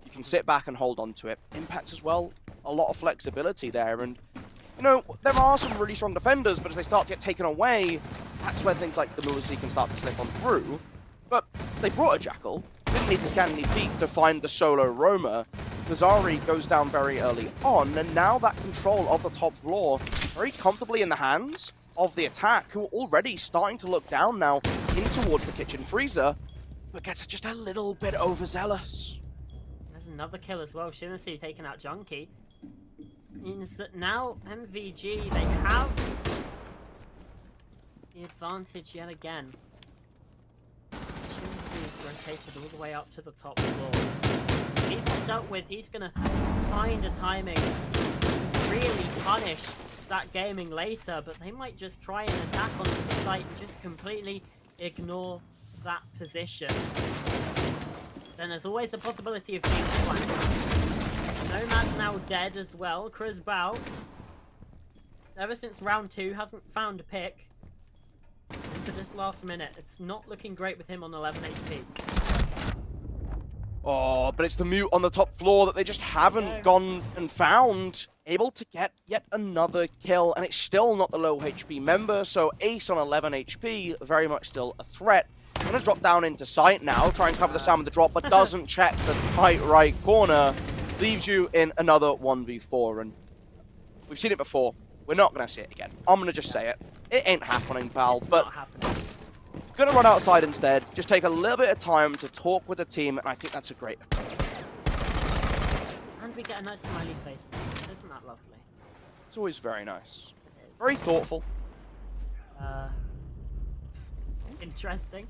You can sit back and hold on to it. Impacts as well. A lot of flexibility there, and you know there are some really strong defenders, but as they start to get taken away, that's where things like the Melusi can start to slip on through. But they brought a Jackal. Didn't need to scan any feet to find the solo roamer. Nazari goes down very early on, and now that control of the top floor very comfortably in the hands of the attack, who are already starting to look down now in towards the kitchen freezer, but gets just a little bit overzealous. There's another kill as well. Shimasu taking out Junkie. Means that now MVG, they have the advantage yet again. Shimasu is rotated all the way up to the top floor. He's not dealt with. He's going to find a timing, really punish that gaming later, but they might just try and attack onto the site and just completely ignore that position. Then there's always a possibility of being flanked. Nomad's now dead as well. Chris Bao, ever since round 2, hasn't found a pick into this last minute. It's not looking great with him on 11 HP. Oh, but it's the mute on the top floor that they just haven't gone and found. Able to get yet another kill, and it's still not the low HP member, so Ace on 11 HP, very much still a threat. Gonna drop down into sight now, try and cover the sound of the drop, but doesn't check the tight right corner. Leaves you in another 1v4, and we've seen it before. We're not gonna see it again. I'm gonna just say it. It ain't happening, pal, It's but not happening. gonna run outside instead, just take a little bit of time to talk with the team, and I think that's a great approach. And we get a nice smiley face. Isn't that lovely? It's always very nice. It is. Very thoughtful. Interesting.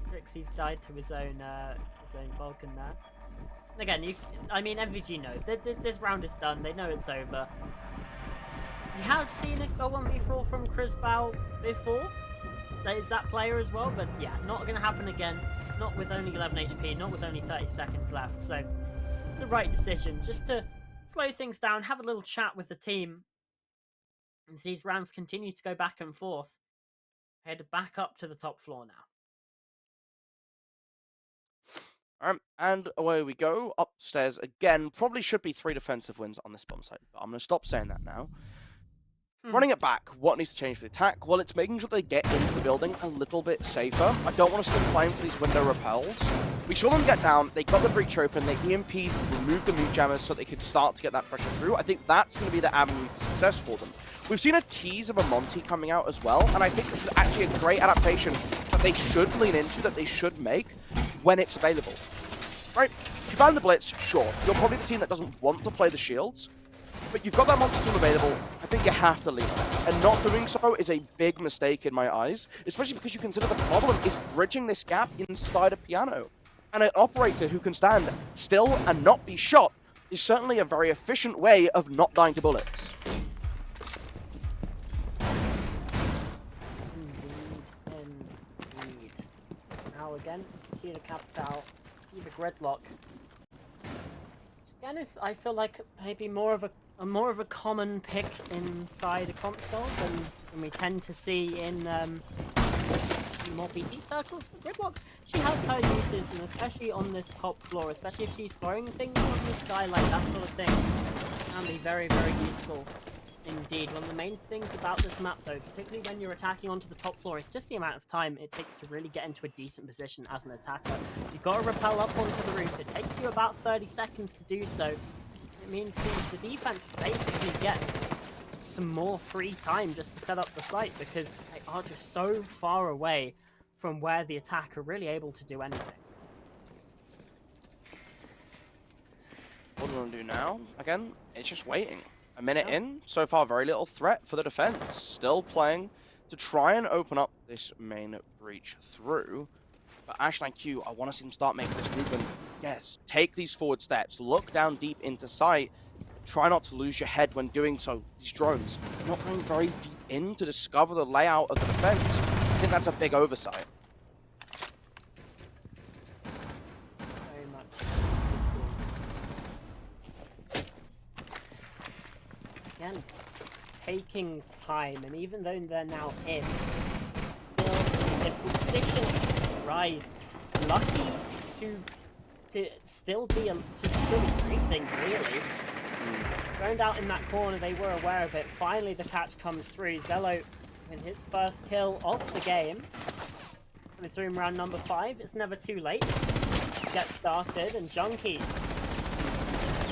Trixie's died to his own Falcon there. And again, I mean, MVG know this round is done. They know it's over. You have seen it go 1v4 from Chris Bao before. There's that player as well, but yeah, not going to happen again. Not with only 11 HP, not with only 30 seconds left. So it's the right decision, just to slow things down, have a little chat with the team. As these rounds continue to go back and forth, head back up to the top floor now. And away we go, upstairs again. Probably should be 3 defensive wins on this bomb site, but I'm going to stop saying that now. Running it back, what needs to change for the attack? Well, it's making sure they get into the building a little bit safer. I don't want to still playing for these window repels. We saw them get down, they got the breach open, they EMP'd, removed the mute jammers so they could start to get that pressure through. I think that's going to be the avenue for success for them. We've seen a tease of a Monty coming out as well, and I think this is actually a great adaptation that they should lean into, that they should make when it's available. Right, if you ban the Blitz, sure, you're probably the team that doesn't want to play the shields, but you've got that Monty tool available, I think you have to lean on it. And not doing so is a big mistake in my eyes, especially because you consider the problem is bridging this gap inside a piano. And an operator who can stand still and not be shot is certainly a very efficient way of not dying to bullets. Indeed. Now again, see the caps out, see the gridlock. Again, I feel like maybe more of a common pick inside a console than we tend to see in more PC circles. Gridlock, she has her uses, and especially on this top floor, especially if she's throwing things from the sky like that sort of thing, can be very, very useful. Indeed. One of the main things about this map, though, particularly when you're attacking onto the top floor, is just the amount of time it takes to really get into a decent position as an attacker. You've got to rappel up onto the roof. It takes you about 30 seconds to do so. It means the defense basically get some more free time just to set up the site because they are just so far away from where the attacker are really able to do anything. What do we want to do now? Again, it's just waiting. A minute in, so far very little threat for the defense. Still playing to try and open up this main breach through. But Ash and IQ, I want to see them start making this movement. Yes, take these forward steps, look down deep into sight. Try not to lose your head when doing so. These drones are not going very deep in to discover the layout of the defense. I think that's a big oversight. Very much. Again, taking time, and even though they're now in, still in a position to rise. Lucky to still be breathing, really. Thrown out in that corner, they were aware of it. Finally, the catch comes through. Zello with his first kill of the game. Coming through in round number 5. It's never too late to get started. And Junkie,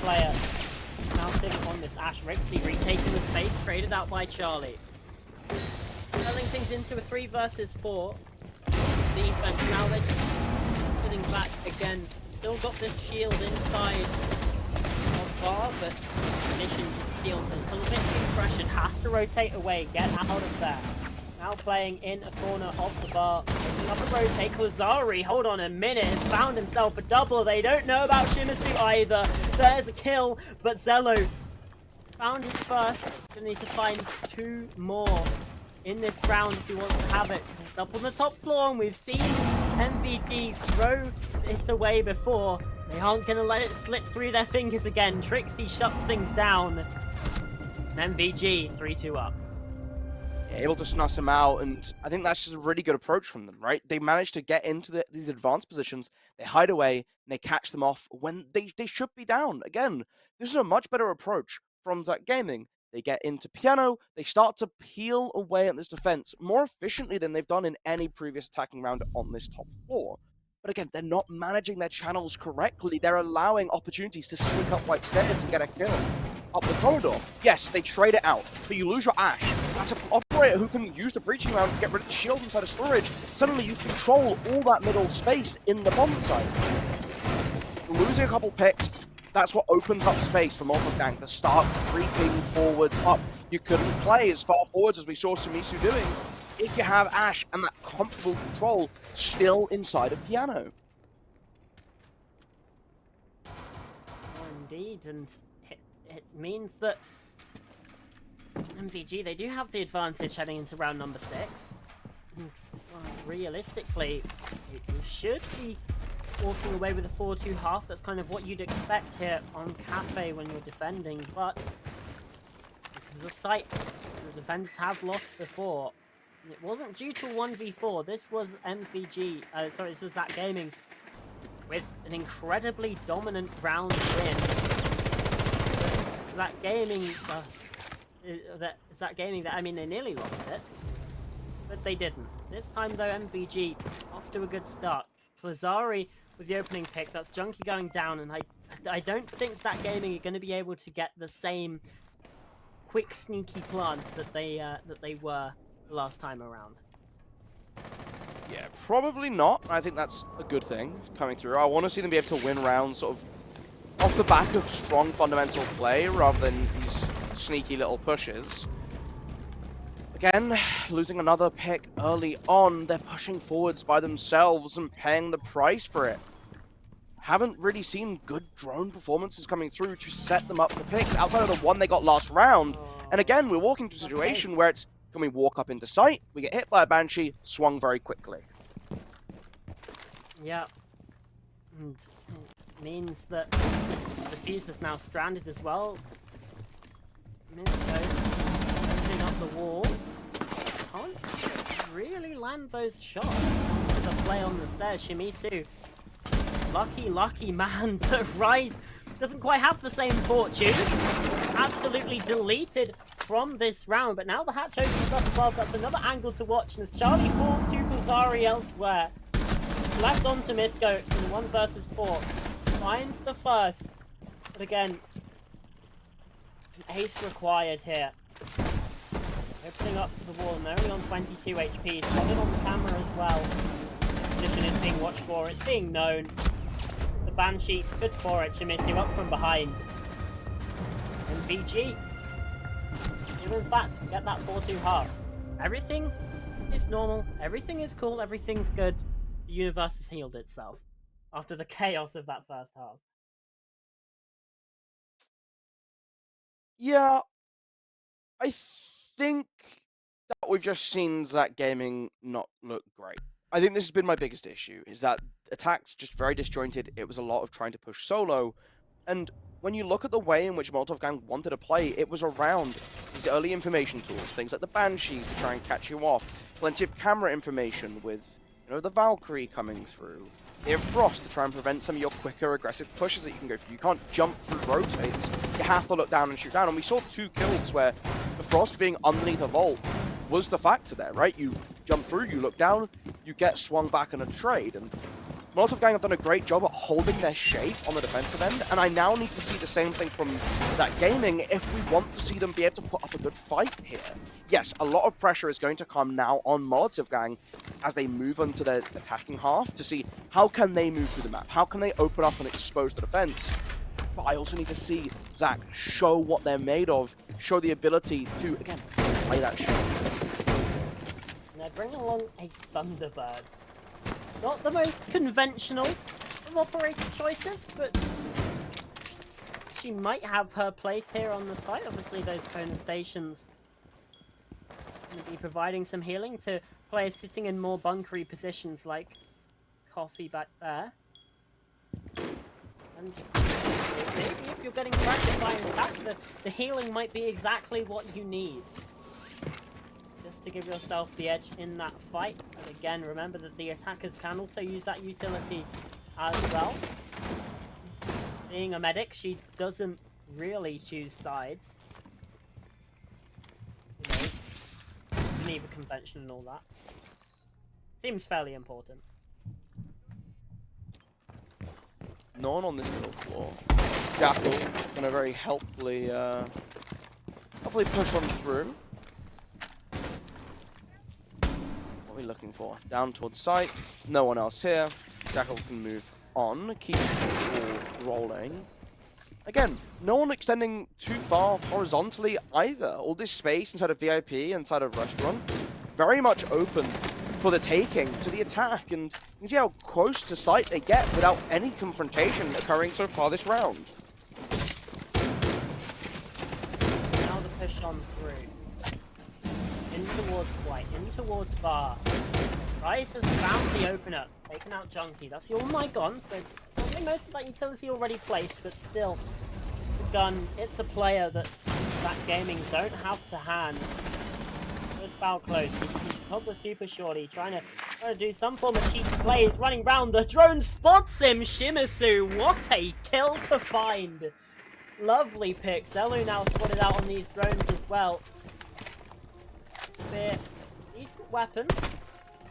player, mounting on this Ash. Rixie retaking the space, traded out by Charlie. Selling things into a 3 versus 4. Defense, now they're just sitting back again. Still got this shield inside bar, but Mission just steals it. A little bit too pressured, has to rotate away, get out of there. Now playing in a corner of the bar, picking up a rotate. Lazari, hold on a minute, has found himself a double. They don't know about Shimizu either. There's a kill, but Zello found his first. Gonna need to find 2 more in this round if he wants to have it. He's up on the top floor, and we've seen MVG throw this away before. They aren't going to let it slip through their fingers again. Trixie shuts things down. MVG 3-2 up. Yeah, able to snuff him out, and I think that's just a really good approach from them, right? They manage to get into these advanced positions, they hide away, and they catch them off when they should be down. Again, this is a much better approach from Zach Gaming. They get into piano, they start to peel away at this defense more efficiently than they've done in any previous attacking round on this top floor. But again, they're not managing their channels correctly. They're allowing opportunities to sneak up white stairs and get a kill up the corridor. Yes, they trade it out, but you lose your Ash. That's an operator who can use the breaching round to get rid of the shield inside of storage. Suddenly you control all that middle space in the bomb site. Losing a couple picks, that's what opens up space for Multigang to start creeping forwards up. You couldn't play as far forwards as we saw Shimizu doing if you have Ash and that comfortable control still inside of piano. Oh, indeed, and it means that MVG, they do have the advantage heading into round number 6. Well, realistically, you should be walking away with a 4-2 half. That's kind of what you'd expect here on Cafe when you're defending, but this is a site the defenders have lost before. It wasn't due to 1v4. This was MVG. This was Zach Gaming with an incredibly dominant round win. Zach Gaming, I mean, they nearly lost it, but they didn't. This time, though, MVG off to a good start. Lazari with the opening pick. That's Junkie going down, and I don't think Zach Gaming are going to be able to get the same quick, sneaky plant that they were the last time around. Yeah, probably not. I think that's a good thing coming through. I want to see them be able to win rounds sort of off the back of strong fundamental play rather than these sneaky little pushes. Again, losing another pick early on. They're pushing forwards by themselves and paying the price for it. Haven't really seen good drone performances coming through to set them up for picks outside of the one they got last round. And again, we're walking to a situation where it's, can we walk up into sight? We get hit by a Banshee, swung very quickly. Yeah. And it means that the Fuse is now stranded as well. Misto opening up the wall. Can't really land those shots with the play on the stairs. Shimizu, lucky man, but Rise doesn't quite have the same fortune. Absolutely deleted from this round, but now the hatch opens up above. That's another angle to watch, and as Charlie falls to Kazari elsewhere, left on to Misko in 1 versus 4. Finds the first, but again, an ace required here. Opening up the wall, and they're only on 22 HP. Spotted on the camera as well. Position is being watched for, it's being known. The Banshee, good for it. Shimizu up from behind. And VG, you in fact get that 4-2 half. Everything is normal, everything is cool, everything's good. The universe has healed itself after the chaos of that first half. Yeah, I think that we've just seen Zach Gaming not look great. I think this has been my biggest issue, is that attacks just very disjointed. It was a lot of trying to push solo, and when you look at the way in which Molotov Gang wanted to play, it was around these early information tools, things like the Banshees to try and catch you off, plenty of camera information with, the Valkyrie coming through, Ear Frost to try and prevent some of your quicker aggressive pushes that you can go through. You can't jump through rotates, you have to look down and shoot down, and we saw 2 kills where the Frost being underneath a vault was the factor there, right? You jump through, you look down, you get swung back in a trade, and Molotov Gang have done a great job at holding their shape on the defensive end, and I now need to see the same thing from that Gaming if we want to see them be able to put up a good fight here. Yes, a lot of pressure is going to come now on Molotov Gang as they move onto their attacking half to see how can they move through the map, how can they open up and expose the defense. But I also need to see Zach show what they're made of, show the ability to, again, play that shape. And they're bringing along a Thunderbird. Not the most conventional of operator choices, but she might have her place here on the site. Obviously, those Kona stations going to be providing some healing to players sitting in more bunkery positions like Coffee back there. And maybe if you're getting pressured by an attack, the healing might be exactly what you need. Just to give yourself the edge in that fight. And again, remember that the attackers can also use that utility as well. Being a medic, she doesn't really choose sides. Geneva Convention and all that. Seems fairly important. No one on this middle floor. Jackal gonna very helpfully push on through. What are we looking for? Down towards site. No one else here. Jackal can move on. Keep the ball rolling. Again, no one extending too far horizontally either. All this space inside of VIP, inside of Restaurant, very much open for the taking to the attack. And you can see how close to site they get without any confrontation occurring so far this round. Now the push on through. In towards White, in towards Bar. Rice has found the opener, taken out Junkie. That's the all-night gone, so probably most of that utility already placed, but still, it's a gun, it's a player that Gaming don't have to hand. Just foul close. He's caught the super shorty, trying to do some form of cheat plays, running round. The drone spots him. Shimizu, what a kill to find. Lovely pick. Zelu now spotted out on these drones as well. Spear, decent weapon,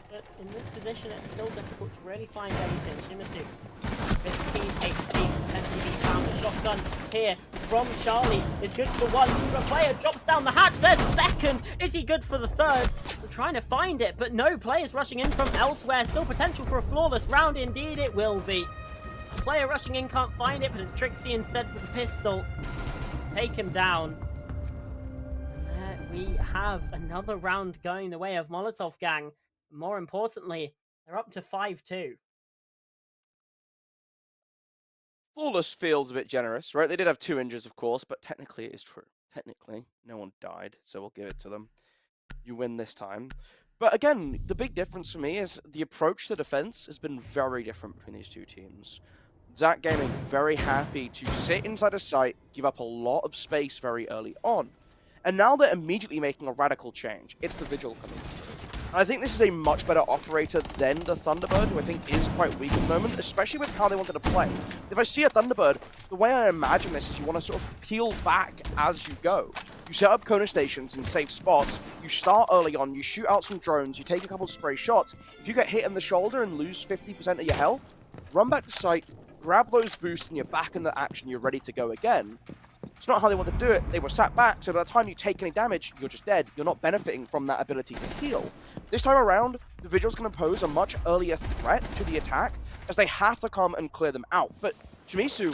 but in this position it's still difficult to really find anything. Shimizu, 15 HP, potentially be found. The shotgun here from Charlie is good for one. The player drops down the hatch. There's a second. Is he good for the third? We're trying to find it, but no, players rushing in from elsewhere. Still potential for a flawless round. Indeed it will be. Player rushing in can't find it, but it's Trixie instead with the pistol. Take him down. We have another round going the way of Molotov Gang. More importantly, they're up to 5-2. Flawless feels a bit generous, right? They did have 2 injuries, of course, but technically it is true. Technically, no one died, so we'll give it to them. You win this time. But again, the big difference for me is the approach to defense has been very different between these two teams. Zach Gaming very happy to sit inside a site, give up a lot of space very early on. And now they're immediately making a radical change. It's the Vigil coming through. I think this is a much better operator than the Thunderbird, who I think is quite weak at the moment, especially with how they wanted to play. If I see a Thunderbird, the way I imagine this is you want to sort of peel back as you go. You set up Kona stations in safe spots, you start early on, you shoot out some drones, you take a couple of spray shots. If you get hit in the shoulder and lose 50% of your health, run back to site, grab those boosts, and you're back in the action, you're ready to go again. It's not how they want to do it. They were sat back, so by the time you take any damage, you're just dead. You're not benefiting from that ability to heal. This time around, the Vigil's going to pose a much earlier threat to the attack, as they have to come and clear them out. But Shimizu,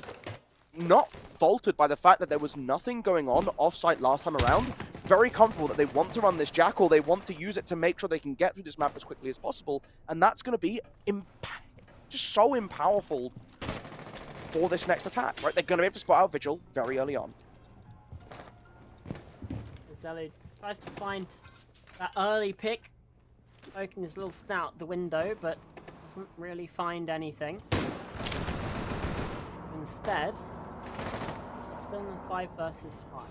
not faltered by the fact that there was nothing going on off-site last time around, very comfortable that they want to run this Jackal, they want to use it to make sure they can get through this map as quickly as possible, and that's going to be just so powerful for this next attack, right? They're going to be able to spot out Vigil very early on. Zellu tries to find that early pick, poking his little snout the window, but doesn't really find anything. Instead, still in a 5 versus 5.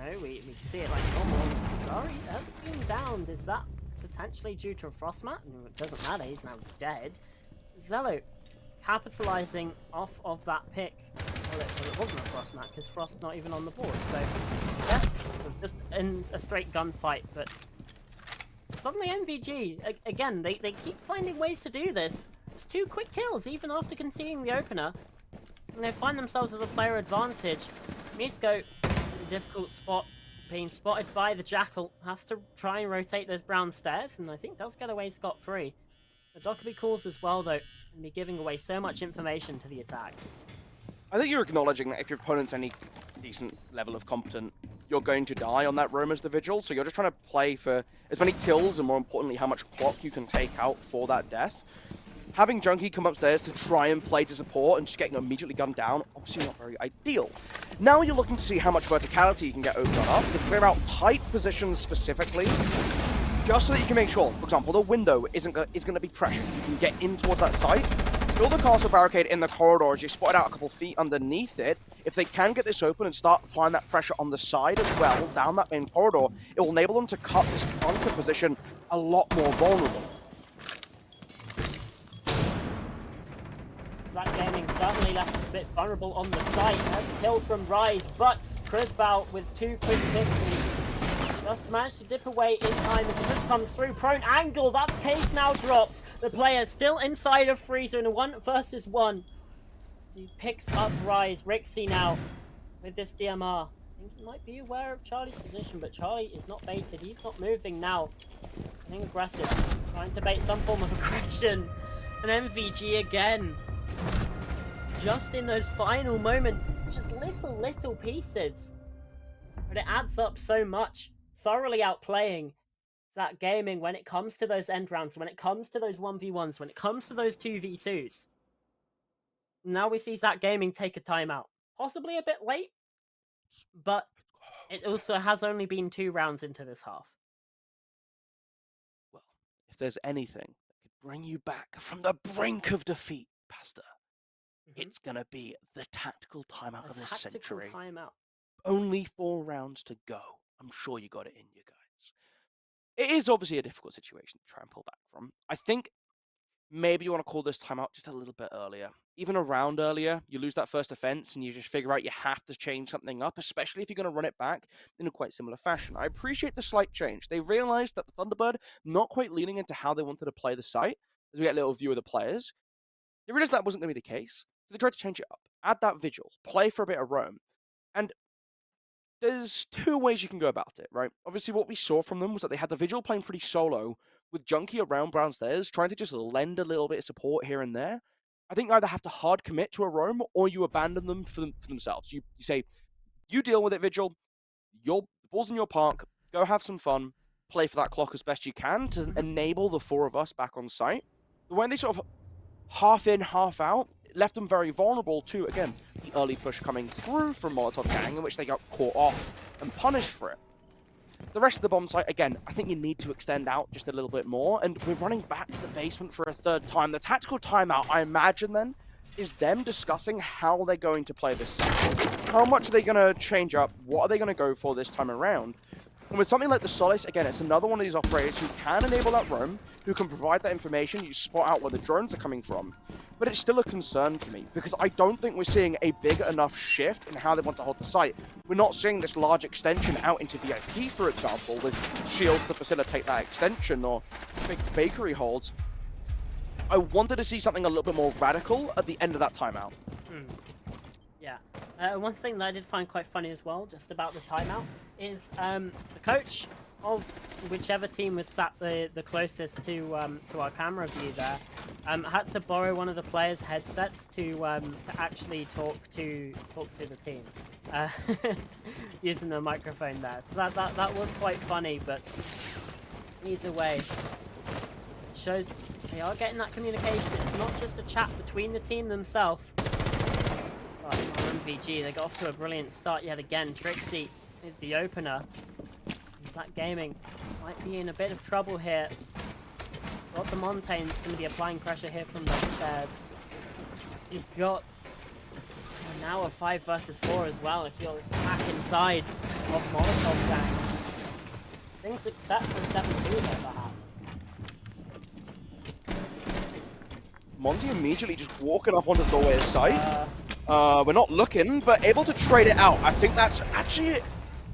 And, we can see it like normal. Sorry, that's being downed. Is that potentially due to a Frostmat? No, it doesn't matter, he's now dead. Zellu capitalizing off of that pick. Well, it wasn't a Frostmat, because Frost's not even on the board, so yes, just in a straight gunfight, but suddenly MVG, again, they keep finding ways to do this. It's 2 quick kills, even after conceding the opener, and they find themselves with a player advantage. Misko, in a difficult spot, being spotted by the Jackal, has to try and rotate those brown stairs, and I think does get away scot-free. The Dockerby calls as well, though, and be giving away so much information to the attack. I think you're acknowledging that if your opponent's any decent level of competent, you're going to die on that roam as the Vigil, so you're just trying to play for as many kills and more importantly how much clock you can take out for that death. Having Junkie come upstairs to try and play to support and just getting immediately gunned down, obviously not very ideal. Now you're looking to see how much verticality you can get opened up to clear out tight positions specifically, just so that you can make sure, for example, the window is going to be pressured. You can get in towards that site. Fill the castle barricade in the corridor as you spotted out a couple feet underneath it. If they can get this open and start applying that pressure on the side as well, down that main corridor, it will enable them to cut this bunker position a lot more vulnerable. That Gaming certainly left a bit vulnerable on the site. Has a kill from Rise, but Crisbow with 2 quick picks just managed to dip away in time as this comes through. Prone angle, that's case now dropped. The player still inside of Freezer in a 1 versus 1. He picks up Rise. Rixie now with this DMR. I think he might be aware of Charlie's position, but Charlie is not baited. He's not moving now. Getting aggressive, trying to bait some form of aggression. And MVG again. Just in those final moments, it's just little pieces. But it adds up so much. Thoroughly outplaying that Gaming when it comes to those end rounds, when it comes to those 1v1s, when it comes to those 2v2s. Now we see that Gaming take a timeout. Possibly a bit late, but it also has only been 2 rounds into this half. Well, if there's anything that could bring you back from the brink of defeat, Pastor, it's going to be the tactical timeout of this century. Timeout. Only 4 rounds to go. I'm sure you got it in you guys. It is obviously a difficult situation to try and pull back from. I think maybe you want to call this timeout just a little bit earlier. Even a round earlier, you lose that first offense and you just figure out you have to change something up, especially if you're going to run it back in a quite similar fashion. I appreciate the slight change. They realized that the Thunderbird not quite leaning into how they wanted to play the site, as we get a little view of the players. They realized that wasn't going to be the case, so they tried to change it up. Add that Vigil, play for a bit of roam. And there's 2 ways you can go about it, right? Obviously, what we saw from them was that they had the Vigil playing pretty solo, with Junkie around Brownstairs, trying to just lend a little bit of support here and there. I think you either have to hard commit to a roam, or you abandon them for themselves. You say, you deal with it, Vigil. The ball's in your park. Go have some fun. Play for that clock as best you can to enable the 4 of us back on site. The way they sort of half in, half out, left them very vulnerable to, again, the early push coming through from Molotov Gang, in which they got caught off and punished for it. The rest of the bomb site, again, I think you need to extend out just a little bit more, and we're running back to the basement for a 3rd time. The tactical timeout, I imagine then, is them discussing how they're going to play this site. How much are they going to change up? What are they going to go for this time around? And with something like the Solace, again, it's another one of these operators who can enable that roam, who can provide that information. You spot out where the drones are coming from. But it's still a concern for me, because I don't think we're seeing a big enough shift in how they want to hold the site. We're not seeing this large extension out into VIP, for example, with shields to facilitate that extension, or big bakery holds. I wanted to see something a little bit more radical at the end of that timeout. Yeah. One thing that I did find quite funny as well, just about the timeout, is the coach of whichever team was sat the closest to our camera view there, had to borrow one of the players' headsets to actually talk to the team, using the microphone there. So that was quite funny, but either way, it shows they are getting that communication. It's not just a chat between the team themselves. But MVG, they got off to a brilliant start yet again. Trixie is the opener. ESA Gaming might be in a bit of trouble here. Got the Montaigne's going to be applying pressure here from the stairs. You've got now a 5 versus 4 as well. If you're this attack inside of Molotov Gang. Things except for 7-2 here, perhaps. Monty immediately just walking up onto the doorway side. We're not looking, but able to trade it out. I think that's actually,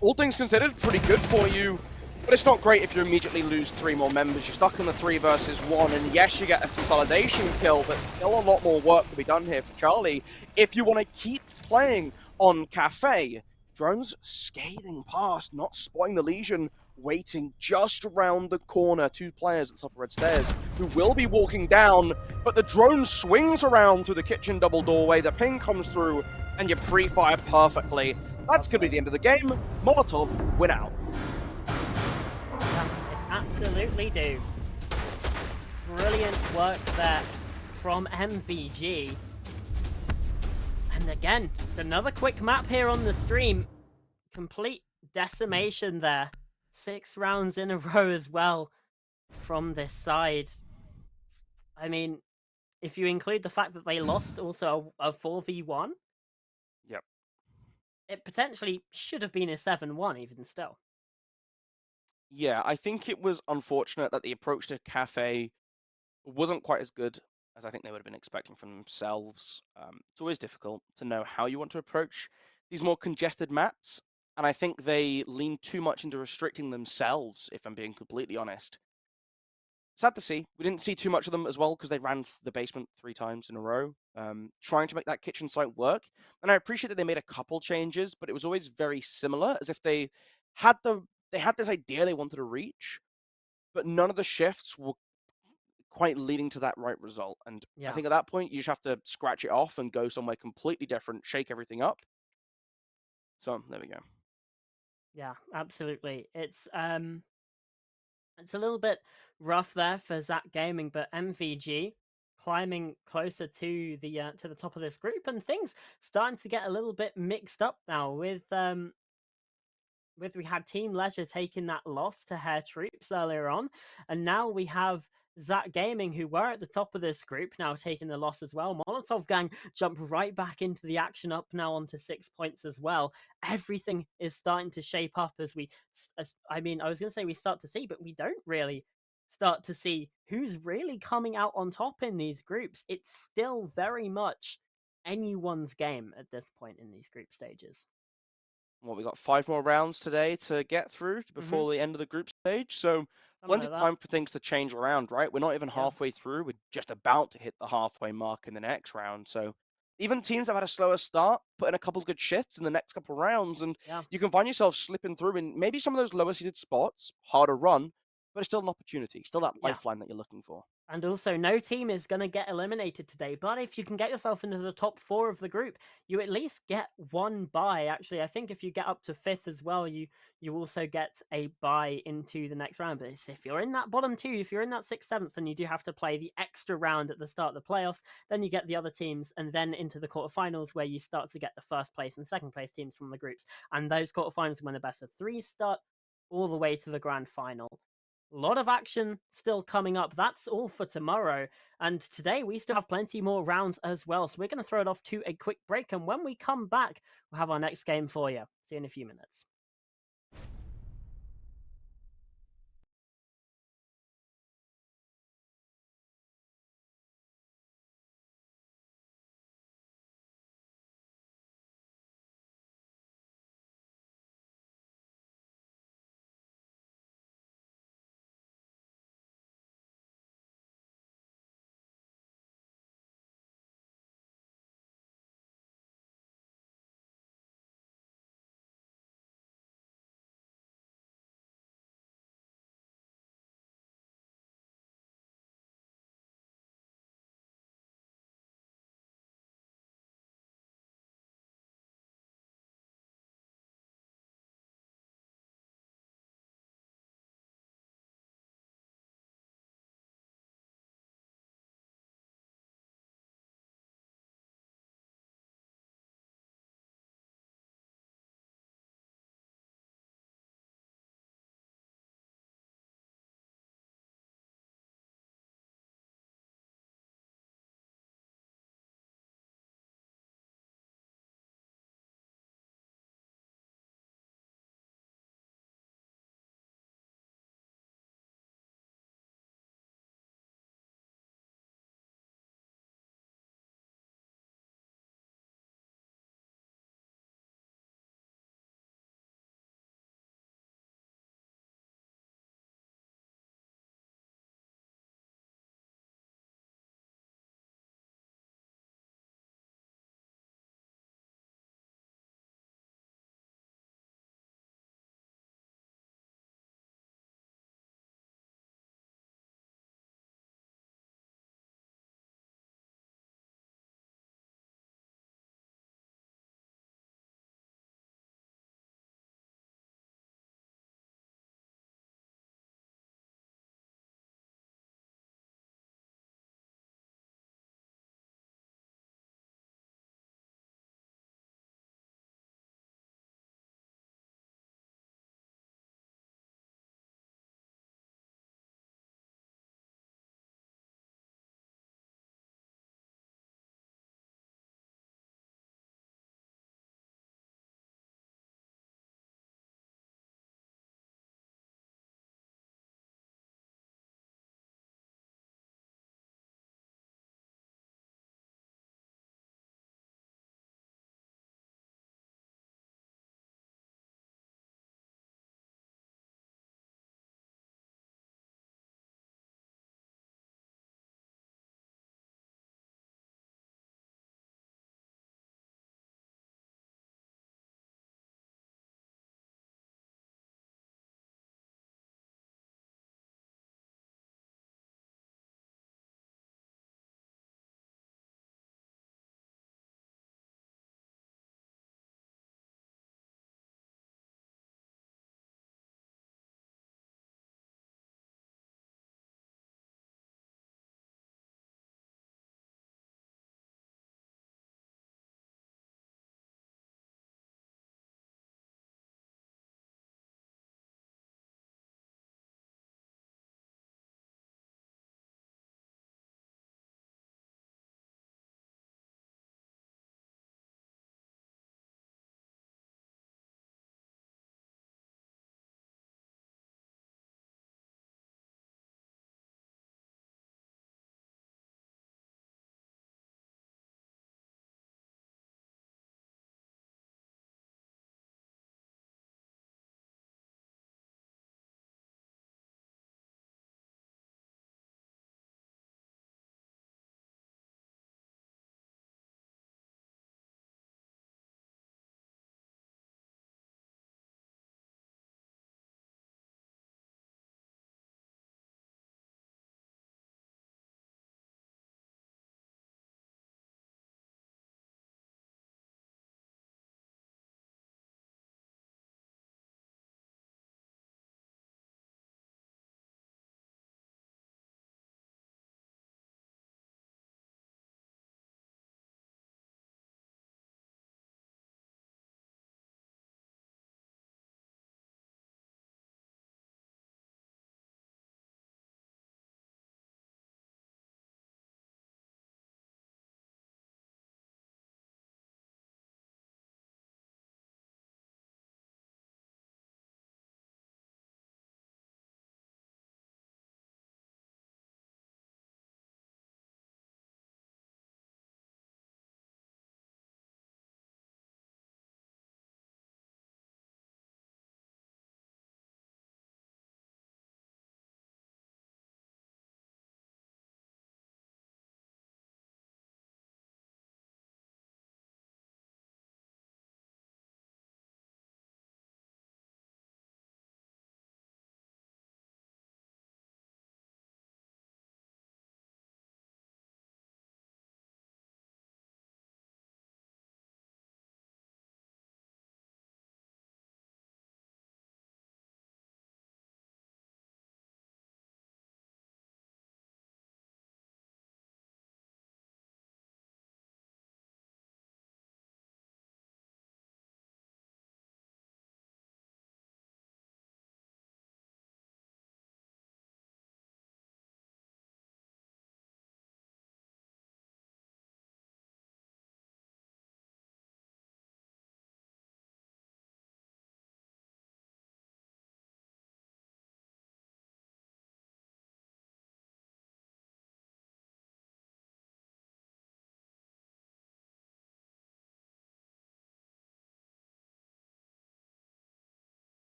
all things considered, pretty good for you. But it's not great if you immediately lose 3 more members. You're stuck in the 3 versus 1, and yes, you get a consolidation kill, but still a lot more work to be done here for Charlie if you want to keep playing on Cafe. Drones scathing past, not spotting the Legion, waiting just around the corner. 2 players at the top of red stairs who will be walking down, but the drone swings around through the kitchen double doorway. The ping comes through, and you pre-fire perfectly. That's going to be the end of the game. Molotov win out. Absolutely do. Brilliant work there from MVG. And again, it's another quick map here on the stream. Complete decimation there. 6 rounds in a row as well from this side. I mean, if you include the fact that they lost also a 4v1, Yep. it potentially should have been a 7-1 even still. Yeah, I think it was unfortunate that the approach to Cafe wasn't quite as good as I think they would have been expecting from themselves. It's always difficult to know how you want to approach these more congested maps, and I think they lean too much into restricting themselves, if I'm being completely honest. Sad to see. We didn't see too much of them as well because they ran the basement 3 times in a row, trying to make that kitchen site work. And I appreciate that they made a couple changes, but it was always very similar, as if they had this idea they wanted to reach, but none of the shifts were quite leading to that right result. And I think at that point, you just have to scratch it off and go somewhere completely different, shake everything up. So there we go. Yeah, absolutely. It's a little bit rough there for ESA Gaming, but MVG climbing closer to the top of this group, and things starting to get a little bit mixed up now with we had Team Leisure taking that loss to Hair Troops earlier on, and now we have ESA Gaming, who were at the top of this group, now taking the loss as well. Molotov Gang jump right back into the action, up now onto 6 points as well. Everything is starting to shape up as I was going to say we start to see, but we don't really start to see who's really coming out on top in these groups. It's still very much anyone's game at this point in these group stages. Well, we got 5 more rounds today to get through before the end of the group stage, so plenty of time for things to change around, right? We're not even halfway through. We're just about to hit the halfway mark in the next round. So even teams that have had a slower start, put in a couple of good shifts in the next couple of rounds, and you can find yourself slipping through in maybe some of those lower seeded spots, harder run, but it's still an opportunity, still that lifeline that you're looking for. And also, no team is going to get eliminated today. But if you can get yourself into the top 4 of the group, you at least get 1 bye. Actually, I think if you get up to 5th as well, you also get a bye into the next round. But if you're in that bottom 2, if you're in that 6th, 7th, then you do have to play the extra round at the start of the playoffs. Then you get the other teams, and then into the quarterfinals, where you start to get the 1st place and 2nd place teams from the groups. And those quarterfinals, when the best of 3 start, all the way to the grand final. A lot of action still coming up. That's all for tomorrow. And today we still have plenty more rounds as well. So we're going to throw it off to a quick break. And when we come back, we'll have our next game for you. See you in a few minutes.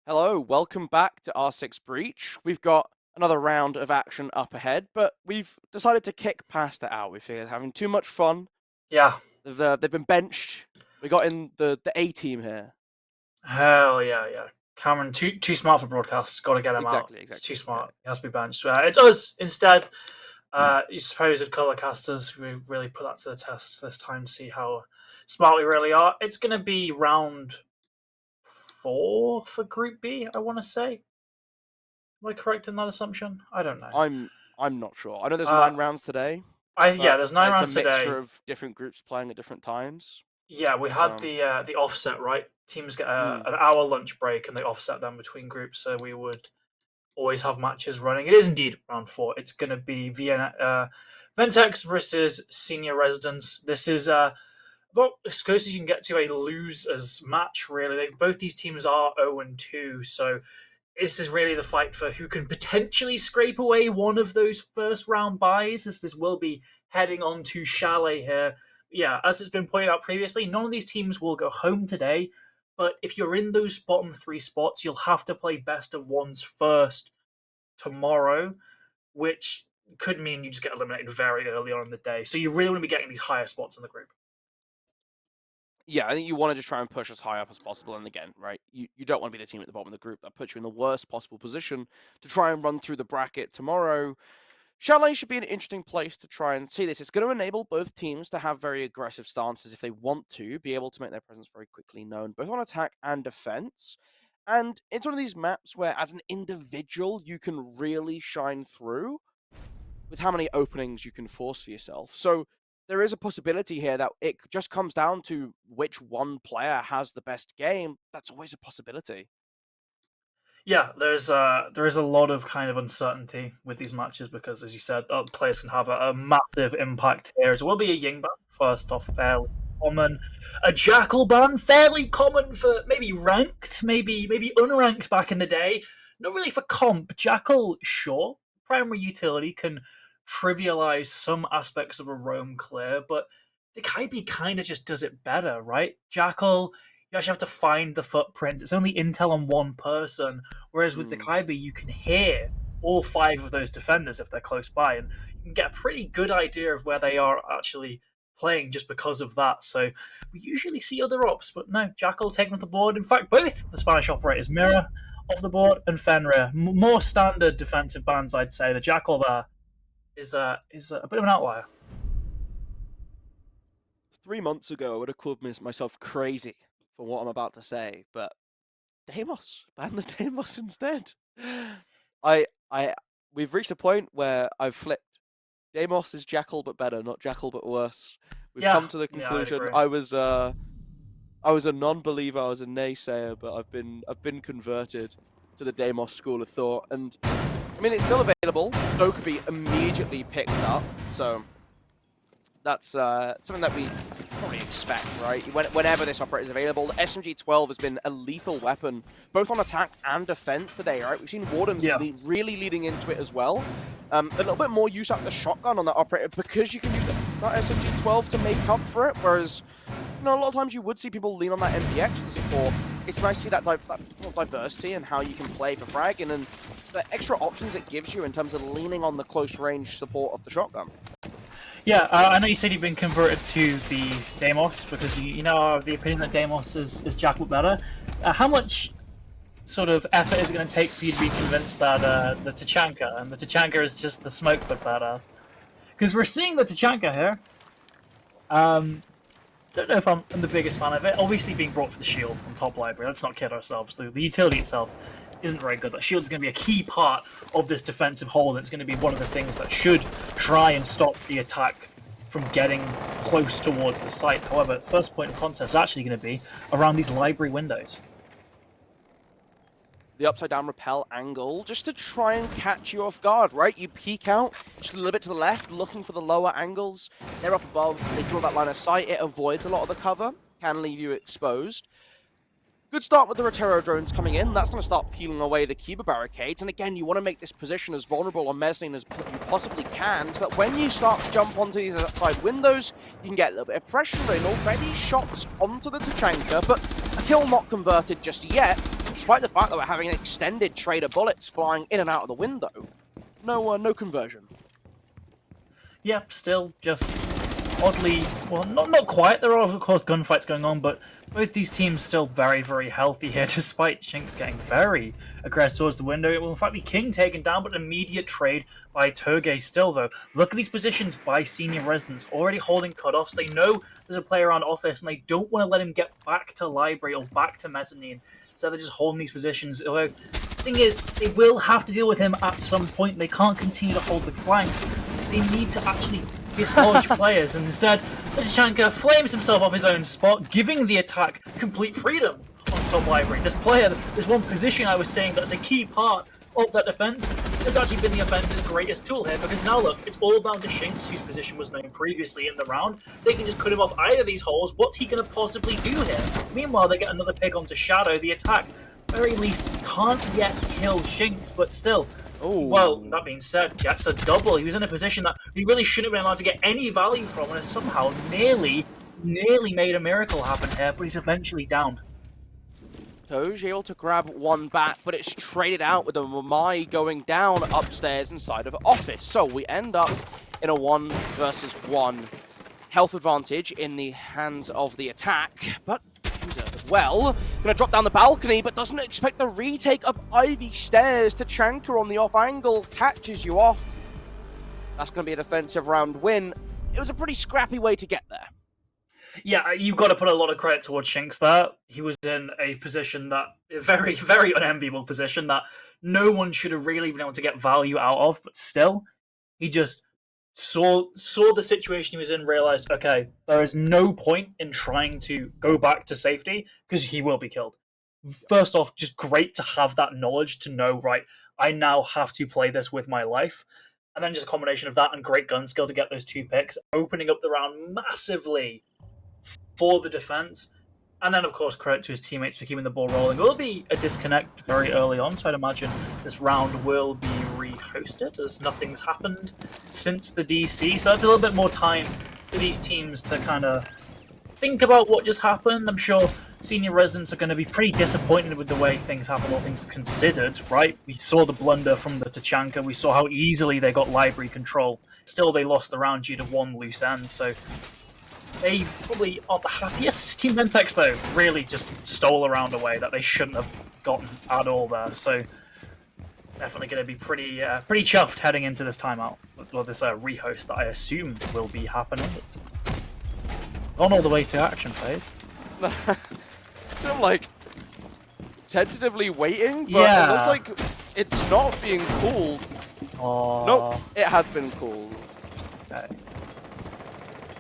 Hello, welcome back to R6 Breach. We've got another round of action up ahead, but we've decided to kick past it out. We figured having too much fun. Yeah. They've been benched. We got in the A team here. Hell yeah, yeah. Cameron, too smart for broadcast. Got to get him out. Exactly. It's too smart. He has to be benched. It's us instead. You supposed color casters. We really put that to the test this time to see how smart we really are. It's going to be round 4 for Group B, I want to say. Am I correct in that assumption? I don't know. I'm not sure. I know there's 9 Uh, rounds today. there's 9 It's rounds a mixture today. of different groups playing at different times. Yeah, we had the offset, right? Teams get an hour lunch break and they offset them between groups, so we would always have matches running. It is indeed round 4. It's going to be Ventex versus Senior Residents. This is about as close as you can get to a losers match, really. Both these teams are 0-2, so this is really the fight for who can potentially scrape away one of those first round buys, as this will be heading on to Chalet here. Yeah, as it's been pointed out previously, none of these teams will go home today, but if you're in those bottom 3 spots, you'll have to play best of ones first tomorrow, which could mean you just get eliminated very early on in the day. So you really want to be getting these higher spots in the group. Yeah, I think you want to just try and push as high up as possible. And again, right, you don't want to be the team at the bottom of the group. That puts you in the worst possible position to try and run through the bracket tomorrow. Chalet should be an interesting place to try and see this. It's going to enable both teams to have very aggressive stances if they want to, be able to make their presence very quickly known, both on attack and defense. And it's one of these maps where, as an individual, you can really shine through with how many openings you can force for yourself. So there is a possibility here that it just comes down to which one player has the best game. That's always a possibility. Yeah, there is a lot of kind of uncertainty with these matches because, as you said, players can have a massive impact here. It will be a Ying ban, first off, fairly common. A Jackal ban, fairly common for maybe ranked, maybe unranked back in the day. Not really for comp. Jackal, sure, primary utility can trivialize some aspects of a roam clear, but the Kaibi kind of just does it better, right? Jackal, you actually have to find the footprints. It's only intel on one person, whereas with the Kaibi, you can hear all 5 of those defenders if they're close by, and you can get a pretty good idea of where they are actually playing just because of that. So we usually see other ops, but no, Jackal taken off the board. In fact, both the Spanish operators, Mira off the board and Fenrir, more standard defensive bans, I'd say. The Jackal there is a bit of an outlier. 3 months ago, I would have called myself crazy for what I'm about to say, but Deimos, ban the Deimos instead. We've reached a point where I've flipped. Deimos is Jackal but better, not Jackal but worse. We've come to the conclusion. Yeah, I was a non-believer, I was a naysayer, but I've been converted to the Deimos school of thought. And I mean, it's still available. So could be immediately picked up. So that's something that we probably expect, right? Whenever this operator is available, the SMG-12 has been a lethal weapon, both on attack and defense today, right? We've seen Wardens really leading into it as well. A little bit more use out of the shotgun on that operator because you can use that SMG-12 to make up for it, whereas, you know, a lot of times you would see people lean on that MPX for support. It's nice to see that diversity and how you can play for fragging and the extra options it gives you in terms of leaning on the close range support of the shotgun. Yeah, I know you said you've been converted to the Deimos because you know the opinion that Deimos is Jackal better. How much sort of effort is it going to take for you to be convinced that the Tachanka and the Tachanka is just the smoke but better? Because we're seeing the Tachanka here. Don't know if I'm the biggest fan of it. Obviously being brought for the shield on top library. Let's not kid ourselves. The utility itself isn't very good. That shield is going to be a key part of this defensive hold. It's going to be one of the things that should try and stop the attack from getting close towards the site. However, first point of contest is actually going to be around these library windows. The upside down rappel angle just to try and catch you off guard, right? You peek out just a little bit to the left, looking for the lower angles. They're up above, they draw that line of sight, it avoids a lot of the cover, can leave you exposed. Good start with the Rotero drones coming in. That's going to start peeling away the Kiba barricades. And again, you want to make this position as vulnerable on mezzanine as you possibly can, so that when you start to jump onto these outside windows, you can get a little bit of pressure in. Already shots onto the Tachanka, but a kill not converted just yet. despite the fact that we're having an extended trade of bullets flying in and out of the window, no conversion. Yep, still just oddly, well, not quite. There are, of course, gunfights going on, but both these teams still very, very healthy here, despite Shinx getting very aggressive towards the window. It will, in fact, be King taken down, but an immediate trade by Toge still, though. Look at these positions by Senior Residents, already holding cutoffs. They know there's a player around Office, and they don't want to let him get back to Library or back to Mezzanine, so they're just holding these positions. Although, the thing is, they will have to deal with him at some point. They can't continue to hold the flanks. They need to actually dislodge players, and instead, Tachanka flames himself off his own spot, giving the attack complete freedom on top Library. This player, this one position I was saying that's a key part of that defense, has actually been the offense's greatest tool here, because now look, it's all down to Shinx, whose position was known previously in the round. They can just cut him off either of these holes. What's he going to possibly do here? Meanwhile, they get another pick onto Shadow. The attack, very least, can't yet kill Shinx, but still. Ooh. Well, that being said, gets a double. He was in a position that he really shouldn't have been allowed to get any value from, and has somehow nearly made a miracle happen here, but he's eventually downed. Toge able to grab one back, but it's traded out with a Mamai going down upstairs inside of Office. So we end up in a 1 versus 1 health advantage in the hands of the attack, but as well. Gonna drop down the balcony, but doesn't expect the retake up Ivy Stairs. Tachanka on the off angle catches you off. That's gonna be a defensive round win. It was a pretty scrappy way to get there. Yeah, you've got to put a lot of credit towards Shinx there. He was in a position that, a very, very unenviable position that no one should have really been able to get value out of, but still, he just saw the situation he was in, realized, okay, there is no point in trying to go back to safety because he will be killed. First off, just great to have that knowledge to know, right, I now have to play this with my life. And then just a combination of that and great gun skill to get those 2 picks, opening up the round massively for the defense. And then, of course, credit to his teammates for keeping the ball rolling. It will be a disconnect very early on, so I'd imagine this round will be rehosted, as nothing's happened since the DC. So that's a little bit more time for these teams to kind of think about what just happened. I'm sure Senior Residents are going to be pretty disappointed with the way things happened, all things considered, right? We saw the blunder from the Tachanka. We saw how easily they got Library control. Still, they lost the round due to one loose end, so they probably aren't the happiest. Team Ventex, though, really just stole a round away that they shouldn't have gotten at all there. So definitely going to be pretty chuffed heading into this timeout, or this rehost that I assume will be happening. It's gone all the way to action phase. I'm like tentatively waiting, but Yeah. it looks like it's not being called. Aww. Nope, it has been called. Okay.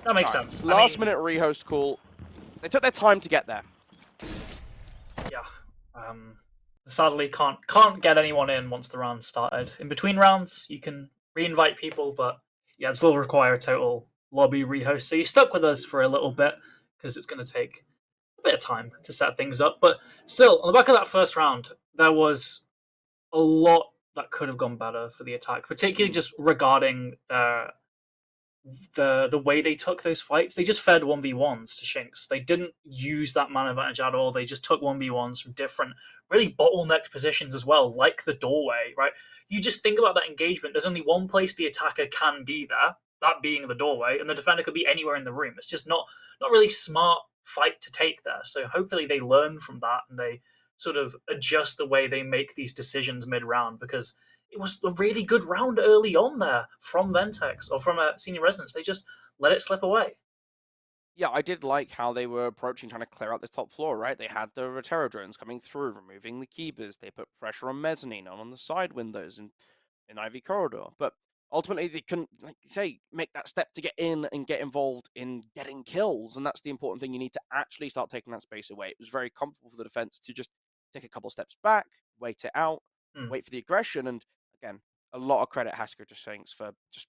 That makes sense. Last minute rehost call. They took their time to get there. Yeah. Sadly, can't get anyone in once the round started. In between rounds, you can re-invite people, but yeah, this will require a total lobby rehost. So you're stuck with us for a little bit because it's going to take a bit of time to set things up. But still, on the back of that first round, there was a lot that could have gone better for the attack, particularly just regarding the way they took those fights. They just fed 1v1s to Shinx. They didn't use that man advantage at all. They just took 1v1s from different, really bottlenecked positions as well, like the doorway, right? You just think about that engagement. There's only one place the attacker can be there, that being the doorway, and the defender could be anywhere in the room. It's just not really smart fight to take there. So hopefully they learn from that and they sort of adjust the way they make these decisions mid-round, because it was a really good round early on there from Ventex, or from Senior Residents. They just let it slip away. Yeah, I did like how they were approaching trying to clear out this top floor, right? They had the Rotero drones coming through, removing the keepers. They put pressure on Mezzanine, on the side windows in Ivy Corridor. But ultimately, they couldn't, like you say, make that step to get in and get involved in getting kills. And that's the important thing. You need to actually start taking that space away. It was very comfortable for the defense to just take a couple steps back, wait it out, wait for the aggression. And again, a lot of credit has to go to Shanks for just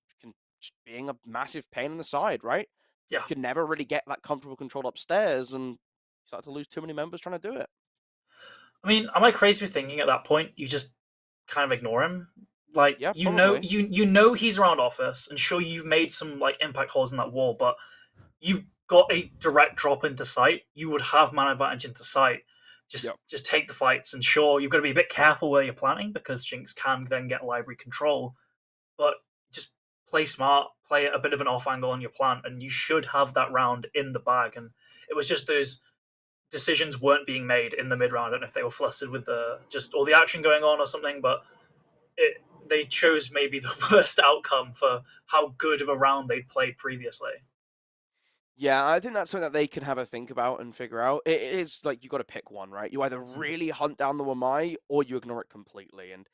being a massive pain in the side, right? Yeah. You could never really get that comfortable control upstairs, and you start to lose too many members trying to do it. I mean, am I crazy for thinking at that point you just kind of ignore him? Like, Yeah, you know, probably. you know he's around Office, and sure, you've made some like impact holes in that wall, but you've got a direct drop into sight. You would have man advantage into sight. Yep. Just take the fights, and sure, you've got to be a bit careful where you're planning because Jinx can then get library control, but just play smart, play a bit of an off angle on your plan, and you should have that round in the bag. And it was just those decisions weren't being made in the mid round. I don't know if they were flustered with just all the action going on or something, but they chose maybe the worst outcome for how good of a round they'd played previously. Yeah, I think that's something that they can have a think about and figure out. It is like you got to pick one, right? You either really hunt down the Wamai or you ignore it completely. And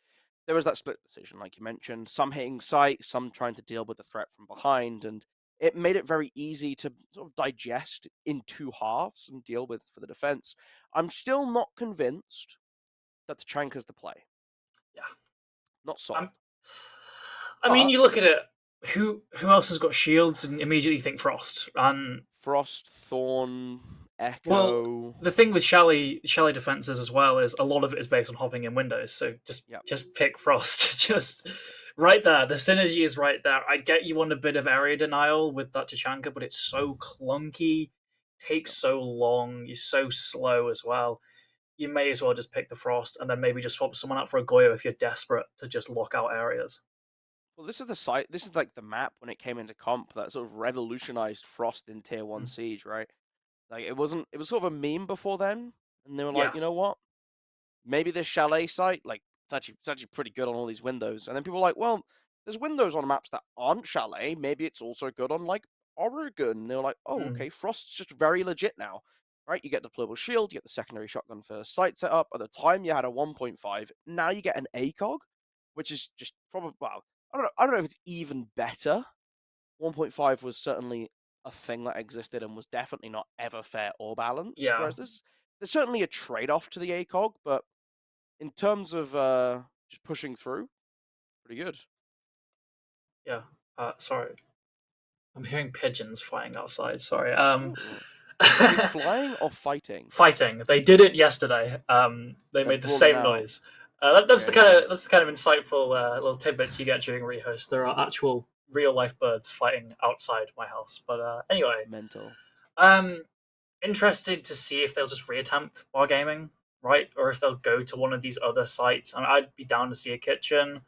there was that split decision, like you mentioned, some hitting sight, some trying to deal with the threat from behind, and it made it very easy to sort of digest in two halves and deal with for the defense. I'm still not convinced that Tachanka's the play. Yeah, Not sold. I'm, I mean, you look at it. Who else has got shields and immediately think Frost? And Frost, Thorn, well, Echo. the thing with Shelly defenses as well is a lot of it is based on hopping in windows. So Yep. just pick Frost. Just right there. The synergy is right there. I get you want a bit of area denial with that Tachanka, but it's so clunky, takes so long, you're so slow as well. You may as well just pick the Frost and then maybe just swap someone out for a Goyo if you're desperate to just lock out areas. Well, this is the site. This is like the map when it came into comp that sort of revolutionized Frost in Tier 1 Siege, right? Like it wasn't. It was sort of a meme before then, and they were Yeah. like, you know what? Maybe this chalet site, like it's actually pretty good on all these windows. And then people were like, well, there's windows on maps that aren't chalet. Maybe it's also good on like Oregon. And they were like, oh, okay, Frost's just very legit now, right? You get the deployable shield, you get the secondary shotgun for site setup. At the time, you had a 1.5. Now you get an ACOG, which is just probably well, I don't know if it's even better. 1.5 was certainly a thing that existed and was definitely not ever fair or balanced. Yeah. Whereas there's certainly a trade-off to the ACOG, but in terms of just pushing through, pretty good. Yeah. Sorry. I'm hearing pigeons flying outside. Sorry. Ooh. Are they flying or fighting? Fighting. They did it yesterday. They They're made the brawling same out. noise. That's the Okay. kind of insightful little tidbits you get during rehost. There are actual real life birds fighting outside my house. But anyway, Mental. um, interested to see if they'll just reattempt wargaming, right, or if they'll go to one of these other sites. I mean, I'd be down to see a kitchen.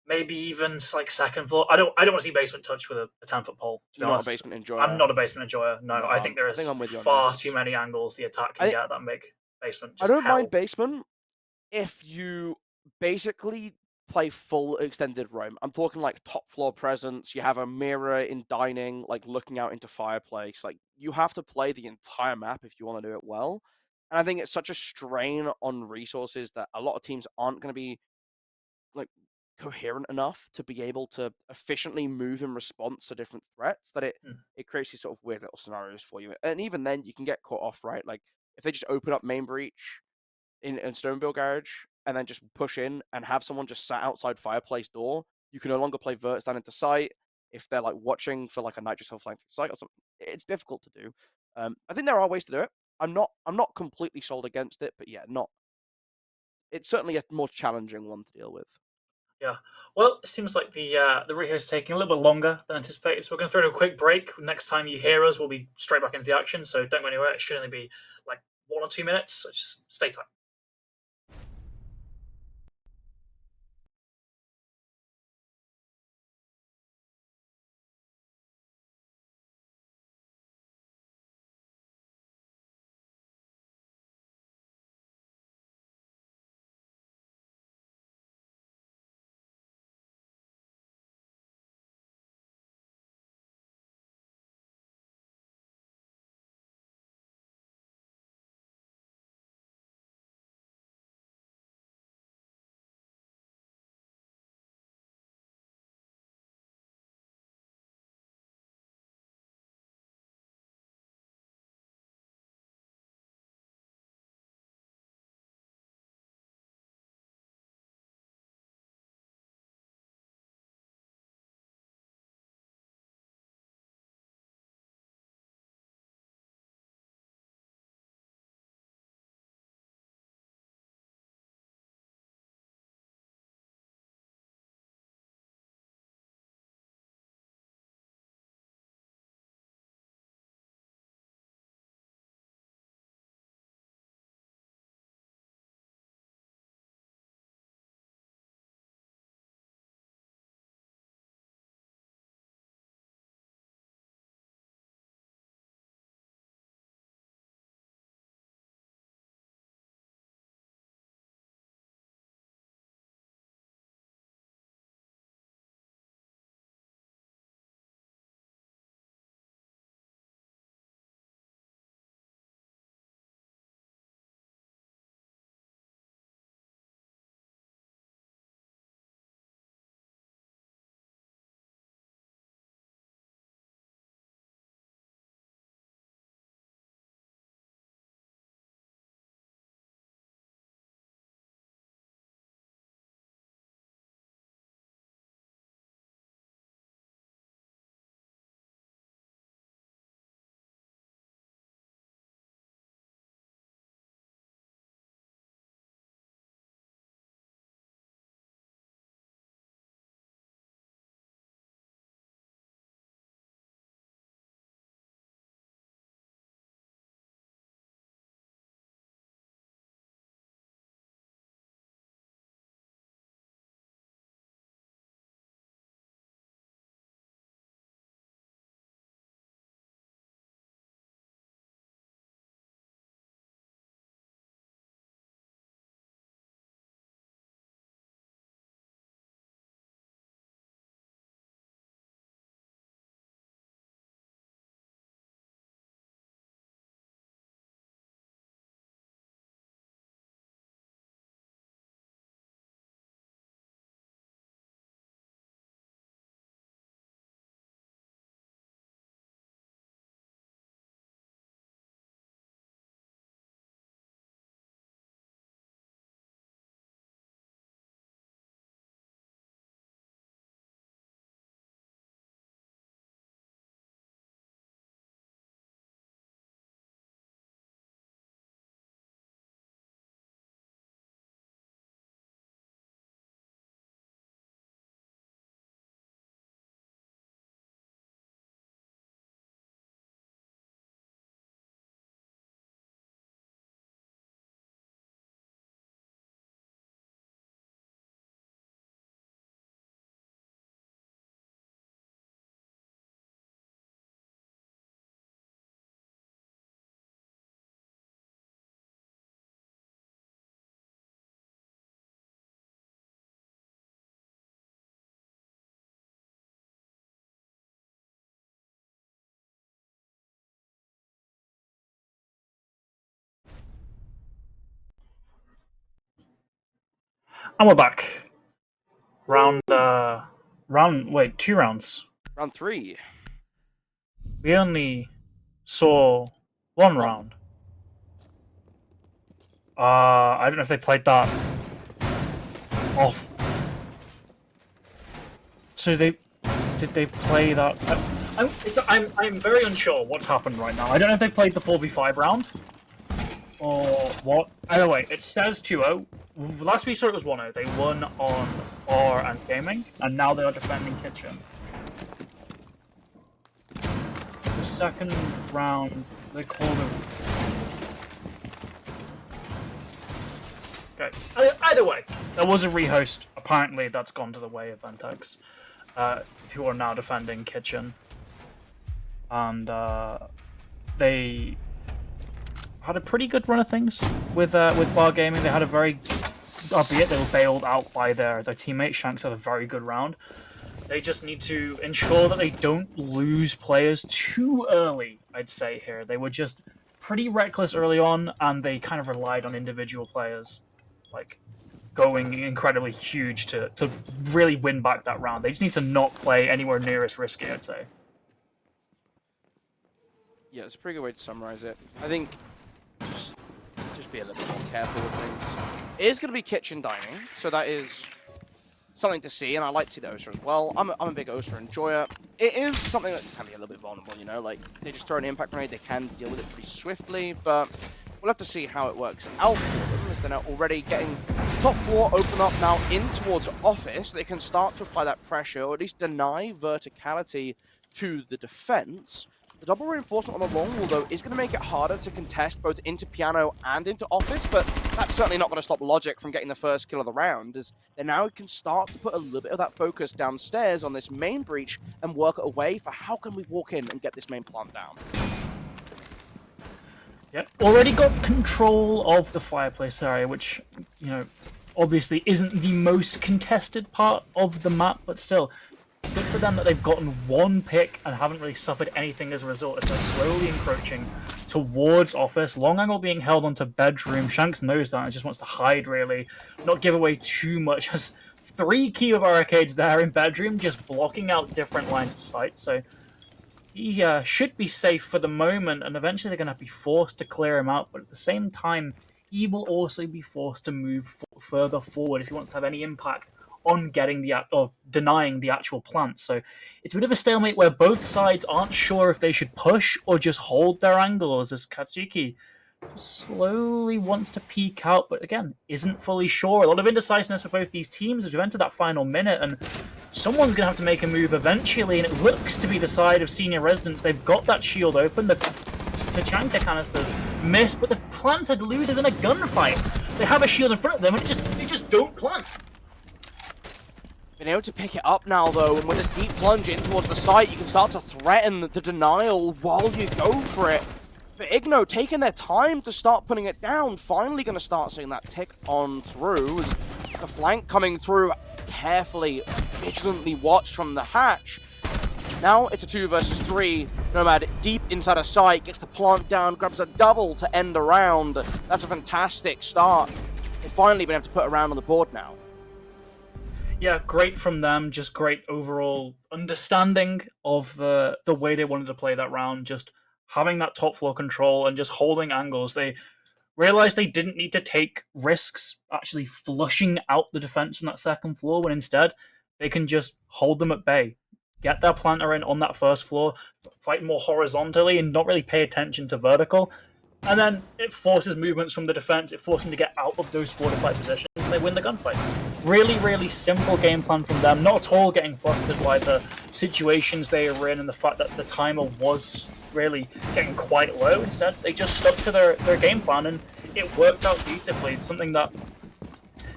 Maybe even like second floor. I don't want to see basement touch with a 10-foot pole. To be You're not a honest, basement enjoyer. I'm not a basement enjoyer. No, No, I think there I think is I'm with you on far this. too many angles the attack can I get that make basement I just don't mind hell. basement if you basically play full extended roam. I'm talking like top floor presence. You have a mirror in dining, like looking out into fireplace. Like you have to play the entire map if you want to do it well. And I think it's such a strain on resources that a lot of teams aren't going to be like coherent enough to be able to efficiently move in response to different threats that it creates these sort of weird little scenarios for you. And even then you can get caught off, right? Like if they just open up main breach in Stonebill Garage and then just push in and have someone just sat outside fireplace door, you can no longer play verts down into sight. If they're like watching for like a nitrous flying through sight or something, it's difficult to do. I think there are ways to do it. I'm not completely sold against it, but yeah, not. It's certainly a more challenging one to deal with. Yeah. Well, it seems like the reho is taking a little bit longer than anticipated, so we're going to throw in a quick break. Next time you hear us, we'll be straight back into the action. So don't go anywhere. It should only be like 1 or 2 minutes. So just stay tight. And we're back. Two rounds. Round 3. We only saw one round. I don't know if they played that off. So did they play that? I'm very unsure what's happened right now. I don't know if they played the 4v5 round or what. Either way, it says 2-0. Last we saw it was 1-0. They won on R and Gaming, and now they are defending Kitchen. The second round, they called it. Okay. Either way, there was a rehost. Apparently, that's gone to the way of Ventex, who are now defending Kitchen, and they had a pretty good run of things with Bar Gaming. They had a very, albeit they were bailed out by their teammate. Shanks had a very good round. They just need to ensure that they don't lose players too early, I'd say here. They were just pretty reckless early on, and they kind of relied on individual players, like going incredibly huge to really win back that round. They just need to not play anywhere near as risky, I'd say. Yeah, it's a pretty good way to summarize it. I think just be a little bit more careful with things. It is going to be kitchen dining, so that is something to see, and I like to see the OSA as well. I'm a big OSA enjoyer. It is something that can be a little bit vulnerable, you know, like they just throw an impact grenade, they can deal with it pretty swiftly, but we'll have to see how it works out for them, as they're now already getting top floor open up now in towards office. They can start to apply that pressure, or at least deny verticality to the defense. The double reinforcement on the long wall, though, is going to make it harder to contest both into piano and into office, but that's certainly not going to stop Logic from getting the first kill of the round, as they now can start to put a little bit of that focus downstairs on this main breach and work it away for how can we walk in and get this main plant down. Yep. Already got control of the fireplace area, which, you know, obviously isn't the most contested part of the map, but still, good for them that they've gotten one pick and haven't really suffered anything as a result. It's slowly encroaching towards office. Long angle being held onto bedroom. Shanks knows that and just wants to hide, really, not give away too much. Has 3 key barricades there in bedroom, just blocking out different lines of sight. So he should be safe for the moment, and eventually they're going to be forced to clear him out. But at the same time, he will also be forced to move further forward if he wants to have any impact on getting or denying the actual plant. So it's a bit of a stalemate where both sides aren't sure if they should push or just hold their angles, as Katsuki slowly wants to peek out, but again, isn't fully sure. A lot of indecisiveness for both these teams as we've entered that final minute, and someone's going to have to make a move eventually, and it looks to be the side of Senior Residents. They've got that shield open. The Tachanka canisters miss, but the plant side loses in a gunfight. They have a shield in front of them, and they just don't plant. Been able to pick it up now, though, and with a deep plunge in towards the site, you can start to threaten the denial while you go for it. But Igno taking their time to start putting it down, finally going to start seeing that tick on through. As the flank coming through, carefully, vigilantly watched from the hatch. Now it's a 2 versus 3. Nomad deep inside a site, gets the plant down, grabs a double to end the round. That's a fantastic start. They've finally been able to put a round on the board now. Yeah, great from them. Just great overall understanding of the way they wanted to play that round. Just having that top floor control and just holding angles. They realized they didn't need to take risks actually flushing out the defense from that second floor, when instead they can just hold them at bay. Get their planter in on that first floor, fight more horizontally and not really pay attention to vertical. And then it forces movements from the defense. It forces them to get out of those fortified positions, and they win the gunfight. Really, really simple game plan from them. Not at all getting flustered by the situations they were in and the fact that the timer was really getting quite low. Instead, they just stuck to their game plan, and it worked out beautifully. It's something that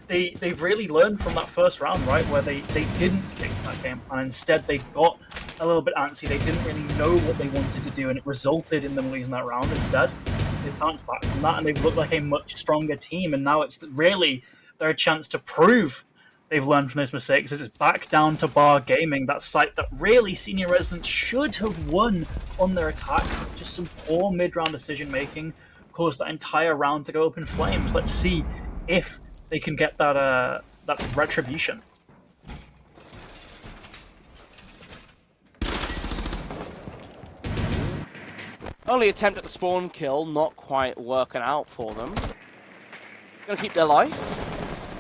they've really learned from that first round, right, where they didn't stick to that game plan. Instead, they got a little bit antsy. They didn't really know what they wanted to do, and it resulted in them losing that round. Instead, they bounced back from that, and they've looked like a much stronger team, and now it's really their chance to prove they've learned from those mistakes. It's back down to Bar Gaming, that site that really Senior Residents should have won on their attack. Just some poor mid-round decision-making caused that entire round to go up in flames. Let's see if they can get that that retribution. Only attempt at the spawn kill, not quite working out for them. Gonna keep their life.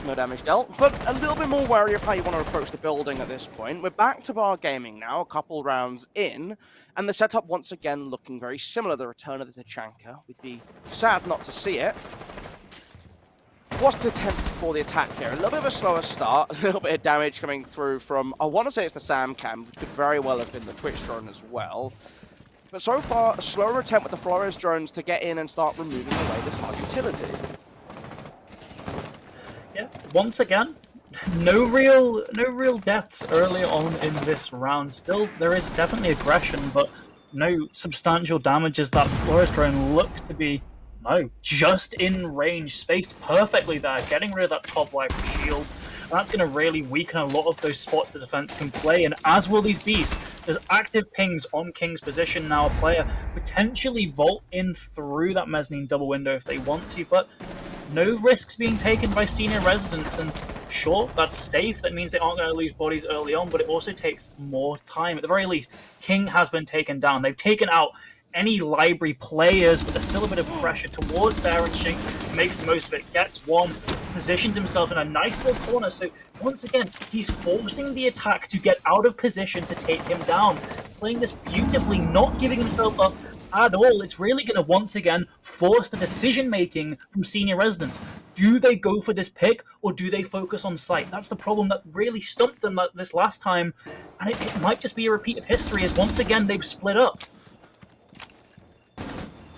No damage dealt, but a little bit more wary of how you want to approach the building at this point. We're back to bar gaming now, a couple rounds in, and the setup once again looking very similar. The return of the Tachanka. We'd be sad not to see it. What's the attempt for the attack here? A little bit of a slower start, a little bit of damage coming through from, I want to say it's the Sam Cam, could very well have been the Twitch drone as well. But so far, a slower attempt with the Flores drones to get in and start removing away this hard utility. Yeah, once again, no real deaths early on in this round. Still, there is definitely aggression, but no substantial damage as that Flores drone looks to be just in range, spaced perfectly there, getting rid of that top life shield. That's going to really weaken a lot of those spots the defense can play, and as will these beasts. There's active pings on King's position now. A player potentially vault in through that mezzanine double window if they want to, but no risks being taken by senior residents, and sure, that's safe. That means they aren't going to lose bodies early on, but it also takes more time. At the very least, King has been taken down. They've taken out any library players, but there's still a bit of pressure towards there, and Shinx makes the most of it, gets one, positions himself in a nice little corner. So once again, he's forcing the attack to get out of position to take him down, playing this beautifully, not giving himself up at all. It's really going to once again force the decision making from senior residents. Do they go for this pick, or do they focus on sight? That's the problem that really stumped them this last time, and it might just be a repeat of history, as once again they've split up.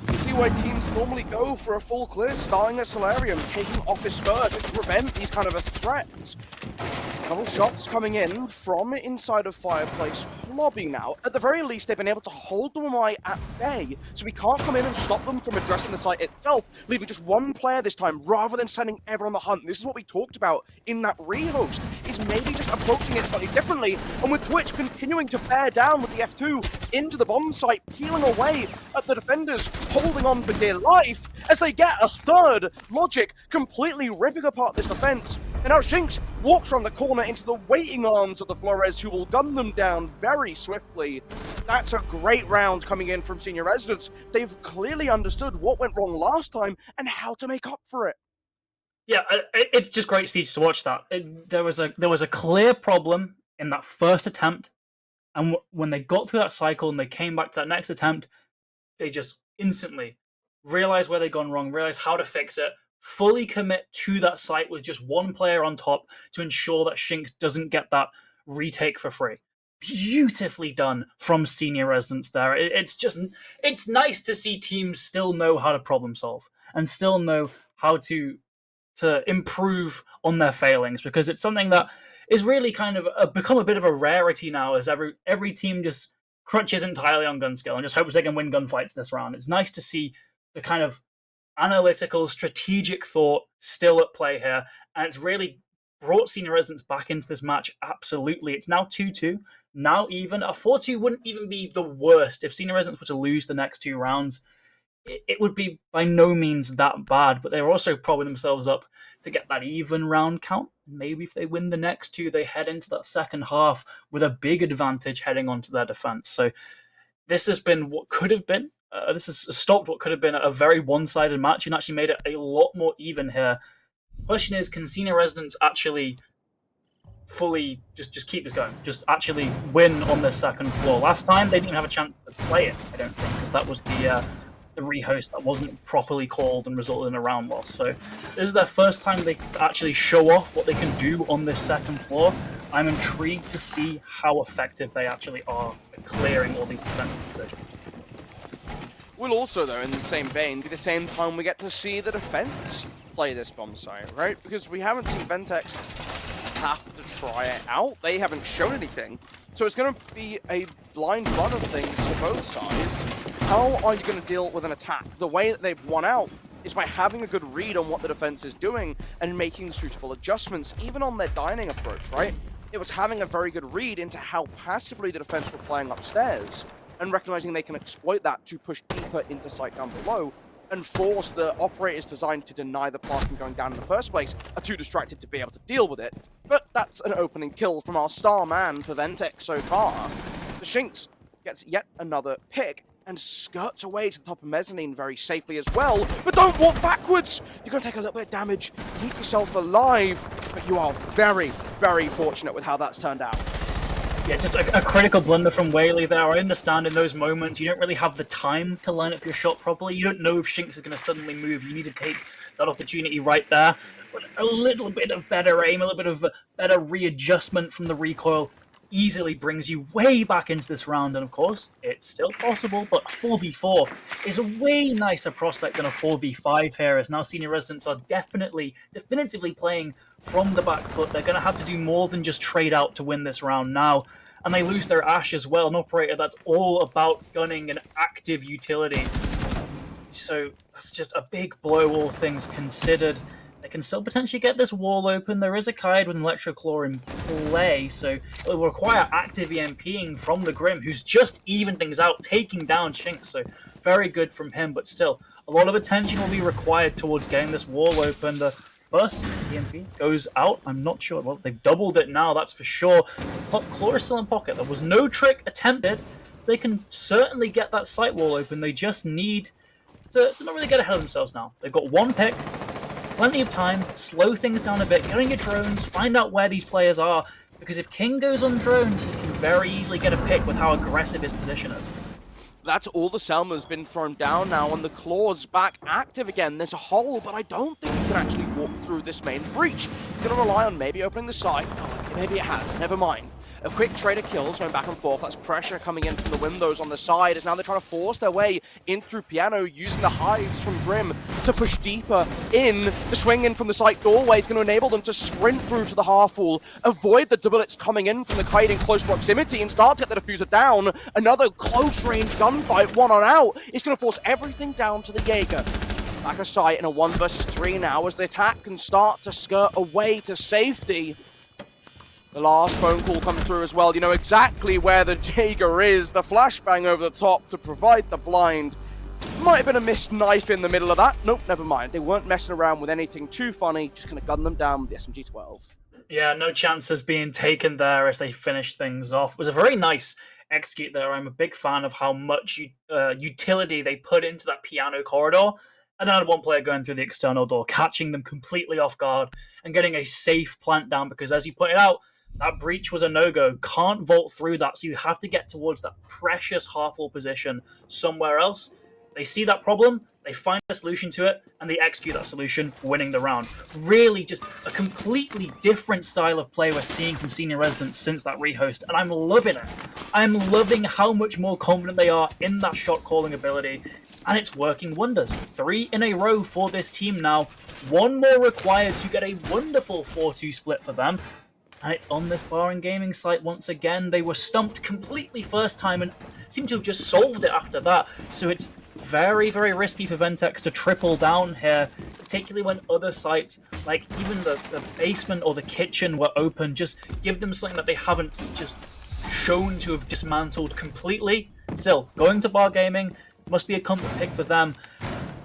You see why teams normally go for a full clear, starting at Solarium, taking office first to prevent these kind of a threats. Couple shots coming in from inside of Fireplace lobby now. At the very least, they've been able to hold the Wamai at bay, so we can't come in and stop them from addressing the site itself, leaving just one player this time, rather than sending everyone on the hunt. This is what we talked about in that rehost, is maybe just approaching it slightly differently, and with Twitch continuing to bear down with the F2 into the bomb site, peeling away at the defenders, holding on for dear life, as they get a third. Logic completely ripping apart this defense. And now Shinx walks around the corner into the waiting arms of the Flores, who will gun them down very swiftly. That's a great round coming in from senior residents. They've clearly understood what went wrong last time and how to make up for it. Yeah, it's just great Siege to watch that. There was a clear problem in that first attempt, and when they got through that cycle and they came back to that next attempt, they just instantly realized where they'd gone wrong, realized how to fix it, fully commit to that site with just one player on top to ensure that Shinx doesn't get that retake for free. Beautifully done from senior residents there. It's nice to see teams still know how to problem solve and still know how to improve on their failings, because it's something that is really kind of become a bit of a rarity now, as every team just crutches entirely on gun skill and just hopes they can win gunfights this round. It's nice to see the kind of analytical, strategic thought still at play here, and it's really brought senior residents back into this match. Absolutely. It's now 2-2, now even. A 4-2 wouldn't even be the worst. If senior residents were to lose the next two rounds, it would be by no means that bad, but they're also propping themselves up to get that even round count. Maybe if they win the next two, they head into that second half with a big advantage heading onto their defense. So this has been what could have been. This has stopped what could have been a very one-sided match and actually made it a lot more even here. Question is, can senior residents actually fully just keep this going? Just actually win on this second floor? Last time, they didn't even have a chance to play it, I don't think, because that was the rehost that wasn't properly called and resulted in a round loss. So this is their first time they actually show off what they can do on this second floor. I'm intrigued to see how effective they actually are at clearing all these defensive decisions. Will also, though, in the same vein, be the same time we get to see the defense play this bomb site, right? Because we haven't seen Ventex have to try it out. They haven't shown anything. So it's going to be a blind run of things for both sides. How are you going to deal with an attack? The way that they've won out is by having a good read on what the defense is doing and making suitable adjustments, even on their dining approach, right? It was having a very good read into how passively the defense were playing upstairs and recognizing they can exploit that to push deeper into site down below. and force the operators designed to deny the plant from going down in the first place are too distracted to be able to deal with it. But that's an opening kill from our star man for Ventex so far. The Shinx gets yet another pick and skirts away to the top of Mezzanine very safely as well. But don't walk backwards! You're going to take a little bit of damage, keep yourself alive, but you are very, very fortunate with how that's turned out. Yeah, just a critical blunder from Whaley there. I understand in those moments you don't really have the time to line up your shot properly. You don't know if Shinx is going to suddenly move. You need to take that opportunity right there. But a little bit of better aim, a little bit of better readjustment from the recoil easily brings you way back into this round. And of course, it's still possible, but a 4v4 is a way nicer prospect than a 4v5 here, as now Senior Residents are definitively playing from the back foot. They're going to have to do more than just trade out to win this round now. And they lose their Ashe as well, an operator that's all about gunning and active utility. So that's just a big blow, all things considered. They can still potentially get this wall open. There is a Kaid with an Electroclaw in play, so it will require active EMPing from the Grim, who's just evened things out, taking down Shinx. So very good from him, but still, a lot of attention will be required towards getting this wall open. The first EMP goes out. I'm not sure. Well, they've doubled it now, that's for sure. Claw is still in pocket. There was no trick attempted. They can certainly get that sight wall open. They just need to not really get ahead of themselves now. They've got one pick. Plenty of time, slow things down a bit, get on your drones, find out where these players are, because if King goes on drones, he can very easily get a pick with how aggressive his position is. That's all the Selma's been thrown down now, and the Claw's back active again. There's a hole, but I don't think you can actually walk through this main breach. It's going to rely on maybe opening the side. Oh, maybe it has, never mind. A quick trade of kills going back and forth. That's pressure coming in from the windows on the side as now they're trying to force their way in through Piano, using the hives from Grim to push deeper in. The swing in from the site doorway is going to enable them to sprint through to the half wall, avoid the doublets coming in from the Kaid in close proximity, and start to get the diffuser down. Another close range gunfight, one on out. It's going to force everything down to the Jaeger. Back of sight in a 1 versus 3 now as the attack can start to skirt away to safety. The last phone call comes through as well. You know exactly where the Jaeger is. The flashbang over the top to provide the blind. Might have been a missed knife in the middle of that. Nope, never mind. They weren't messing around with anything too funny. Just going to gun them down with the SMG-12. Yeah, no chances being taken there as they finish things off. It was a very nice execute there. I'm a big fan of how much utility they put into that Piano corridor. And then I had one player going through the external door, catching them completely off guard and getting a safe plant down because, as you pointed out, that breach was a no-go. Can't vault through that, so you have to get towards that precious half-wall position somewhere else. They see that problem, they find a solution to it, and they execute that solution, winning the round. Really just a completely different style of play we're seeing from Senior Residents since that rehost, and I'm loving it. I'm loving how much more confident they are in that shot-calling ability, and it's working wonders. 3 in a row for this team now. 1 more required to get a wonderful 4-2 split for them. And it's on this bar and gaming site once again. They were stumped completely first time and seem to have just solved it after that. So it's very, very risky for Ventex to triple down here, particularly when other sites, like even the basement or the kitchen, were open. Just give them something that they haven't just shown to have dismantled completely. Still, going to bar gaming must be a comfort pick for them,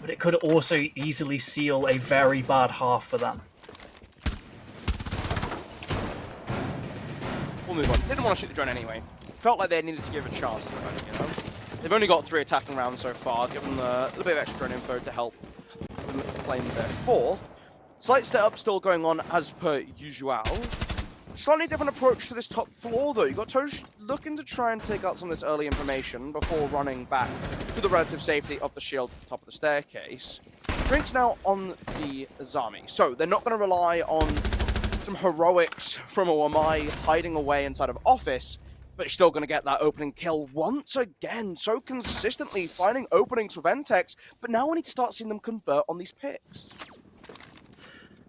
but it could also easily seal a very bad half for them. We'll move on. Didn't want to shoot the drone anyway. Felt like they needed to give a chance to it, you know? They've only got 3 attacking rounds so far, given a little bit of extra drone info to help them claim their 4th. Slight setup still going on as per usual. Slightly different approach to this top floor though. You've got Tosh looking to try and take out some of this early information before running back to the relative safety of the shield at the top of the staircase. Drink's now on the Azami, so they're not going to rely on some heroics from OMI hiding away inside of office, but still going to get that opening kill once again, so consistently finding openings for Ventex, but now we need to start seeing them convert on these picks.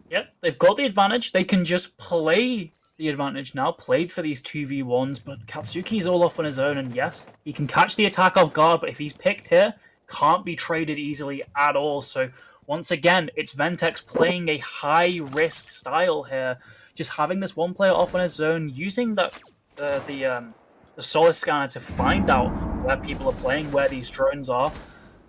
Yep, they've got the advantage. They can just play the advantage now, played for these 2v1s, but Katsuki's all off on his own, and yes, he can catch the attack off guard, but if he's picked here, can't be traded easily at all. So once again, it's Ventex playing a high-risk style here, just having this one player off on his own, using the solar scanner to find out where people are playing, where these drones are.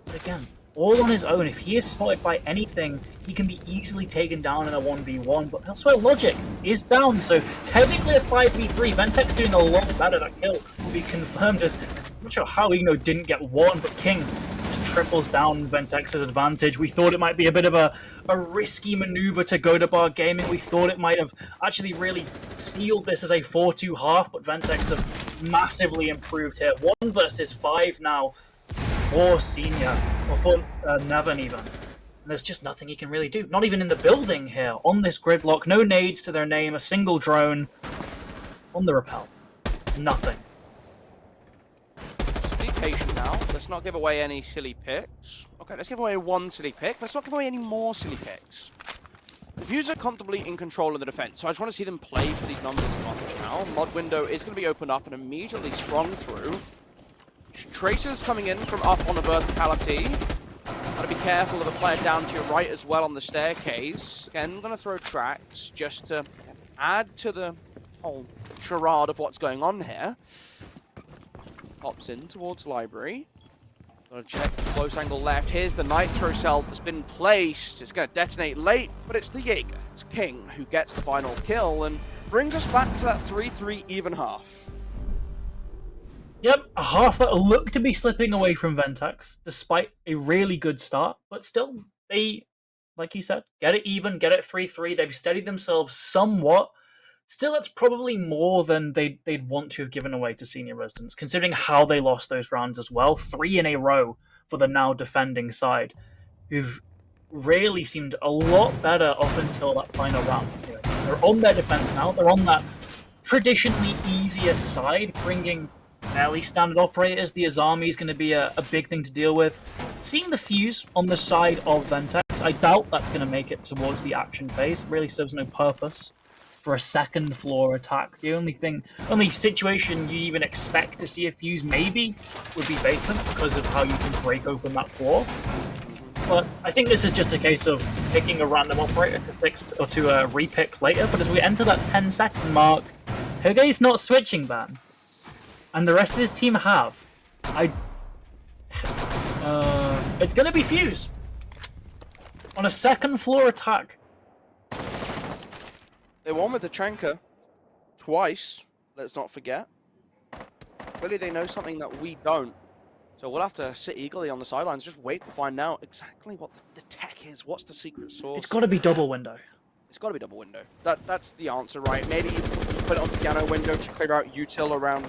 But again, all on his own. If he is spotted by anything, he can be easily taken down in a 1v1, but elsewhere Logic is down, so technically a 5v3. Ventex doing a lot better. That kill will be confirmed as, I'm not sure how Igno didn't get one, but King just triples down Ventex's advantage. We thought it might be a bit of a risky maneuver to go to Bar Gaming. We thought it might have actually really sealed this as a 4-2 half, but Ventex have massively improved here. 1 versus 5 now for Senior, or for Nevan even. And there's just nothing he can really do. Not even in the building here, on this gridlock. No nades to their name, a single drone on the rappel. Nothing. Let's be patient now. Let's not give away any silly picks. Okay, let's give away 1 silly pick. Let's not give away any more silly picks. The Views are comfortably in control of the defense, so I just want to see them play for these numbers advantage now. Mod window is going to be opened up and immediately sprung through. Tracers coming in from up on the verticality. Gotta be careful of the player down to your right as well on the staircase. Again, gonna throw tracks just to add to the whole charade of what's going on here. Pops in towards library. Gotta check the close angle left. Here's the nitro cell that's been placed. It's gonna detonate late, but it's the Jaeger. It's King who gets the final kill and brings us back to that 3-3 even half. Yep, a half that looked to be slipping away from Ventex, despite a really good start, but still, they, like you said, get it even, get it 3-3, they've steadied themselves somewhat. Still, that's probably more than they'd want to have given away to Senior Residents, considering how they lost those rounds as well. 3 in a row for the now defending side, who've really seemed a lot better up until that final round. They're on their defense now, they're on that traditionally easier side, bringing fairly standard operators. The Azami is going to be a big thing to deal with. Seeing the fuse on the side of Ventex, I doubt that's going to make it towards the action phase. It really serves no purpose for a second floor attack. The only situation you even expect to see a fuse maybe would be basement because of how you can break open that floor. But I think this is just a case of picking a random operator to fix or to repick later. But as we enter that 10-second mark, Hige's not switching ban. And the rest of his team have. It's going to be Fuse. On a second floor attack. They won with the Chanka twice, let's not forget. Clearly they know something that we don't. So we'll have to sit eagerly on the sidelines, just wait to find out exactly what the tech is. What's the secret source? It's got to be double window. It's got to be double window. That's the answer, right? Maybe you put it on piano window to clear out util around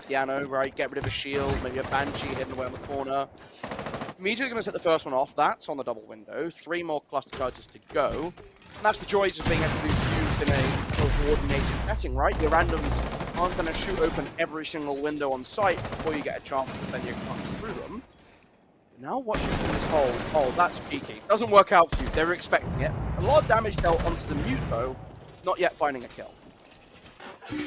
piano, right? Get rid of a shield, maybe a banshee hidden away on the corner. Immediately going to set the first one off. That's on the double window. 3 more cluster charges to go. And that's the joys of being able to be used in a coordinated setting, right? Your randoms aren't going to shoot open every single window on site before you get a chance to send your clunks through them. Now watching from this hole. Oh, that's peaky. Doesn't work out for you. They were expecting it. A lot of damage dealt onto the mute, though. Not yet finding a kill.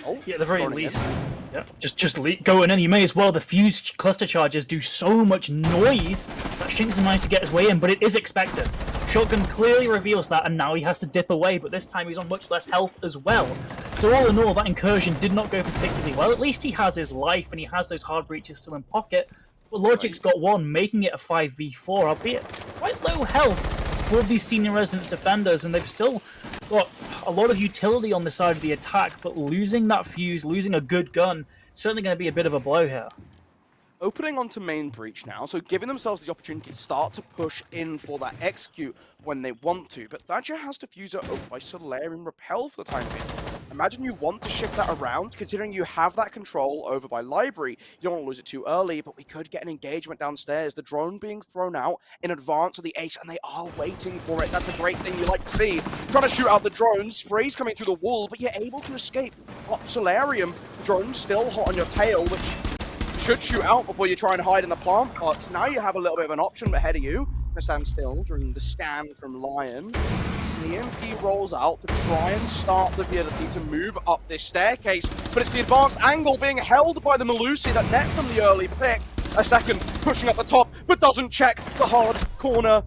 Oh, yeah, at the very least. Yeah, just going in. You may as well. The fuse cluster charges do so much noise that Shinx managed to get his way in, but it is expected. Shotgun clearly reveals that, and now he has to dip away, but this time he's on much less health as well. So all in all, that incursion did not go particularly well. At least he has his life, and he has those hard breaches still in pocket. But Logic's got one, making it a 5v4, albeit quite low health for these Senior Residence defenders, and they've still got a lot of utility on the side of the attack, but losing that fuse, losing a good gun, certainly going to be a bit of a blow here. Opening onto main breach now, so giving themselves the opportunity to start to push in for that execute when they want to, but Thatcher has Diffuser open by Solarium Repel for the time being. Imagine you want to shift that around, considering you have that control over by Library. You don't want to lose it too early, but we could get an engagement downstairs. The drone being thrown out in advance of the ace, and they are waiting for it. That's a great thing you like to see. Trying to shoot out the drone, sprays coming through the wall, but you're able to escape. Up Solarium, drone still hot on your tail, which should shoot out before you try and hide in the plant pots. Now you have a little bit of an option ahead of you to stand still during the scan from Lion. The EMP rolls out to try and start the ability to move up this staircase, but it's the advanced angle being held by the Melusi that nets them the early pick. A second pushing up the top, but doesn't check the hard corner.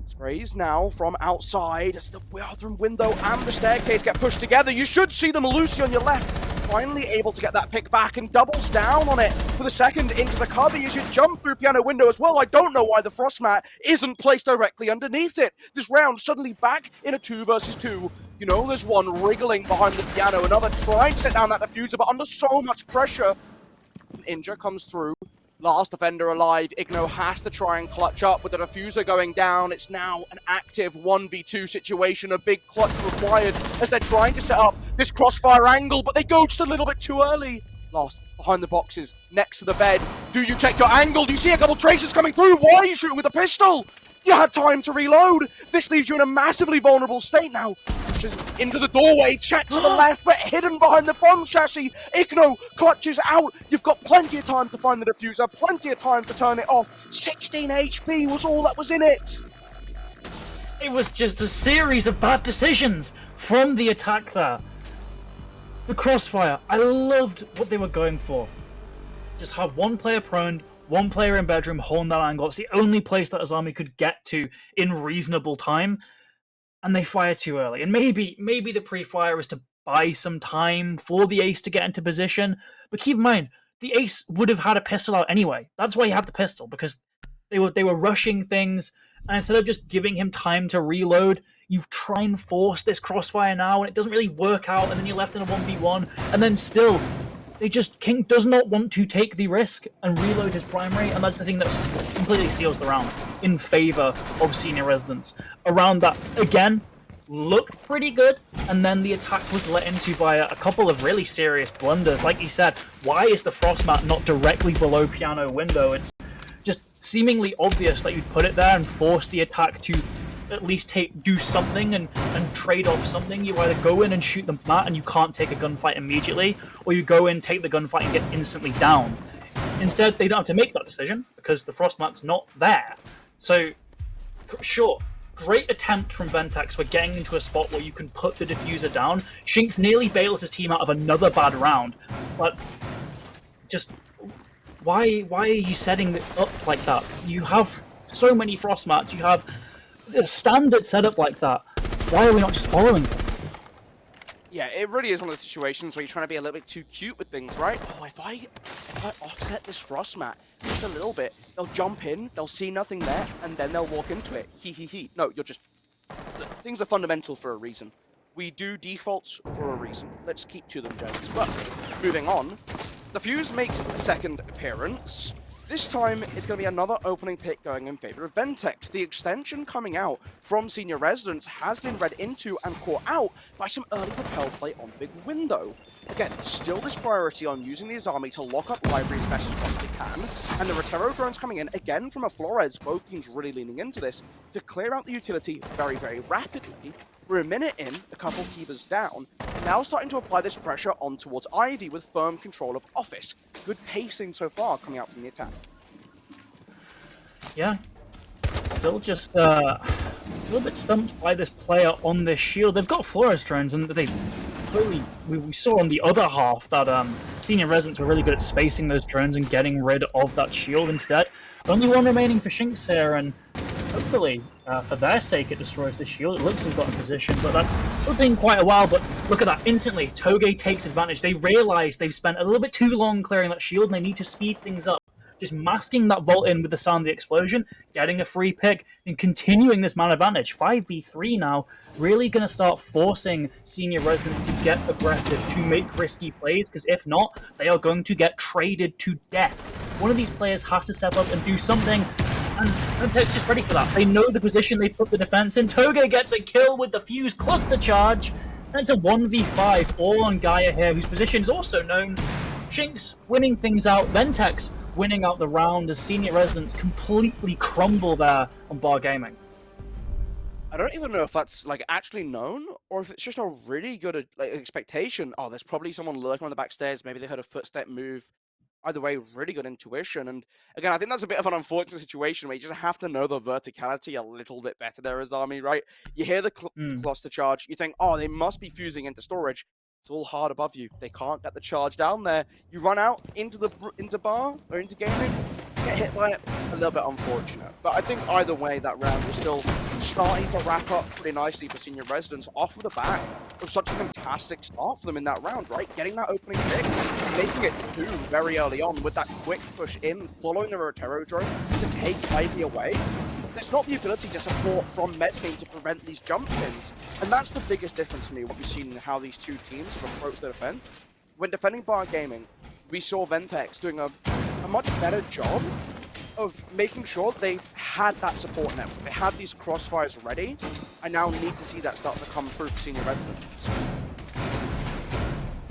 Sprays now from outside as the bathroom window and the staircase get pushed together. You should see the Melusi on your left finally able to get that pick back and doubles down on it for the second into the cubby as you jump through piano window as well. I don't know why the frost mat isn't placed directly underneath it. This round suddenly back in a 2 versus 2. You know, there's one wriggling behind the piano, another trying to set down that diffuser, but under so much pressure. Inja comes through. Last defender alive. Igno has to try and clutch up with the diffuser going down. It's now an active 1v2 situation. A big clutch required as they're trying to set up this crossfire angle, but they go just a little bit too early. Last, behind the boxes, next to the bed. Do you check your angle? Do you see a couple traces coming through? Why are you shooting with a pistol? You had time to reload. This leaves you in a massively vulnerable state now. Pushes into the doorway, checks to the left, but hidden behind the bomb chassis. Igno clutches out. You've got plenty of time to find the diffuser, plenty of time to turn it off. 16 HP was all that was in it. It was just a series of bad decisions from the attack there. The crossfire, I loved what they were going for. Just have one player prone, one player in bedroom holding that angle. It's the only place that Azami could get to in reasonable time. And they fire too early. And maybe the pre-fire is to buy some time for the ace to get into position. But keep in mind, the ace would have had a pistol out anyway. That's why he had the pistol, because they were rushing things. And instead of just giving him time to reload, you try and force this crossfire now, and it doesn't really work out, and then you're left in a 1v1, and then still, King does not want to take the risk and reload his primary, and that's the thing that completely seals the round in favor of Senior Residents. Around that, again, looked pretty good, and then the attack was let into by a couple of really serious blunders. Like you said, why is the frost mat not directly below piano window? It's just seemingly obvious that you'd put it there and force the attack to at least do something and trade off something. You either go in and shoot them flat and you can't take a gunfight immediately, or you go in, take the gunfight, and get instantly down. Instead, they don't have to make that decision because the frost mat's not there. So, sure, great attempt from Ventex for getting into a spot where you can put the diffuser down. Shinx nearly bails his team out of another bad round, but just why are you setting it up like that? You have so many frost mats, you have a standard setup like that. Why are we not just following it? Yeah, it really is one of the situations where you're trying to be a little bit too cute with things, right? Oh, if I offset this frost mat just a little bit, they'll jump in, they'll see nothing there, and then they'll walk into it. He. No, you're just... Things are fundamental for a reason. We do defaults for a reason. Let's keep to them, gents. But, moving on, the Fuse makes a second appearance. This time, it's going to be another opening pick going in favor of Ventex. The extension coming out from Senior Residents has been read into and caught out by some early propel play on Big Window. Again, still this priority on using the Azami to lock up library as best as possibly can, and the Rotero drones coming in, again from a Flores, both teams really leaning into this, to clear out the utility very, very rapidly. We're a minute in, a couple keepers down, now starting to apply this pressure on towards Ivy with firm control of Office. Good pacing so far coming out from the attack. Yeah, still just a little bit stumped by this player on this shield. They've got Flores drones, and they clearly, we saw on the other half that Senior Residents were really good at spacing those drones and getting rid of that shield instead. Only one remaining for Shinx here, and hopefully, for their sake, it destroys the shield. It looks like they've got in position, but that's still taking quite a while. But look at that, instantly, Toge takes advantage. They realize they've spent a little bit too long clearing that shield, and they need to speed things up. Just masking that vault in with the sound of the explosion, getting a free pick, and continuing this man advantage. 5v3 now, really going to start forcing Senior Residents to get aggressive, to make risky plays, because if not, they are going to get traded to death. One of these players has to step up and do something, and Ventex is ready for that. They know the position they put the defense in. Toge gets a kill with the Fuse cluster charge, and it's a 1v5 all on Gaia here, whose position is also known. Shinx winning things out, Ventex winning out the round as Senior Residents completely crumble there on Bar Gaming. I don't even know if that's like actually known or if it's just a really good expectation. Oh, there's probably someone lurking on the backstairs. Maybe they heard a footstep move. Either way, really good intuition. And again, I think that's a bit of an unfortunate situation where you just have to know the verticality a little bit better there, Azami, right? You hear the cluster charge, you think, oh, they must be fusing into storage. It's all hard above you. They can't get the charge down there. You run out into bar or into gaming. get hit by it, a little bit unfortunate. But I think either way, that round was still starting to wrap up pretty nicely for Senior Residents off of the back. It was such a fantastic start for them in that round, right? Getting that opening pick, making it 2 very early on with that quick push in, following the Rotero drone to take Ivy away. There's not the ability to support from Metzane to prevent these jump pins. And that's the biggest difference for me, what we've seen in how these two teams have approached their defense. When defending Bar Gaming, we saw Ventex doing a much better job of making sure they had that support network. They had these crossfires ready. I now need to see that start to come through for Senior Residents.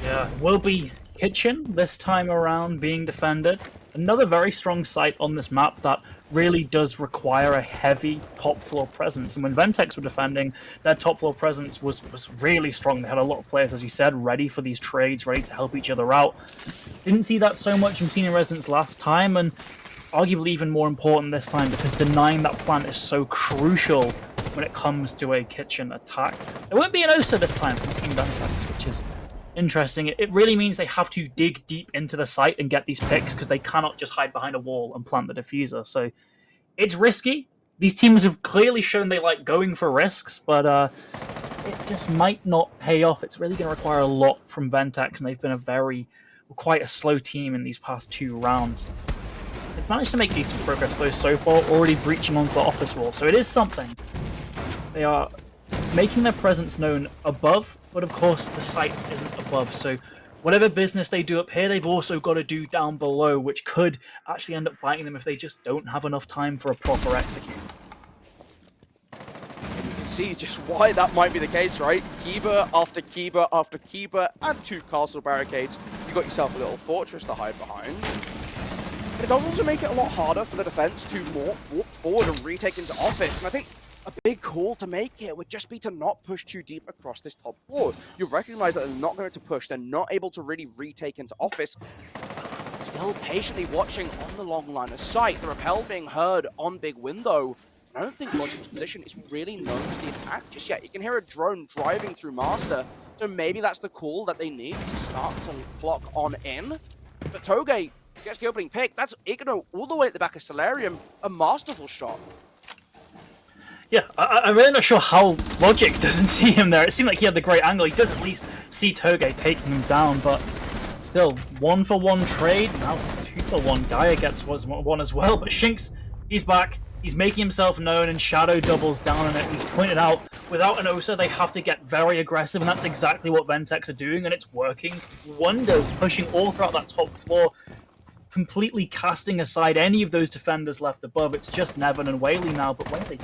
Yeah, will be Kitchen this time around being defended. Another very strong site on this map that really does require a heavy top floor presence. And when Ventex were defending, their top floor presence was really strong. They had a lot of players, as you said, ready for these trades, ready to help each other out. Didn't see that so much from Senior Residents last time, and arguably even more important this time because denying that plant is so crucial when it comes to a Kitchen attack. There won't be an OSA this time from Team Ventex, which is interesting. It really means they have to dig deep into the site and get these picks because they cannot just hide behind a wall and plant the diffuser. So it's risky. These teams have clearly shown they like going for risks, but it just might not pay off. It's really going to require a lot from Ventex, and they've been quite a slow team in these past 2 rounds. They've managed to make decent progress though so far, already breaching onto the office wall, so it is something. They are making their presence known above, but of course the site isn't above, so whatever business they do up here, they've also got to do down below, which could actually end up biting them if they just don't have enough time for a proper execute. You can see just why that might be the case, right? Kiba after Kiba after Kiba, and 2 castle barricades. You got yourself a little fortress to hide behind. It does also make it a lot harder for the defense to walk forward and retake into office, and I think a big call to make here would just be to not push too deep across this top floor. You recognize that they're not going to push, they're not able to really retake into office. Still patiently watching on the long line of sight, the rappel being heard on big window. I don't think Logic's position is really known to the attack just yet. You can hear a drone driving through Master, so maybe that's the call that they need to start to clock on in. But Toge gets the opening pick. That's Igno all the way at the back of Solarium. A masterful shot. Yeah, I'm really not sure how Logic doesn't see him there. It seemed like he had the great angle. He does at least see Toge taking him down, but still, 1-for-1 trade. Now 2-for-1. Gaia gets one as well, but Shinx, he's back. He's making himself known, and Shadow doubles down on it. He's pointed out, without an OSA, they have to get very aggressive, and that's exactly what Ventex are doing, and it's working wonders, pushing all throughout that top floor, completely casting aside any of those defenders left above. It's just Nevin and Whaley now, but Whaley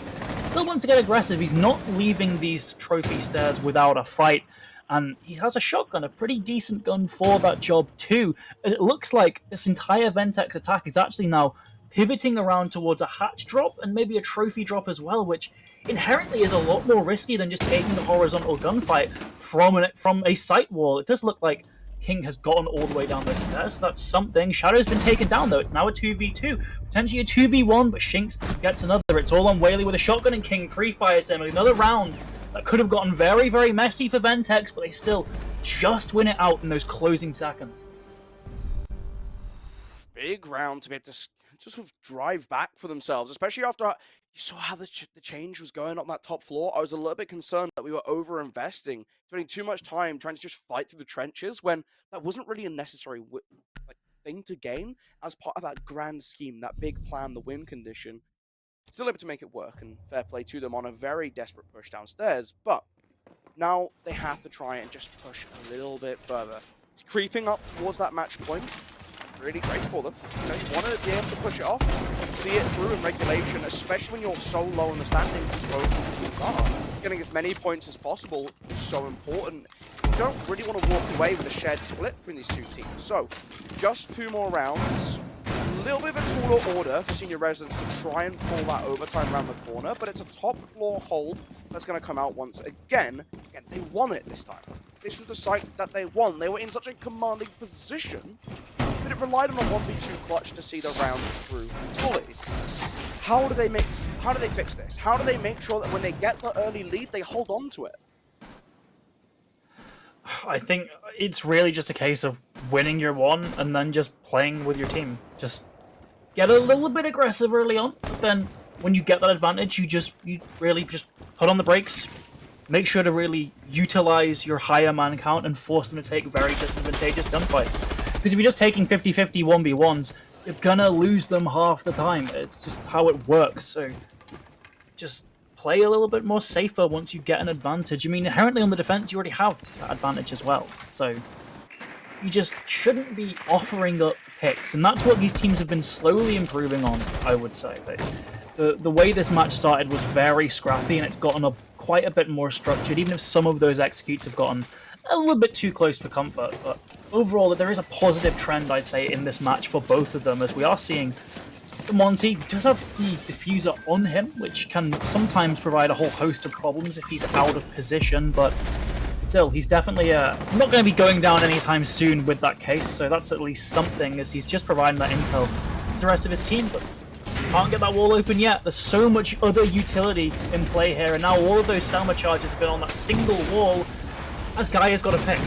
still wants to get aggressive. He's not leaving these trophy stairs without a fight, and he has a shotgun, a pretty decent gun for that job too, as it looks like this entire Ventex attack is actually now pivoting around towards a hatch drop and maybe a trophy drop as well, which inherently is a lot more risky than just taking the horizontal gunfight from a site wall. It does look like King has gotten all the way down those stairs, so that's something. Shadow's been taken down though. It's now a 2v2, potentially a 2v1, but Shinx gets another. It's all on Whaley with a shotgun, and King pre-fires him. Another round that could have gotten very, very messy for Ventex, but they still just win it out in those closing seconds. Big round to be able to just sort of drive back for themselves, especially after you saw how the change was going on that top floor. I was a little bit concerned that we were over-investing, spending too much time trying to just fight through the trenches when that wasn't really a necessary thing to gain as part of that grand scheme, that big plan, the win condition. Still able to make it work, and fair play to them on a very desperate push downstairs, but now they have to try and just push a little bit further. It's creeping up towards that match point. Really great for them. You know, you want to be able to push it off, see it through in regulation, especially when you're so low in the standings. Both teams are. Getting as many points as possible is so important. You don't really want to walk away with a shared split between these two teams. So, just 2 more rounds. A little bit of a taller order for Senior Residents to try and pull that overtime around the corner, but it's a top floor hold that's going to come out once again. Again, they won it this time. This was the site that they won. They were in such a commanding position, but it relied on a 1v2 clutch to see the round through fully. How do they fix this? How do they make sure that when they get the early lead, they hold on to it? I think it's really just a case of winning your one and then just playing with your team. Just get a little bit aggressive early on, but then when you get that advantage, you really just put on the brakes, make sure to really utilize your higher man count and force them to take very disadvantageous gunfights. Because if you're just taking 50-50 1v1s, you're gonna lose them half the time. It's just how it works. So just play a little bit more safer once you get an advantage. I mean, inherently on the defense, you already have that advantage as well. So you just shouldn't be offering up picks, and that's what these teams have been slowly improving on, I would say. The way this match started was very scrappy, and it's gotten quite a bit more structured, even if some of those executes have gotten a little bit too close for comfort. But overall, there is a positive trend, I'd say, in this match for both of them, as we are seeing the Monty does have the diffuser on him, which can sometimes provide a whole host of problems if he's out of position, but still, he's definitely not going to be going down anytime soon with that case, so that's at least something, as he's just providing that intel to the rest of his team, but can't get that wall open yet. There's so much other utility in play here, and now all of those Selma charges have been on that single wall, as Guy has got a pick.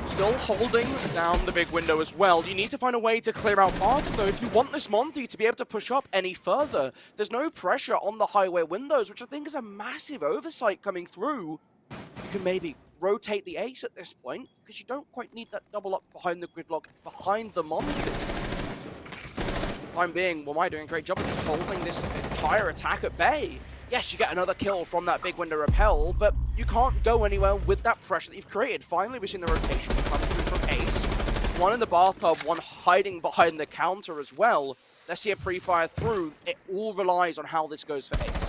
Still holding down the big window as well. You need to find a way to clear out Barton, though, if you want this Monty to be able to push up any further. There's no pressure on the highway windows, which I think is a massive oversight coming through. You can maybe rotate the ace at this point, because you don't quite need that double up behind the gridlock behind the Monty. Time being, Wamai doing a great job of just holding this entire attack at bay. Yes, you get another kill from that big window repel, but you can't go anywhere with that pressure that you've created. Finally, we've seen the rotation come through from Ace. One in the bathtub, one hiding behind the counter as well. Let's see a pre-fire through. It all relies on how this goes for Ace.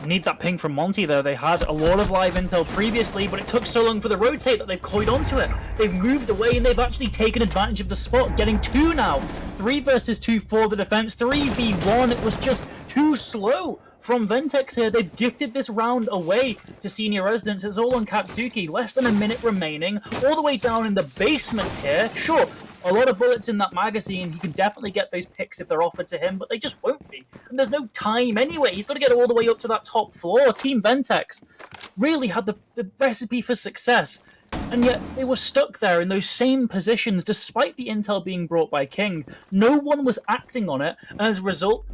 Need that ping from Monty, though. They had a lot of live intel previously, but it took so long for the rotate that they've coiled onto it. They've moved away, and they've actually taken advantage of the spot, getting 2 now. 3 versus 2 for the defense. 3v1. It was just too slow from Ventex here. They've gifted this round away to Senior Residents. It's all on Katsuki. Less than a minute remaining. All the way down in the basement here. Sure, a lot of bullets in that magazine. He can definitely get those picks if they're offered to him, but they just won't be. And there's no time anyway. He's got to get all the way up to that top floor. Team Ventex really had the recipe for success, and yet they were stuck there in those same positions despite the intel being brought by King. No one was acting on it, and as a result,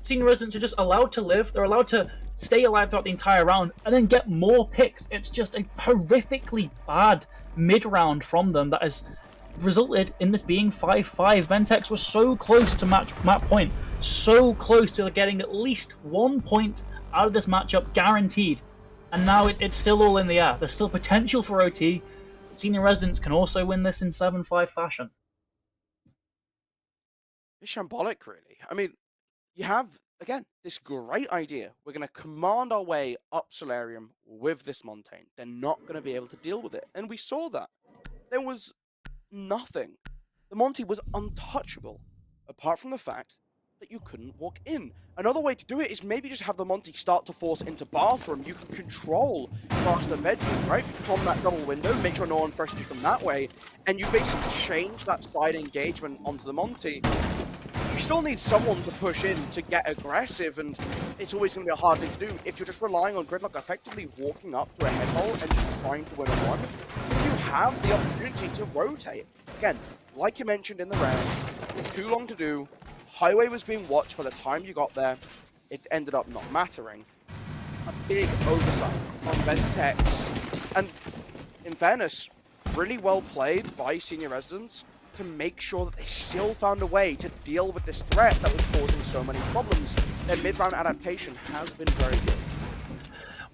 Senior Residents are just allowed to live. They're allowed to stay alive throughout the entire round and then get more picks. It's just a horrifically bad mid-round from them that has resulted in this being 5-5. Ventex was so close to match point, so close to getting at least 1 point out of this matchup guaranteed, and now it's still all in the air. There's still potential for OT. Senior Residents can also win this in 7-5 fashion. It's shambolic, really. I mean, you have, again, this great idea. We're going to command our way up Solarium with this Montaigne. They're not going to be able to deal with it, and we saw that. There was nothing. The Monty was untouchable, apart from the fact that you couldn't walk in. Another way to do it is maybe just have the Monty start to force into bathroom. You can control master bedroom, right? From that double window, make sure no one presses you from that way, and you basically change that side engagement onto the Monty. You still need someone to push in to get aggressive, and it's always going to be a hard thing to do. If you're just relying on Gridlock effectively walking up to a head hole and just trying to win a one, you have the opportunity to rotate. Again, like you mentioned in the round, too long to do. Highway was being watched by the time you got there. It ended up not mattering. A big oversight on Ventex. And in fairness, really well played by Senior Residents to make sure that they still found a way to deal with this threat that was causing so many problems. Their mid-round adaptation has been very good.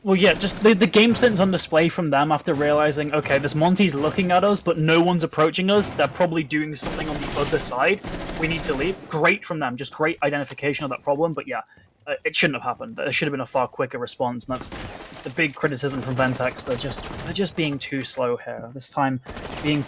Well, yeah, just the game sense on display from them after realizing, okay, this Monty's looking at us, but no one's approaching us. They're probably doing something on the other side. We need to leave. Great from them. Just great identification of that problem. But yeah, it shouldn't have happened. There should have been a far quicker response. And that's the big criticism from Ventex. They're just being too slow here. This time being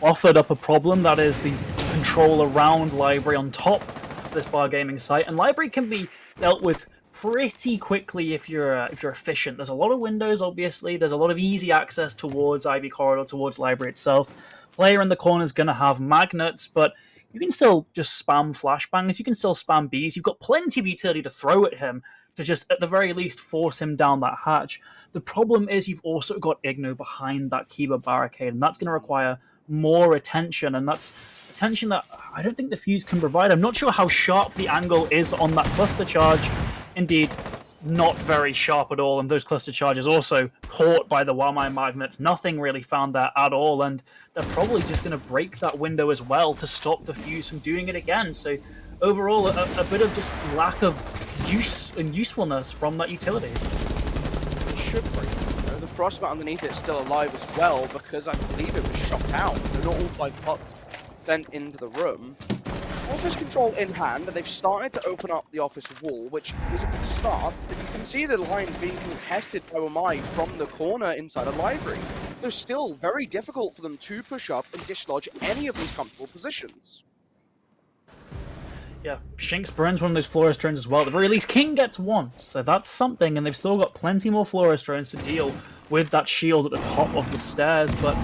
offered up a problem that is the control around Library on top of this bar gaming site. And Library can be dealt with pretty quickly if you're efficient. There's a lot of windows, obviously. There's a lot of easy access towards Ivy Corridor, towards Library itself. Player in the corner is going to have magnets, but you can still just spam flashbangs. You can still spam Bs. You've got plenty of utility to throw at him to just, at the very least, force him down that hatch. The problem is you've also got Igno behind that Kiva barricade, and that's going to require more attention, and that's attention that I don't think the Fuse can provide. I'm not sure how sharp the angle is on that cluster charge. Indeed, not very sharp at all, and those cluster charges also caught by the Wamai magnets. Nothing really found there at all, and they're probably just going to break that window as well to stop the Fuse from doing it again. So overall, a bit of just lack of use and usefulness from that utility. It should break. The frostmat underneath it is still alive as well, because I believe it was shot out. They're not all 5 popped sent into the room. Office control in hand, and they've started to open up the office wall, which is a good start, but you can see the line being contested by Wamai from the corner inside the library. They're still very difficult for them to push up and dislodge any of these comfortable positions. Yeah, Shinx burns one of those Flores drones as well. At the very least, King gets one, so that's something, and they've still got plenty more Flores drones to deal with that shield at the top of the stairs, but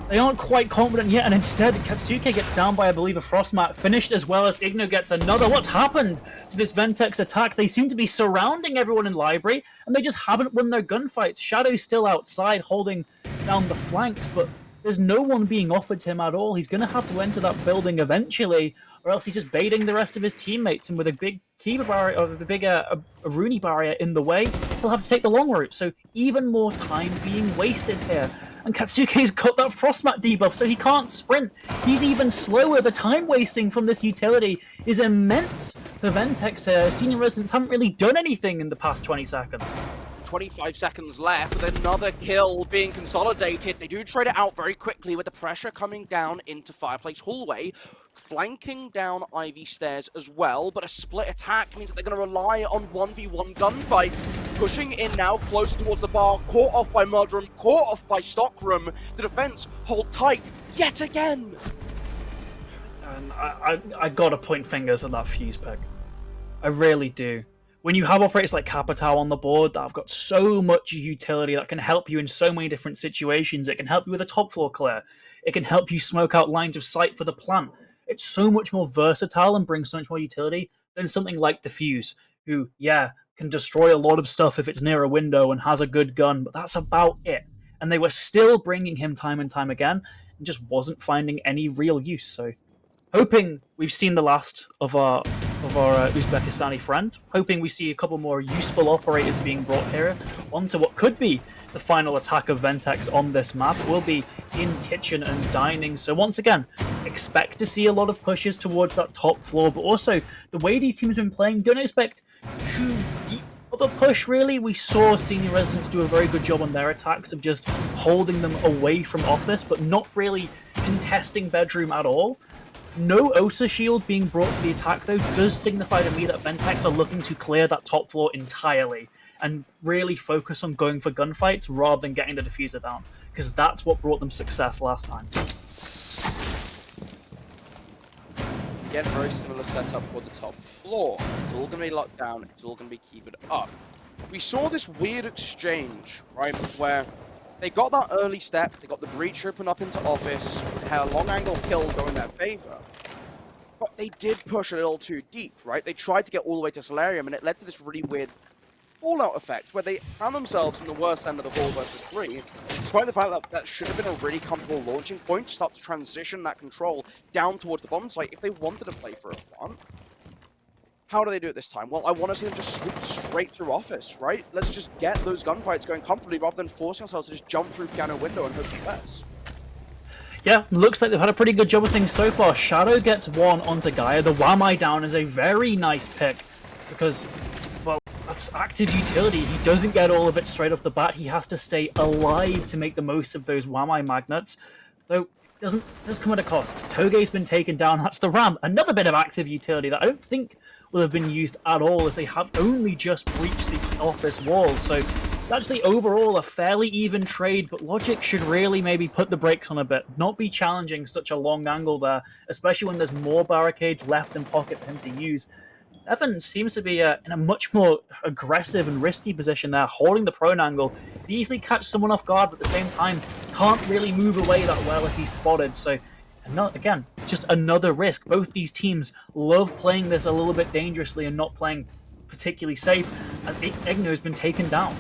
they aren't quite confident yet, and instead Katsuki gets down by, I believe, a Frostmat, finished as well as Igno gets another. What's happened to this Ventex attack? They seem to be surrounding everyone in Library, and they just haven't won their gunfights. Shadow's still outside holding down the flanks, but there's no one being offered to him at all. He's going to have to enter that building eventually, or else he's just baiting the rest of his teammates, and with a big Kiba barrier, or the big Rooney barrier in the way, he'll have to take the long route. So even more time being wasted here. And Katsuki's got that Frostmat debuff, so he can't sprint. He's even slower. The time wasting from this utility is immense. The Ventex Senior Residents haven't really done anything in the past 20 seconds. 25 seconds left with another kill being consolidated. They do trade it out very quickly with the pressure coming down into Fireplace Hallway, flanking down Ivy Stairs as well, but a split attack means that they're going to rely on 1v1 gunfights. Pushing in now closer towards the bar, caught off by Mudroom, caught off by Stockroom. The defense hold tight yet again. And I gotta point fingers at that Fuse pick. I really do. When you have operators like Capitao on the board that have got so much utility that can help you in so many different situations, it can help you with a top floor clear, it can help you smoke out lines of sight for the plant. It's so much more versatile and brings so much more utility than something like the Fuse, who, yeah, can destroy a lot of stuff if it's near a window and has a good gun, but that's about it. And they were still bringing him time and time again, and just wasn't finding any real use. So, hoping we've seen the last of our Uzbekistani friend. Hoping we see a couple more useful operators being brought here onto what could be the final attack of Ventex on this map. Will be in kitchen and dining. So once again, expect to see a lot of pushes towards that top floor, but also the way these teams have been playing, don't expect too deep of a push really. We saw Senior Residents do a very good job on their attacks of just holding them away from office, but not really contesting bedroom at all. No OSA shield being brought for the attack, though, does signify to me that Ventex are looking to clear that top floor entirely and really focus on going for gunfights rather than getting the diffuser down, because that's what brought them success last time. Again, very similar setup for the top floor. It's all going to be locked down, it's all going to be keeping up. We saw this weird exchange, right, where they got that early step, they got the breach open up into office, they had a long angle kill go in their favor. But they did push a little too deep, right? They tried to get all the way to Solarium, and it led to this really weird fallout effect, where they found themselves in the worst end of the 4 versus 3, despite the fact that that should have been a really comfortable launching point to start to transition that control down towards the bomb site if they wanted to play for a plant. How do they do it this time? Well, I want to see them just sweep straight through office, right? Let's just get those gunfights going comfortably rather than forcing ourselves to just jump through piano window and hope for the best. Yeah, looks like they've had a pretty good job of things so far. Shadow gets one onto Gaia. The Wamai down is a very nice pick because, well, that's active utility. He doesn't get all of it straight off the bat. He has to stay alive to make the most of those Wamai magnets, though it does come at a cost. Toge's been taken down. That's the Ram. Another bit of active utility that I don't think will have been used at all, as they have only just breached the office wall. So it's actually overall a fairly even trade, but Logic should really maybe put the brakes on a bit, not be challenging such a long angle there, especially when there's more barricades left in pocket for him to use. Evan seems to be in a much more aggressive and risky position there, holding the prone angle. He easily catch someone off guard, but at the same time can't really move away that well if he's spotted. So again, just another risk. Both these teams love playing this a little bit dangerously and not playing particularly safe, as Igno has been taken down.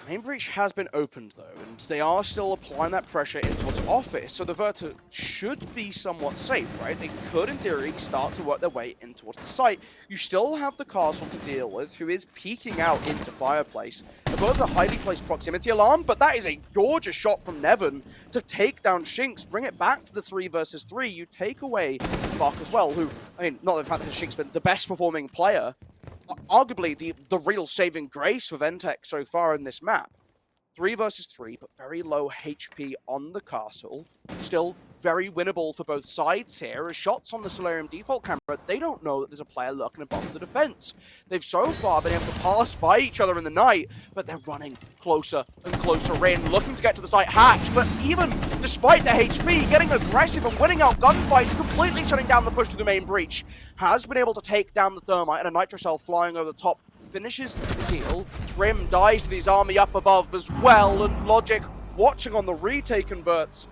Main breach has been opened though, and they are still applying that pressure in towards office, so the Verta should be somewhat safe, right? They could, in theory, start to work their way in towards the site. You still have the castle to deal with, who is peeking out into Fireplace, as well as a highly placed proximity alarm, but that is a gorgeous shot from Nevin to take down Shinx, bring it back to the 3 versus 3. You take away Buck as well, who, I mean, not the fact that Shinx been the best performing player, arguably the real saving grace for Ventec so far in this map. 3 versus 3, but very low HP on the castle. Still very winnable for both sides here. As shots on the Solarium default camera, they don't know that there's a player lurking above the defense. They've so far been able to pass by each other in the night, but they're running closer and closer in, looking to get to the site hatch. But even despite the HP, getting aggressive and winning out gunfights, completely shutting down the push to the main breach, has been able to take down the Thermite, and a Nitro Cell flying over the top finishes the deal. Grim dies to his army up above as well, and Logic, watching on the retake converts,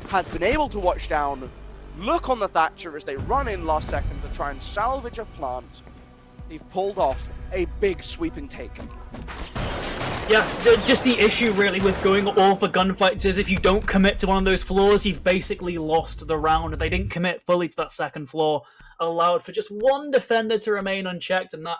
has been able to watch down, look on the Thatcher as they run in last second to try and salvage a plant. They've pulled off a big sweeping take. Yeah, just the issue really with going all for gunfights is if you don't commit to one of those floors, you've basically lost the round. They didn't commit fully to that second floor, allowed for just one defender to remain unchecked, and that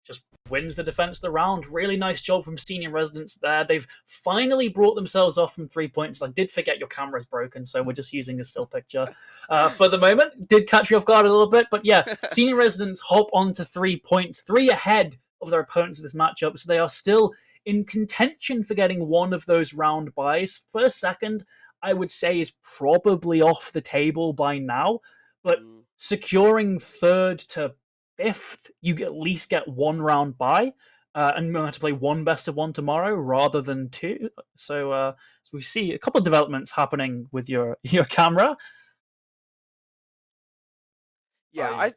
just wins the defense of the round. Really nice job from Senior Residents there. They've finally brought themselves off from 3 points. I did forget your camera's broken, so we're just using a still picture for the moment. Did catch you off guard a little bit, but yeah, Senior Residents hop onto 3 points, 3 ahead of their opponents in this matchup, so they are still in contention for getting one of those round buys. First, second, I would say is probably off the table by now, but securing third to fifth, you at least get one round by, and we'll have to play one best of one tomorrow rather than two. So we see a couple of developments happening with your camera. Yeah,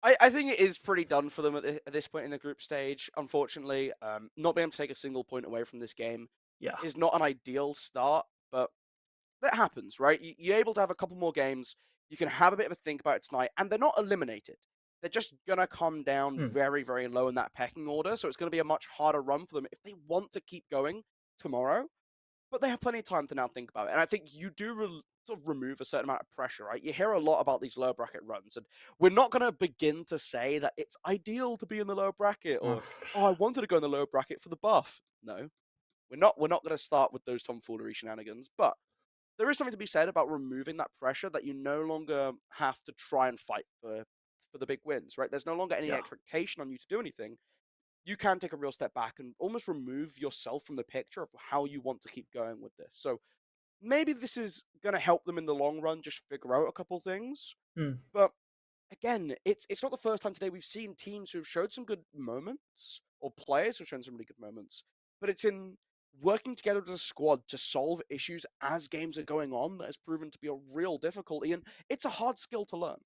I think it is pretty done for them at this point in the group stage. Unfortunately, not being able to take a single point away from this game is not an ideal start, but that happens, right? You're able to have a couple more games. You can have a bit of a think about it tonight, and they're not eliminated. They're just going to come down very, very low in that pecking order, so it's going to be a much harder run for them if they want to keep going tomorrow. But they have plenty of time to now think about it, and I think you do sort of remove a certain amount of pressure, right? You hear a lot about these lower bracket runs, and we're not going to begin to say that it's ideal to be in the lower bracket, or, oh, I wanted to go in the lower bracket for the buff. No, we're not going to start with those tomfoolery shenanigans, but there is something to be said about removing that pressure that you no longer have to try and fight for the big wins, right? There's no longer any expectation on you to do anything. You can take a real step back and almost remove yourself from the picture of how you want to keep going with this. So maybe this is going to help them in the long run just figure out a couple things. But again, it's not the first time today we've seen teams who have showed some good moments, or players who have shown some really good moments, but it's in working together as a squad to solve issues as games are going on that has proven to be a real difficulty, and it's a hard skill to learn.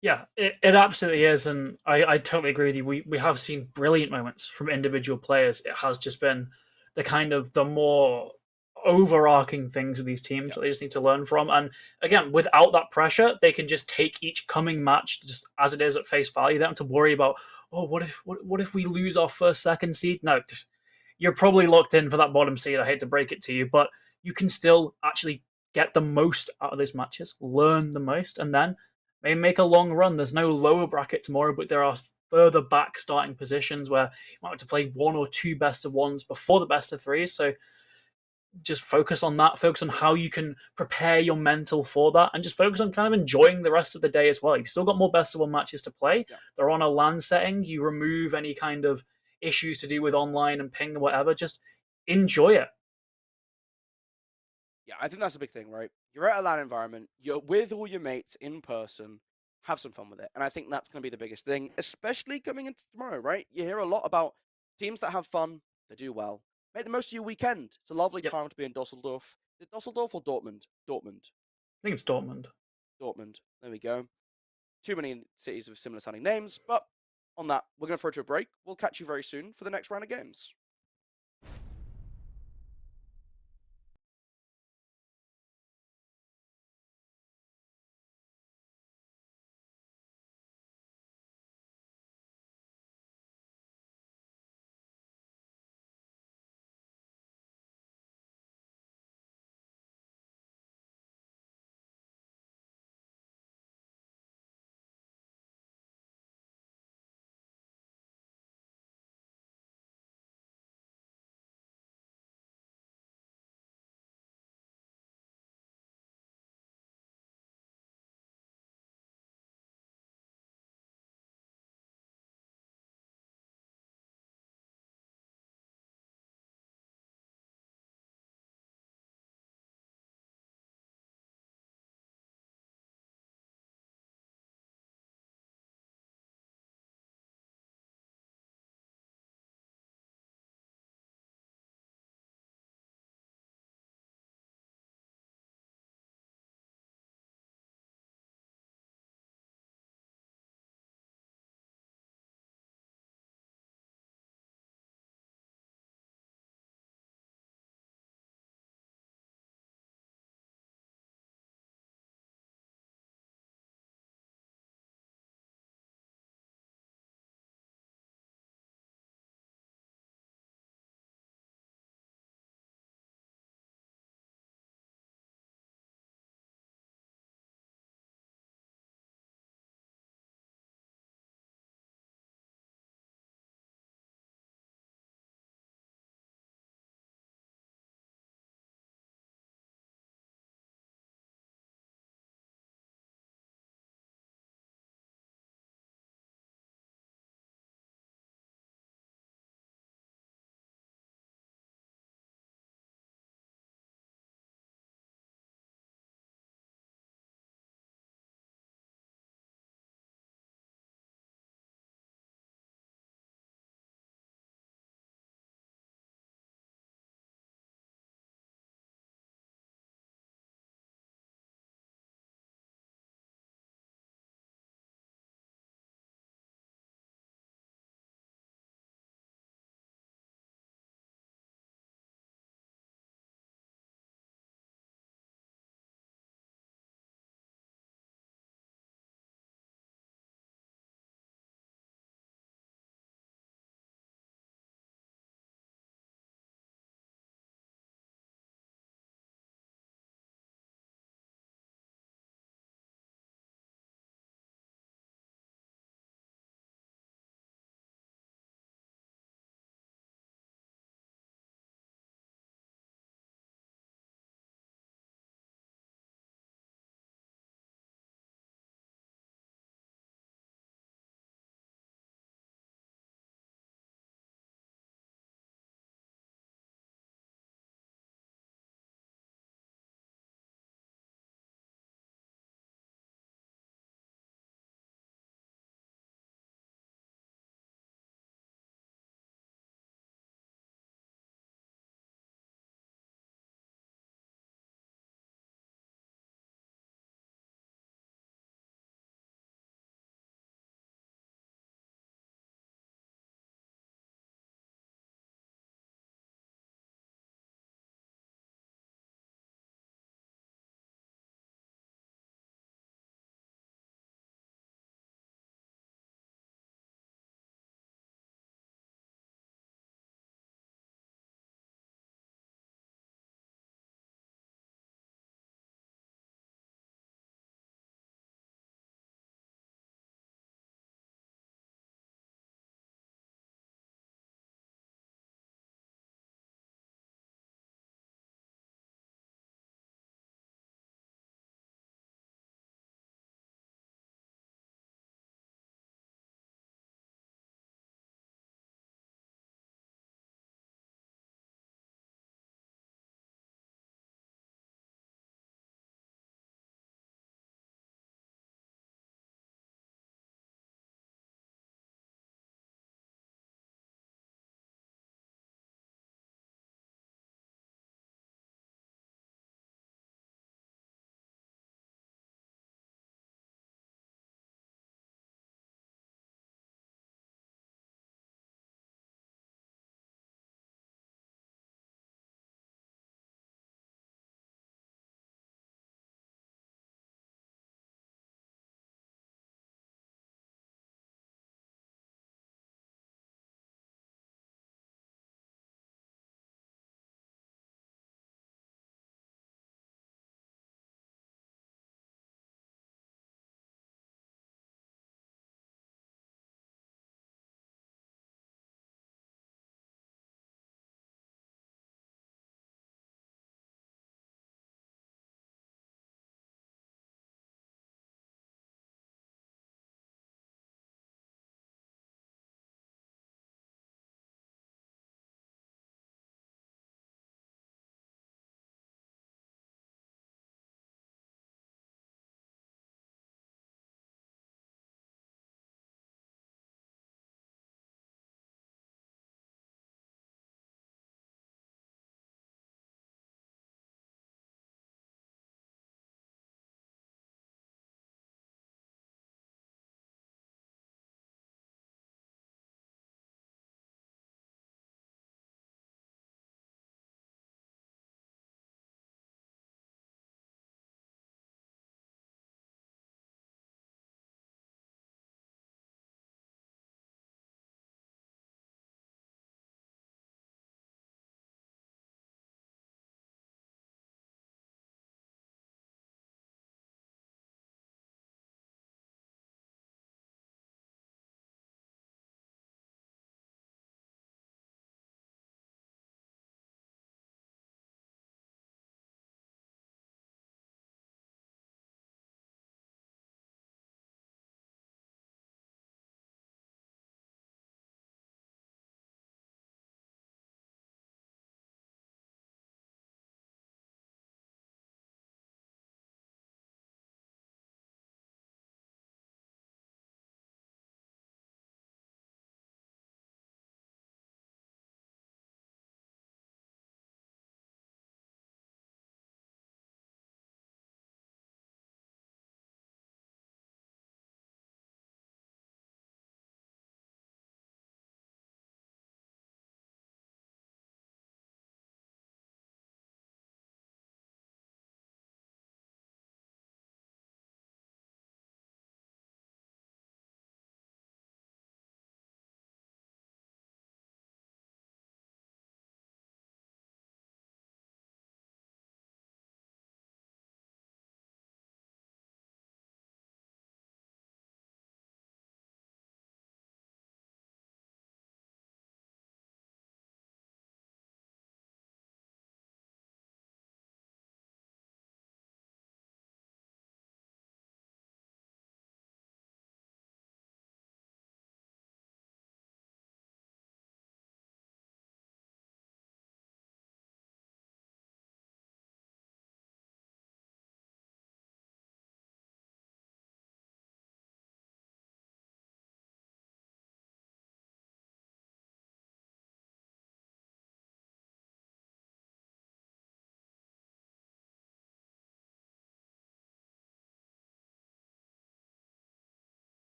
Yeah, it absolutely is, and I totally agree with you. We have seen brilliant moments from individual players. It has just been the more overarching things with these teams that they just need to learn from. And again, without that pressure, they can just take each coming match just as it is at face value. They don't have to worry about, oh, what if we lose our first, second seed? No, you're probably locked in for that bottom seed. I hate to break it to you, but you can still actually get the most out of those matches, learn the most, and then maybe make a long run. There's no lower bracket tomorrow, but there are further back starting positions where you might have to play one or two best of ones before the best of threes. So just focus on that, focus on how you can prepare your mental for that, and just focus on kind of enjoying the rest of the day as well. You've still got more best of one matches to play. They're on a LAN setting. You remove any kind of issues to do with online and ping or whatever. Just enjoy it. Yeah, I think that's a big thing, right? You're at a LAN environment, you're with all your mates in person, have some fun with it. And I think that's going to be the biggest thing, especially coming into tomorrow, right? You hear a lot about teams that have fun, they do well. Make the most of your weekend. It's a lovely time to be in Dusseldorf. Is it Dusseldorf or Dortmund? Dortmund. I think it's Dortmund. Dortmund. There we go. Too many cities with similar sounding names. But on that, we're going to throw to a break. We'll catch you very soon for the next round of games.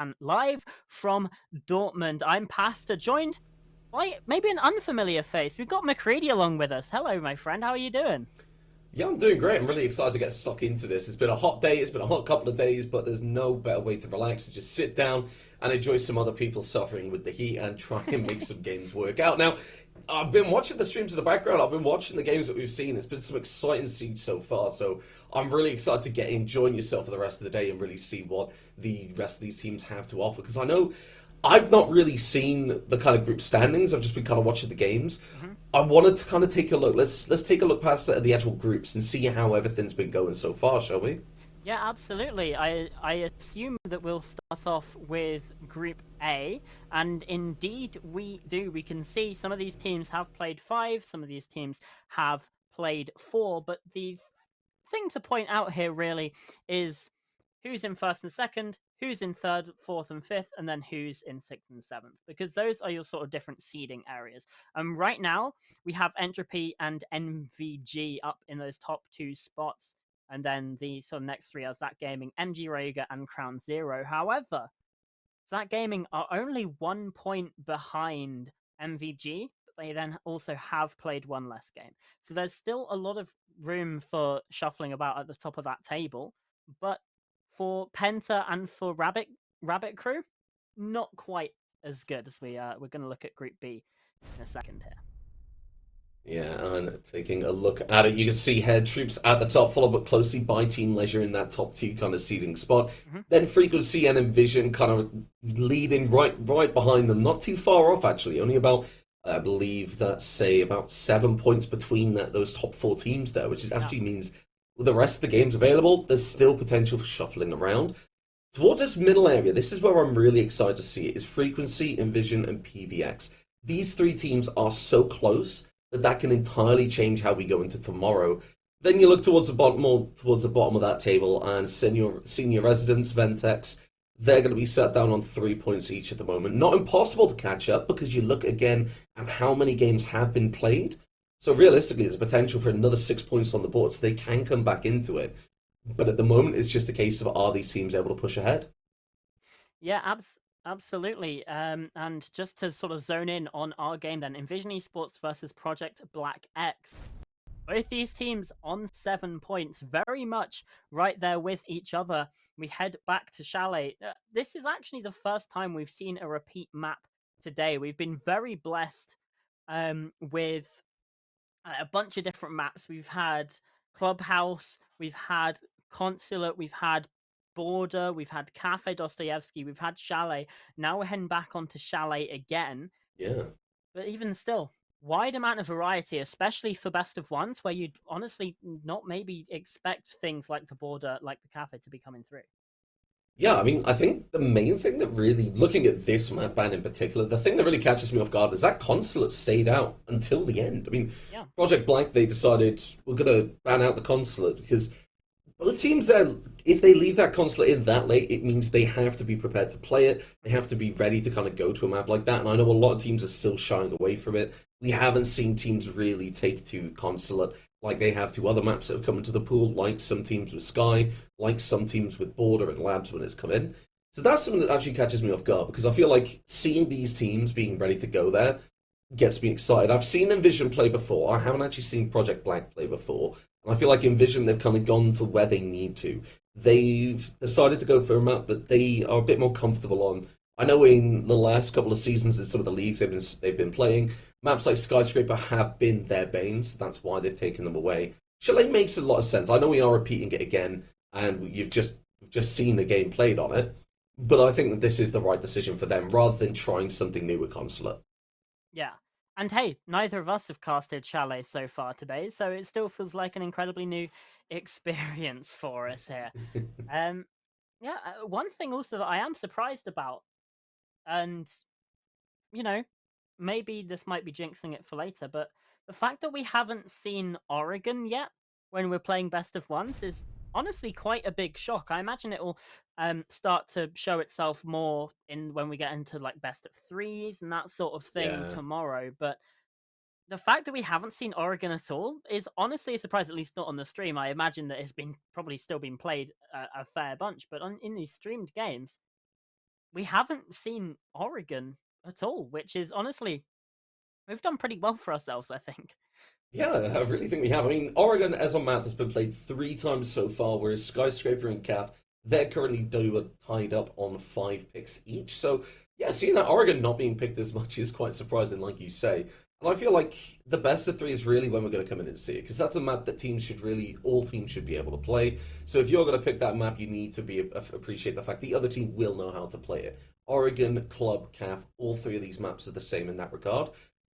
and live from Dortmund. I'm Pastor, joined by maybe an unfamiliar face. We've got McCready along with us. Hello, my friend. How are you doing? Yeah, I'm doing great. I'm really excited to get stuck into this. It's been a hot day, it's been a hot couple of days, but there's no better way to relax than just sit down and enjoy some other people suffering with the heat and try and make some games work out. Now, I've been watching the streams in the background. I've been watching the games that we've seen. It's been some exciting scenes so far. So I'm really excited to get in, join yourself for the rest of the day and really see what the rest of these teams have to offer. Because I know I've not really seen the kind of group standings. I've just been kind of watching the games. I wanted to kind of take a look. Let's take a look past the actual groups and see how everything's been going so far, shall we? Yeah, absolutely. I assume that we'll start off with Group A, and indeed we do. We can see some of these teams have played 5, some of these teams have played 4, but the thing to point out here really is who's in first and second, who's in third, fourth, and fifth, and then who's in sixth and seventh, because those are your sort of different seeding areas. Right now, we have Entropy and NVG up in those top 2 spots, and then the sort of next 3 are Zach Gaming, MG Rayga, and Crown Zero. However, Zach Gaming are only 1 point behind MVG, but they then also have played 1 less game. So there's still a lot of room for shuffling about at the top of that table, but for Penta and for Rabbit Crew, not quite as good as we're going to look at Group B in a second here. Yeah, and taking a look at it, you can see Head Troops at the top, followed but closely by Team Leisure in that top 2 kind of seeding spot. Then Frequency and Envision kind of leading right behind them, not too far off actually, only about I believe that's say about 7 points between those top 4 teams there, which actually means with the rest of the games available, there's still potential for shuffling around. Towards this middle area, this is where I'm really excited to see it, is Frequency, Envision, and PBX. These 3 teams are so close that can entirely change how we go into tomorrow. Then you look towards the bottom, more towards the bottom of that table, and senior residents, Ventex, they're going to be set down on 3 points each at the moment. Not impossible to catch up because you look again at how many games have been played. So realistically, there's a potential for another 6 points on the board, so they can come back into it. But at the moment, it's just a case of are these teams able to push ahead? Yeah, absolutely. And just to sort of zone in on our game then, Envision Esports versus Project Black X. Both these teams on 7 points, very much right there with each other. We head back to Chalet. This is actually the first time we've seen a repeat map today. We've been very blessed with a bunch of different maps. We've had Clubhouse, we've had Consulate, we've had Border, we've had Cafe Dostoevsky, we've had Chalet. Now we're heading back onto Chalet again. Yeah. But even still, wide amount of variety, especially for best of ones, where you'd honestly not maybe expect things like the Border, like the Cafe to be coming through. Yeah, I mean, I think the main thing that really, looking at this map ban in particular, the thing that really catches me off guard is that Consulate stayed out until the end. I mean, Yeah. Project Blank, they decided we're going to ban out the Consulate because both teams, if they leave that Consulate in that late, it means they have to be prepared to play it. They have to be ready to kind of go to a map like that. And I know a lot of teams are still shying away from it. We haven't seen teams really take to Consulate like they have to other maps that have come into the pool, like some teams with Sky, like some teams with Border and Labs when it's come in. So that's something that actually catches me off guard because I feel like seeing these teams being ready to go there gets me excited. I've seen Envision play before. I haven't actually seen Project Blank play before. And I feel like Envision, they've kind of gone to where they need to. They've decided to go for a map that they are a bit more comfortable on. I know in the last couple of seasons in some of the leagues they've been playing, maps like Skyscraper have been their banes. That's why they've taken them away. Chalet makes a lot of sense. I know we are repeating it again, and you've just seen the game played on it. But I think that this is the right decision for them, rather than trying something new with Consulate. Yeah. And hey, neither of us have casted Chalet so far today, so it still feels like an incredibly new experience for us here. Yeah, one thing also that I am surprised about, and you know, maybe this might be jinxing it for later, but the fact that we haven't seen Oregon yet when we're playing best of ones is honestly quite a big shock. I imagine it will start to show itself more in when we get into like best of threes and that sort of thing Yeah. tomorrow. But the fact that we haven't seen Oregon at all is honestly a surprise, at least not on the stream. I imagine that it's been probably still been played a fair bunch, but in these streamed games, we haven't seen Oregon at all, which is honestly, we've done pretty well for ourselves, I think. Yeah, I really think we have. I mean, Oregon as a map has been played 3 times so far, whereas Skyscraper and Calf, they're currently tied up on 5 picks each. So, yeah, seeing that Oregon not being picked as much is quite surprising, like you say. And I feel like the best of 3 is really when we're going to come in and see it, because that's a map that all teams should be able to play. So if you're going to pick that map, you need to appreciate the fact the other team will know how to play it. Oregon, Club, CAF, all 3 of these maps are the same in that regard.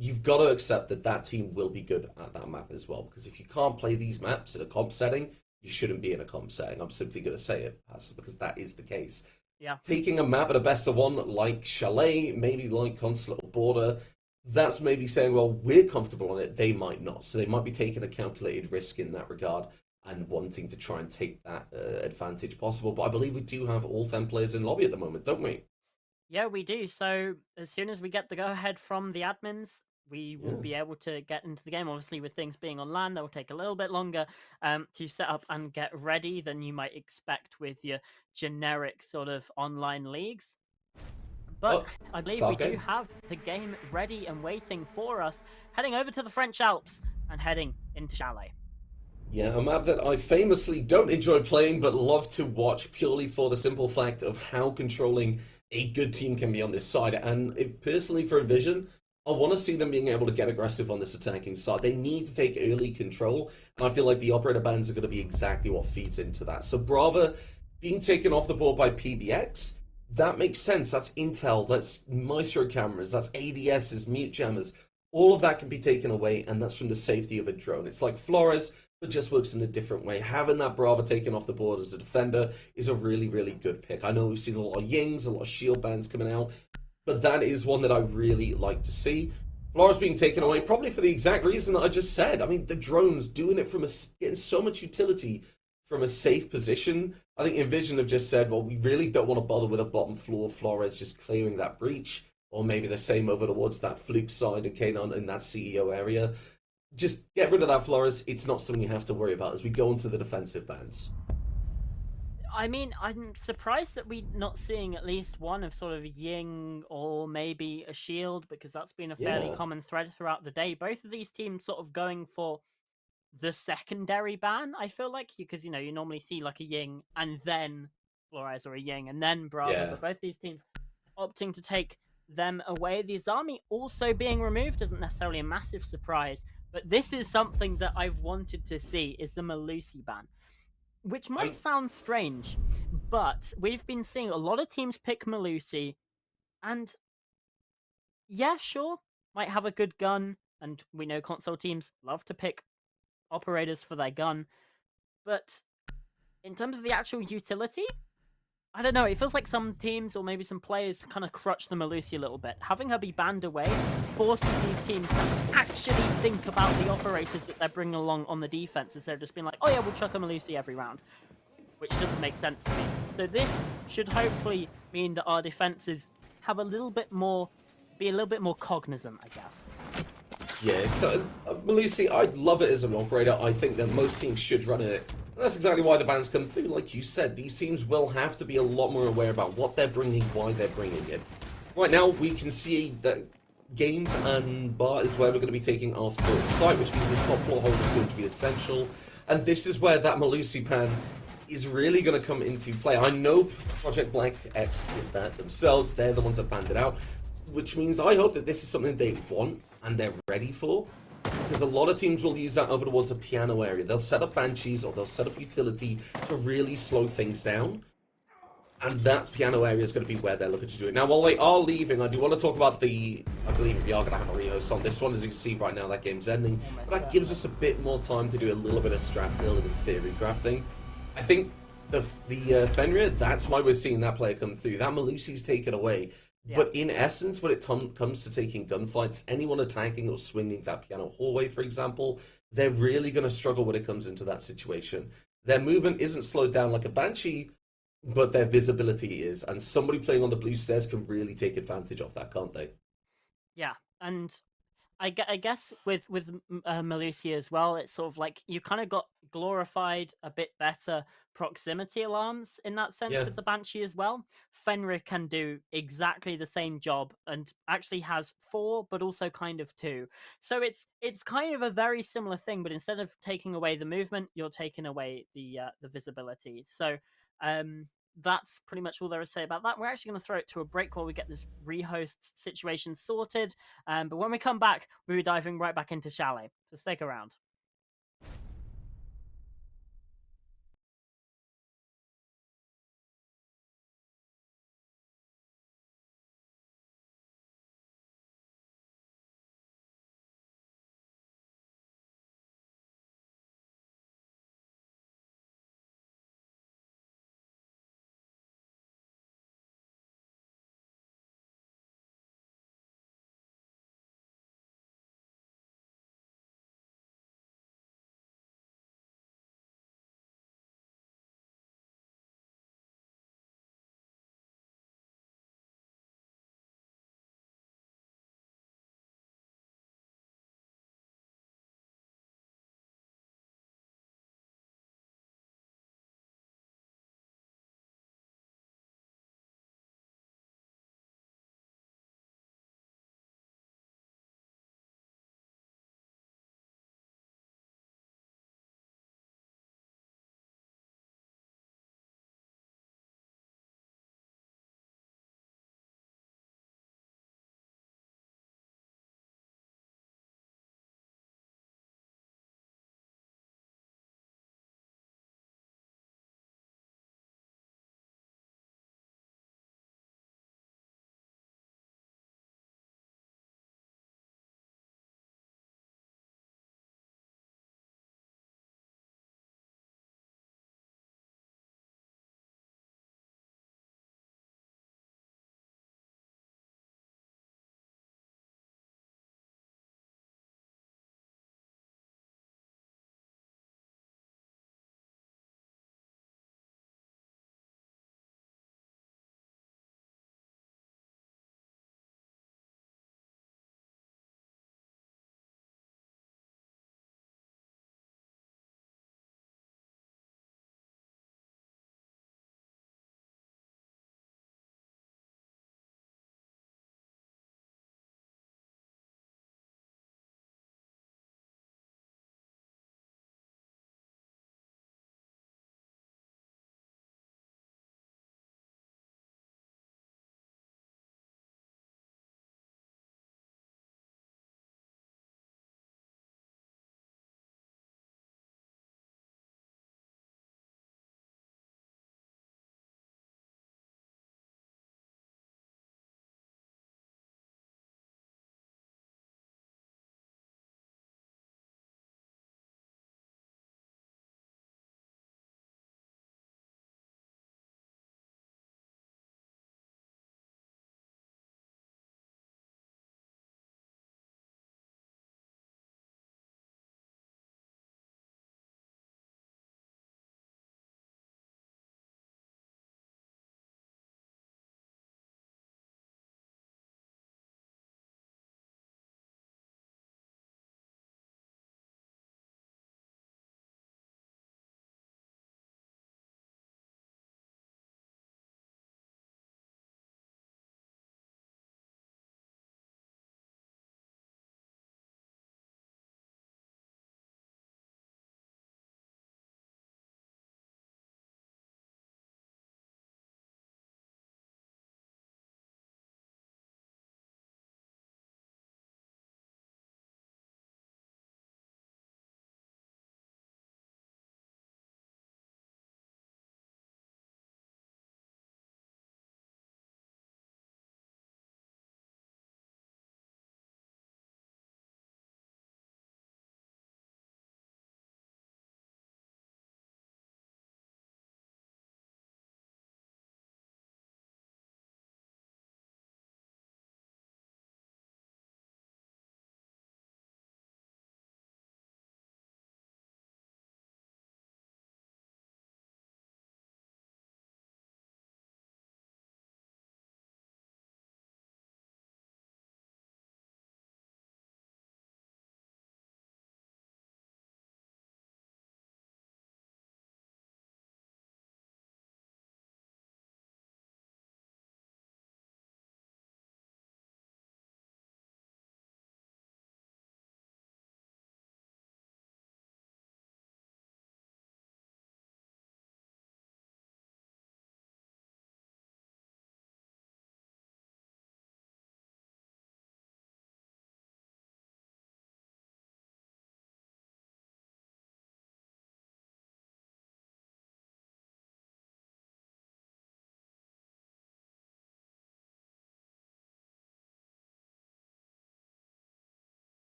You've got to accept that that team will be good at that map as well, because if you can't play these maps in a comp setting, you shouldn't be in a comp setting. I'm simply going to say it, because that is the case. Yeah. Taking a map at a best of 1 like Chalet, maybe like Consulate or Border, that's maybe saying, well, we're comfortable on it, they might not. So they might be taking a calculated risk in that regard and wanting to try and take that advantage possible. But I believe we do have all 10 players in lobby at the moment, don't we? Yeah, we do. So as soon as we get the go-ahead from the admins, we will be able to get into the game. Obviously, with things being on LAN, that will take a little bit longer to set up and get ready than you might expect with your generic sort of online leagues. But I believe we do have the game ready and waiting for us, heading over to the French Alps and heading into Chalet. Yeah, a map that I famously don't enjoy playing, but love to watch purely for the simple fact of how controlling a good team can be on this side. And personally, for Envision, I want to see them being able to get aggressive on this attacking side. They need to take early control, and I feel like the operator bans are going to be exactly what feeds into that. So Brava being taken off the board by PBX, that makes sense. That's Intel, that's Maestro cameras, that's ADSs, mute jammers. All of that can be taken away, and that's from the safety of a drone. It's like Flores, but just works in a different way. Having that Brava taken off the board as a defender is a really, really good pick. I know we've seen a lot of Yings, a lot of shield bans coming out, but that is one that I really like to see. Flores being taken away, probably for the exact reason that I just said. I mean, the drones doing it getting so much utility from a safe position. I think Envision have just said, well, we really don't want to bother with a bottom floor Flores just clearing that breach, or maybe the same over towards that Fluke side of Kanon in that CEO area. Just get rid of that Flores. It's not something you have to worry about as we go into the defensive bans. I mean, I'm surprised that we're not seeing at least one of sort of Ying or maybe a Shield, because that's been a fairly common thread throughout the day. Both of these teams sort of going for the secondary ban, I feel like, because, you normally see like a Ying and then Flores, or a Ying and then Bravo, but both these teams opting to take them away. The Azami also being removed isn't necessarily a massive surprise, but this is something that I've wanted to see, is the Malusi ban. Which might sound strange, but we've been seeing a lot of teams pick Malusi, and yeah, sure, might have a good gun, and we know console teams love to pick operators for their gun, but in terms of the actual utility, I don't know, it feels like some teams or maybe some players kind of crutch the Malusi a little bit. Having her be banned away forces these teams to actually think about the operators that they're bringing along on the defense, instead of just being like, oh yeah, we'll chuck a Malusi every round, which doesn't make sense to me. So this should hopefully mean that our defenses have be a little bit more cognizant, I guess. Yeah, it's Malusi, I love it as an operator. I think that most teams should run it. And that's exactly why the bans come through. Like you said, these teams will have to be a lot more aware about what they're bringing, why they're bringing it. Right now, we can see that games and bar is where we're going to be taking our first site, which means this top floor hold is going to be essential. And this is where that Malusi ban is really going to come into play. I know Project Black X did that themselves. They're the ones that banned it out, which means I hope that this is something they want and they're ready for. Because a lot of teams will use that over towards the piano area. They'll set up Banshees or they'll set up utility to really slow things down. And that piano area is going to be where they're looking to do it. Now, while they are leaving, I do want to talk about I believe we are going to have a rehost on this one. As you can see right now, that game's ending. But that gives us a bit more time to do a little bit of strat building and theory crafting. I think the Fenrir, that's why we're seeing that player come through. That Malusi's taken away. Yeah. But in essence, when it comes to taking gunfights, anyone attacking or swinging that piano hallway, for example, they're really going to struggle when it comes into that situation. Their movement isn't slowed down like a Banshee, but their visibility is. And somebody playing on the blue stairs can really take advantage of that, can't they? Yeah, and I guess with Melusia as well, it's sort of like you kind of got glorified a bit better proximity alarms in that sense Yeah. with the Banshee as well. Fenrir can do exactly the same job and actually has 4, but also kind of 2. So it's kind of a very similar thing, but instead of taking away the movement, you're taking away the visibility. So that's pretty much all there is to say about that. We're actually going to throw it to a break while we get this rehost situation sorted. But when we come back, we'll be diving right back into Chalet. So stick around.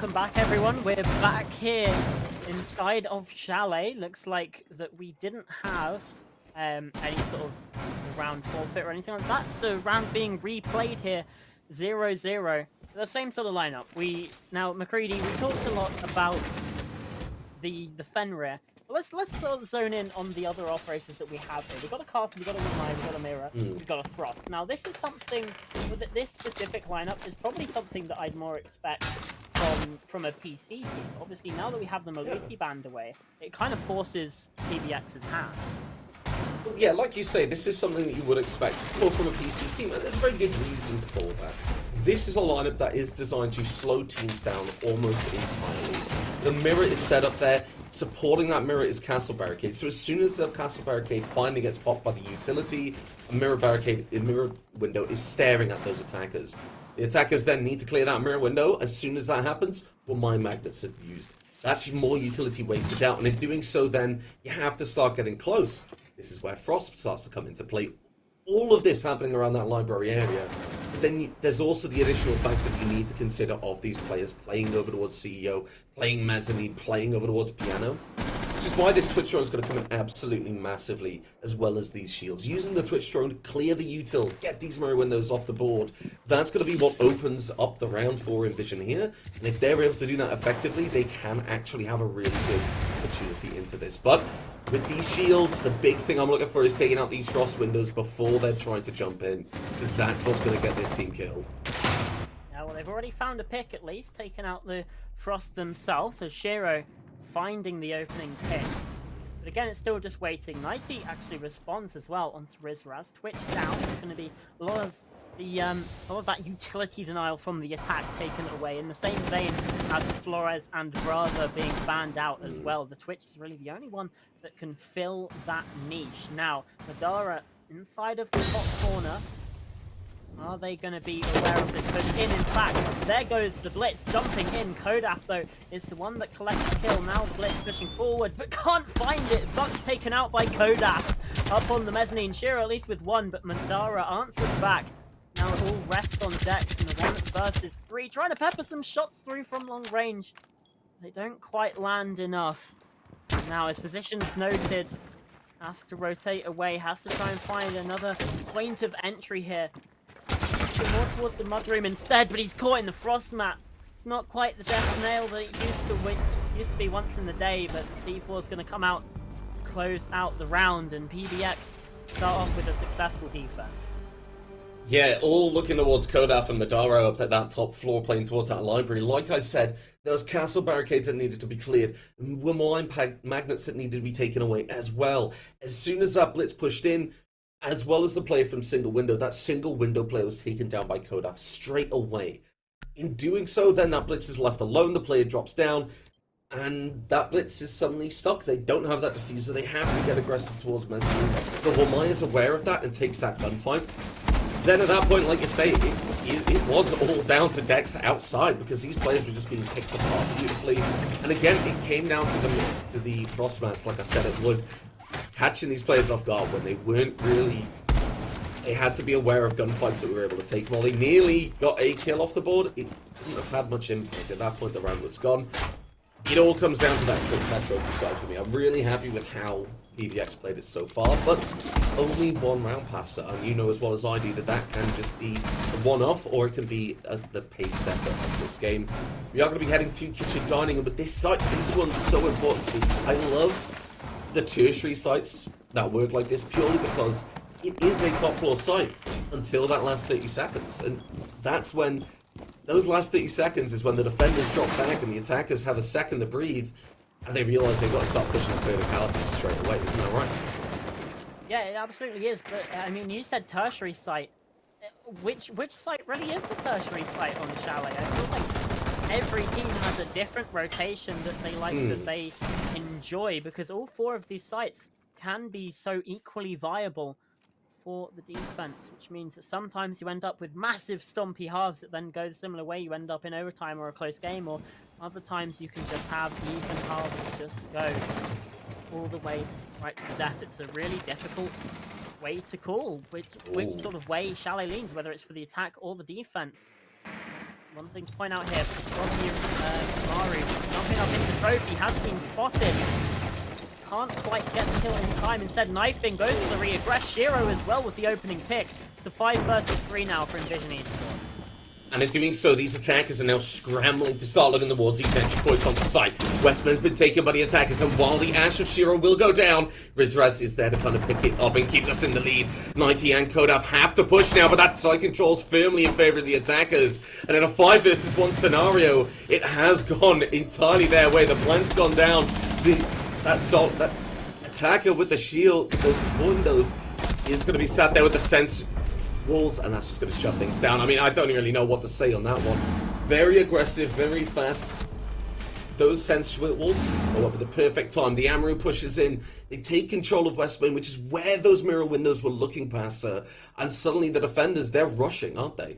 welcome back everyone. We're back here inside of Chalet. Looks like that we didn't have any sort of round forfeit or anything like that. So round being replayed here, 0-0. The same sort of lineup. Now McCready, we talked a lot about the Fenrir. Let's sort of zone in on the other operators that we have here. We've got a Castle, we've got a Winai, we've got a Mirror, we've got a Frost. Now this is something, this specific lineup is probably something that I'd more expect from a PC team. Obviously now that we have the Malusi band away, it kind of forces PBX's hand. Well, yeah, like you say, this is something that you would expect more from a PC team, and there's a very good reason for that. This is a lineup that is designed to slow teams down almost entirely. The Mirror is set up there. Supporting that Mirror is Castle Barricade. So as soon as a Castle Barricade finally gets popped by the utility, a Mirror window is staring at those attackers. The attackers then need to clear that Mirror window. As soon as that happens, well, Mine Magnets are used. That's more utility wasted out, and in doing so then, you have to start getting close. This is where Frost starts to come into play. All of this happening around that library area. But then there's also the additional fact that you need to consider of these players playing over towards CEO, playing Mezzanine, playing over towards Piano. Which is why this Twitch drone is going to come in absolutely massively, as well as these shields. Using the Twitch drone to clear the util, get these mirror windows off the board, that's going to be what opens up the round for Envision here. And if they're able to do that effectively, they can actually have a really good opportunity into this. But with these shields, the big thing I'm looking for is taking out these Frost windows before they're trying to jump in, because that's what's going to get this team killed. Yeah, well, they've already found a pick at least, taken out the Frost themselves, so Shiro finding the opening pick. But again, it's still just waiting. Nighty actually responds as well onto Rizraz. Twitch down. It's going to be a lot of that utility denial from the attack taken away. In the same vein as Flores and Brava being banned out as well. The Twitch is really the only one that can fill that niche. Now, Madara inside of the top corner. Are they going to be aware of this push in? In fact, there goes the Blitz jumping in. Kodaf, though, is the one that collects the kill. Now the Blitz pushing forward, but can't find it. Buck's taken out by Kodaf. Up on the mezzanine. Shiro at least with one, but Mandara answers back. Now it all rests on Dex, and the one versus three, trying to pepper some shots through from long range. They don't quite land enough. Now his position's noted. Has to rotate away, has to try and find another point of entry here. More towards the mudroom instead, but he's caught in the frost mat. It's not quite the death nail that it used to be once in the day, but C4 is going to come out, close out the round, and PBX start off with a successful defense. Yeah, all looking towards Kodaf and Madara up at that top floor, playing towards that library. Like I said, those castle barricades that needed to be cleared, were more magnets that needed to be taken away as well. As soon as that blitz pushed in, as well as the player from single window, that single window player was taken down by Kodaf straight away. In doing so, then that blitz is left alone, the player drops down, and that blitz is suddenly stuck. They don't have that diffuser, they have to get aggressive towards Mezzanine. The Wamai is aware of that and takes that gunfight. Then at that point, like you say, it was all down to Dex outside, because these players were just being picked apart beautifully. And again, it came down to the frost mats, like I said it would. Catching these players off guard when they weren't really... They had to be aware of gunfights that we were able to take. Molly nearly got a kill off the board. It wouldn't have had much impact. At that point, the round was gone. It all comes down to that trophy side for me. I'm really happy with how PBX played it so far, but it's only one round past it, and you know as well as I do that that can just be a one-off, or it can be the pace setter of this game. We are going to be heading to Kitchen Dining, but this site, this one's so important to me, because I love the tertiary sites that work like this purely because it is a top floor site until that last 30 seconds, and that's when those last 30 seconds is when the defenders drop back and the attackers have a second to breathe, and they realize they've got to start pushing the verticality straight away. Isn't that right? Yeah, it absolutely is. But I mean, you said tertiary site. Which site really is the tertiary site on Chalet? I feel like every team has a different rotation that they like, that they enjoy, because all four of these sites can be so equally viable for the defense, which means that sometimes you end up with massive stompy halves that then go the similar way. You end up in overtime or a close game, or other times you can just have even halves that just go all the way right to death. It's a really difficult way to call which sort of way Chalet leans, whether it's for the attack or the defense. one thing to point out here, Froggy Maru jumping up into Trophy has been spotted. Can't quite get the kill in time. Instead, Knifing goes for the re-aggress. Shiro as well with the opening pick. So 5 versus 3 now for Envision Esports. And in doing so, these attackers are now scrambling to start looking towards these entry points on the site. Westman's been taken by the attackers, and while the Ash of Shiro will go down, Rizraz is there to kind of pick it up and keep us in the lead. 90 and Kodaf have to push now, but that side control's firmly in favor of the attackers. And in a 5 versus 1 scenario, it has gone entirely their way. The plant's gone down. That attacker with the shield, the windows, is going to be sat there with the sense walls, and that's just going to shut things down. I mean, I don't really know what to say on that one. Very aggressive, very fast. Those sense walls go up at the perfect time. The Amaru pushes in. They take control of West Main, which is where those mirror windows were looking past her. And suddenly the defenders, they're rushing, aren't they?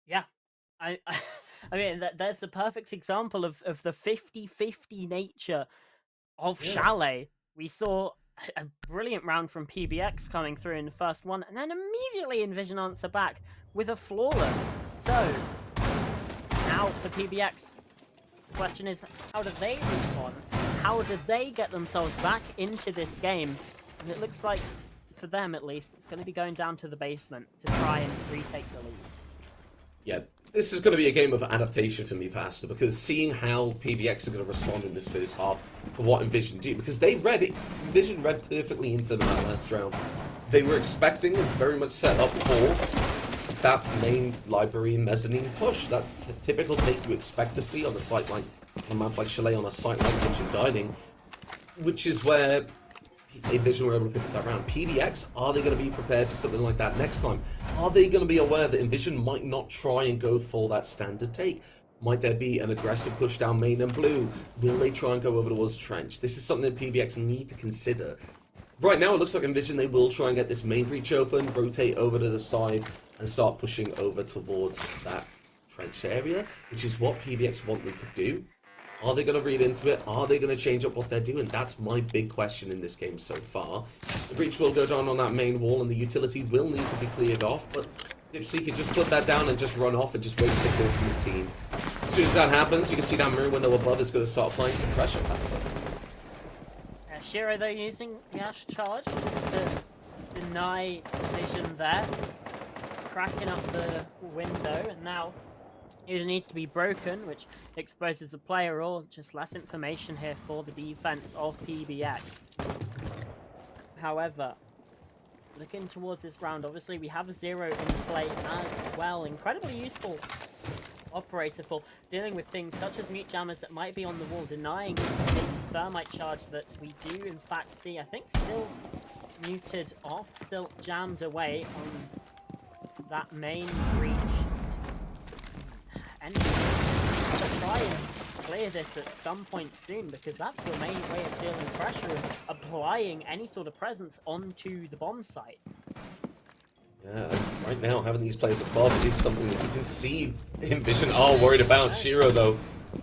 Yeah. I mean, there's a perfect example of the 50-50 nature of Chalet. We saw a brilliant round from PBX coming through in the first one, and then immediately Envision answer back with a flawless. So, now for PBX, the question is, how do they respond? How did they get themselves back into this game? And it looks like, for them at least, it's going to be going down to the basement to try and retake the lead. Yeah, this is going to be a game of adaptation for me, Pastor, because seeing how PBX are going to respond in this first half to what Envision do, because they read it, Envision read perfectly into that last round. They were expecting and very much set up for that main library mezzanine push, that typical take you expect to see on a site like, on a map like Chalet, on a site like Kitchen Dining, which is where Envision were able to pick up that round. PBX, are they going to be prepared for something like that next time? Are they going to be aware that Envision might not try and go for that standard take? Might there be an aggressive push down main and blue? Will they try and go over towards trench? This is something that PBX need to consider. Right now, it looks like Envision, they will try and get this main breach open, rotate over to the side, and start pushing over towards that trench area, which is what PBX want them to do. Are they going to read into it? Are they going to change up what they're doing? That's my big question in this game so far. The breach will go down on that main wall, and the utility will need to be cleared off, but Dipsy could just put that down and just run off and just wait for the call from his team. As soon as that happens, you can see that mirror window above is going to start applying some pressure past him. Shiro, though, using the Ash charge just to deny vision there. Cracking up the window, and now it needs to be broken, which exposes the player, or just less information here for the defense of PBX. However, looking towards this round, obviously we have a 0 in play as well. Incredibly useful operator for dealing with things such as mute jammers that might be on the wall, denying this thermite charge that we do in fact see. I think still muted off, still jammed away on that main breach. And try and clear this at some point soon, because that's your main way of dealing pressure and applying any sort of presence onto the bomb site. Yeah, right now, having these players above is something that you can see Envision are worried about. Shiro, though,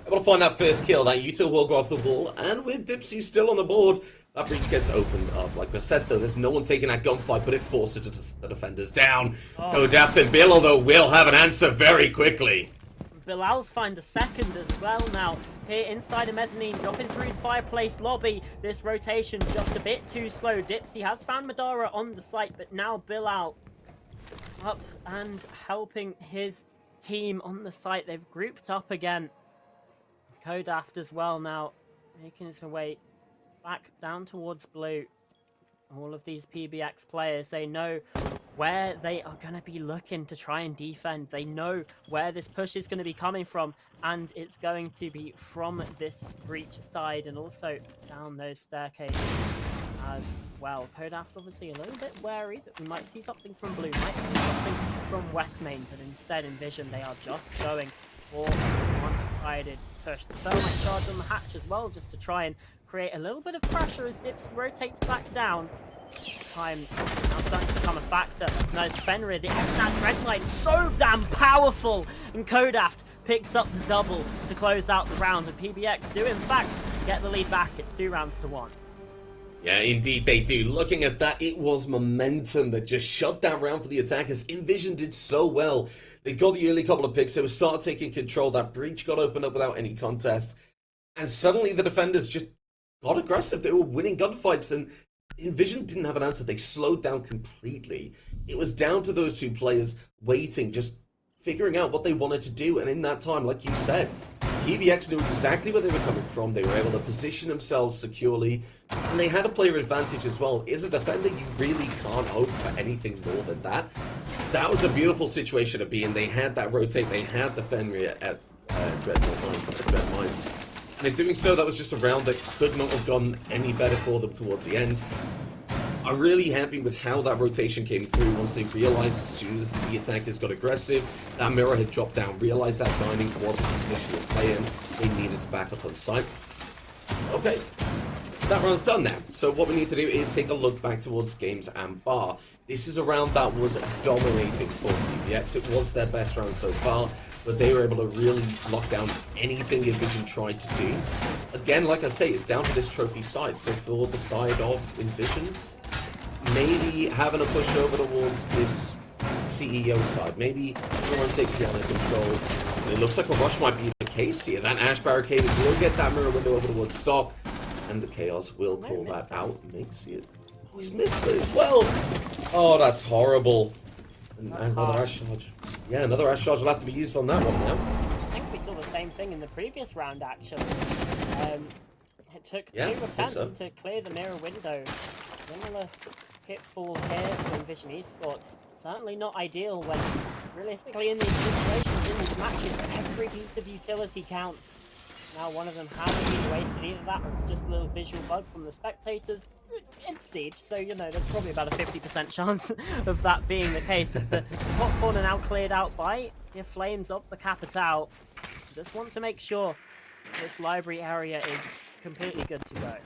able to find that first kill. That util will go off the wall, and with Dipsy still on the board, that breach gets opened up. Like I said, though, there's no one taking that gunfight, but it forces the defenders down. Kodaf and Bilal, though, will have an answer very quickly. Bilal's find the second as well now. Here inside a mezzanine, dropping through the fireplace lobby. This rotation just a bit too slow. Dipsy has found Madara on the site, but now Bilal up and helping his team on the site. They've grouped up again. Kodaft as well now, making his way back down towards blue. All of these PBX players, they know where they are going to be looking to try and defend. They know where this push is going to be coming from, and it's going to be from this breach side and also down those staircases as well. Kodaft obviously a little bit wary that we might see something from blue, might see something from West Main, but instead Envision, they are just going for this one-sided push. The thermite charge on the hatch as well, just to try and create a little bit of pressure as Dipsy rotates back down. Time now starting to become a factor. Knows Fenrir, the X-Nat Dreadlight, so damn powerful! And Kodaft picks up the double to close out the round, and PBX do in fact get the lead back. It's 2 rounds to 1. Yeah, indeed they do. Looking at that, it was momentum that just shut that round for the attackers. Envision did so well. They got the early couple of picks. They were started taking control. That breach got opened up without any contest. And suddenly the defenders just got aggressive. They were winning gunfights, and Envision didn't have an answer. They slowed down completely. It was down to those two players waiting, just figuring out what they wanted to do. And in that time, like you said, PBX knew exactly where they were coming from. They were able to position themselves securely, and they had a player advantage as well. As a defender, you really can't hope for anything more than that. That was a beautiful situation to be in. They had that rotate. They had the Fenrir at Dread Mines. And in doing so, that was just a round that could not have gone any better for them towards the end. I'm really happy with how that rotation came through once they realized as soon as the attackers got aggressive, that mirror had dropped down, realized that dining wasn't the position to play in, they needed to back up on site. Okay, so that round's done now. So what we need to do is take a look back towards Games and Bar. This is a round that was dominating for PBX. It was their best round so far, but they were able to really lock down anything Envision tried to do. Again, like I say, it's down to this trophy side. So for the side of Envision, maybe having a push over towards this CEO side, maybe try and take piano control. It looks like a rush might be the case here. That Ash barricade will get that mirror window over towards Stock, and the Chaos will call that out. Makes it. Oh, he's missed it as well. Oh, that's horrible. And another Ash charge. Yeah, another Ash charge will have to be used on that one now. I think we saw the same thing in the previous round, actually. It took two attempts to clear the mirror window. Similar pitfall here to Envision Esports. Certainly not ideal when, realistically, in these situations, in these matches, every piece of utility counts. Now one of them hasn't been wasted. Either that or it's just a little visual bug from the spectators. It's Siege, so, you know, there's probably about a 50% chance of that being the case. As the top corner now cleared out by the Flames of the Capitao. Just want to make sure this library area is completely good to go.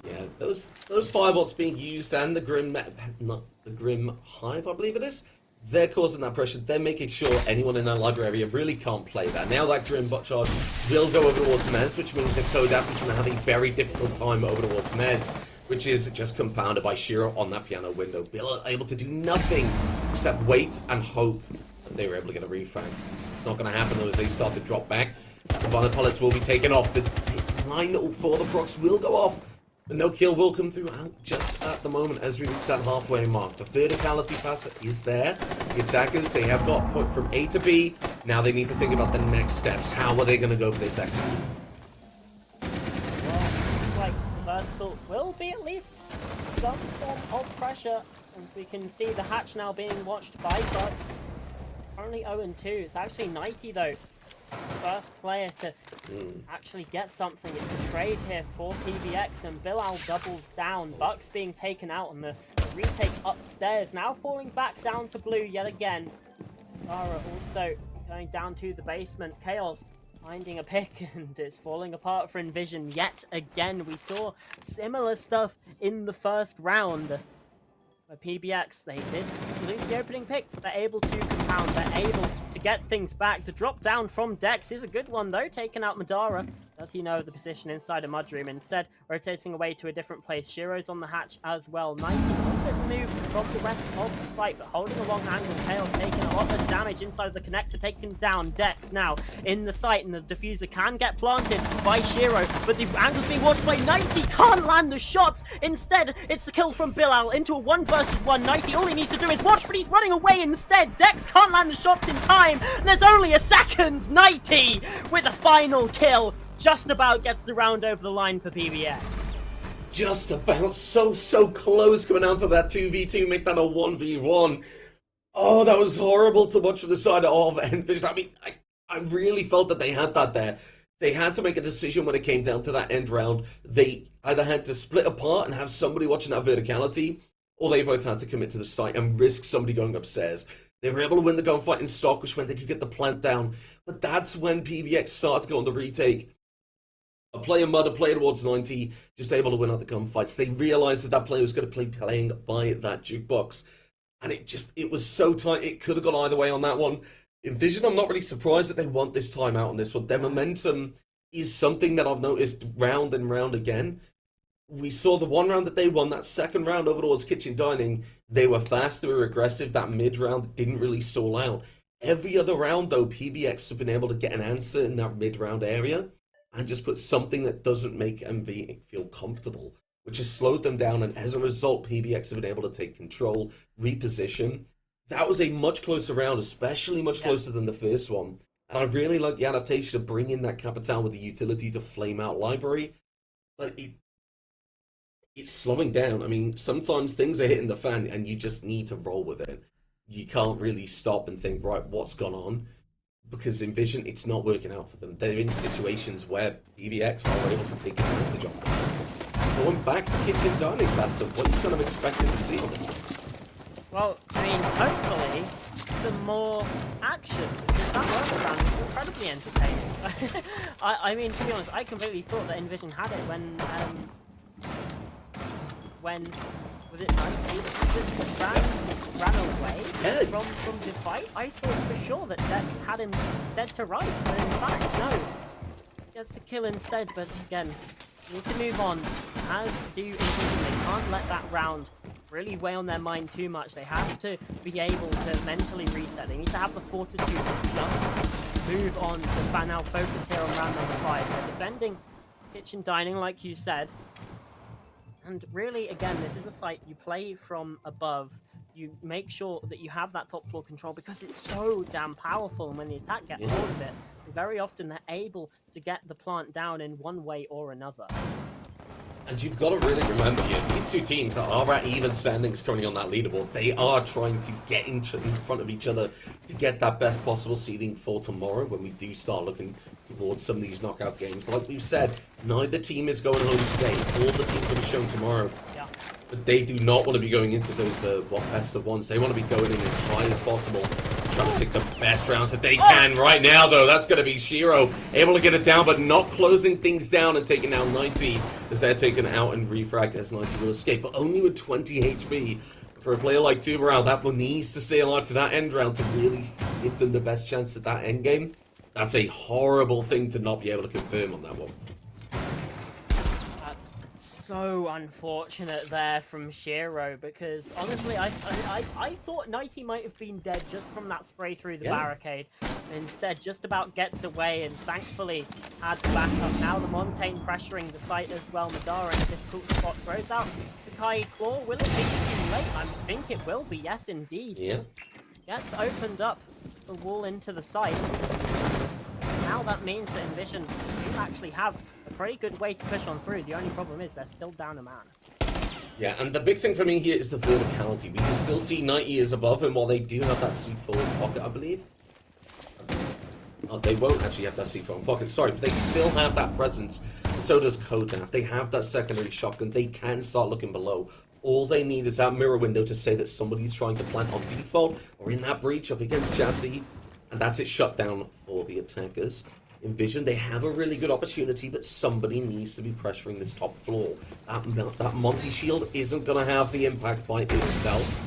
Yeah, those firebots being used and the Grim, not the Grim Hive, I believe it is, they're causing that pressure. They're making sure anyone in that library area really can't play that. Now that Grim bot charge will go over towards Mez, which means that Kodaf is going to have a very difficult time over towards Mez, which is just compounded by Shiro on that piano window. Bill able to do nothing except wait and hope that they were able to get a refrag. It's not going to happen though as they start to drop back. The Violent Pilots will be taken off. The line for the procs will go off. But no kill will come through out just at the moment as we reach that halfway mark. The verticality pass is there. The attackers, they have got put from A to B. Now they need to think about the next steps. How are they going to go for this execute? Well, like the first thought will be at least some form of pressure. As we can see the hatch now being watched by Bucks. Currently 0-2. It's actually 90 though. First player to actually get something. It's a trade here for PBX, and Bilal doubles down. Bucks being taken out on the retake upstairs. Now falling back down to blue yet again. Zara also going down to the basement. Chaos finding a pick, and it's falling apart for Envision yet again. We saw similar stuff in the first round. By PBX, they did lose the opening pick, but they're able to compound, they're able to get things back. The drop down from Dex is a good one though, taking out Madara. Does he know the position inside a mudroom? Instead, rotating away to a different place. Shiro's on the hatch as well. 90, a little bit removed from the rest of the site, but holding a long angle. Tails taking a lot of damage inside of the connector, taking down Dex now in the site, and the diffuser can get planted by Shiro, but the angle's being watched by 90, can't land the shots. Instead, it's the kill from Bilal into a 1 versus 1. 90, all he needs to do is watch, but he's running away instead. Dex can't land the shots in time, and there's only a second. 90 with a final kill. Just about gets the round over the line for PBX. Just about, so close coming down to that 2v2, make that a 1v1. Oh, that was horrible to watch from the side of Envision. I mean, I really felt that they had that there. They had to make a decision when it came down to that end round. They either had to split apart and have somebody watching that verticality, or they both had to commit to the site and risk somebody going upstairs. They were able to win the gunfight in stock, which meant they could get the plant down. But that's when PBX started to go on the retake. A player mud, a player towards 90, just able to win out the gunfights. They realized that that player was going to be playing by that jukebox. And it was so tight, it could have gone either way on that one. Envision, I'm not really surprised that they want this time out on this one. Their momentum is something that I've noticed round and round again. we saw the one round that they won, that second round over towards Kitchen Dining, they were fast, they were aggressive, that mid round didn't really stall out. Every other round, though, PBX have been able to get an answer in that mid round area and just put something that doesn't make MV feel comfortable, which has slowed them down, and as a result, PBX have been able to take control, reposition. That was a much closer round, especially much closer than the first one. And I really like the adaptation of bringing that Capital with the utility to flame out library. But it's slowing down. I mean, sometimes things are hitting the fan and you just need to roll with it. You can't really stop and think, right, what's gone on? Because in Vision, it's not working out for them. They're in situations where PBX are able to take advantage of this. Going back to Kitchen Dining Faster, what are you kind of expecting to see on this one? Well, I mean, hopefully some more action, because that last round was incredibly entertaining. I mean, to be honest, I completely thought that Envision had it when was it 90? Just ran away from the fight. I thought for sure that Dex had him dead to rights, but in fact, no. Gets the kill instead, but again, need to move on. As do Envision, they can't let that round really weigh on their mind too much. They have to be able to mentally reset. They need to have the fortitude to just move on to fan out focus here on round number 5. They're defending Kitchen Dining, like you said. And really, again, this is a site you play from above. You make sure that you have that top floor control because it's so damn powerful. And when the attack gets hold of it, very often they're able to get the plant down in one way or another. And you've got to really remember here, these two teams are at even standings currently on that leaderboard. They are trying to get in front of each other to get that best possible seeding for tomorrow when we do start looking towards some of these knockout games. Like we've said, neither team is going home today. All the teams will be shown tomorrow. Yeah. But they do not want to be going into those best of ones. They want to be going in as high as possible. Trying to take the best rounds that they can right now, though. That's going to be Shiro able to get it down, but not closing things down and taking down 90 as they're taken out and refragged as 90 will escape, but only with 20 HP. For a player like Tuberal, that one needs to stay alive to that end round to really give them the best chance at that end game. That's a horrible thing to not be able to confirm on that one. So unfortunate there from Shiro, because honestly I thought 90 might have been dead just from that spray through the barricade. Instead just about gets away and thankfully had the backup. Now the Montaigne pressuring the site as well. Madara in a difficult spot, throws out the Kai Claw. Will it be too late? I think it will be, yes indeed. Yeah. Gets opened up the wall into the site. Now that means that Envision do actually have a pretty good way to push on through. The only problem is they're still down a man. Yeah, and the big thing for me here is the verticality. We can still see 90 is above him while they do have that C4 in pocket, I believe. Oh, they won't actually have that C4 in pocket, sorry, but they still have that presence. And so does Kodaf. They have that secondary shotgun. They can start looking below. All they need is that mirror window to say that somebody's trying to plant on default or in that breach up against Jazzy. And that's it shut down for the attackers. In Vision, they have a really good opportunity, but somebody needs to be pressuring this top floor. That Monty shield isn't going to have the impact by itself.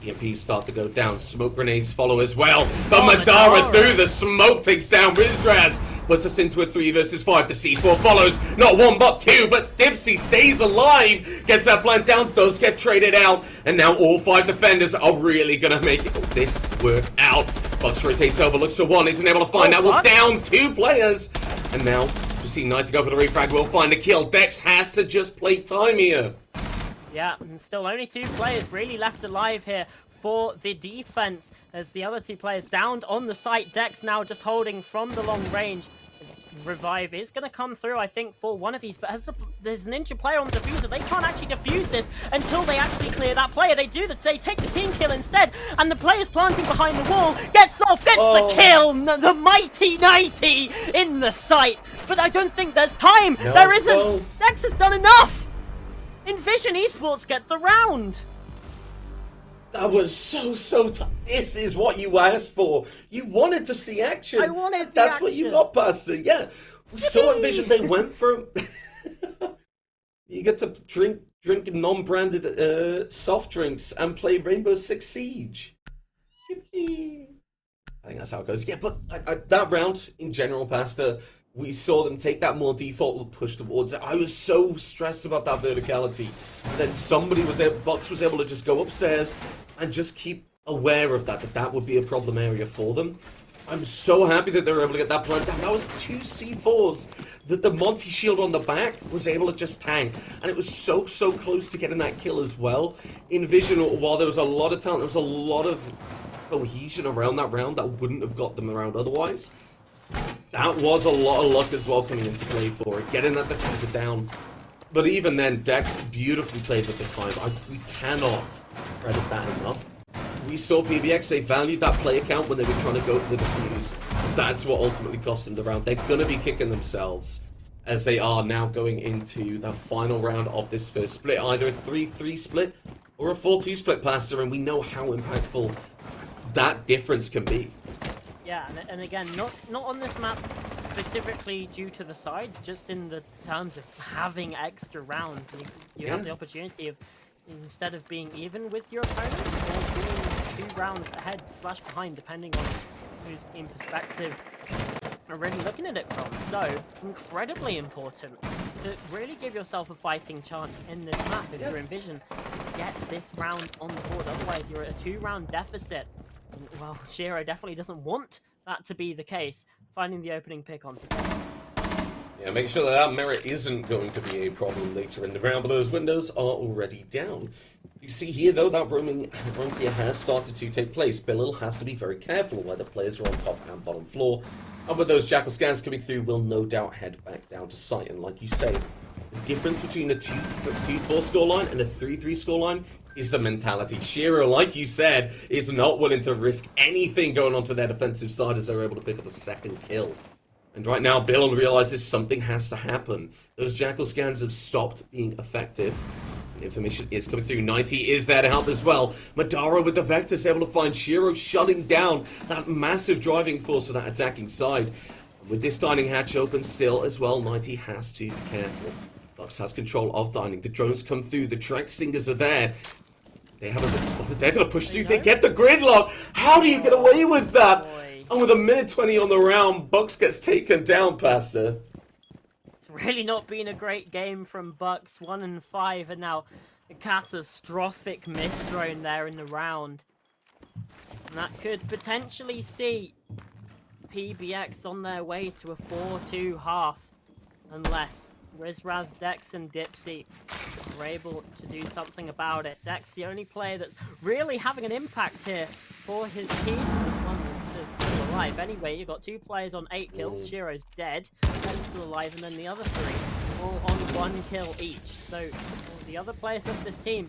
EMPs start to go down. Smoke grenades follow as well. But Madara through the smoke takes down Rizraz. Puts us into a 3 versus 5. The C4 follows. Not one, but two. But Dipsy stays alive. Gets that plant down. Does get traded out. And now all 5 defenders are really going to make this work out. Bucks rotates over. Looks for one. Isn't able to find that. We're down 2 players. And now we see 9 to go for the refrag. We'll find a kill. Dex has to just play time here. Yeah, and still only 2 players really left alive here for the defense, as the other 2 players downed on the site. Dex now just holding from the long range. Revive is going to come through, I think, for one of these, but as there's a ninja player on the diffuser, they can't actually defuse this until they actually clear that player. They do that, they take the team kill instead, and the player's planting behind the wall, gets off, gets the kill, the mighty 90 in the site. But I don't think there's time. No, there isn't. Dex has done enough. Envision Esports get the round. That was so tough. This is what you asked for. You wanted to see action. I wanted the That's action. what you got, Pastor. Yeah. We saw at Vision they went for... You get to drink non-branded soft drinks and play Rainbow Six Siege. Yippee. I think that's how it goes. Yeah, but that round, in general, Pastor, We saw them take that more default push towards it. I was so stressed about that verticality. Then Bucks was able to just go upstairs and just keep aware of that would be a problem area for them. I'm so happy that they were able to get that plant down. That was 2 C4s that the Monty shield on the back was able to just tank. And it was so close to getting that kill as well. In Vision, while there was a lot of talent, there was a lot of cohesion around that round that wouldn't have got them around otherwise. That was a lot of luck as well coming into play for it, getting that diffuser down. But even then, Dex beautifully played with the time. We cannot credit that enough. We saw PBX, they valued that play account when they were trying to go for the defuse. That's what ultimately cost them the round. They're going to be kicking themselves as they are now going into the final round of this first split. Either a 3-3 split or a 4-2 split, Pastor, and we know how impactful that difference can be. Yeah, and again, not on this map specifically due to the sides, just in the terms of having extra rounds. You have the opportunity of, instead of being even with your opponent, or being 2 rounds ahead / behind, depending on whose team perspective are really looking at it from. So, incredibly important to really give yourself a fighting chance in this map if you're in Vision to get this round on the board. Otherwise, you're at a 2-round deficit. Well, Shiro definitely doesn't want that to be the case. Finding the opening pick on today. Yeah, make sure that merit isn't going to be a problem later in the round, but those windows are already down. You see here, though, that roaming here has started to take place. Billil has to be very careful where the players are on top and bottom floor. And with those Jackal scans coming through, we'll no doubt head back down to site. And like you say, the difference between a 2-4 scoreline and a 3-3 scoreline is the mentality. Shiro, like you said, is not willing to risk anything going onto their defensive side as they're able to pick up a second kill. And right now, Bill realizes something has to happen. Those Jackal scans have stopped being effective. And information is coming through. 90 is there to help as well. Madara with the Vectus able to find Shiro shutting down that massive driving force of that attacking side. And with this dining hatch open still as well, 90 has to be careful. Bucks has control of dining. The drones come through. The track stingers are there. They haven't been spotted. They're going to push through. They get the gridlock. How do you get away with that? And with a minute 20 on the round, Bucks gets taken down, Pastor. It's really not been a great game from Bucks. 1 and 5, and now a catastrophic miss drone there in the round. And that could potentially see PBX on their way to a 4-2 half. Unless Rizraz, Dex, and Dipsy are able to do something about it. Dex, the only player that's really having an impact here for his team. One that's still alive. Anyway, you've got 2 players on 8 kills. Shiro's dead. Dead's still alive, and then the other 3 all on 1 kill each. So the other players of this team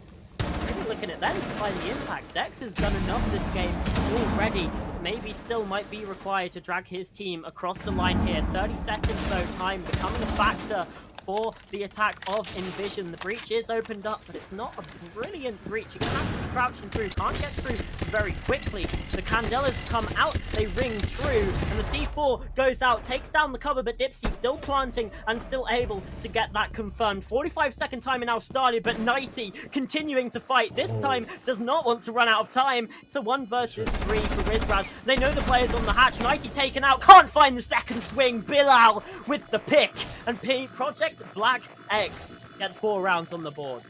really looking at them to find the impact. Dex has done enough this game already. Maybe still might be required to drag his team across the line here. 30 seconds though, time becoming a factor for the attack of Envision. The breach is opened up, but it's not a brilliant breach. You're going to have to be crouching through. Can't get through very quickly. The Candelas come out. They ring true. And the C4 goes out, takes down the cover, but Dipsy still planting and still able to get that confirmed. 45-second timer now started, but 90 continuing to fight. This time does not want to run out of time. It's a 1 versus 3 for Rizraz. They know the players on the hatch. 90 taken out. Can't find the second swing. Bilal with the pick. And Project Black X gets 4 rounds on the board.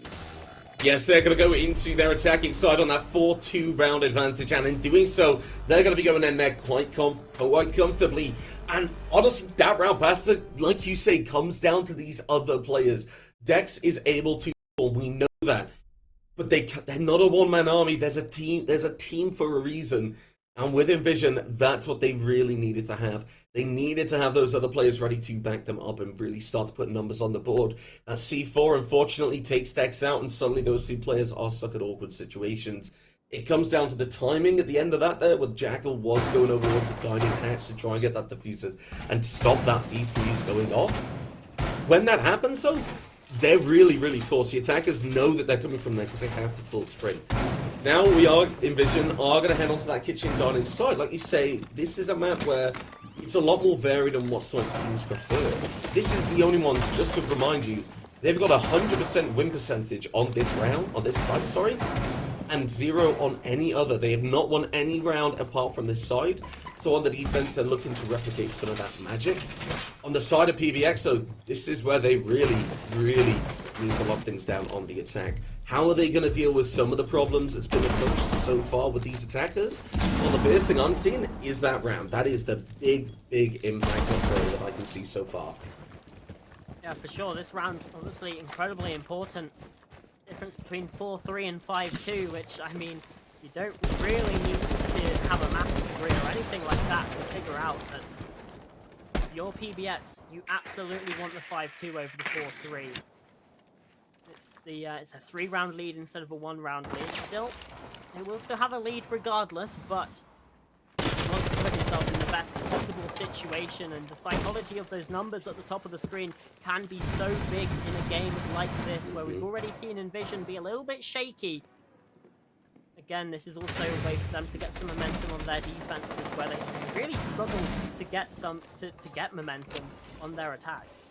Yes, they're going to go into their attacking side on that 4-2 round advantage, and in doing so, they're going to be going in there quite comfortably. And honestly, that round, Pastor, like you say, comes down to these other players. Dex is able to, we know that, but they're not a one-man army. There's a team for a reason. And with Envision, that's what they really needed to have. They needed to have those other players ready to back them up and really start to put numbers on the board. That C4, unfortunately, takes Dex out, and suddenly those 2 players are stuck at awkward situations. It comes down to the timing at the end of that there, where Jackal was going over towards the dining hatch to try and get that diffuser and stop that deep freeze going off. When that happens, though, they're really forced. The attackers know that they're coming from there because they have to full sprint. Now we are, Envision, are going to head onto that kitchen dining side. Like you say, this is a map where it's a lot more varied than what sides teams prefer. This is the only one, just to remind you, they've got 100% win percentage on this round, on this side, sorry, and 0 on any other. They have not won any round apart from this side. So on the defense, they're looking to replicate some of that magic. On the side of PVX, though, this is where they really need to lock things down on the attack. How are they going to deal with some of the problems that's been approached so far with these attackers? Well, the first thing I'm seeing is that round. That is the big impact on play that I can see so far. Yeah, for sure. This round, honestly, incredibly important. Difference between 4-3 and 5-2, which, I mean, you don't really need to have a massive degree or anything like that to figure out that if you're PBX, you absolutely want the 5-2 over the 4-3. It's a 3-round lead instead of a 1-round lead. Still, they will still have a lead regardless, but you want to put yourself in the best possible situation, and the psychology of those numbers at the top of the screen can be so big in a game like this, where we've already seen Envision be a little bit shaky. Again, this is also a way for them to get some momentum on their defenses, where they really struggle to get to get momentum on their attacks.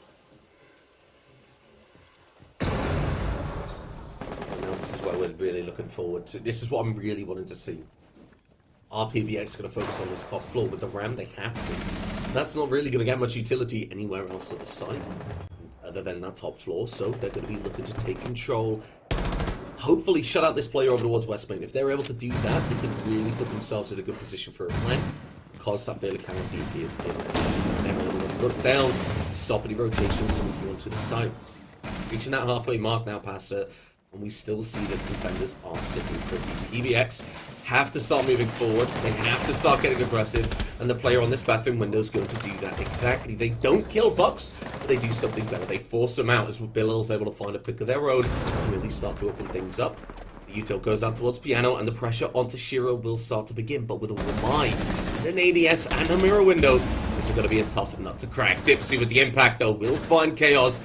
This is what we're really looking forward to. This is what I'm really wanting to see. Are PBX going to focus on this top floor with the Ram? They have to. That's not really going to get much utility anywhere else at the site, other than that top floor. So they're going to be looking to take control. Hopefully shut out this player over towards West Main. If they're able to do that, they can really put themselves in a good position for a plan, because that Vela Cannon VP is in there. They're going to look down, stop any rotations coming through onto the site. Reaching that halfway mark now past it. And we still see that defenders are sitting pretty. PVX have to start moving forward. They have to start getting aggressive. And the player on this bathroom window is going to do that exactly. They don't kill Bucks, but they do something better. They force them out as Bill's able to find a pick of their own and really start to open things up. The util goes out towards Piano, and the pressure onto Shiro will start to begin. But with a Wamai, an ADS, and a mirror window, this is going to be a tough nut to crack. Dipsy with the impact, though, will find Chaos.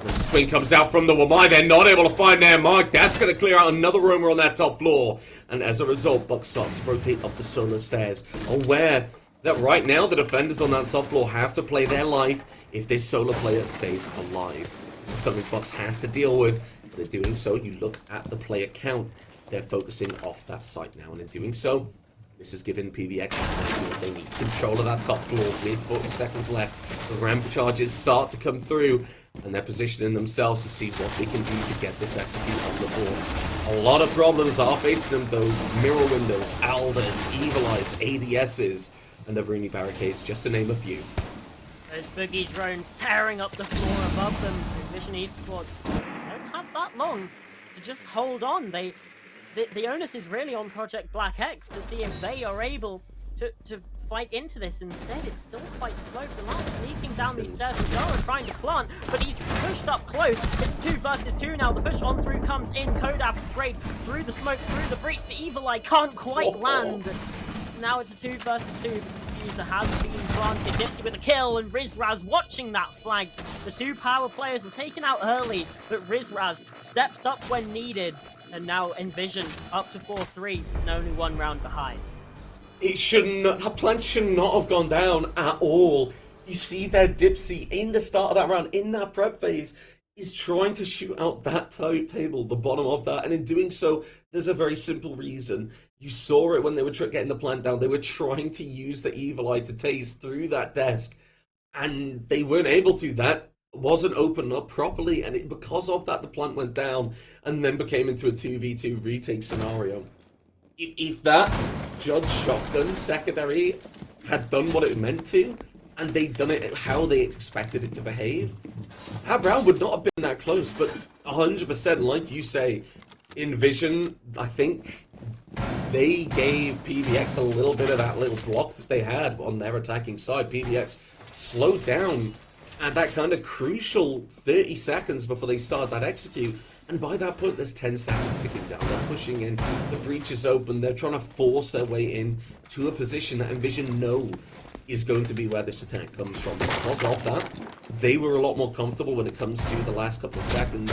As the swing comes out from the Wamai, they're not able to find their mark. That's going to clear out another roamer on that top floor. And as a result, Buck starts to rotate up the solar stairs, aware that right now the defenders on that top floor have to play their life if this solar player stays alive. This is something Bucks has to deal with, but in doing so, you look at the player count. They're focusing off that site now, and in doing so, this has given PBX exactly what they need. Control of that top floor with 40 seconds left. The ramp charges start to come through, and they're positioning themselves to see what they can do to get this execute on the board. A lot of problems are facing them, though. Mirror windows, Alders, Evil Eyes, ADSs, and the Bruni barricades, just to name a few. Those boogie drones tearing up the floor above them. Envision Esports don't have that long to just hold on. The onus is really on Project Black X to see if they are able to fight into this. Instead, it's still quite slow. Bilal sneaking down these stairs. Zara trying to plant, but he's pushed up close. It's 2 versus 2 now. The push on through comes in. Kodaf sprayed through the smoke, through the breach. The Evil Eye can't quite land. Now it's a 2 versus 2. The diffuser has been planted. Dipsy with a kill, and Rizraz watching that flag. The 2 power players are taken out early, but Rizraz steps up when needed. And now Envision up to 4-3 and only 1 round behind. It shouldn't. That plant should not have gone down at all. You see there, Dipsy in the start of that round, in that prep phase, is trying to shoot out that table, the bottom of that, and in doing so, there's a very simple reason. You saw it when they were getting the plant down. They were trying to use the Evil Eye to tase through that desk, and they weren't able to. That wasn't opened up properly, and because of that, the plant went down and then became into a 2v2 retake scenario. If that Judge Shotgun secondary had done what it meant to, and they'd done it how they expected it to behave, that round would not have been that close. But 100%, like you say, Envision, I think they gave PVX a little bit of that little block that they had on their attacking side. PVX slowed down at that kind of crucial 30 seconds before they start that execute. And by that point, there's 10 seconds ticking down. They're pushing in. The breach is open. They're trying to force their way in to a position that Envision know is going to be where this attack comes from. Because of that, they were a lot more comfortable when it comes to the last couple of seconds.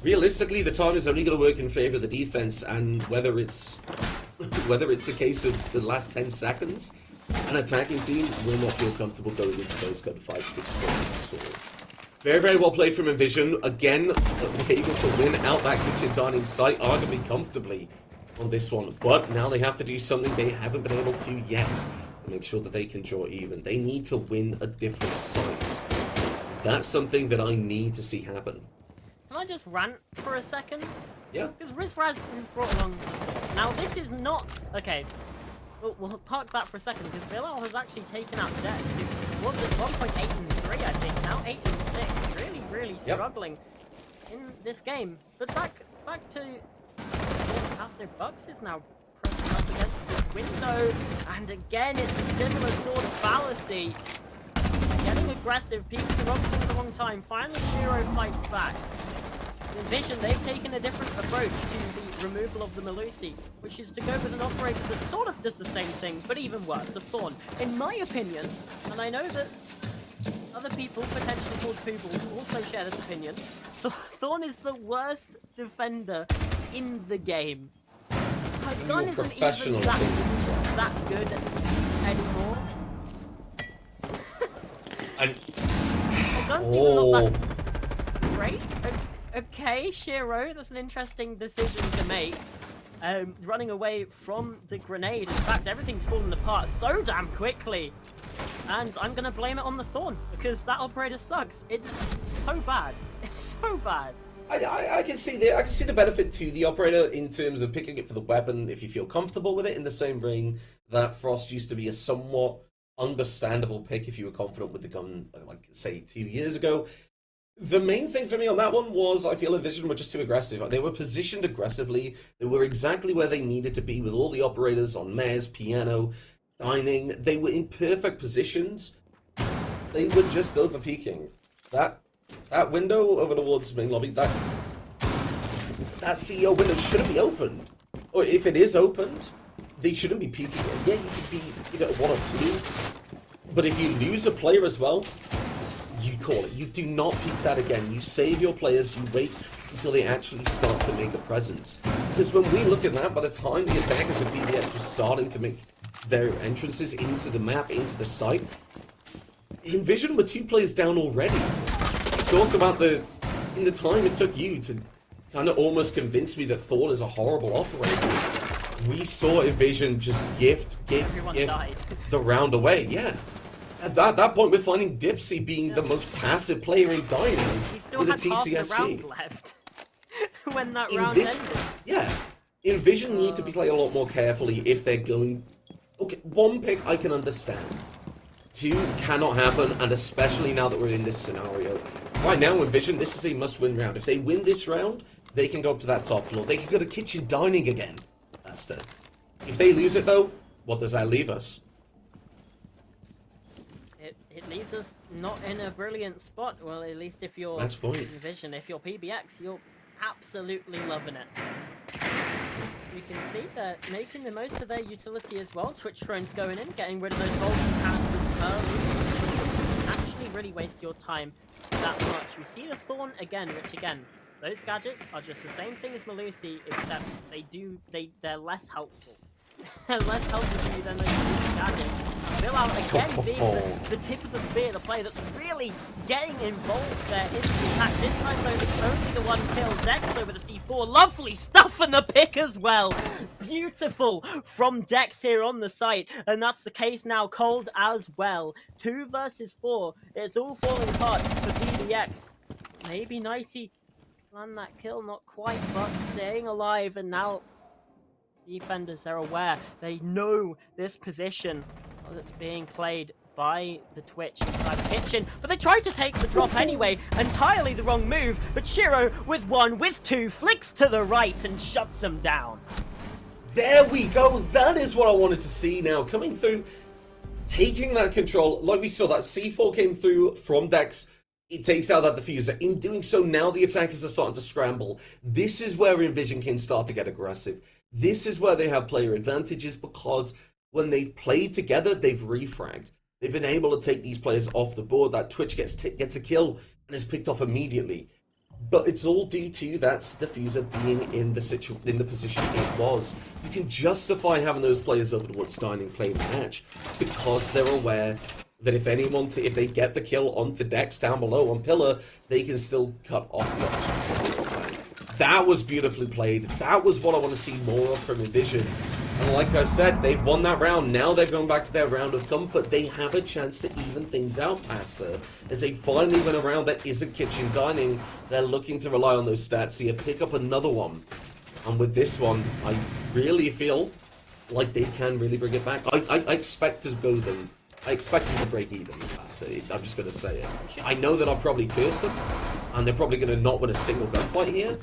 Realistically, the time is only going to work in favor of the defense, and whether it's a case of the last 10 seconds, an attacking team will not feel comfortable going into those gunfights, which is what we saw. Very, very well played from Envision. Again, able to win out that kitchen dining site, arguably comfortably on this one. But now they have to do something they haven't been able to yet. make sure that they can draw even. They need to win a different site. That's something that I need to see happen. Can I just rant for a second? Yeah. Because Rizraz has brought along the Thorn. Now, this is not... Okay, we'll park that for a second, because Bilal has actually taken out Dex to, what's it, 1.8 and 3, I think, now 8 and 6. Really, really struggling in this game. But back to... Passive Bucks is now pressing up against this window, and again, it's a similar sort of fallacy. Getting aggressive, peeking the wrong thing at the wrong time. Finally, Shiro fights back. In Vision, they've taken a different approach to the removal of the Melusi, which is to go with an operator that sort of does the same thing, but even worse, a Thorn. In my opinion, and I know that other people, potentially called Poobles, also share this opinion, Thorn is the worst defender in the game. Her gun isn't even that good anymore. And Her gun's even not that great. Okay, Shiro, that's an interesting decision to make. Running away from the grenade. In fact, everything's fallen apart so damn quickly. And I'm gonna blame it on the Thorn, because that operator sucks. It's so bad. It's so bad. I can see the benefit to the operator in terms of picking it for the weapon if you feel comfortable with it, in the same vein that Frost used to be a somewhat understandable pick if you were confident with the gun, like, say, 2 years ago. The main thing for me on that one was I feel Envision were just too aggressive. They were positioned aggressively. They were exactly where they needed to be with all the operators on Mez, Piano, Dining. They were in perfect positions. They were just over peaking. That window over towards main lobby, that CEO window shouldn't be opened. Or if it is opened, they shouldn't be peaking it. Yeah, you could be, 1 or 2. But if you lose a player as well, you call it. You do not peak that again. You save your players, you wait until they actually start to make a presence. Because when we look at that, by the time the attackers of BBX were starting to make their entrances into the map, into the site, Envision were 2 players down already. We talked about in the time it took you to kind of almost convince me that Thorn is a horrible operator. We saw Envision just gift the round away. Yeah. At that point, we're finding Dipsy being the most passive player in Dining with a TCSG. Half the round left when that round ended. Yeah. Envision need to be played a lot more carefully if they're going... Okay, 1 pick I can understand. 2 cannot happen, and especially now that we're in this scenario. Right now, Envision, this is a must-win round. If they win this round, they can go up to that top floor. They can go to Kitchen Dining again. That's it. If they lose it, though, what does that leave us? It leaves us not in a brilliant spot. Well, at least if you're Envision, if you're PBX, you're absolutely loving it. You can see they're making the most of their utility as well. Twitch drones going in, getting rid of those golden canisters early, which will actually really waste your time that much. We see the Thorn again, which again, those gadgets are just the same thing as Melusi, except they're less helpful. They're less helpful to you than those Melusi gadgets. Bilal again being the tip of the spear, the player that's really getting involved there in the attack. This time though, it's only the one kill. Dex over the C4. Lovely stuff in the pick as well. Beautiful from Dex here on the site. And that's the case now. Cold as well. 2 versus 4. It's all falling apart for PBX. Maybe 90 land that kill, not quite, but staying alive. And now defenders, they're aware. They know this position that's being played by the Twitch inside the kitchen, but they try to take the drop anyway. Entirely the wrong move, but Shiro with 1, with 2, flicks to the right and shuts them down. There we go. That is what I wanted to see now. Coming through, taking that control. Like we saw, that C4 came through from Dex. It takes out that diffuser. In doing so, now the attackers are starting to scramble. This is where Envision can start to get aggressive. This is where they have player advantages, because when they've played together, they've refragged. They've been able to take these players off the board. That Twitch gets a kill and is picked off immediately. But it's all due to that diffuser being in the position it was. You can justify having those players over towards Dining play the match because they're aware that if they get the kill onto Dex down below on Pillar, they can still cut off the opportunity. That was beautifully played. That was what I want to see more of from Envision. And like I said, they've won that round. Now they're going back to their round of comfort. They have a chance to even things out, Pastor. As they finally win a round that isn't kitchen dining, they're looking to rely on those stats here, pick up another one. And with this one, I really feel like they can really bring it back. I expect to go them. I expect them to break even, Pastor. I'm just going to say it. I know that I'll probably curse them, and they're probably going to not win a single gunfight here.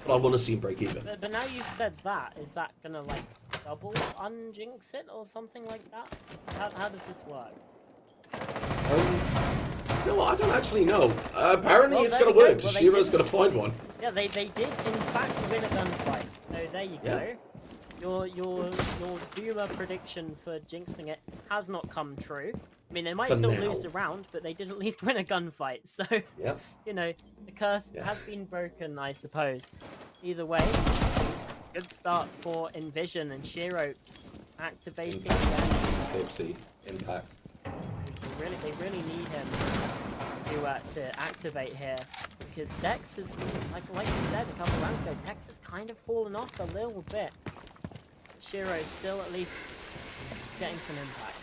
But I want to see him break even. But now you've said that, is that gonna like double unjinx it or something like that? How does this work? You know what? I don't actually know. Apparently Well, it's there gonna we go. work, because Well, Shiro's gonna find one. Yeah, they did in fact win a gunfight. So there you Yeah. go. Your Duma prediction for jinxing it has not come true. I mean, they might For still now. lose the round, but they did at least win a gunfight. So, Yep. you know, the curse Yeah. has been broken, I suppose. Either way, good start for Envision and Shiro activating them. Escape C. Impact. They really need him to activate here, because Dex is, like you said a couple rounds ago, Dex has kind of fallen off a little bit. Shiro's still at least getting some impact.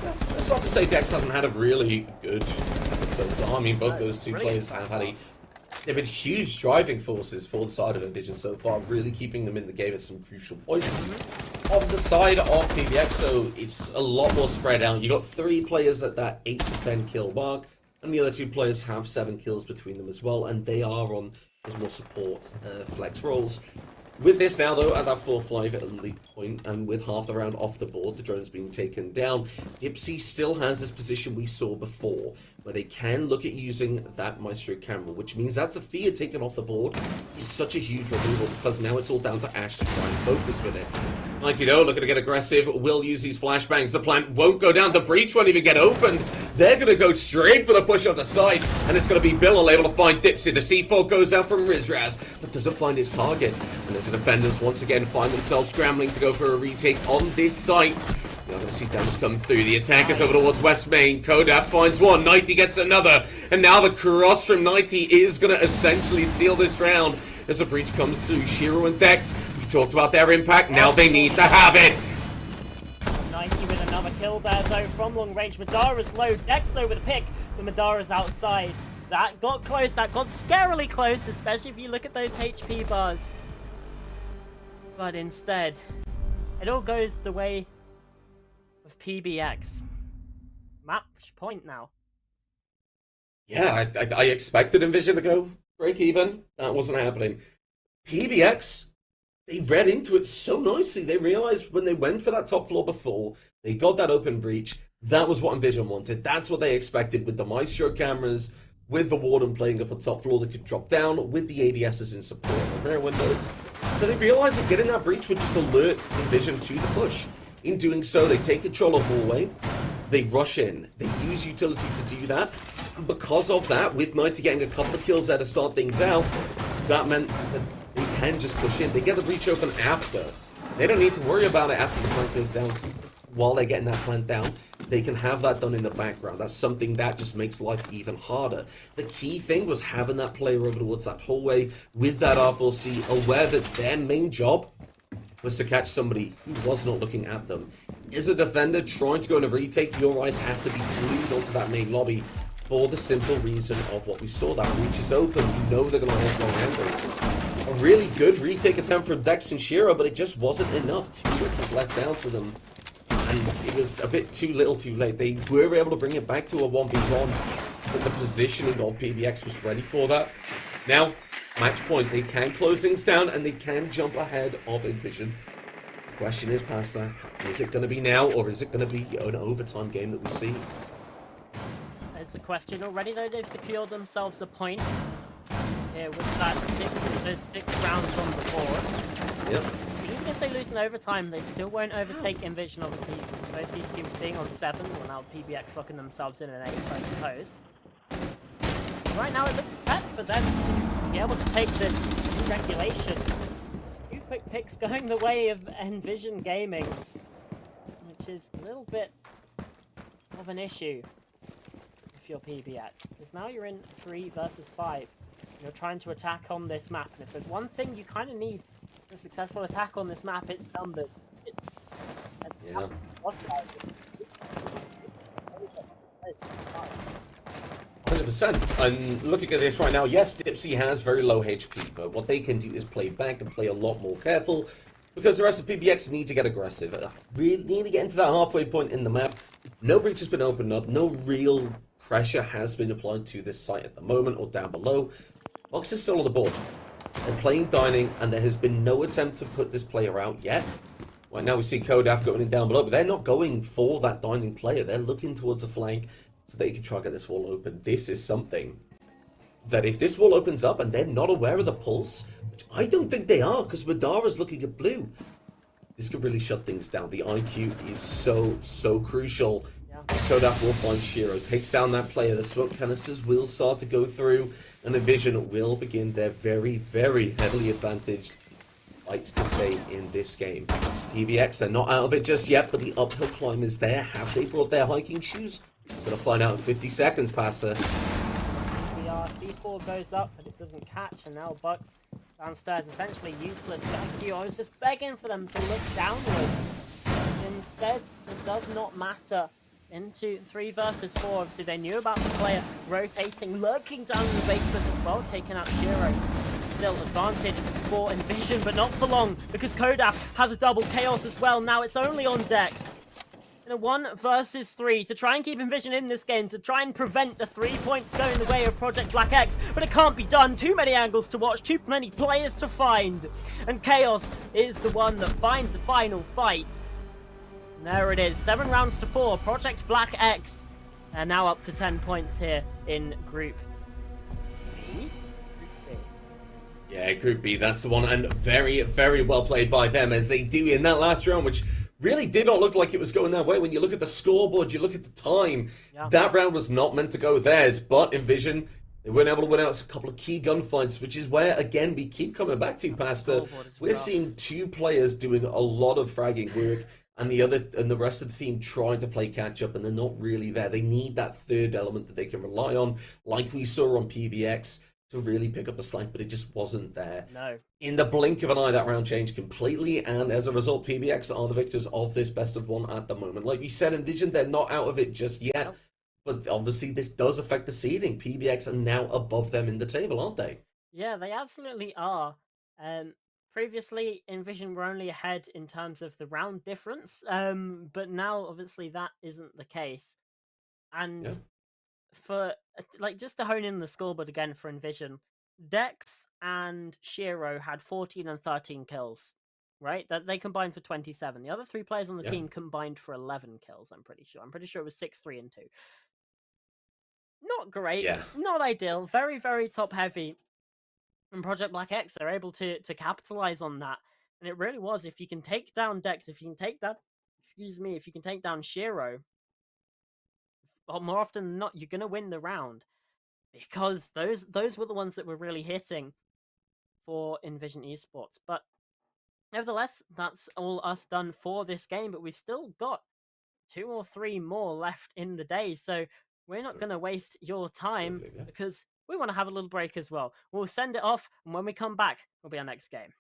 That's not to say Dex hasn't had a really good effort so far. I mean, both those two Brilliant players have had a... They've been huge driving forces for the side of Envision so far, really keeping them in the game at some crucial points. On the side of PBX, so it's a lot more spread out. You got 3 players at that 8 to 10 kill mark, and the other 2 players have 7 kills between them as well, and they are on those more support flex roles. With this now, though, at that 4-5 elite point, and with half the round off the board, the drone's being taken down, Dipsy still has this position we saw before, where they can look at using that Maestro camera, which means that's a fear taken off the board. Is such a huge removal, because now it's all down to Ash to try and focus with it. 90 though, looking to get aggressive, will use these flashbangs. The plant won't go down, the breach won't even get opened. They're going to go straight for the push on the side, and it's going to be Bill able to find Dipsy. The C4 goes out from Rizraz, but doesn't find its target. And as the defenders once again find themselves scrambling to go for a retake on this site. You're going to see damage come through. The attackers over towards West Main. Kodaf finds one. 90 gets another. And now the cross from 90 is going to essentially seal this round as a breach comes through. Shiro and Dex, we talked about their impact. Now they need to have it. 90 with another kill there, though, from long range. Madara's low. Dex, though, with a pick. But Madara's outside. That got close. That got scarily close, especially if you look at those HP bars. But instead, it all goes the way of PBX. Match point now. Yeah, I expected Envision to go break even. That wasn't happening. PBX, they read into it so nicely. They realized when they went for that top floor before, they got that open breach. That was what Envision wanted. That's what they expected with the Maestro cameras, with the Warden playing up on top floor that could drop down, with the ADSs in support of the rear windows. So they realized that getting that breach would just alert Envision to the push. In doing so, they take control of hallway, they rush in, they use utility to do that, and because of that, with 90 getting a couple of kills there to start things out, that meant that they can just push in. They get the breach open after. They don't need to worry about it after the plant goes down. While they're getting that plant down, they can have that done in the background. That's something that just makes life even harder. The key thing was having that player over towards that hallway with that R4C, aware that their main job was to catch somebody who was not looking at them. As a defender trying to go in a retake, your eyes have to be glued onto that main lobby for the simple reason of what we saw. That breach is open, you know they're going to have long angles. A really good retake attempt from Dex and Shiro, but it just wasn't enough. Too much was left down for them. And it was a bit too little too late. They were able to bring it back to a 1v1, but the positioning of PBX was ready for that. Now, match point, they can close things down and they can jump ahead of Envision. The question is, Pastor, is it going to be now or is it going to be an overtime game that we see? There's the question already, though. They've secured themselves a point here with that six rounds on the board. Yep. Even if they lose in overtime, they still won't overtake Envision, obviously. Both these teams being on 7, well, now PBX locking themselves in an 8, I suppose. Right now, it looks set for them to be able to take this in regulation. It's 2 quick picks going the way of Envision Gaming, which is a little bit of an issue if you're PBX, because now you're in 3 versus 5. You're trying to attack on this map, and if there's one thing you kind of need A successful attack on this map, it's numbered. Yeah. 100%. And looking at this right now, yes, Dipsy has very low HP, but what they can do is play back and play a lot more careful because the rest of PBX need to get aggressive. Really need to get into that halfway point in the map. No breach has been opened up. No real pressure has been applied to this site at the moment or down below. Box is still on the board. They're playing dining, and there has been no attempt to put this player out yet. Right now we see Kodaf going in down below, but they're not going for that dining player. They're looking towards the flank so they can try to get this wall open. This is something that if this wall opens up and they're not aware of the pulse, which I don't think they are, because Madara's looking at blue, this could really shut things down. The IQ is so crucial. This Kodaf will find Shiro, takes down that player. The smoke canisters will start to go through, and the Vision will begin their very heavily advantaged fight to stay in this game. PBX, they're not out of it just yet, but the uphill climb is there. Have they brought their hiking shoes? Gonna find out in 50 seconds, Pastor. The C4 goes up, but it doesn't catch, and now Bucks downstairs essentially useless. Thank you. I was just begging for them to look downwards. Instead, it does not matter. Into 3 versus 4. Obviously, they knew about the player rotating, lurking down in the basement as well, taking out Shiro. Still advantage for Envision, but not for long, because Kodaf has a double chaos as well. Now it's only on Dex. In a 1 versus 3 to try and keep Envision in this game, to try and prevent the 3 points going the way of Project Black X, but it can't be done. Too many angles to watch, too many players to find, and Chaos is the one that finds the final fight. And there it is, 7 rounds to 4. Project Black X are now up to 10 points here in Group B. Yeah, Group B, that's the one, and very well played by them as they do in that last round, which really did not look like it was going their way. When you look at the scoreboard, you look at the time, that round was not meant to go theirs, but Envision, they weren't able to win out a couple of key gunfights, which is where, again, we keep coming back to, Pastor. We're seeing 2 players doing a lot of fragging work, and the rest of the team trying to play catch up, and they're not really there. They need that third element that they can rely on, like we saw on PBX, to really pick up the slack, but it just wasn't there. No. In the blink of an eye, that round changed completely, and as a result, PBX are the victors of this best of 1 at the moment. Like we said, Envision, they're not out of it just yet, but obviously this does affect the seeding. PBX are now above them in the table, aren't they? Yeah, they absolutely are. Previously, Envision were only ahead in terms of the round difference, but now, obviously, that isn't the case. And for, like, just to hone in the scoreboard again for Envision, Dex and Shiro had 14 and 13 kills, right? That they combined for 27. The other 3 players on the team combined for 11 kills, I'm pretty sure. I'm pretty sure it was 6, 3, and 2. Not great, not ideal, very top heavy. And Project Black X are able to capitalize on that. And it really was, if you can take down Dex, if you can take that, if you can take down Shiro, more often than not, you're going to win the round. Because those were the ones that were really hitting for Envision Esports. But nevertheless, that's all us done for this game. But we've still got 2 or 3 more left in the day. So we're not going to waste your time because we want to have a little break as well. We'll send it off, and when we come back, will be our next game.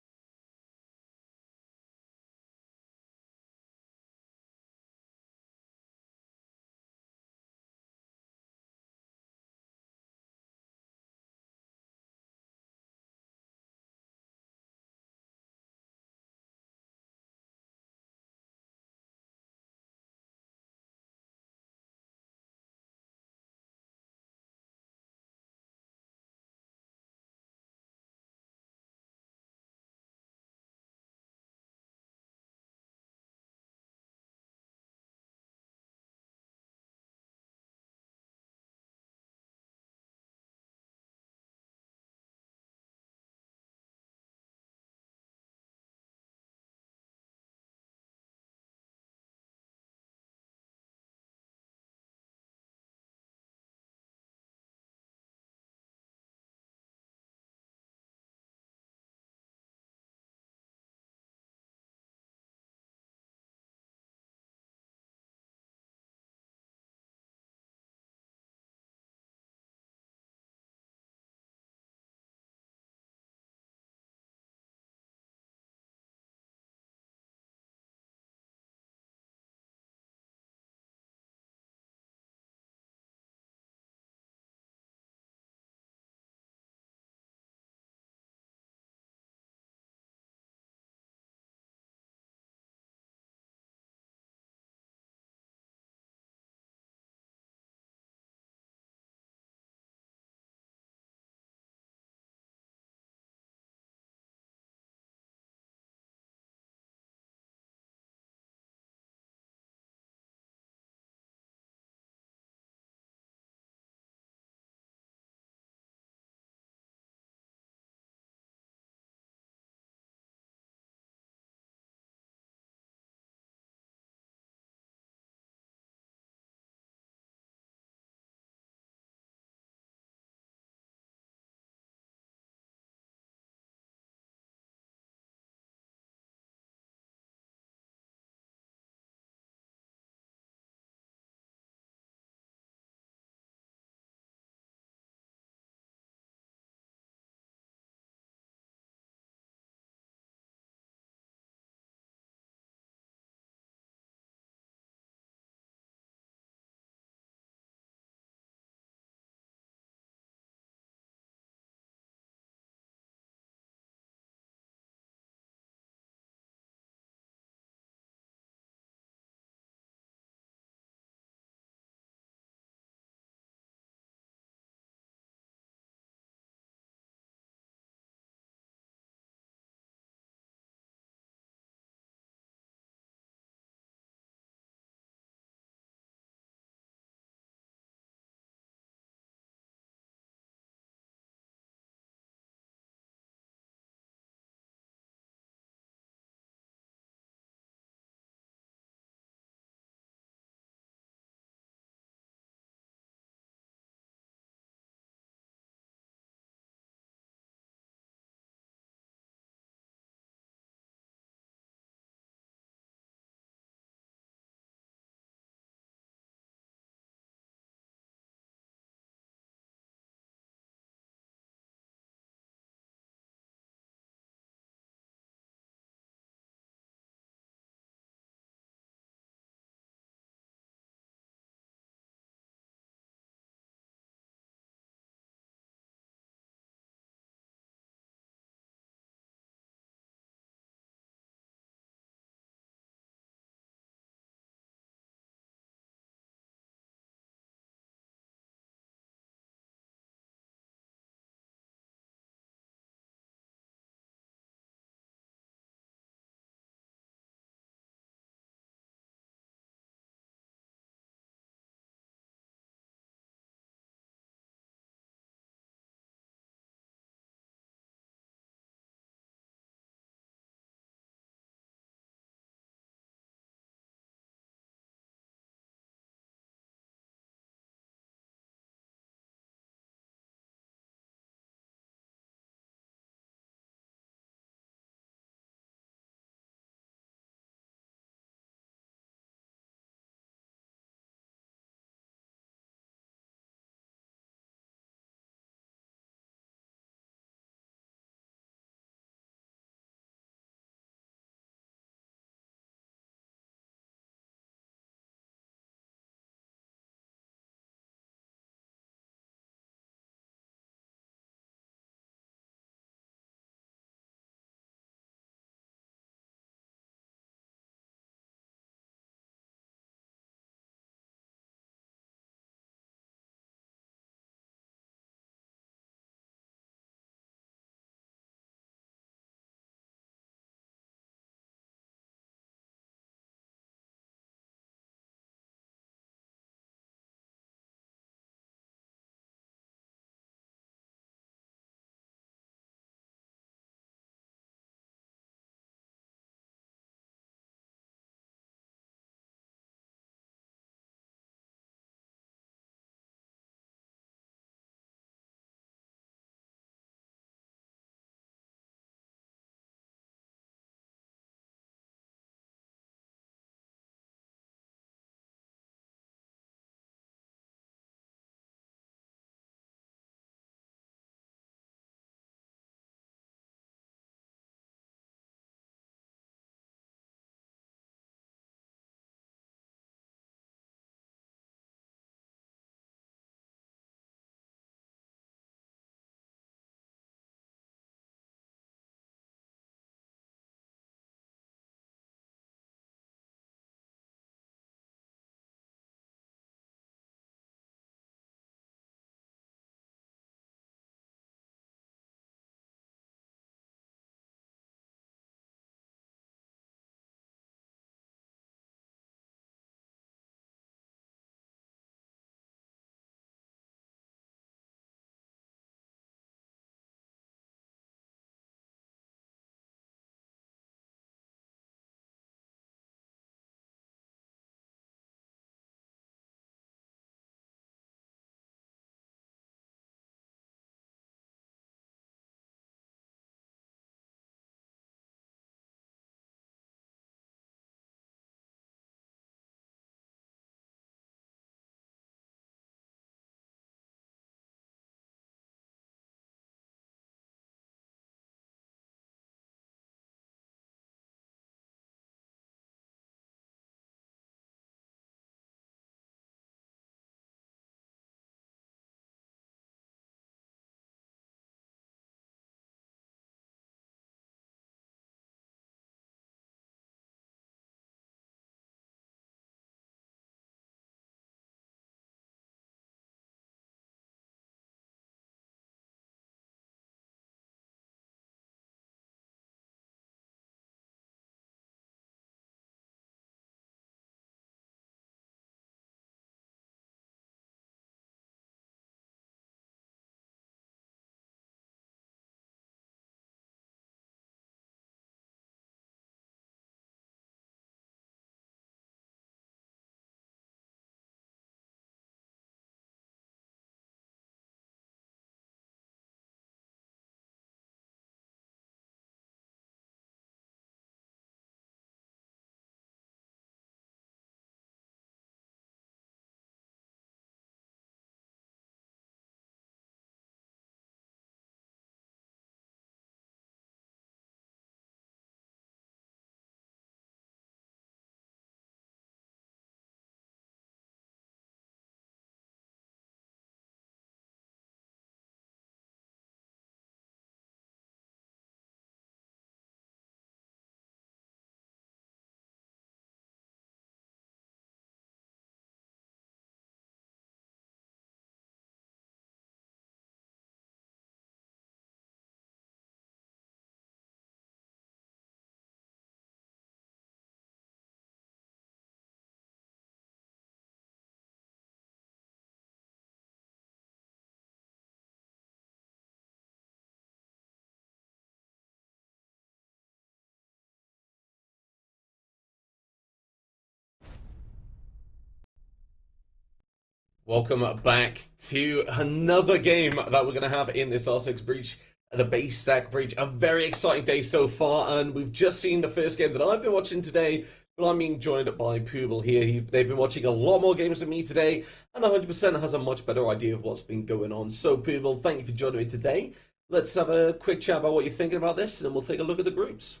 Welcome back to another game that we're going to have in this R6 breach, the BaseStack breach. A very exciting day so far, and we've just seen the first game that I've been watching today, but I'm being joined by Pooble here. They've been watching a lot more games than me today, and 100% has a much better idea of what's been going on. So Pooble, thank you for joining me today. Let's have a quick chat about what you're thinking about this, and then we'll take a look at the groups.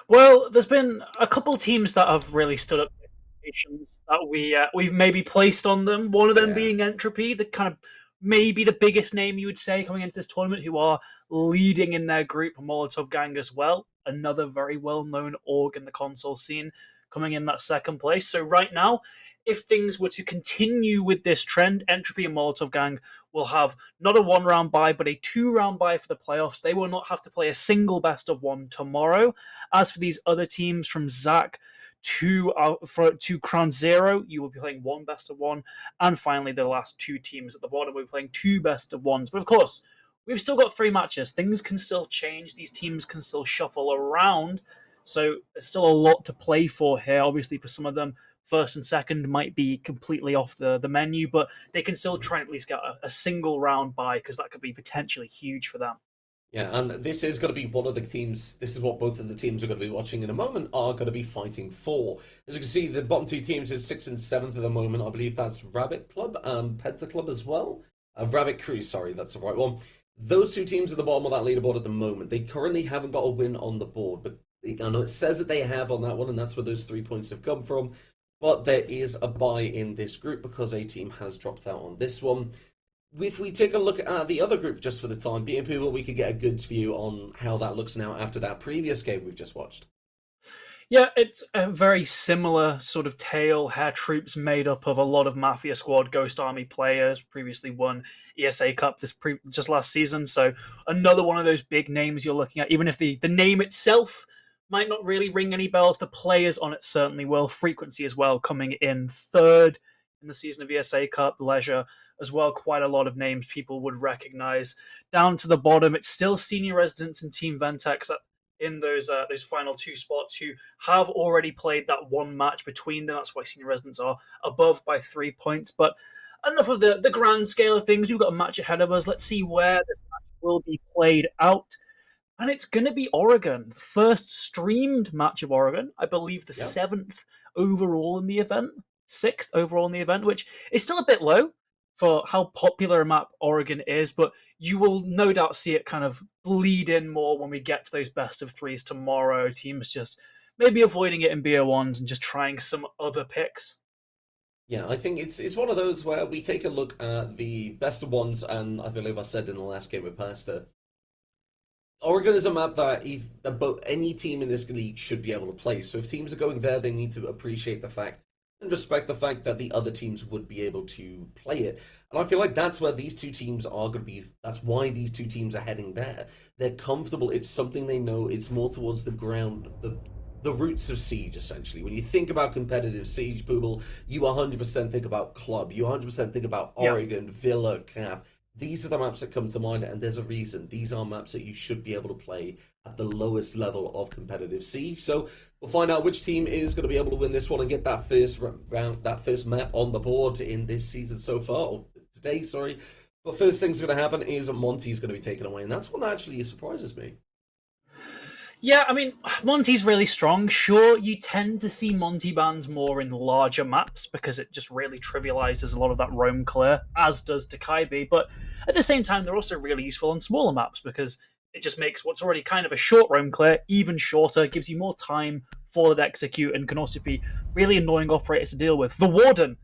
Well, there's been a couple teams that have really stood up to expectations that we've maybe placed on them. One of them Yeah. being Entropy, the kind of maybe the biggest name you would say coming into this tournament, who are leading in their group, Molotov Gang as well. Another very well-known org in the console scene coming in that second place. So right now, if things were to continue with this trend, Entropy and Molotov Gang will have not a one-round bye, but a two-round bye for the playoffs. They will not have to play a single best of one tomorrow. As for these other teams, from Zach to Crown Zero, you will be playing one best of one. And finally, the last two teams at the bottom will be playing two best of ones. But of course, we've still got three matches. Things can still change. These teams can still shuffle around. So there's still a lot to play for here. Obviously, for some of them, first and second might be completely off the menu, but they can still try and at least get a single round by, because that could be potentially huge for them. Yeah, and this is going to be one of the teams, this is what both of the teams are going to be watching in a moment, are going to be fighting for. As you can see, the bottom two teams is 6th and 7th at the moment. I believe that's Rabbit Club and Penta Club as well. Rabbit Crew, sorry, that's the right one. Those two teams at the bottom of that leaderboard at the moment, they currently haven't got a win on the board, but I know it says that they have on that one, and that's where those 3 points have come from. But there is a bye in this group because a team has dropped out on this one. If we take a look at the other group just for the time being, people, we could get a good view on how that looks now after that previous game we've just watched. Yeah, it's a very similar sort of tale. Hair Troops made up of a lot of Mafia Squad, Ghost Army players, previously won ESA Cup just last season. So another one of those big names you're looking at, even if the name itself might not really ring any bells, the players on it certainly will. Frequency as well, coming in third in the season of ESA Cup. Leisure as well, quite a lot of names people would recognize. Down to the bottom, it's still senior residents and Team Ventex in those final two spots, who have already played that one match between them. That's why senior residents are above by 3 points. But enough of the grand scale of things. We've got a match ahead of us. Let's see where this match will be played out. And it's going to be Oregon, the first streamed match of Oregon. I believe the 7th overall in the event, 6th overall in the event, which is still a bit low for how popular a map Oregon is, but you will no doubt see it kind of bleed in more when we get to those best of threes tomorrow. Teams just maybe avoiding it in BO1s and just trying some other picks. Yeah, I think it's one of those where we take a look at the best of ones, and I believe I said in the last game with Pasta, Oregon is a map that any team in this league should be able to play. So if teams are going there, they need to appreciate the fact and respect the fact that the other teams would be able to play it. And I feel like that's where these two teams are going to be. That's why these two teams are heading there. They're comfortable. It's something they know. It's more towards the ground, the roots of Siege, essentially. When you think about competitive Siege, Booble, you 100% think about Club. You 100% think about Oregon, Villa, CAF. These are the maps that come to mind, and there's a reason. These are maps that you should be able to play at the lowest level of competitive Siege. So we'll find out which team is going to be able to win this one and get that first round, that first map on the board in this season so far, or today, sorry. But first thing's going to happen is Monty's going to be taken away, and that's one that actually surprises me. Yeah, I mean, Monty's really strong. Sure, you tend to see Monty bans more in larger maps because it just really trivializes a lot of that roam clear, as does Takaibi. But at the same time, they're also really useful on smaller maps because it just makes what's already kind of a short roam clear even shorter, gives you more time for it to execute, and can also be really annoying operators to deal with. The Warden,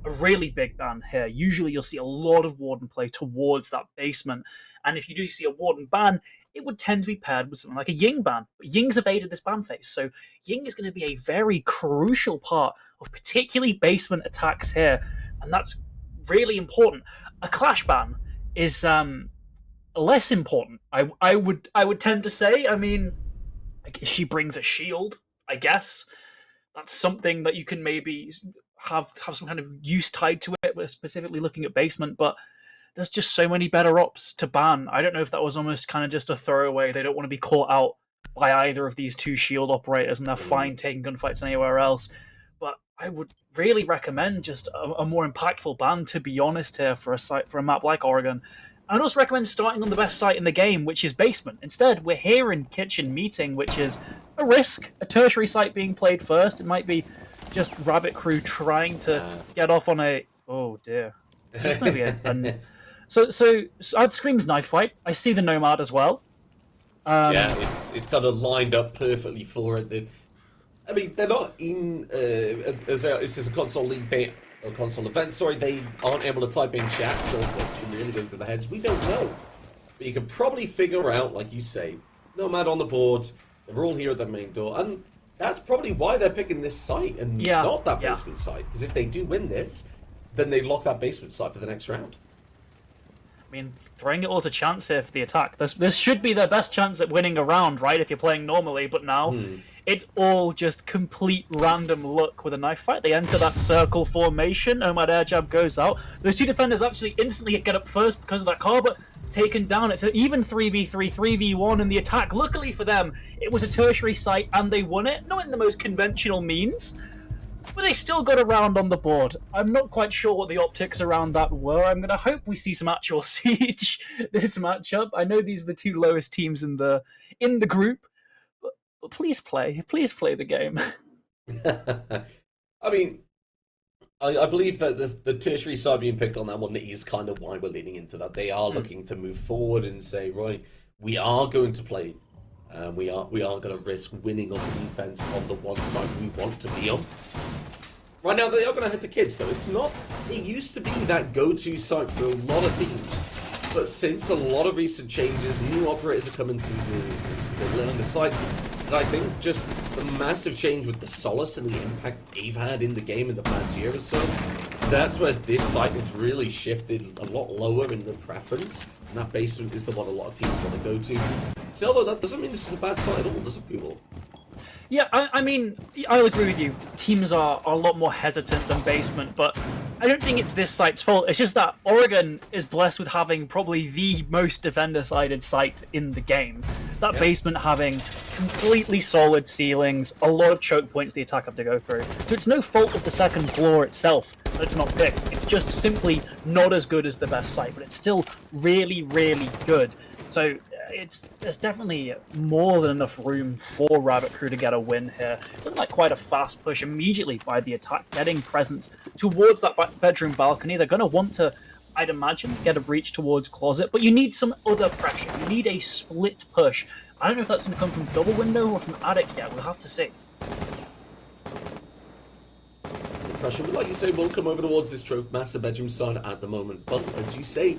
a really big ban here. Usually you'll see a lot of Warden play towards that basement. And if you do see a Warden ban, it would tend to be paired with something like a Ying ban. But Ying's evaded this ban phase, so Ying is going to be a very crucial part of particularly basement attacks here, and that's really important. A Clash ban is less important. I would tend to say. I mean, she brings a shield, I guess. That's something that you can maybe have some kind of use tied to it. We're specifically looking at basement, but there's just so many better ops to ban. I don't know if that was almost kind of just a throwaway. They don't want to be caught out by either of these two shield operators, and they're fine taking gunfights anywhere else. but I would really recommend just a more impactful ban, to be honest, here for a map like Oregon. I'd also recommend starting on the best site in the game, which is Basement. Instead, we're here in Kitchen Meeting, which is a risk, a tertiary site being played first. It might be just Rabbit Crew trying to get off on a... Oh, dear. Is this going to be So I'd Scream's Knife Fight. I see the Nomad as well. Yeah, it's kind of lined up perfectly for it. I mean, they're not in... this is a console league thing. Or console event, sorry, they aren't able to type in chat, so what's really going through their heads, we don't know. But you can probably figure out, like you say, Nomad on the board, they're all here at the main door, and that's probably why they're picking this site and not that basement site. Because if they do win this, then they lock that basement site for the next round. I mean, throwing it all to chance here for the attack. This should be their best chance at winning a round, right, if you're playing normally, but now... It's all just complete random luck with a knife fight. They enter that circle formation. Nomad air jab goes out. Those two defenders actually instantly get up first because of that car, but taken down. It's an even 3v3, 3v1 in the attack. Luckily for them, it was a tertiary site and they won it. Not in the most conventional means, but they still got a round on the board. I'm not quite sure what the optics around that were. I'm going to hope we see some actual siege this matchup. I know these are the two lowest teams in the group. Please play the game. I mean, I believe that the tertiary side being picked on that one is kind of why we're leaning into that. They are looking to move forward and say, right, we are going to play. We are going to risk winning on defense on the one side we want to be on. Right now, they are going to head to kids, though. It used to be that go-to site for a lot of teams. But since a lot of recent changes, new operators are coming to the site. And I think just the massive change with the Solace and the impact they've had in the game in the past year or so, that's where this site has really shifted a lot lower in the preference. And that basement is the one a lot of teams want to go to. Still, though, that doesn't mean this is a bad site at all, does it, people? Yeah, I mean, I'll agree with you. Teams are a lot more hesitant than Basement, but I don't think it's this site's fault. It's just that Oregon is blessed with having probably the most defender-sided site in the game. That Basement having completely solid ceilings, a lot of choke points the attack have to go through. So it's no fault of the second floor itself that it's not picked. It's just simply not as good as the best site, but it's still really, really good. So there's definitely more than enough room for Rabbit Crew to get a win here. It's like quite a fast push immediately by the attack, getting presence towards that bedroom balcony. They're going to want to, I'd imagine, get a breach towards Closet, but you need some other pressure. You need a split push. I don't know if that's going to come from double window or from attic yet. We'll have to see. The pressure, like you say, will come over towards this trophy master bedroom side at the moment, but as you say,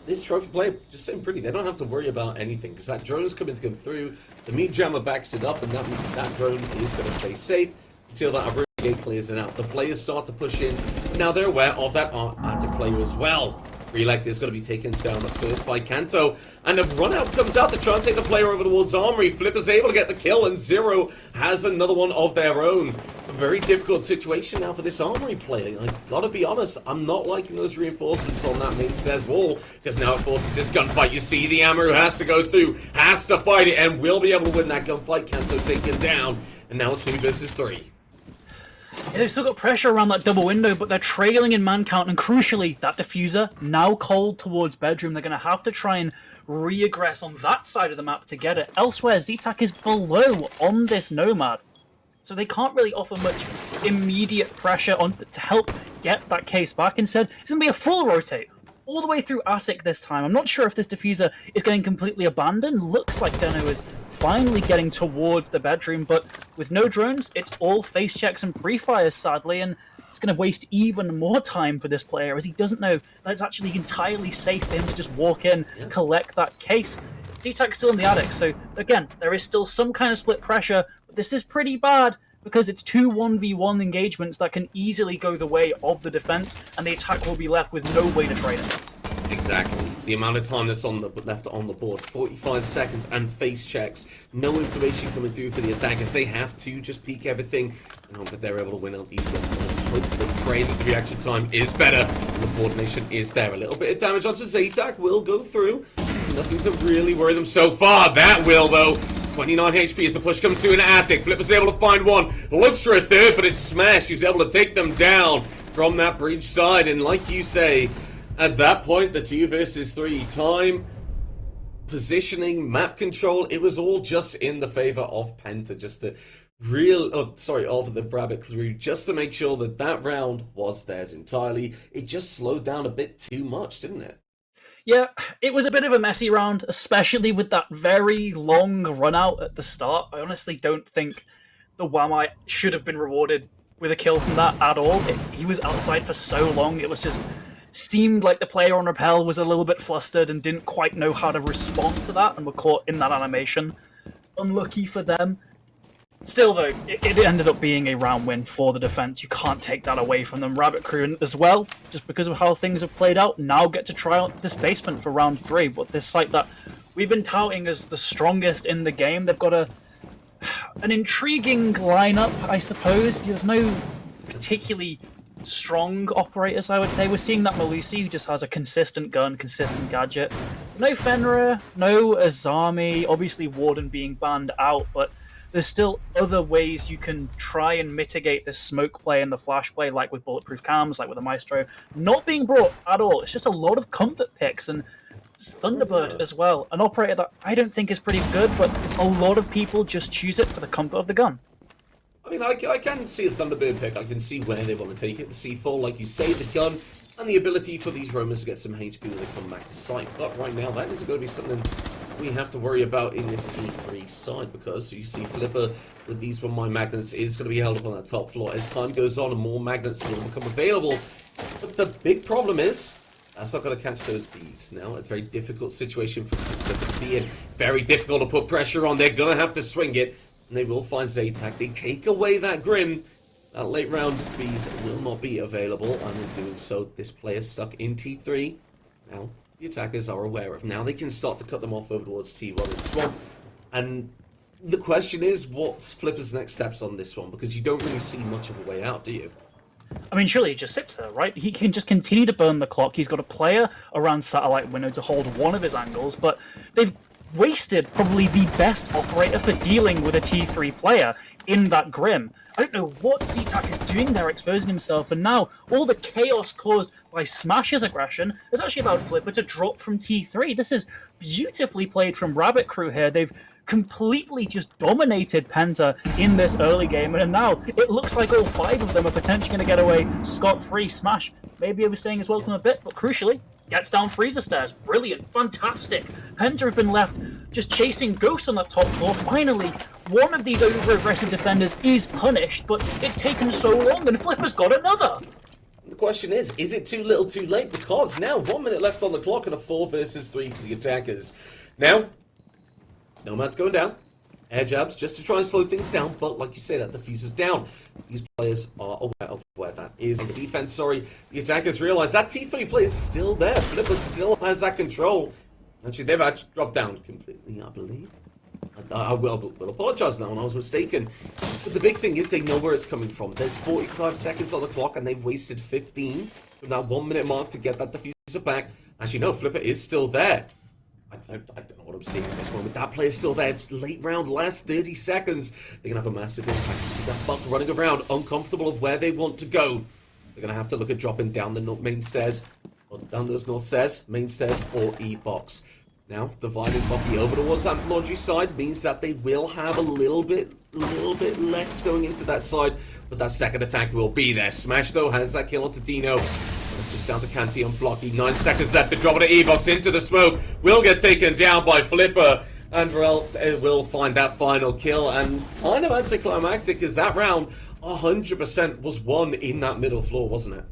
this trophy player just sitting pretty. They don't have to worry about anything because that drone is coming to come through. The meat jammer backs it up, and that drone is going to stay safe until that Abreu gate clears it out. The players start to push in. Now they're aware of that attic player as well. Relect is going to be taken down at first by Kanto, and a run out comes out to try and take the player over towards Armory. Flipper's able to get the kill, and Zero has another one of their own. A very difficult situation now for this Armory player. I gotta be honest, I'm not liking those reinforcements on that main stairs wall, because now it forces this gunfight. You see the Amaru has to go through, has to fight it, and will be able to win that gunfight. Kanto taken down, and now 2 versus 3. Yeah, they've still got pressure around that double window, but they're trailing in man count, and crucially, that diffuser now cold towards bedroom. They're going to have to try and re-aggress on that side of the map to get it. Elsewhere, Z-Tac is below on this Nomad, so they can't really offer much immediate pressure on to help get that case back. Instead, it's going to be a full rotate all the way through attic this time. I'm not sure if this diffuser is getting completely abandoned. Looks like Deno is finally getting towards the bedroom, but with no drones, it's all face checks and pre-fires, sadly, and it's going to waste even more time for this player as he doesn't know that it's actually entirely safe for him to just walk in, collect that case. Z-Tac's still in the attic, so again, there is still some kind of split pressure, but this is pretty bad because it's 2 1v1 engagements that can easily go the way of the defense, and the attack will be left with no way to trade it. Exactly. The amount of time that's left on the board, 45 seconds, and face checks. No information coming through for the attackers. They have to just peek everything and hope that they're able to win out these gunfights. Hopefully pray that the reaction time is better and the coordination is there. A little bit of damage onto Z-Tac will go through. Nothing to really worry them so far. That will, though. 29 HP as the push comes through in Attic. Flipper's able to find one. Looks for a third, but it's smashed. He's able to take them down from that breach side. And like you say, at that point, the 2 versus 3 time, positioning, map control, it was all just in the favor of Penta, just to of the Rabbit Crew, just to make sure that that round was theirs entirely. It just slowed down a bit too much, didn't it? Yeah, it was a bit of a messy round, especially with that very long run out at the start. I honestly don't think the Wamite should have been rewarded with a kill from that at all. He was outside for so long, it was just seemed like the player on Repel was a little bit flustered and didn't quite know how to respond to that and were caught in that animation. Unlucky for them. Still, though, it ended up being a round win for the defense. You can't take that away from them. Rabbit Crew as well, just because of how things have played out, now get to try out this basement for round 3. But this site that we've been touting as the strongest in the game, they've got an intriguing lineup, I suppose. There's no particularly strong operators, I would say. We're seeing that Malusi, who just has a consistent gun, consistent gadget. No Fenrir, no Azami, obviously Warden being banned out, but there's still other ways you can try and mitigate this smoke play and the flash play, like with bulletproof cams, like with the Maestro, not being brought at all. It's just a lot of comfort picks, and Thunderbird as well, an operator that I don't think is pretty good, but a lot of people just choose it for the comfort of the gun. I mean, I can see a Thunderbird pick. I can see where they want to take it. The C4, like you say, the gun, and the ability for these roamers to get some HP when they come back to site. But right now, that isn't going to be something we have to worry about in this T3 side, because you see Flipper with these 1 magnets is going to be held up on that top floor as time goes on and more magnets will become available. But the big problem is, that's not going to catch those bees. Now, a very difficult situation for Flipper to be in. Very difficult to put pressure on. They're going to have to swing it. And they will find Zaytak. They take away that Grim. That late round bees will not be available. And in doing so, this player's stuck in T3. Now, the attackers are aware of. Now they can start to cut them off over towards T1 and Swamp. And the question is, what's Flipper's next steps on this one? Because you don't really see much of a way out, do you? I mean, surely he just sits there, right? He can just continue to burn the clock. He's got a player around Satellite Window to hold one of his angles, but they've wasted probably the best operator for dealing with a T3 player in that Grim. I don't know what Zaytak is doing there, exposing himself, and now all the chaos caused by Smash's aggression has actually allowed Flipper to drop from T3. This is beautifully played from Rabbit Crew here. They've completely just dominated Penta in this early game, and now it looks like all 5 of them are potentially going to get away scot-free. Smash maybe overstaying his welcome a bit, but crucially, gets down freezer stairs. Brilliant, fantastic. Penta have been left just chasing ghosts on that top floor. Finally, one of these over-aggressive defenders is punished, but it's taken so long, and Flipper's got another. The question is it too little too late? Because now 1 minute left on the clock and a 4 versus 3 for the attackers. Now, Nomad's going down. Air jabs just to try and slow things down, but like you say, that diffuser's down. These players are aware of where that is. On the defense, the attackers realize that T3 player is still there. Flipper still has that control. Actually, they've actually dropped down completely, I believe. I will apologize now, and I was mistaken. But the big thing is they know where it's coming from. There's 45 seconds on the clock, and they've wasted 15 from that 1 minute mark to get that diffuser back. As you know, Flipper is still there. I don't know what I'm seeing at this moment. That player's still there. It's late round, last 30 seconds. They're going to have a massive impact. You see that Buck running around, uncomfortable of where they want to go. They're going to have to look at dropping down the main stairs, or down those north stairs, main stairs, or E-box. Now, dividing Bucky over towards that laundry side means that they will have a little bit less going into that side, but that second attack will be there. Smash, though, has that kill onto Dino. It's just down to Canty and Blocky. 9 seconds left to drop it at E-box into the smoke. Will get taken down by Flipper. And Varel will find that final kill. And kind of anticlimactic, because that round 100% was won in that middle floor, wasn't it?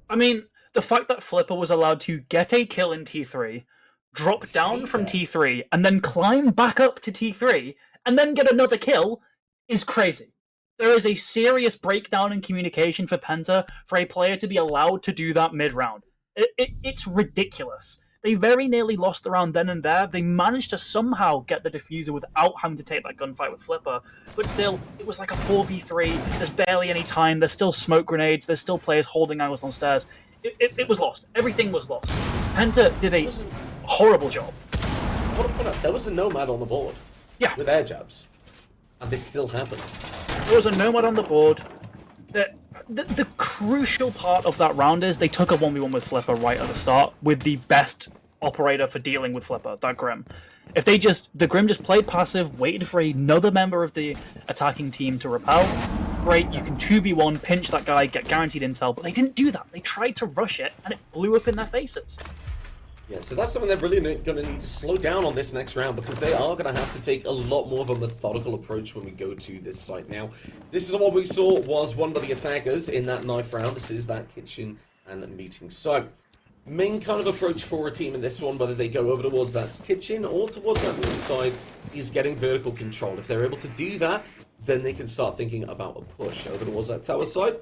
I mean, the fact that Flipper was allowed to get a kill in T3, drop down from T3, and then climb back up to T3, and then get another kill is crazy. There is a serious breakdown in communication for Penta for a player to be allowed to do that mid-round. It's ridiculous. They very nearly lost the round then and there. They managed to somehow get the diffuser without having to take that gunfight with Flipper. But still, it was like a 4v3. There's barely any time. There's still smoke grenades. There's still players holding angles on stairs. It was lost. Everything was lost. Penta did a horrible job. There was a Nomad on the board. Yeah. with air jabs. And this still happened. There was a Nomad on the board. The crucial part of that round is they took a 1v1 with Flipper right at the start with the best operator for dealing with Flipper, that Grim. If the Grim just played passive, waited for another member of the attacking team to repel, great, you can 2v1, pinch that guy, get guaranteed intel, but they didn't do that. They tried to rush it, and it blew up in their faces. Yeah, so that's something they're really going to need to slow down on this next round, because they are going to have to take a lot more of a methodical approach when we go to this site. Now, this is what we saw was one of the attackers in that knife round. This is that kitchen and meeting. So, main kind of approach for a team in this one, whether they go over towards that kitchen or towards that meeting side, is getting vertical control. If they're able to do that, then they can start thinking about a push over towards that tower side.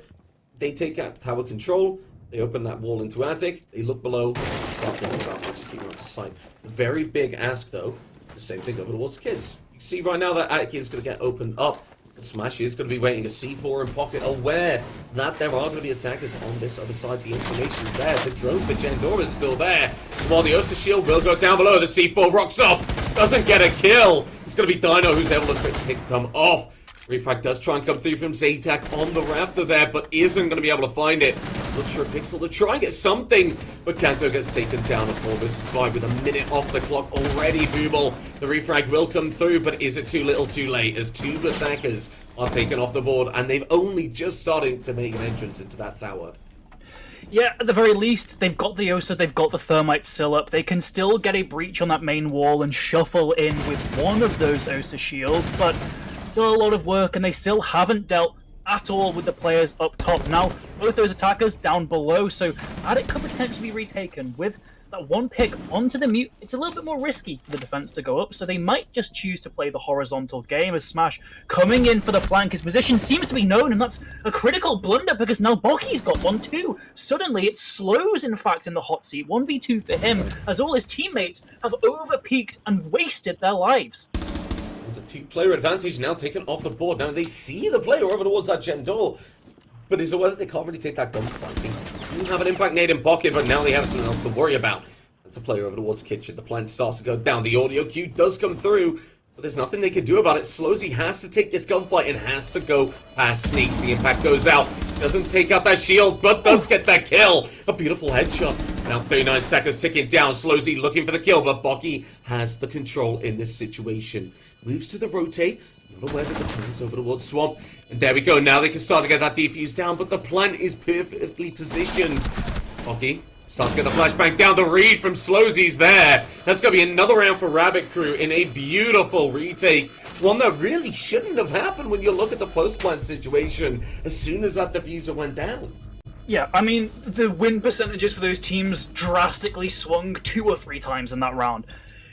They take out tower control. They open that wall into attic, they look below, and start thinking about executing onto site. Very big ask, though, the same thing over towards kids. You see right now that attic is going to get opened up. The Smash is going to be waiting a C4 in pocket, aware that there are going to be attackers on this other side. The information's there. The drone for Jandor is still there. While the Osa shield will go down below, the C4 rocks off. Doesn't get a kill. It's going to be Dino who's able to pick them off. Refrag does try and come through from Zatak on the rafter there, but isn't going to be able to find it. Not sure Pixel to try and get something, but Kanto gets taken down at 4 versus 5 with a minute off the clock already. Booble, the refrag will come through, but is it too little too late as 2 attackers are taken off the board, and they've only just started to make an entrance into that tower. Yeah, at the very least, they've got the Osa, they've got the Thermite still up. They can still get a breach on that main wall and shuffle in with one of those Osa shields, but still a lot of work, and they still haven't dealt at all with the players up top. Now, both those attackers down below, so Attic could potentially be retaken. With that one pick onto the mute, it's a little bit more risky for the defense to go up, so they might just choose to play the horizontal game as Smash coming in for the flank. His position seems to be known, and that's a critical blunder because now Boki's got one too. Suddenly, it slows, in fact, in the hot seat. 1v2 for him, as all his teammates have overpeaked and wasted their lives. The 2-player advantage now taken off the board. Now they see the player over towards that gen door, but is aware that they can't really take that gunfight. They didn't have an impact nade in pocket, but now they have something else to worry about. That's a player over towards kitchen. The plant starts to go down. The audio cue does come through, but there's nothing they can do about it. Slowzy has to take this gunfight and has to go past Sneaks. The impact goes out. Doesn't take out that shield, but does get that kill. A beautiful headshot. Now 39 seconds ticking down. Slowzy looking for the kill, but Boki has the control in this situation. Moves to the rotate. Not aware that the plan is over towards Swamp. And there we go. Now they can start to get that defuse down, but the plant is perfectly positioned. Boki starts to get the flashbang down. The read from Slowzy's there. That's going to be another round for Rabbit Crew in a beautiful retake. One that really shouldn't have happened when you look at the post-plant situation as soon as that diffuser went down. Yeah, I mean, the win percentages for those teams drastically swung 2 or 3 times in that round.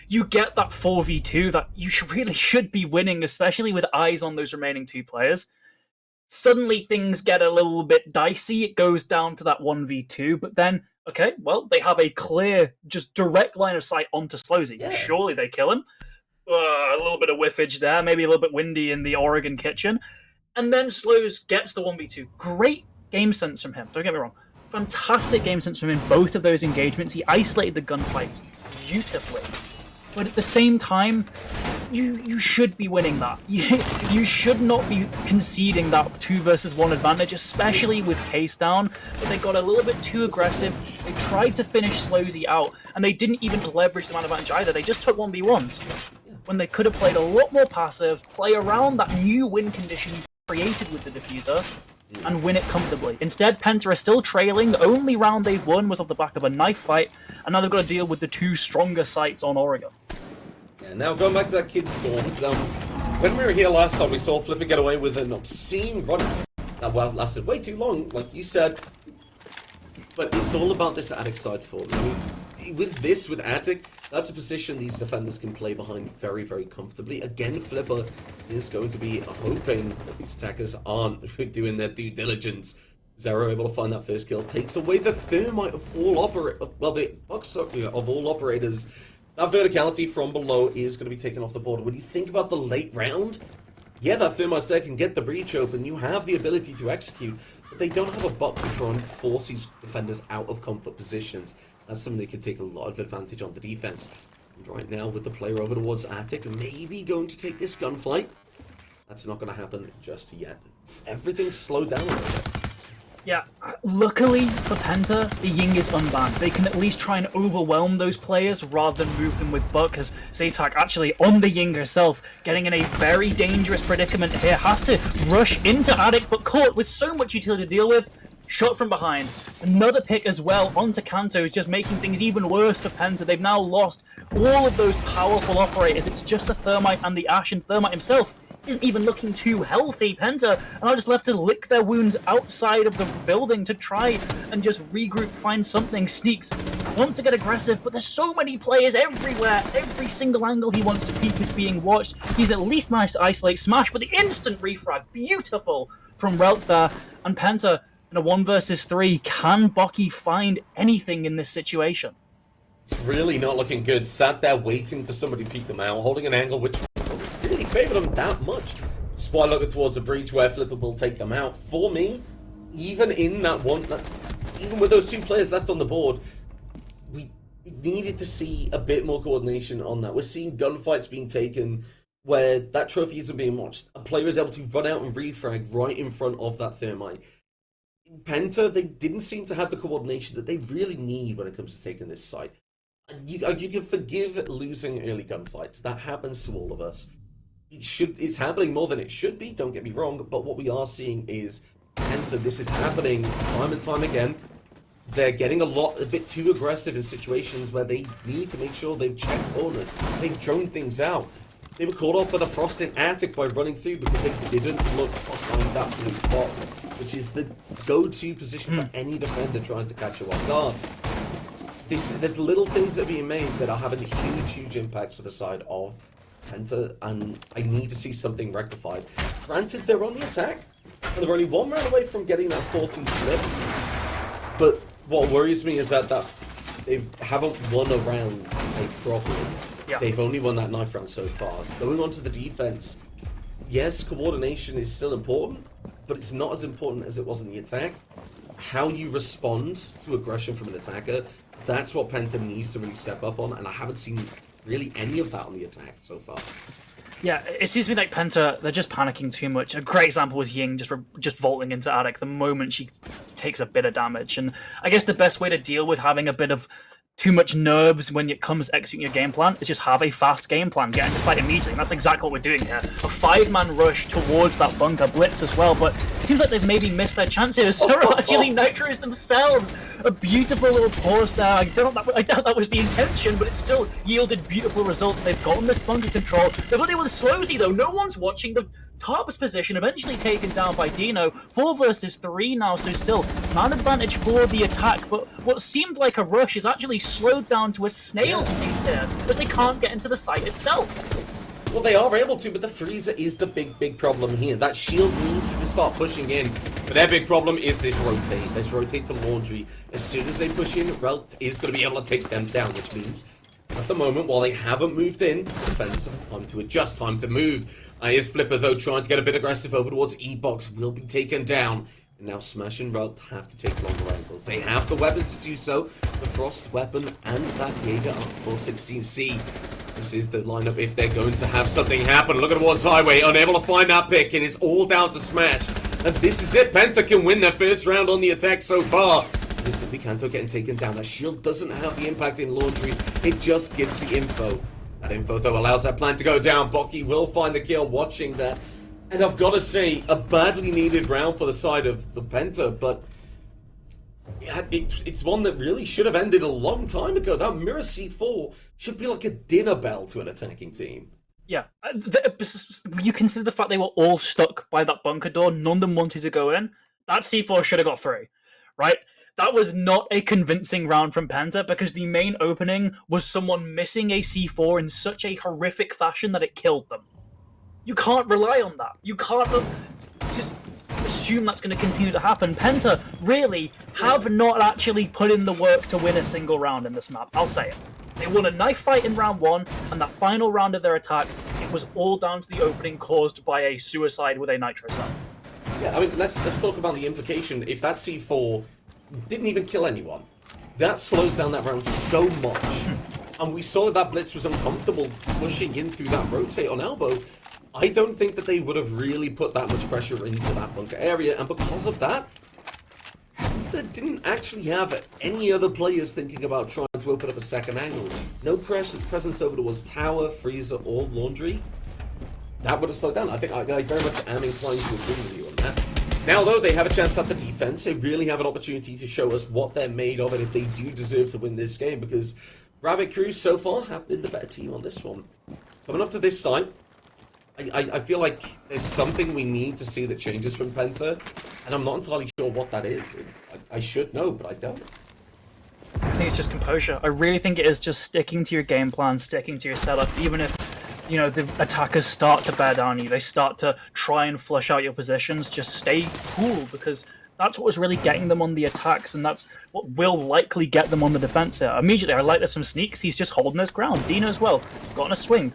You get that 4v2 that you really should be winning, especially with eyes on those remaining 2 players. Suddenly things get a little bit dicey. It goes down to that 1v2, but then, okay, well, they have a clear, just direct line of sight onto Slowzy. Yeah. Surely they kill him. A little bit of whiffage there, maybe a little bit windy in the Oregon kitchen. And then Slows gets the 1v2. Great game sense from him, don't get me wrong. Fantastic game sense from him in both of those engagements. He isolated the gunfights beautifully. But at the same time, you should be winning that. You should not be conceding that 2 versus 1 advantage, especially with Case down. But they got a little bit too aggressive. They tried to finish Slowzy out, and they didn't even leverage the man advantage either. They just took 1v1s. When they could have played a lot more passive, play around that new win condition created with the diffuser, and win it comfortably. Instead, Penta are still trailing. The only round they've won was off the back of a knife fight, and now they've got to deal with the 2 stronger sites on Oregon. Yeah, now going back to that kid Storms, when we were here last time, we saw Flipper get away with an obscene run that lasted way too long, like you said. But it's all about this Attic side for them. I mean, with Attic, that's a position these defenders can play behind very, very comfortably. Again, Flipper is going to be hoping that these attackers aren't doing their due diligence. Zero able to find that first kill, takes away the thermite of all the box of all operators. That verticality from below is going to be taken off the board. When you think about the late round, yeah, that thermite there can get the breach open. You have the ability to execute, but they don't have a bot to try and force these defenders out of comfort positions. That's something they can take a lot of advantage on the defense. And right now, with the player over towards Attic, maybe going to take this gunfight. That's not going to happen just yet. Everything's slowed down a little bit. Yeah, luckily for Penta, the Ying is unbanned. They can at least try and overwhelm those players rather than move them with Buck, as Zaytak actually on the Ying herself, getting in a very dangerous predicament here, has to rush into Attic, but caught with so much utility to deal with. Shot from behind. Another pick as well onto Kanto is just making things even worse for Penta. They've now lost all of those powerful operators. It's just the Thermite and the Ash, and Thermite himself isn't even looking too healthy. Penta are now just left to lick their wounds outside of the building to try and just regroup, find something. Sneaks wants to get aggressive, but there's so many players everywhere. Every single angle he wants to peek is being watched. He's at least managed to isolate Smash, but the instant refrag, beautiful from Relt there. And Penta in a 1 versus 3, can Bucky find anything in this situation? It's really not looking good. Sat there waiting for somebody to peek them out, holding an angle which really favoured them that much. Despite looking towards the breach where Flipper will take them out. For me, even in that one, even with those 2 players left on the board, we needed to see a bit more coordination on that. We're seeing gunfights being taken where that trophy isn't being watched. A player is able to run out and refrag right in front of that Thermite. Penta, they didn't seem to have the coordination that they really need when it comes to taking this site. You can forgive losing early gunfights. That happens to all of us. It's happening more than it should be, don't get me wrong, but what we are seeing is Penta, this is happening time and time again. They're getting a bit too aggressive in situations where they need to make sure they've checked corners, they've drawn things out. They were caught off by the Frost in Attic by running through because they didn't look behind that blue box, which is the go-to position for any defender trying to catch you off guard. There's little things that are being made that are having huge impacts for the side of Penta, and I need to see something rectified. Granted, they're on the attack, and they're only 1 round away from getting that 4-2 split, but what worries me is that they haven't won a round properly. Yeah. They've only won that 9th round so far. Going on to the defense, yes, coordination is still important, but it's not as important as it was in the attack. How you respond to aggression from an attacker, that's what Penta needs to really step up on, and I haven't seen really any of that on the attack so far. Yeah, it seems to me like Penta, they're just panicking too much. A great example was Ying just vaulting into Attic the moment she takes a bit of damage. And I guess the best way to deal with having a bit of too much nerves when it comes to executing your game plan is just have a fast game plan, get into sight immediately. And that's exactly what we're doing here. A 5-man rush towards that bunker, blitz as well, but it seems like they've maybe missed their chance here. So actually Nitros themselves, a beautiful little pause there. I doubt that was the intention, but it still yielded beautiful results. They've gotten this bunker control. They've got it with Slowsy though. No one's watching. The Tarp's position eventually taken down by Dino. 4 versus 3 now, so still man advantage for the attack, but what seemed like a rush is actually slowed down to a snail's pace here, because they can't get into the site itself. Well, they are able to, but the freezer is the big problem here. That shield needs to start pushing in, but their big problem is this rotate. This rotate to Laundry. As soon as they push in, Ralph is going to be able to take them down, which means at the moment, while they haven't moved in, defense have time to adjust, time to move. Here's Flipper, though, trying to get a bit aggressive over towards E-Box, will be taken down. And now Smash and Relt have to take longer angles. They have the weapons to do so. The Frost weapon and that Jaeger up for 16C. This is the lineup if they're going to have something happen. Look at towards Highway, unable to find that pick, and it's all down to Smash. And this is it. Penta can win their first round on the attack so far. This could be Kanto getting taken down. That shield doesn't have the impact in Laundry. It just gives the info. That info, though, allows that plan to go down. Bucky will find the kill watching that. And I've got to say, a badly needed round for the side of the Penta, but yeah, it's one that really should have ended a long time ago. That Mirror C4 should be like a dinner bell to an attacking team. Yeah, you consider the fact they were all stuck by that bunker door, none of them wanted to go in. That C4 should have got through, right? That was not a convincing round from Penta because the main opening was someone missing a C4 in such a horrific fashion that it killed them. You can't rely on that. You can't just assume that's going to continue to happen. Penta really have not actually put in the work to win a single round in this map. I'll say it. They won a knife fight in round 1, and that final round of their attack, it was all down to the opening caused by a suicide with a nitro cell. Yeah, I mean, let's talk about the implication. If that C4 didn't even kill anyone, that slows down that round so much. and we saw that Blitz was uncomfortable pushing in through that rotate on elbow. I don't think that they would have really put that much pressure into that bunker area, and because of that, they didn't actually have any other players thinking about trying to open up a second angle. No presence over towards Tower, Freezer, or Laundry. That would have slowed down. I think I very much am inclined to agree with you on that. Now, though, they have a chance at the defense. They really have an opportunity to show us what they're made of and if they do deserve to win this game, because Rabbit Crew so far have been the better team on this one. Coming up to this side, I feel like there's something we need to see that changes from Penta, and I'm not entirely sure what that is. I should know, but I don't. I think it's just composure. I really think it is just sticking to your game plan, sticking to your setup, even if, you know, the attackers start to bear down you, they start to try and flush out your positions, just stay cool, because that's what was really getting them on the attacks, and that's what will likely get them on the defense here. Immediately, I like this from Sneaks, he's just holding his ground. Dina as well, gotten a swing.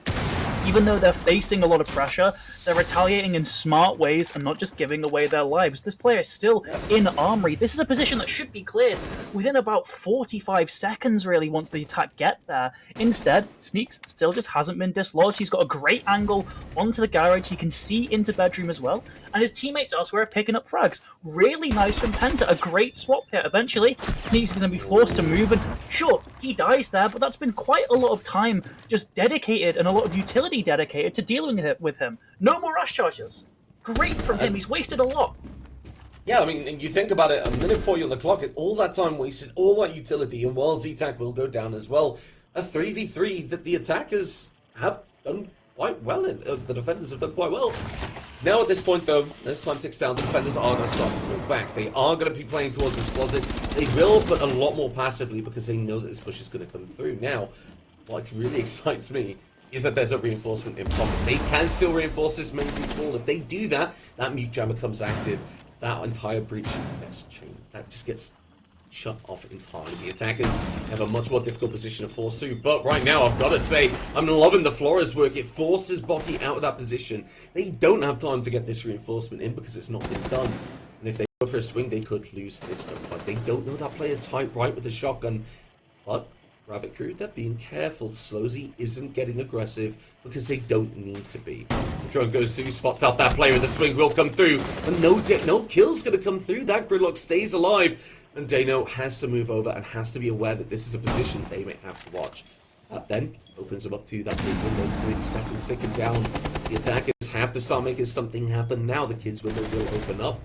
Even though they're facing a lot of pressure, they're retaliating in smart ways and not just giving away their lives. This player is still in Armory. This is a position that should be cleared within about 45 seconds, really, once the attack get there. Instead, Sneaks still just hasn't been dislodged. He's got a great angle onto the garage. He can see into bedroom as well. And his teammates elsewhere are picking up frags. Really nice from Penta. A great swap here. Eventually, Sneaks is going to be forced to move. And sure, he dies there, but that's been quite a lot of time just dedicated and a lot of utility dedicated to dealing with him. No more rush charges. Great from him. He's wasted a lot. Yeah, I mean, and you think about it, a minute 40 on the clock, and all that time wasted, all that utility, and while Z-Tac will go down as well, a 3v3 that the attackers have done quite well in, the defenders have done quite well. Now at this point though, as time ticks down, the defenders are going to start to pull back. They are going to be playing towards this closet. They will, but a lot more passively, because they know that this push is going to come through. Now, what really excites me is that there's a reinforcement in pocket. They can still reinforce this main breach wall. If they do that, that mute jammer comes active. That entire breach gets changed. That just gets shut off entirely. The attackers have a much more difficult position to force through. But right now, I've got to say, I'm loving the Flores work. It forces Bocky out of that position. They don't have time to get this reinforcement in because it's not been done. And if they go for a swing, they could lose this gunfight. They don't know that player's tight right with the shotgun. But Rabbit Crew, they're being careful. Slowzy isn't getting aggressive because they don't need to be. The drone goes through, spots out that player, and the swing will come through. And no kill's going to come through. That Gridlock stays alive. And Dano has to move over and has to be aware that this is a position they may have to watch. That then opens them up to that big window. 30 seconds ticking down. The attackers have to start making something happen now. The kids' window will open up.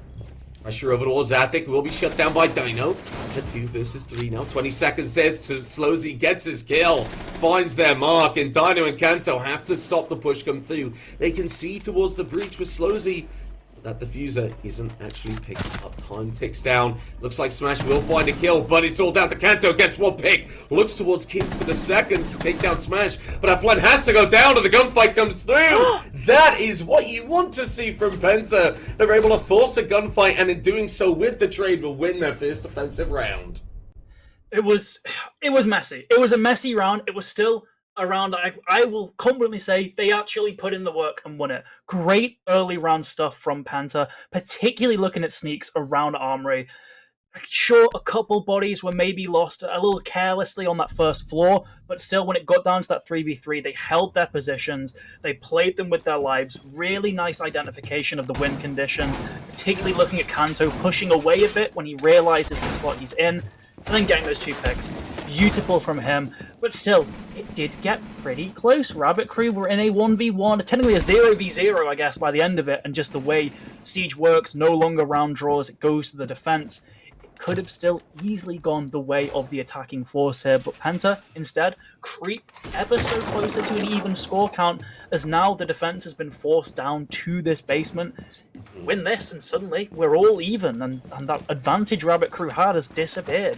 Pressure over towards Attic will be shut down by Dino. The 2 versus 3 now. 20 seconds there to Slowzy gets his kill. Finds their mark, and Dino and Kanto have to stop the push come through. They can see towards the breach with Slowzy. That diffuser isn't actually picking up. Time ticks down. Looks like Smash will find a kill, but it's all down to Kanto. Gets one pick. Looks towards Kids for the second to take down Smash, but that plan has to go down and the gunfight comes through. That is what you want to see from Penta. They're able to force a gunfight, and in doing so with the trade will win their first offensive round. It was messy. It was a messy round. It was still a round I will confidently say they actually put in the work and won it. Great early round stuff from Penta, particularly looking at Sneaks around Armory. Sure, a couple bodies were maybe lost a little carelessly on that first floor, but still when it got down to that 3v3, they held their positions, they played them with their lives. Really nice identification of the win conditions, particularly looking at Kanto pushing away a bit when he realizes the spot he's in, and then getting those 2 picks. Beautiful from him, but still, it did get pretty close. Rabbit Crew were in a 1v1, technically a 0v0, I guess, by the end of it, and just the way Siege works, no longer round draws, it goes to the defense. It could have still easily gone the way of the attacking force here, but Penta, instead, creep ever so closer to an even score count, as now the defense has been forced down to this basement. Win this, and suddenly we're all even, and that advantage Rabbit Crew had has disappeared.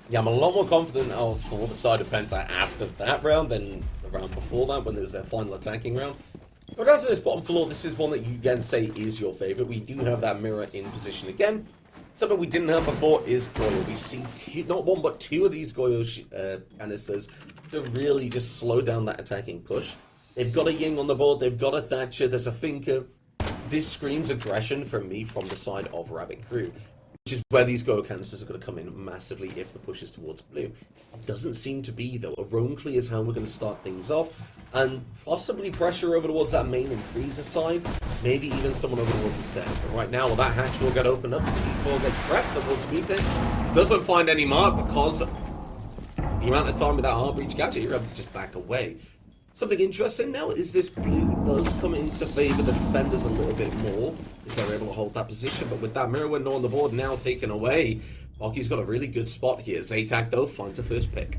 Yeah, I'm a lot more confident for the side of Penta after that round than the round before that, when it was their final attacking round. Go down to this bottom floor. This is one that you again say is your favorite. We do have that mirror in position again. Something we didn't have before is Goyo. We see not 1 but 2 of these Goyo canisters to really just slow down that attacking push. They've got a Ying on the board. They've got a Thatcher. There's a Finker. This screams aggression from me from the side of Rabbit Crew. which is where these go canisters are going to come in massively if the push is towards blue. It doesn't seem to be, though. A roam clear is how we're going to start things off, and possibly pressure over towards that main and freezer side, maybe even someone over towards the stairs. But right now, well, that hatch will get opened up, the C4 gets prepped towards meeting, doesn't find any mark because the amount of time with that hard breach gadget, you're able to just back away. Something interesting now is this blue does come into favor the defenders a little bit more, as they're able to hold that position, but with that mirror window on the board now taken away, Bocky's got a really good spot here. Zaytak, though, finds a first pick.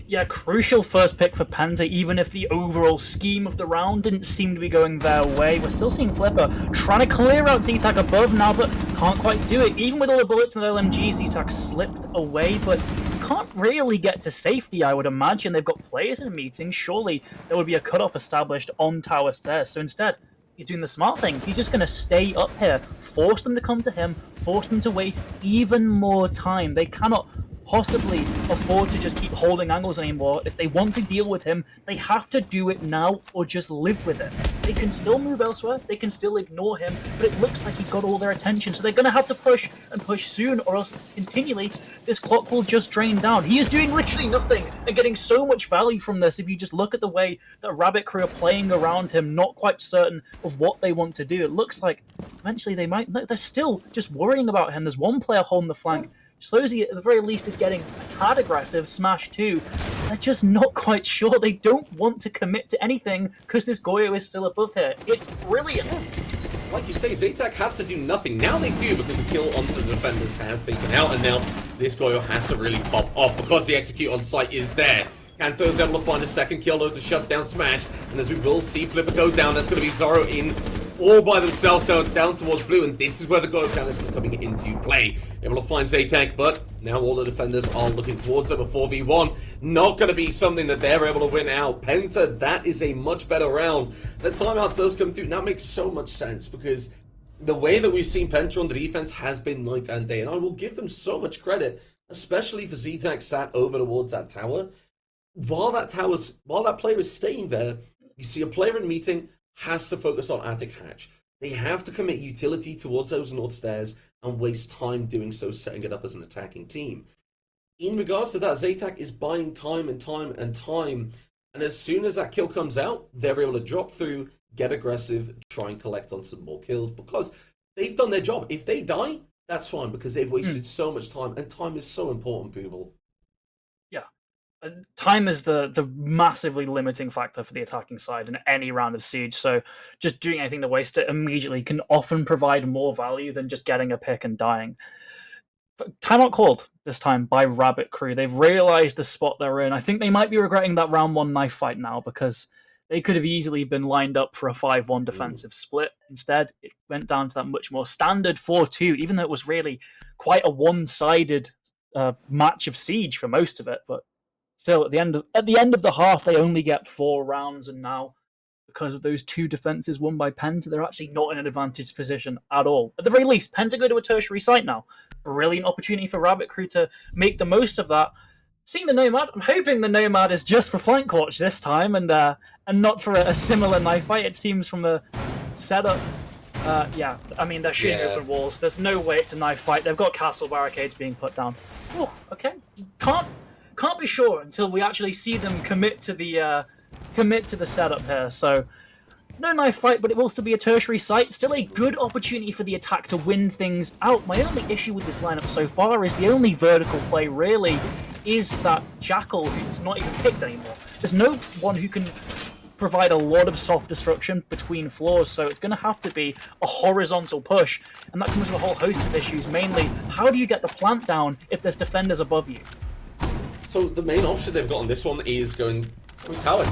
Yeah, crucial first pick for Penta, even if the overall scheme of the round didn't seem to be going their way. We're still seeing Flipper trying to clear out Zaytak above now, but can't quite do it. Even with all the bullets and the LMG, Zaytak slipped away, but can't really get to safety, I would imagine. They've got players in a meeting. Surely there would be a cutoff established on tower stairs. So instead, he's doing the smart thing. He's just going to stay up here, force them to come to him, force them to waste even more time. They cannot possibly afford to just keep holding angles anymore. If they want to deal with him, they have to do it now or just live with it. They can still move elsewhere, they can still ignore him, but it looks like he's got all their attention, so they're going to have to push and push soon, or else continually this clock will just drain down. He is doing literally nothing and getting so much value from this if you just look at the way that Rabbit Crew are playing around him, not quite certain of what they want to do. It looks like eventually they're still just worrying about him. There's one player holding the flank. Slozy, at the very least, is getting a tad aggressive. Smash 2. They're just not quite sure. They don't want to commit to anything because this Goyo is still above here. It's brilliant. Like you say, Zaytak has to do nothing. Now they do, because the kill onto the defenders has taken out, and now this Goyo has to really pop off because the execute on site is there. Kanto is able to find a second kill to shut down Smash, and as we will see Flipper go down, that's going to be Zoro in all by themselves down towards blue, and this is where the Goyo canisters is coming into play. Able to find Zaytak, but now all the defenders are looking towards them. A 4v1, not going to be something that they're able to win out. Penta, that is a much better round. The timeout does come through. That makes so much sense, because the way that we've seen Penta on the defense has been night and day, and I will give them so much credit, especially for Zaytak sat over towards that tower. While that player is staying there, you see a player in meeting has to focus on attic hatch. They have to commit utility towards those north stairs and waste time doing so, setting it up as an attacking team. In regards to that, Zaytak is buying time and time and time, and as soon as that kill comes out, they're able to drop through, get aggressive, try and collect on some more kills, because they've done their job. If they die, that's fine, because they've wasted so much time, and time is so important, people. Time is the massively limiting factor for the attacking side in any round of Siege, so just doing anything to waste it immediately can often provide more value than just getting a pick and dying. Timeout called this time by Rabbit Crew. They've realized the spot they're in. I think they might be regretting that round 1 knife fight now, because they could have easily been lined up for a 5-1 defensive split. Instead, it went down to that much more standard 4-2, even though it was really quite a one-sided match of Siege for most of it, but still, at the end of the half, they only get 4 rounds, and now, because of those 2 defenses won by Penta, they're actually not in an advantaged position at all. At the very least, Penta go to a tertiary site now. Brilliant opportunity for Rabbit Crew to make the most of that. Seeing the Nomad, I'm hoping the Nomad is just for flank watch this time, and not for a similar knife fight. It seems from the setup. Yeah, I mean, they're shooting open walls. There's no way it's a knife fight. They've got castle barricades being put down. Oh, okay. Can't be sure until we actually see them commit to the setup here. So no knife fight, but it will still be a tertiary site. Still a good opportunity for the attack to win things out. My only issue with this lineup so far is the only vertical play really is that Jackal, who's not even picked anymore. There's no one who can provide a lot of soft destruction between floors, so it's going to have to be a horizontal push, and that comes with a whole host of issues. Mainly, how do you get the plant down if there's defenders above you? So the main option they've got on this one is going through towers,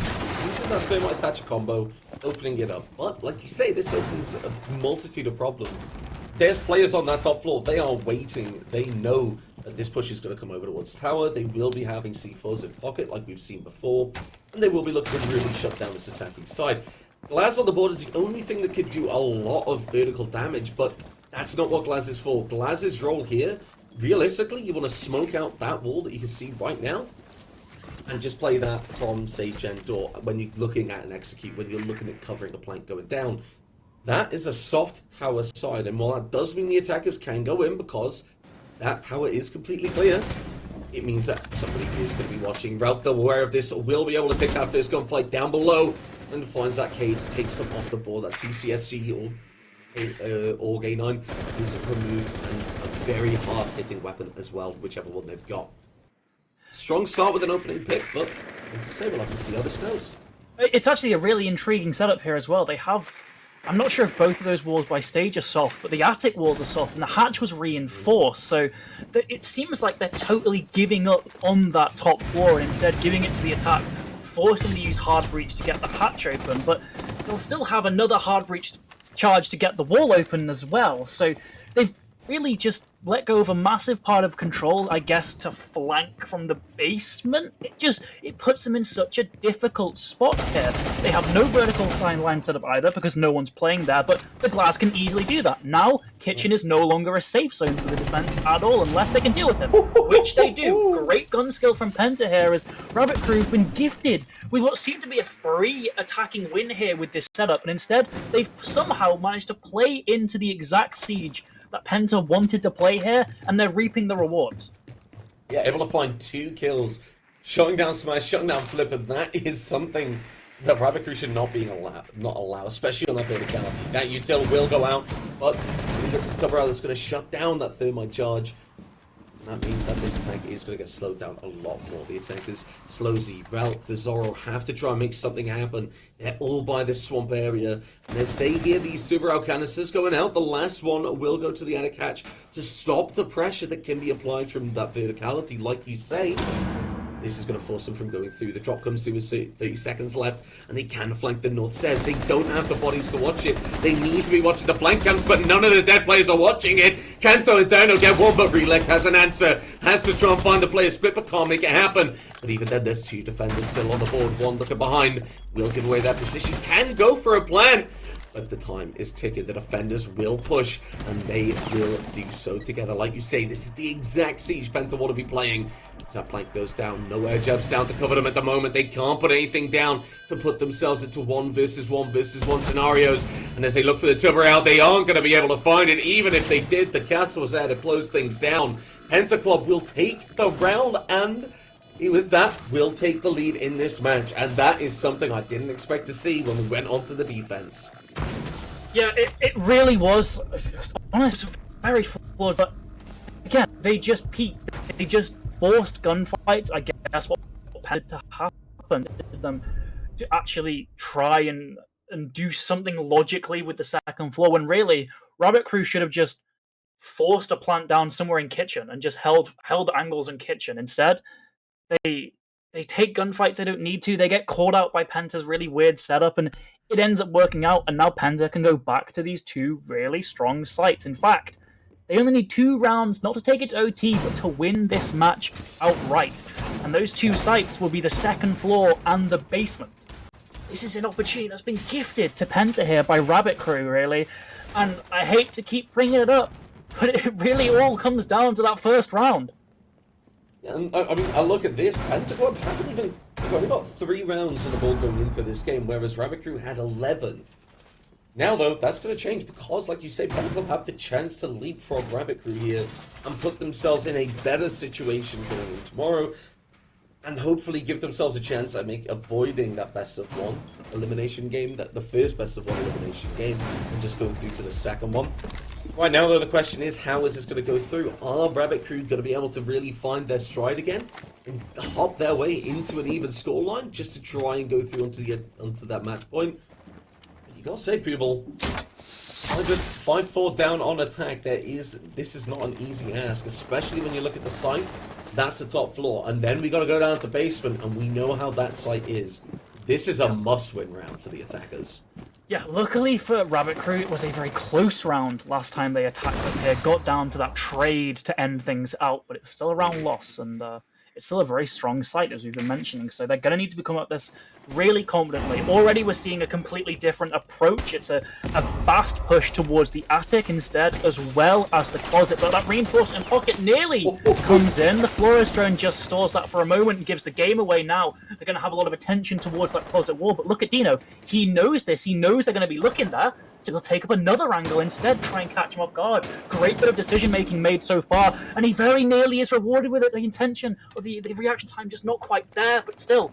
using that Thermite Thatcher combo, opening it up. But like you say, this opens a multitude of problems. There's players on that top floor. They are waiting. They know that this push is going to come over towards tower. They will be having C4s in pocket like we've seen before, and they will be looking to really shut down this attacking side. Glaz on the board is the only thing that could do a lot of vertical damage, but that's not what Glaz is for. Glaz's role here, realistically, you want to smoke out that wall that you can see right now and just play that from, say, Gen Door when you're looking at an execute, when you're looking at covering the plank going down. That is a soft tower side, and while that does mean the attackers can go in because that tower is completely clear, it means that somebody is going to be watching. Ralph, though aware of this, will be able to take that first gunfight down below and finds that Cade, takes them off the board. That TCSG or A9 is removed, and a very hard-hitting weapon as well, whichever one they've got. Strong start with an opening pick, but like I say, we'll have to see how this goes. It's actually a really intriguing setup here as well. They have... I'm not sure if both of those walls by stage are soft, but the attic walls are soft, and the hatch was reinforced, so it seems like they're totally giving up on that top floor and instead giving it to the attack, forcing them to use hard breach to get the hatch open, but they'll still have another hard breach charge to get the wall open as well, so they've really just let go of a massive part of control, I guess, to flank from the basement. It puts them in such a difficult spot here. They have no vertical line set up either because no one's playing there, but the glass can easily do that. Now, kitchen is no longer a safe zone for the defense at all unless they can deal with him, which they do. Great gun skill from Penta here as Rabbit Crew have been gifted with what seemed to be a free attacking win here with this setup, and instead they've somehow managed to play into the exact siege that Penta wanted to play here, and they're reaping the rewards. Yeah, able to find 2 kills, shutting down Smash, shutting down Flipper. That is something that Rabbit Crew should not allow, especially on that verticality. That util will go out, but it's the Tubber that's going to shut down that thermite charge. That means that this tank is going to get slowed down a lot more. The attackers, Slow Z, Ralph, the Zorro have to try and make something happen. They're all by this swamp area. And as they hear these Tuber canisters going out, the last one will go to the attic hatch to stop the pressure that can be applied from that verticality, like you say. This is going to force them from going through. The drop comes through with 30 seconds left, and they can flank the north stairs. They don't have the bodies to watch it. They need to be watching the flank camps, but none of the dead players are watching it. Kanto and Dino get one, but Relect has an answer. Has to try and find the player split, but can't make it happen. But even then, there's 2 defenders still on the board. One looking behind will give away that position. Can go for a plant. But the time is ticking. The defenders will push, and they will do so together. Like you say, this is the exact siege Penta want to be playing. As that plank goes down, no air jabs down to cover them at the moment. They can't put anything down to put themselves into 1 versus 1 versus 1 scenarios. And as they look for the Tubber out, they aren't going to be able to find it. Even if they did, the castle was there to close things down. Penta Club will take the round, and with that, will take the lead in this match. And that is something I didn't expect to see when we went onto the defense. Yeah, it really was. Honestly, very flawed, but again, they just peaked. They just forced gunfights. I guess what had to happen to them to actually try and do something logically with the second floor, when really Rabbit Crew should have just forced a plant down somewhere in kitchen and just held angles in kitchen. Instead, they take gunfights they don't need to. They get caught out by Penta's really weird setup, and it ends up working out, and now Penta can go back to these 2 really strong sites. In fact, they only need 2 rounds, not to take it to OT, but to win this match outright. And those 2 sites will be the second floor and the basement. This is an opportunity that's been gifted to Penta here by Rabbit Crew, really. And I hate to keep bringing it up, but it really all comes down to that first round. And I mean, I look at this, Penta Club they've only got 3 rounds on the board going into this game, whereas Rabbit Crew had 11. Now, though, that's going to change because, like you say, Penta Club have the chance to leapfrog Rabbit Crew here and put themselves in a better situation going in tomorrow, and hopefully give themselves a chance at avoiding that best of 1 elimination game, the first best of 1 elimination game, and just going through to the second one. Right now, though, the question is, how is this going to go through? Are Rabbit Crew going to be able to really find their stride again and hop their way into an even scoreline just to try and go through onto that match point? You gotta say, people, 5-4 down on attack. This is not an easy ask, especially when you look at the site. That's the top floor, and then we gotta go down to basement, and we know how that site is. This is a must-win round for the attackers. Yeah, luckily for Rabbit Crew, it was a very close round last time they attacked up here. Got down to that trade to end things out, but it was still a round loss, and it's still a very strong site, as we've been mentioning. So they're going to need to become up this really confidently. Already we're seeing a completely different approach. It's a fast push towards the attic instead, as well as the closet. But that reinforcement pocket nearly comes in. The Flores drone just stores that for a moment and gives the game away now. They're going to have a lot of attention towards that closet wall. But look at Dino. He knows this. He knows they're going to be looking there. So he'll take up another angle instead, try and catch him off guard. Great bit of decision making made so far, and he very nearly is rewarded with it. The intention of the reaction time just not quite there, but still.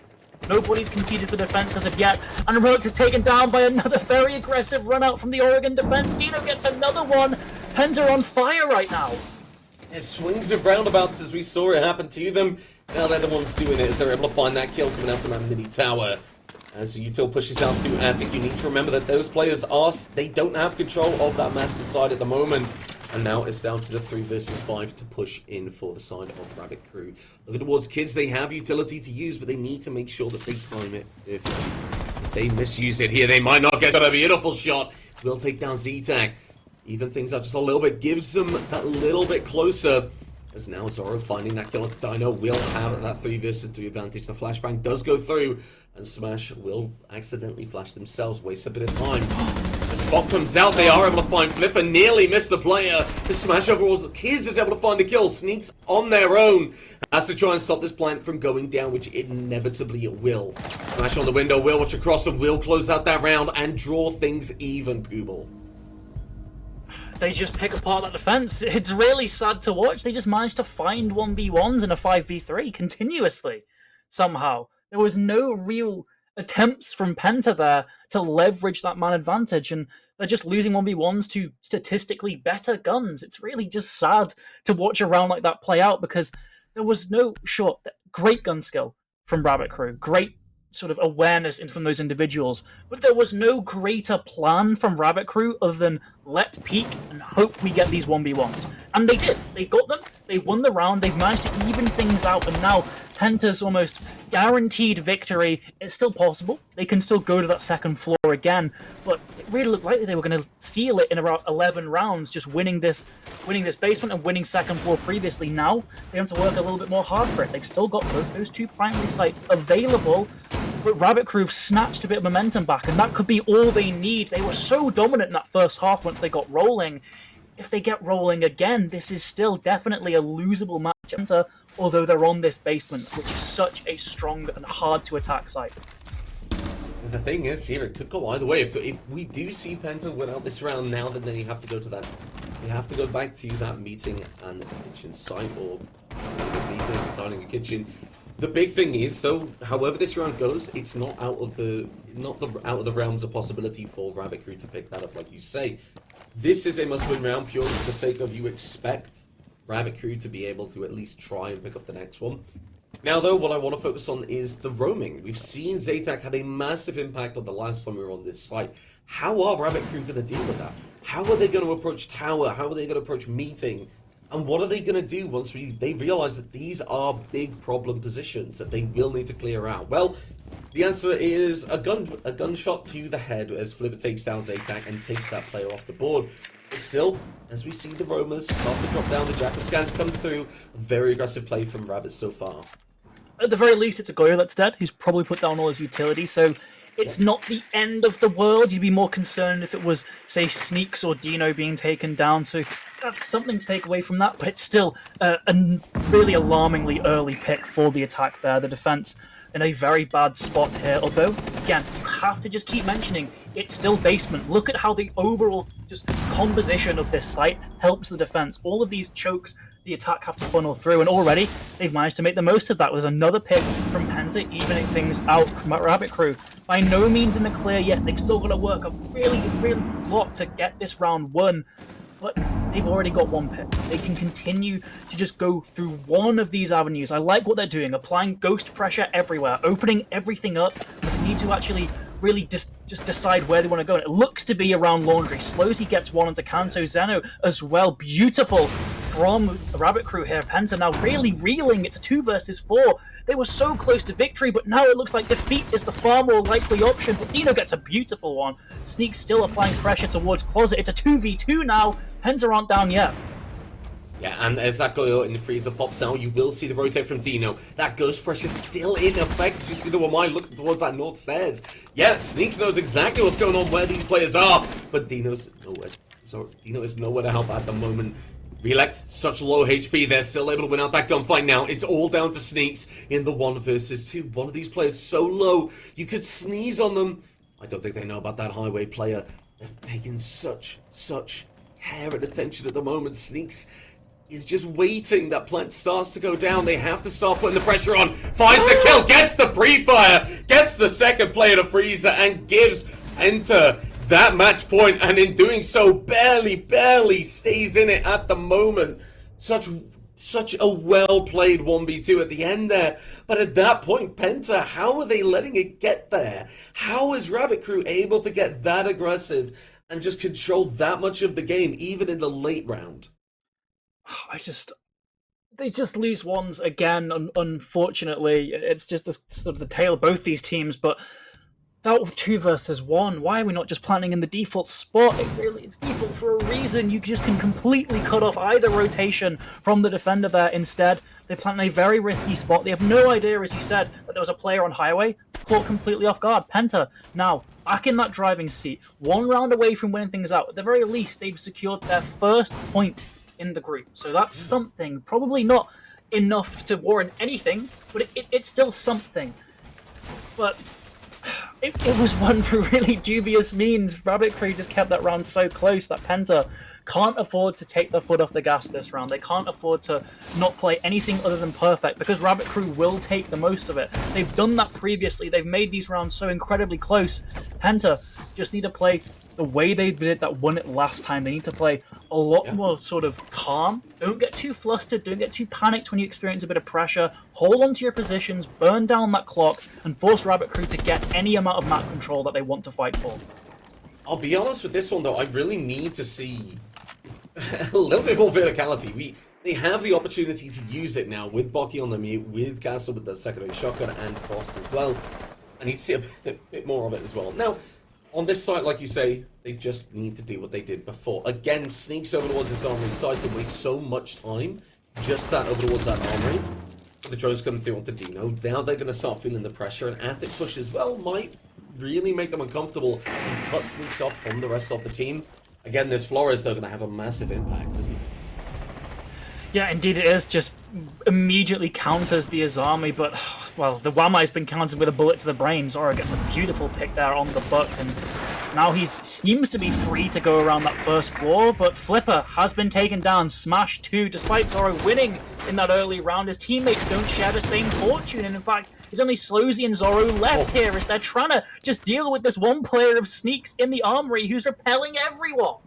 Nobody's conceded for defense as of yet, and Relic is taken down by another very aggressive run out from the Oregon defense. Dino gets another one. Penta on fire right now. It swings and roundabouts as we saw it happen to them. Now they're the ones doing it as they're able to find that kill coming out from that mini tower. As Util pushes out through Attic, you need to remember that those players they don't have control of that master side at the moment. And now it's down to the 3 versus 5 to push in for the side of Rabbit Crew. Looking towards Kids, they have utility to use, but they need to make sure that they time it. If they misuse it here, they might not get a beautiful shot. Will take down Z-Tac. Even things out just a little bit, gives them that little bit closer. As now Zoro finding that kill onto Dino will have that 3 versus 3 advantage. The flashbang does go through, and Smash will accidentally flash themselves, waste a bit of time. The spot comes out, they are able to find Flipper, nearly missed the player. The Smash overall, Kiz is able to find a kill, Sneaks on their own. Has to try and stop this plant from going down, which inevitably it will. Smash on the window, will watch across and will close out that round and draw things even, Poobal. They just pick apart that defense. It's really sad to watch. They just managed to find 1v1s in a 5v3 continuously, somehow. There was no real attempts from Penta there to leverage that man advantage, and they're just losing 1v1s to statistically better guns. It's really just sad to watch a round like that play out, because there was no great gun skill from Rabbit Crew, great sort of awareness from those individuals, but there was no greater plan from Rabbit Crew other than let peak and hope we get these 1v1s. And they did. They got them. They won the round. They've managed to even things out, and now Penta's almost guaranteed victory. It's still possible. They can still go to that second floor again, but it really looked like they were going to seal it in around 11 rounds, just winning this basement and winning second floor previously. Now they have to work a little bit more hard for it. They've still got both those 2 primary sites available, but Rabbit Crew snatched a bit of momentum back, and that could be all they need. They were so dominant in that first half once they got rolling. If they get rolling again, this is still definitely a losable match, although they're on this basement, which is such a strong and hard to attack site. The thing is, here it could go either way. If we do see Penta win out this round now, then they have to go to that. They have to go back to that meeting and kitchen site, or meeting, dining and kitchen. The big thing is, though, however this round goes, it's not out of the realms of possibility for Rabbit Crew to pick that up, like you say. This is a must-win round purely for the sake of you expect Rabbit Crew to be able to at least try and pick up the next one. Now, though, what I want to focus on is the roaming. We've seen Z-Tac had a massive impact on the last time we were on this site. How are Rabbit Crew going to deal with that? How are they going to approach Tower? How are they going to approach Meeting? And what are they going to do once they realize that these are big problem positions that they will need to clear out? Well, the answer is a gunshot to the head as Flipper takes down Z-Tac and takes that player off the board. But still, as we see the roamers start to drop down, the Jackal scans come through. A very aggressive play from Rabbit so far. At the very least, it's a Goyo that's dead, who's probably put down all his utility, so it's not the end of the world. You'd be more concerned if it was, say, Sneaks or Dino being taken down, so that's something to take away from that, but it's still a really alarmingly early pick for the attack there. The defense in a very bad spot here, although, again, you have to just keep mentioning, it's still basement. Look at how the overall just composition of this site helps the defense. All of these chokes the attack have to funnel through, and already they've managed to make the most of that. There's another pick from Penta, evening things out from that Rabbit Crew. By no means in the clear yet. They've still got to work a really, really lot to get this round won, but they've already got one pick. They can continue to just go through one of these avenues. I like what they're doing, applying ghost pressure everywhere, opening everything up, but they need to actually really just decide where they want to go. And it looks to be around Laundry. Slowsy gets one onto Kanto. Zeno as well. Beautiful from Rabbit Crew here. Penta now really reeling. It's a 2 versus 4. They were so close to victory, but now it looks like defeat is the far more likely option. But Dino gets a beautiful one. Sneak still applying pressure towards Closet. It's a 2v2 now. Penta aren't down yet. Yeah, and as that Goyo in the freezer pops out, you will see the rotate from Dino. That ghost pressure still in effect. You see the Wamai looking towards that north stairs. Yeah, Sneaks knows exactly what's going on, where these players are, but Dino's nowhere. So Dino is nowhere to help at the moment. Relect, such low HP, they're still able to win out that gunfight now. It's all down to Sneaks in the 1 versus 2. One of these players so low, you could sneeze on them. I don't think they know about that highway player. taking such care and attention at the moment. Sneaks is just waiting. That plant starts to go down. They have to start putting the pressure on. Finds the kill, gets the pre-fire, gets the second player to freezer, and gives Enter that match point, and in doing so, barely stays in it at the moment. Such a well-played 1v2 at the end there. But at that point, Penta, how are they letting it get there? How is Rabbit Crew able to get that aggressive and just control that much of the game, even in the late round? They just lose ones again, unfortunately. It's just sort of the tale of both these teams, but that 2 versus 1, why are we not just planting in the default spot? It's default for a reason. You just can completely cut off either rotation from the defender there. Instead, they plant in a very risky spot. They have no idea, as you said, that there was a player on highway, caught completely off guard. Penta, now, back in that driving seat, 1 round away from winning things out. At the very least, they've secured their first point in the group. So that's something. Probably not enough to warrant anything, but it's still something. But it was won through really dubious means. Rabbit Crew just kept that round so close that Penta can't afford to take their foot off the gas this round. They can't afford to not play anything other than perfect, because Rabbit Crew will take the most of it. They've done that previously. They've made these rounds so incredibly close. Penta just need to play the way they did that won it last time. They need to play a lot more sort of calm. Don't get too flustered. Don't get too panicked when you experience a bit of pressure. Hold on to your positions, burn down that clock, and force Rabbit Crew to get any amount of map control that they want to fight for. I'll be honest with this one, though. I really need to see a little bit more verticality. They have the opportunity to use it now with Bocky on the mute, with Castle with the secondary shotgun, and Frost as well. I need to see a bit more of it as well. Now, on this site, like you say, they just need to do what they did before. Again, sneaks over towards this armory side. They waste so much time just sat over towards that armory. But the drones coming through onto Dino. Now they're going to start feeling the pressure. And Attic push as well might really make them uncomfortable and cut Sneaks off from the rest of the team. Again, this Flores, they're going to have a massive impact, isn't it? Yeah, indeed it is. Just immediately counters the Azami, but, well, the Wamai's been countered with a bullet to the brain. Zora gets a beautiful pick there on the buck, and now he seems to be free to go around that first floor, but Flipper has been taken down, smash 2, despite Zora winning in that early round. His teammates don't share the same fortune, and in fact, it's only Slozy and Zoro left here as they're trying to just deal with this one player of Sneaks in the armory who's repelling everyone.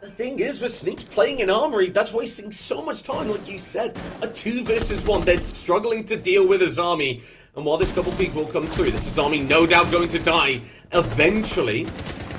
The thing is, with Sneaks playing in Armory, that's wasting so much time, like you said. A 2 versus 1, they're struggling to deal with Azami. And while this double peak will come through, this Azami no doubt going to die eventually,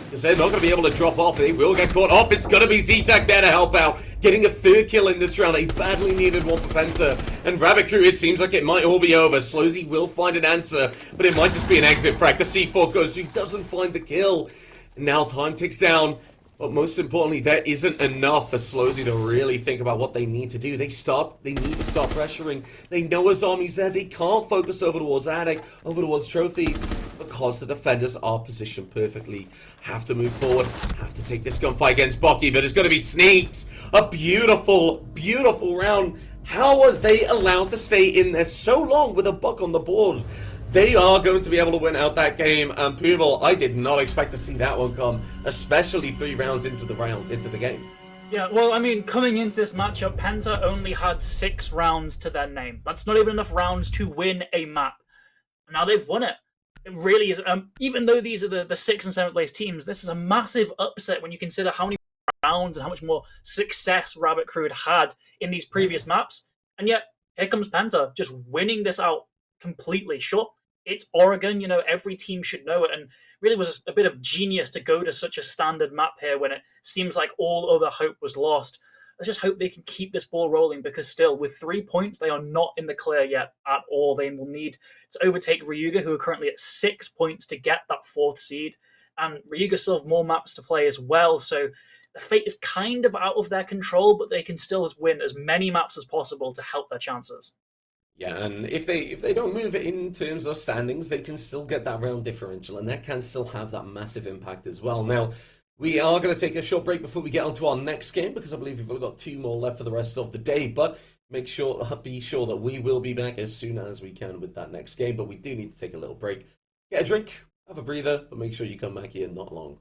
because they're not going to be able to drop off. They will get caught off. It's going to be Z-Tac there to help out, getting a 3rd kill in this round, a badly needed one for Penta. And Rabbit Crew, it seems like it might all be over. Slozy will find an answer, but it might just be an exit frag. The C4 goes, he doesn't find the kill. And now time ticks down. But most importantly, there isn't enough for Slozy to really think about what they need to do. They need to start pressuring. They know Azami's there. They can't focus over towards Attic, over towards Trophy, because the defenders are positioned perfectly. Have to move forward. Have to take this gunfight against Bocky, but it's going to be Sneaks. A beautiful, beautiful round. How was they allowed to stay in there so long with a buck on the board? They are going to be able to win out that game, and Pooble, I did not expect to see that one come, especially 3 rounds into the game. Yeah, well, I mean, coming into this matchup, Penta only had 6 rounds to their name. That's not even enough rounds to win a map. Now they've won it. It really is. Even though these are the 6th and 7th place teams, this is a massive upset when you consider how many rounds and how much more success Rabbit Crew had in these previous maps. And yet, here comes Penta, just winning this out completely. Sure, it's Oregon, every team should know it, and really was a bit of genius to go to such a standard map here when it seems like all other hope was lost. Let's just hope they can keep this ball rolling, because still, with 3 points, they are not in the clear yet at all. They will need to overtake Ryuga, who are currently at 6 points to get that 4th seed, and Ryuga still have more maps to play as well, so the fate is kind of out of their control, but they can still win as many maps as possible to help their chances. Yeah, and if they don't move it in terms of standings, they can still get that round differential, and that can still have that massive impact as well. Now, we are going to take a short break before we get on to our next game, because I believe we've only got 2 more left for the rest of the day, but be sure that we will be back as soon as we can with that next game, but we do need to take a little break. Get a drink, have a breather, but make sure you come back here not long.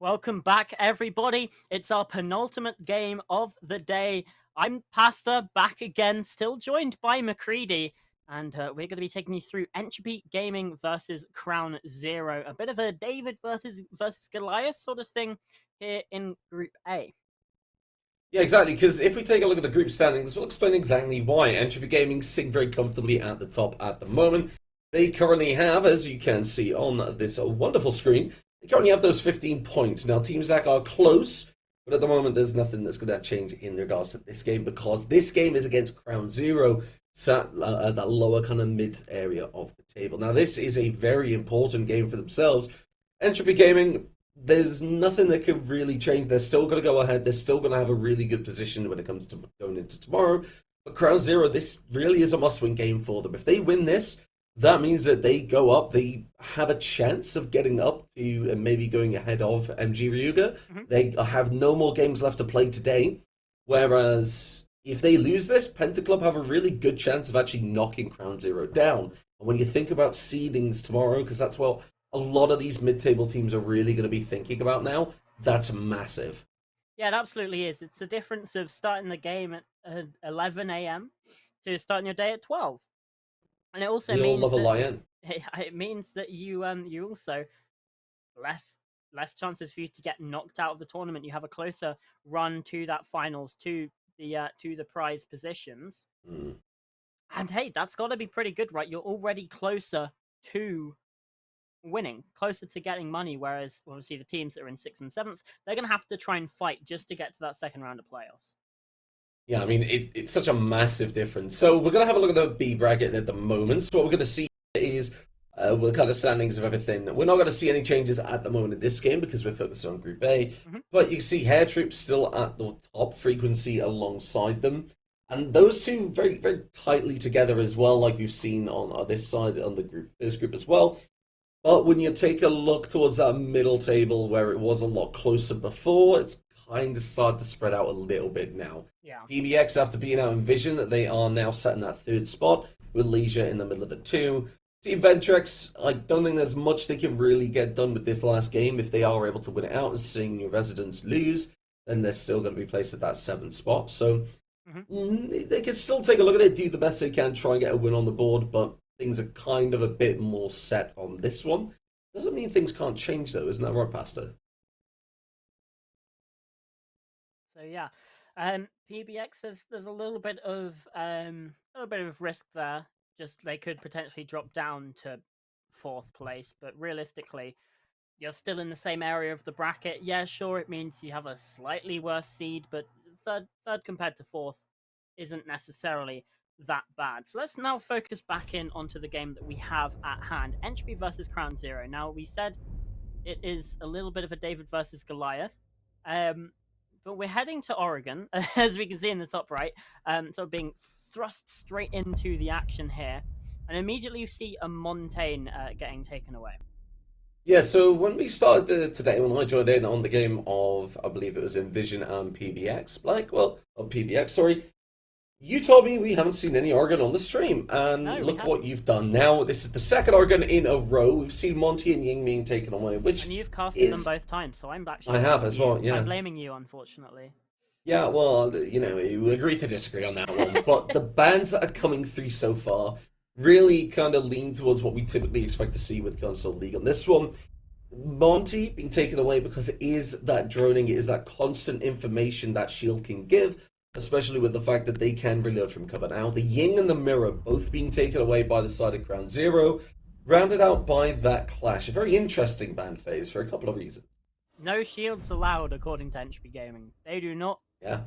Welcome back, everybody. It's our penultimate game of the day. I'm Pasta, back again, still joined by McCready, and we're going to be taking you through Entropy Gaming versus Crown Zero, a bit of a David versus Goliath sort of thing here in Group A. Yeah, exactly, because if we take a look at the group standings, we'll explain exactly why. Entropy Gaming sitting very comfortably at the top at the moment. They currently have, as you can see on this wonderful screen, they currently have those 15 points. Now, Team Zach are close, but at the moment, there's nothing that's going to change in regards to this game, because this game is against Crown Zero, sat at that lower kind of mid area of the table. Now, this is a very important game for themselves. Entropy Gaming, there's nothing that could really change. They're still going to go ahead. They're still going to have a really good position when it comes to going into tomorrow. But Crown Zero, this really is a must-win game for them. If they win this, that means that they go up. They have a chance of getting up to and maybe going ahead of MG Ryuga. They have no more games left to play today. Whereas if they lose this, Pentaclub have a really good chance of actually knocking Crown Zero down. And when you think about seedings tomorrow, because that's what a lot of these mid-table teams are really going to be thinking about now, that's massive. Yeah, it absolutely is. It's a difference of starting the game at 11 a.m. to starting your day at 12. And it also We all means love a that lion. it means that you also less chances for you to get knocked out of the tournament. You have a closer run to that finals, to the prize positions. And hey, that's got to be pretty good, right? You're already closer to winning, closer to getting money, whereas obviously the teams that are in 6th and 7th, they're going to have to try and fight just to get to that second round of playoffs. Yeah, I mean, it's such a massive difference. So we're going to have a look at the B bracket at the moment. So what we're going to see is the kind of standings of everything. We're not going to see any changes at the moment in this game because we're focused on Group A. But you can see Hair Troop still at the top, Frequency alongside them. And those two very, very tightly together as well, like we've seen on this side, on the first group as well. But when you take a look towards that middle table where it was a lot closer before, it's kind of started to spread out a little bit now. Yeah. PBX, after being out in Vision, that they are now set in that third spot with Leisure in the middle of the two. Team Ventrex, I don't think there's much they can really get done with this last game. If they are able to win it out and seeing your residents lose, then they're still going to be placed at that 7th spot. So they can still take a look at it, do the best they can, try and get a win on the board, but things are kind of a bit more set on this one. Doesn't mean things can't change though, isn't that right, Pastor? So yeah, PBX there's a little bit of risk there. Just they could potentially drop down to 4th place, but realistically, you're still in the same area of the bracket. Yeah, sure, it means you have a slightly worse seed, but third compared to 4th isn't necessarily that bad. So let's now focus back in onto the game that we have at hand. Entropy versus Crown Zero. Now, we said it is a little bit of a David versus Goliath. But we're heading to Oregon, as we can see in the top right. So being thrust straight into the action here. And immediately you see a Montaigne getting taken away. Yeah, so when we started today, when I joined in on the game of, I believe it was Envision and PBX, PBX, sorry, you told me we haven't seen any Oregon on the stream, and No, look what you've done now. This is the second Oregon in a row. We've seen Monty and Ying being taken away, which and you've casted them both times, so I'm actually. I have as well. Yeah, I'm blaming you, unfortunately. Yeah, well, you know, we agree to disagree on that one, but the bans that are coming through so far really kind of lean towards what we typically expect to see with Console League. On this one, Monty being taken away because it is that droning, it is that constant information that Shield can give, especially with the fact that they can reload from cover now. The Ying and the Mirror both being taken away by the side of Ground Zero, rounded out by that Clash. A very interesting ban phase for a couple of reasons. No shields allowed, according to Entropy Gaming. They do not. Yeah.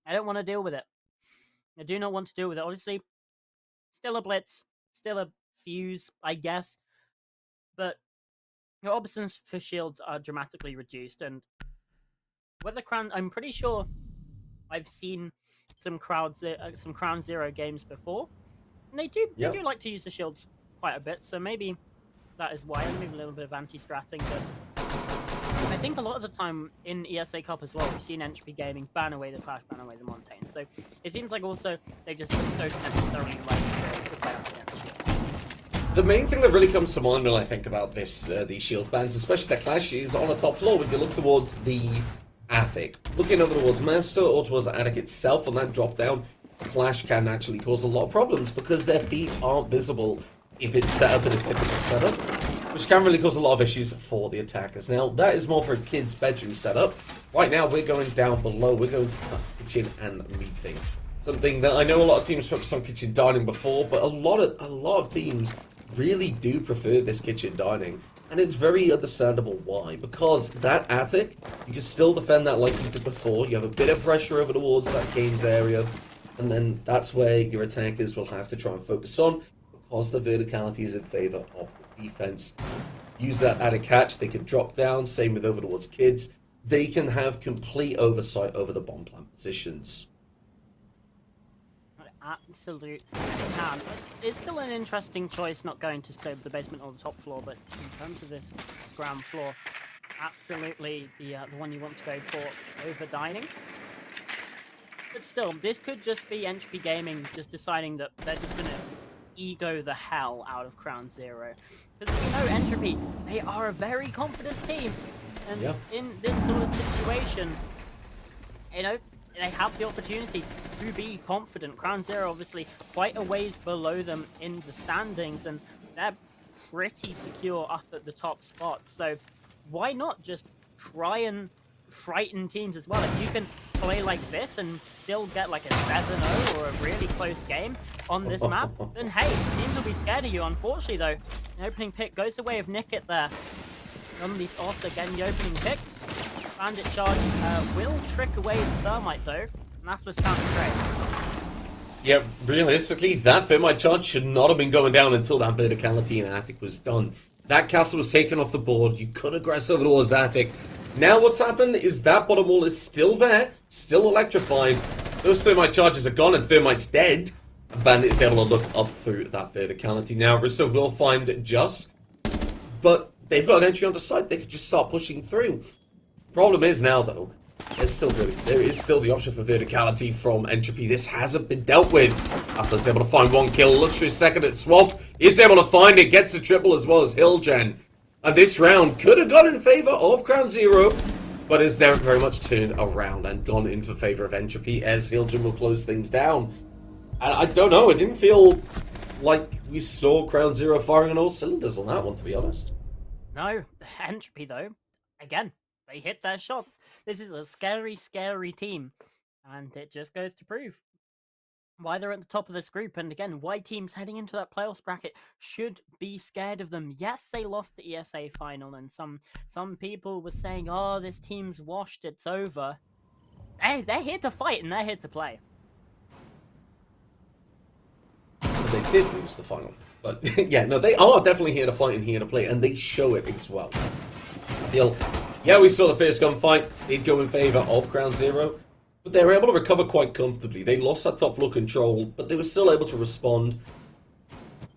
I don't want to deal with it. I do not want to deal with it. Obviously, still a blitz, still a fuse, I guess. But your options for shields are dramatically reduced. And whether Crown, I'm pretty sure I've seen some Crown Zero games before. And they do like to use the shields quite a bit. So maybe that is why. Maybe a little bit of anti-stratting, but I think a lot of the time in ESA Cup as well, we've seen Entropy Gaming ban away the Clash, ban away the Montaigne. So it seems like also they just don't necessarily like to play up against Shield. The main thing that really comes to mind when I think about this, these shield bans, especially the Clash, is on the top floor when you look towards the attic. Looking over towards Master or towards the attic itself on that drop down, Clash can actually cause a lot of problems because their feet aren't visible if it's set up in a typical setup, which can really cause a lot of issues for the attackers. Now, that is more for a kid's bedroom setup. Right now, we're going down below. We're going to kitchen and meeting. Something that I know a lot of teams focused on kitchen dining before, but a lot of teams really do prefer this kitchen dining. And it's very understandable why. Because that attic, you can still defend that like you did before. You have a bit of pressure over towards that games area. And then that's where your attackers will have to try and focus on, because the verticality is in favor of the defense. Use that attic hatch, they can drop down, same with over towards kids. They can have complete oversight over the bomb plant positions. Absolute can. It's still an interesting choice not going to stay with the basement or the top floor, but in terms of this ground floor, absolutely the one you want to go for over dining. But still, this could just be Entropy Gaming just deciding that they're just going to ego the hell out of Crown Zero. Because we know Entropy, they are a very confident team. And in this sort of situation, you know, they have the opportunity to be confident. Crown Zero obviously quite a ways below them in the standings, and they're pretty secure up at the top spot. So why not just try and frighten teams as well? If you can play like this and still get like a 7-0 or a really close game on this map, then hey, teams will be scared of you. Unfortunately though, the opening pick goes the way of Nickit there. On this off again, the opening pick. Bandit charge will trick away the thermite though. Nathless counter trade. Yeah, realistically, that thermite charge should not have been going down until that verticality in attic was done. That castle was taken off the board. You could aggress over towards attic. Now what's happened is that bottom wall is still there, still electrified. Those thermite charges are gone and thermite's dead. Bandit is able to look up through that verticality. Now Rissa will find Just, but they've got an entry on the side. They could just start pushing through. Problem is now though, there is still the option for verticality from Entropy. This hasn't been dealt with. Atlas able to find one kill, looks for a second at Swamp, is able to find it, gets the triple as well as Hillgen. And this round could have gone in favor of Crown Zero, but is there very much turned around and gone in for favor of Entropy as Hillgen will close things down. And I don't know, it didn't feel like we saw Crown Zero firing on all cylinders on that one, to be honest. No, Entropy though, again, they hit their shots. This is a scary, scary team. And it just goes to prove why they're at the top of this group. And again, why teams heading into that playoffs bracket should be scared of them. Yes, they lost the ESA final. And some people were saying, oh, this team's washed, it's over. Hey, they're here to fight and they're here to play. They did lose the final. But yeah, no, they are definitely here to fight and here to play. And they show it as well. I feel... yeah, we saw the first gunfight. Did go in favor of Crown Zero, but they were able to recover quite comfortably. They lost that top floor control, but they were still able to respond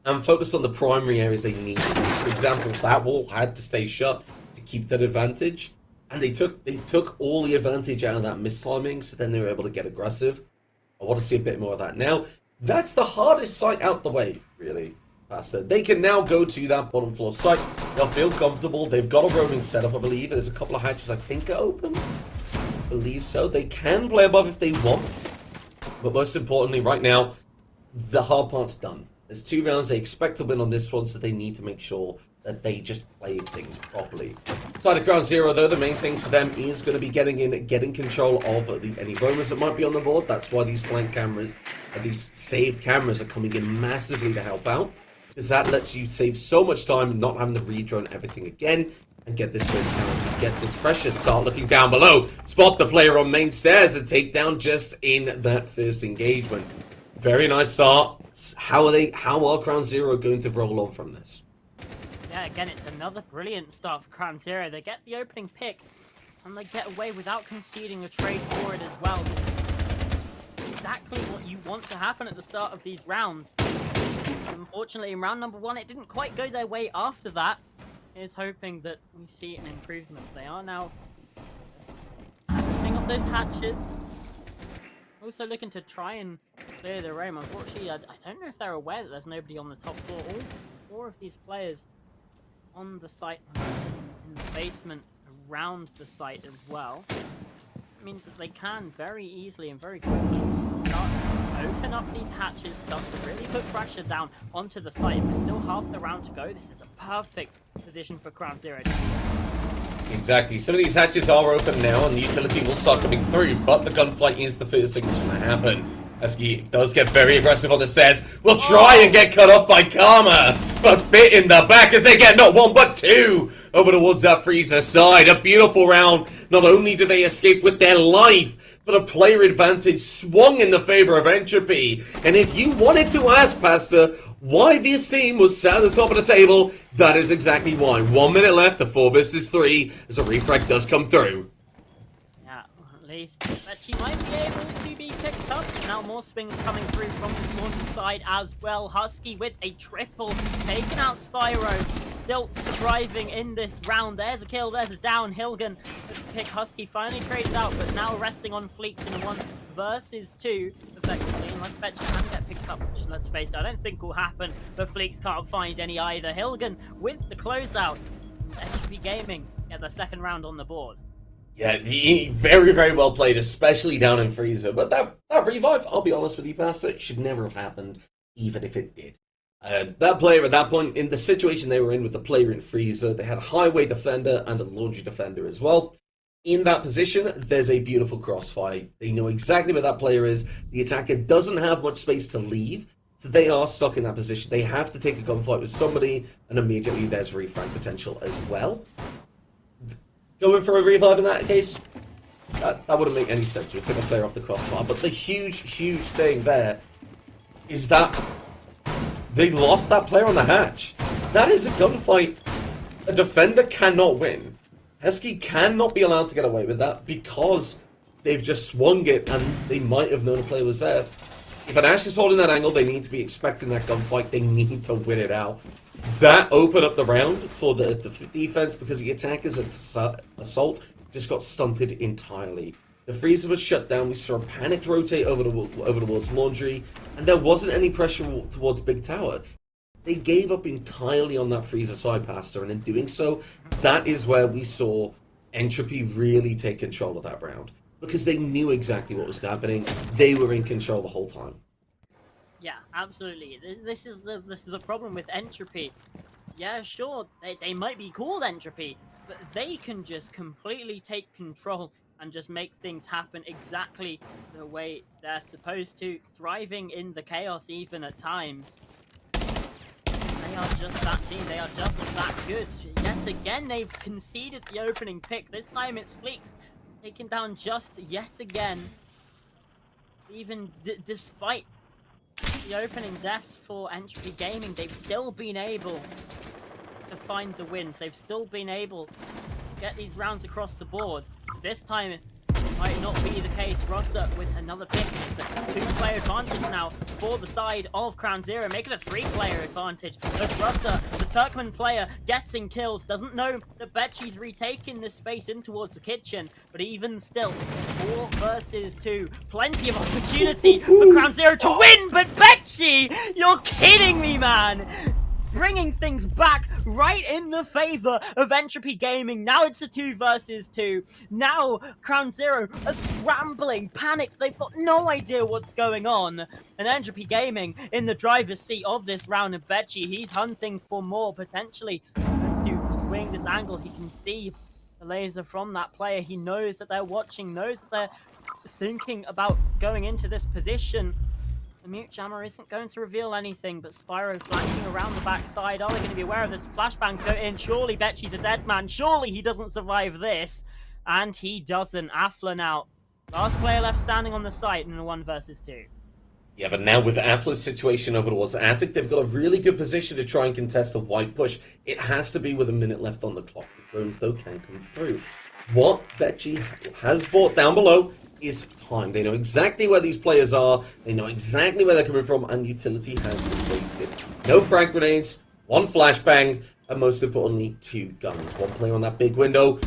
and focus on the primary areas they needed. For example, that wall had to stay shut to keep that advantage, and they took all the advantage out of that mistiming, so then they were able to get aggressive. I want to see a bit more of that now. That's the hardest site out the way, really. They can now go to that bottom floor site. They'll feel comfortable. They've got a roaming setup, I believe. There's a couple of hatches I think are open. I believe so. They can play above if they want. But most importantly, right now, the hard part's done. There's 2 rounds. They expect to win on this one, so they need to make sure that they just play things properly. Side of Ground Zero, though, the main thing for them is going to be getting control of any roamers that might be on the board. That's why these flank cameras, these saved cameras are coming in massively to help out. Because that lets you save so much time not having to redrone everything again and get this verticality, get this pressure, start looking down below, spot the player on main stairs and take down just in that first engagement. Very nice start. How are Crown Zero going to roll on from this? Yeah, again, it's another brilliant start for Crown Zero. They get the opening pick and they get away without conceding a trade for it as well. Exactly what you want to happen at the start of these rounds. Unfortunately, in round number 1, it didn't quite go their way after that. Here's hoping that we see an improvement. They are now opening up those hatches. Also looking to try and clear the roam. Unfortunately, I don't know if they're aware that there's nobody on the top floor. All 4 of these players on the site, in the basement, around the site as well. It means that they can very easily and very quickly start to open up these hatches, start to really put pressure down onto the site. If there's still half the round to go, this is a perfect position for Crown Zero to be in. Exactly. Some of these hatches are open now, and the utility will start coming through, but the gunfight is the first thing that's going to happen. As he does get very aggressive on the stairs. Will try and get cut off by Karma, but bit in the back as they get not one but two over towards that freezer side. A beautiful round. Not only do they escape with their life, but a player advantage swung in the favor of Entropy. And if you wanted to ask, Pastor, why this team was sat at the top of the table, that is exactly why. 1 minute left to 4 versus 3 as a refrag does come through. Yeah, at least that she might be able to be picked up. Now more swings coming through from the Swanton side as well. Husky with a triple, taking out Spyro. Still surviving in this round. There's a kill, there's a down. Hilgen pick Husky finally trades out, but now resting on Fleeks in a 1 versus 2 effectively, unless Betch can get picked up, which let's face it, I don't think will happen, but Fleeks can't find any either. Hilgen with the closeout. HP Gaming get the second round on the board. Yeah, he very, very well played, especially down in Freezer. But that revive, I'll be honest with you, Pastor, it should never have happened, even if it did. That player at that point, in the situation they were in with the player in Freezer, they had a highway defender and a laundry defender as well. In that position, there's a beautiful crossfire. They know exactly where that player is. The attacker doesn't have much space to leave, so they are stuck in that position. They have to take a gunfight with somebody, and immediately there's refrag potential as well. Going for a revive in that case, that wouldn't make any sense. We took a player off the crossfire. But the huge thing there is that they lost that player on the hatch. That is a gunfight a defender cannot win. Husky cannot be allowed to get away with that because they've just swung it and they might have known a player was there. If an Ash is holding that angle, they need to be expecting that gunfight. They need to win it out. That opened up the round for the defense because the attackers at Assault just got stunted entirely. The freezer was shut down. We saw a panicked rotate over towards Laundry, and there wasn't any pressure towards Big Tower. They gave up entirely on that freezer side, Pastor, and in doing so, that is where we saw Entropy really take control of that round. Because they knew exactly what was happening. They were in control the whole time. Yeah, absolutely. This is the problem with Entropy. Yeah, sure, they might be called Entropy, but they can just completely take control and just make things happen exactly the way they're supposed to, thriving in the chaos even at times. They are just that team, they are just that good. Yet again, they've conceded the opening pick. This time it's Fleeks taken down just yet again. Even despite the opening deaths for Entropy Gaming, they've still been able to find the wins. They've still been able to get these rounds across the board. This time, it might not be the case. Rosser with another pick. It's a 2-player advantage now for the side of Crown Zero, making a 3-player advantage. As Rosser, the Turkmen player, getting kills, doesn't know that Betchy's retaking this space in towards the kitchen, but even still, 4 versus 2. Plenty of opportunity for Crown Zero to win, but Betchy, you're kidding me, man! Bringing things back right in the favor of Entropy Gaming. Now it's a 2 versus 2. Now Crown Zero are scrambling, panicked. They've got no idea what's going on. And Entropy Gaming in the driver's seat of this round. And Betchy, he's hunting for more, potentially to swing this angle. He can see the laser from that player. He knows that they're watching, knows that they're thinking about going into this position. The mute jammer isn't going to reveal anything, but Spyro flanking around the backside. Are they going to be aware of this? Flashbang go in. Surely Betchy's a dead man. Surely he doesn't survive this. And he doesn't. Afla now. Last player left standing on the site in a 1 versus 2. Yeah, but now with Afla's situation over towards Attic, they've got a really good position to try and contest a white push. It has to be with a minute left on the clock. The drones, though, can come through. What Betchy has bought down below is time. They know exactly where these players are, they know exactly where they're coming from, and utility has been wasted. No frag grenades, 1 flashbang, and most importantly, 2 guns. 1 player on that big window.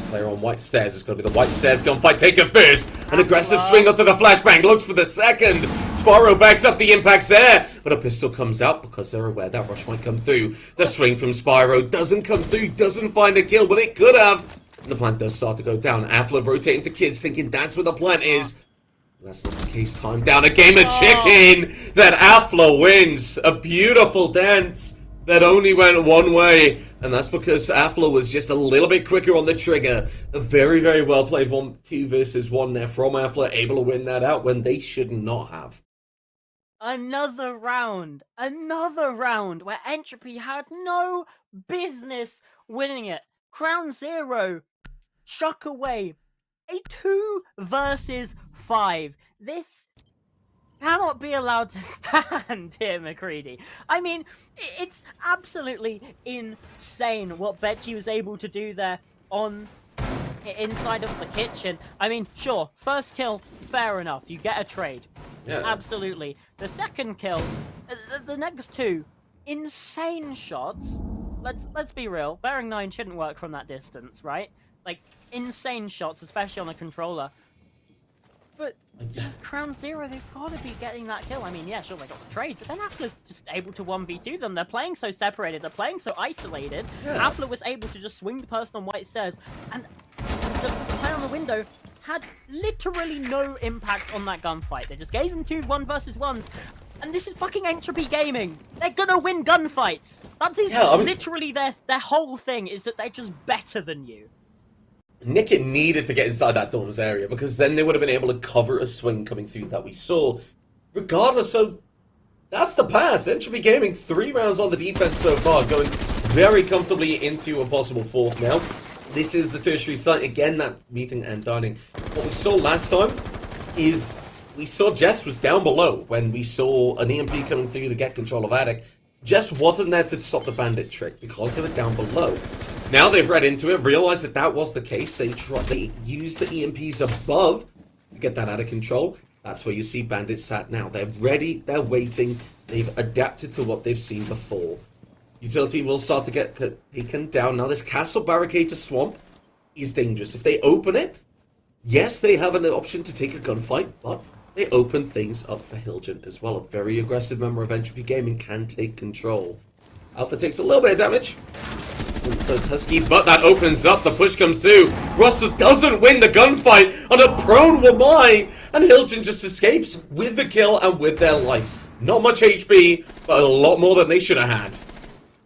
Player on white stairs. It's going to be the white stairs gunfight taken first. An aggressive Wow. swing onto the flashbang. Looks for the second. Spyro backs up the impacts there. But a pistol comes out because they're aware that rush might come through. The swing from Spyro doesn't come through. Doesn't find a kill, but it could have. And the plant does start to go down. Affler rotating to kids, thinking that's where the plant is. That's not the case. Time down. A game of chicken that Affler wins. A beautiful dance that only went one way. And that's because Affler was just a little bit quicker on the trigger. A very, very well played 2 versus 1 there from Affler, able to win that out when they should not have. Another round where Entropy had no business winning it. Crown Zero chuck away a 2 versus 5. This cannot be allowed to stand here, McCready. I mean, it's absolutely insane what Betchy was able to do there on inside of the kitchen. I mean, sure, first kill, fair enough. You get a trade. Yeah. Absolutely. The second kill, the next 2, insane shots. Let's be real. Bearing 9 shouldn't work from that distance, right? Like, insane shots, especially on a controller. But just Crown Zero, they've got to be getting that kill. I mean, yeah, sure, they got the trade, but then Affler's just able to 1v2 them. They're playing so separated, they're playing so isolated. Yeah. Affler was able to just swing the person on white stairs, and the player on the window had literally no impact on that gunfight. They just gave him 2 1 versus 1s. And this is fucking Entropy Gaming. They're gonna win gunfights. That is literally their whole thing, is that they're just better than you. Nickit needed to get inside that Dorms area because then they would have been able to cover a swing coming through that we saw. Regardless, so that's the pass. Entropy Gaming, 3 rounds on the defense so far, going very comfortably into a possible 4th now. This is the tertiary site. Again, that meeting and dining. What we saw last time is we saw Jess was down below when we saw an EMP coming through to get control of Attic. Jess wasn't there to stop the bandit trick because they were down below. Now they've read into it, realized that that was the case. They used the EMPs above to get that out of control. That's where you see bandits sat now. They're ready, they're waiting, they've adapted to what they've seen before. Utility will start to get taken down. Now this castle barricade to swamp is dangerous. If they open it, yes, they have an option to take a gunfight, but they open things up for Hilgent as well. A very aggressive member of Entropy Gaming can take control. Alpha takes a little bit of damage. And so is Husky, but that opens up, the push comes through. Russell doesn't win the gunfight on a prone Wamai, and Hilgent just escapes with the kill and with their life. Not much HP, but a lot more than they should have had.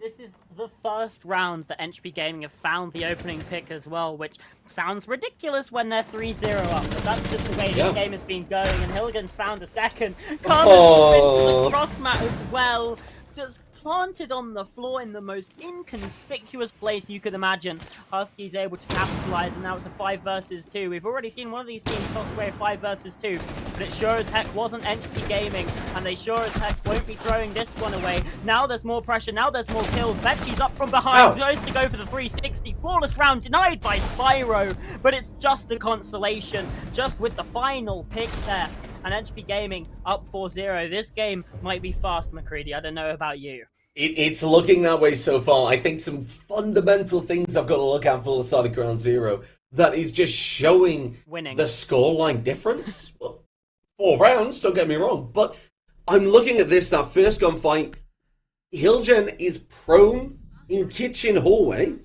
This is the first round that Entropy Gaming have found the opening pick as well, which sounds ridiculous when they're 3-0 up, but that's just the way this game has been going, and Hilgen's found a second. Carlos into the cross mat as well, just planted on the floor in the most inconspicuous place you could imagine. Husky's able to capitalize, and now it's a 5 versus 2. We've already seen one of these teams toss away a 5 versus 2, but it sure as heck wasn't Entropy Gaming, and they sure as heck won't be throwing this one away. Now there's more pressure, now there's more kills. Betchy's up from behind, goes to go for the 360. Flawless round denied by Spyro, but it's just a consolation, just with the final pick there. And Entropy Gaming up 4-0. This game might be fast, McCready. I don't know about you. It's looking that way so far. I think some fundamental things I've got to look at for the side of Ground Zero that is just showing the scoreline difference. Well, 4 rounds, don't get me wrong, but I'm looking at this, that first gunfight. Hilgen is prone in kitchen hallway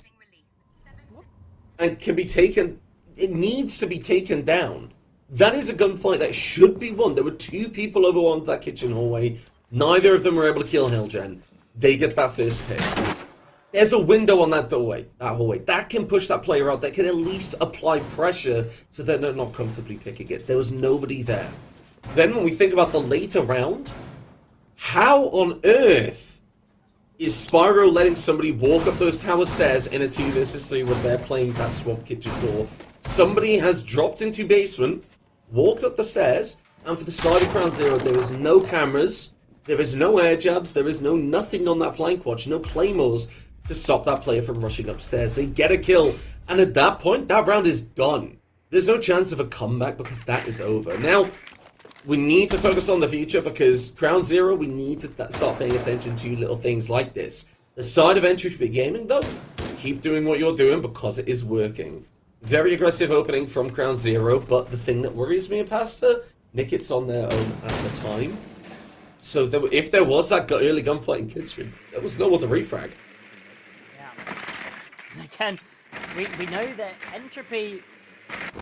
and can be taken. It needs to be taken down. That is a gunfight that should be won. There were 2 people over on that kitchen hallway. Neither of them were able to kill Hilgen. They get that first pick. There's a window on that doorway, that hallway. That can push that player out. That can at least apply pressure so that they're not comfortably picking it. There was nobody there. Then when we think about the later round, how on earth is Spyro letting somebody walk up those tower stairs in a 2 versus 3 when they're playing that swamp kitchen door? Somebody has dropped into basement, walked up the stairs, and for the side of Ground Zero, there is no cameras, there is no air jabs, there is no nothing on that flank watch, no claymores to stop that player from rushing upstairs. They get a kill, and at that point, that round is done. There's no chance of a comeback because that is over. Now, we need to focus on the future because Ground Zero, we need to start paying attention to little things like this. The side of Entropy Gaming, though, keep doing what you're doing because it is working. Very aggressive opening from Crown Zero, but the thing that worries me, Pasta, Nicket's on their own at the time. So if there was that early gunfight in Kitchen, there was no other refrag. Yeah. Again, we know that Entropy,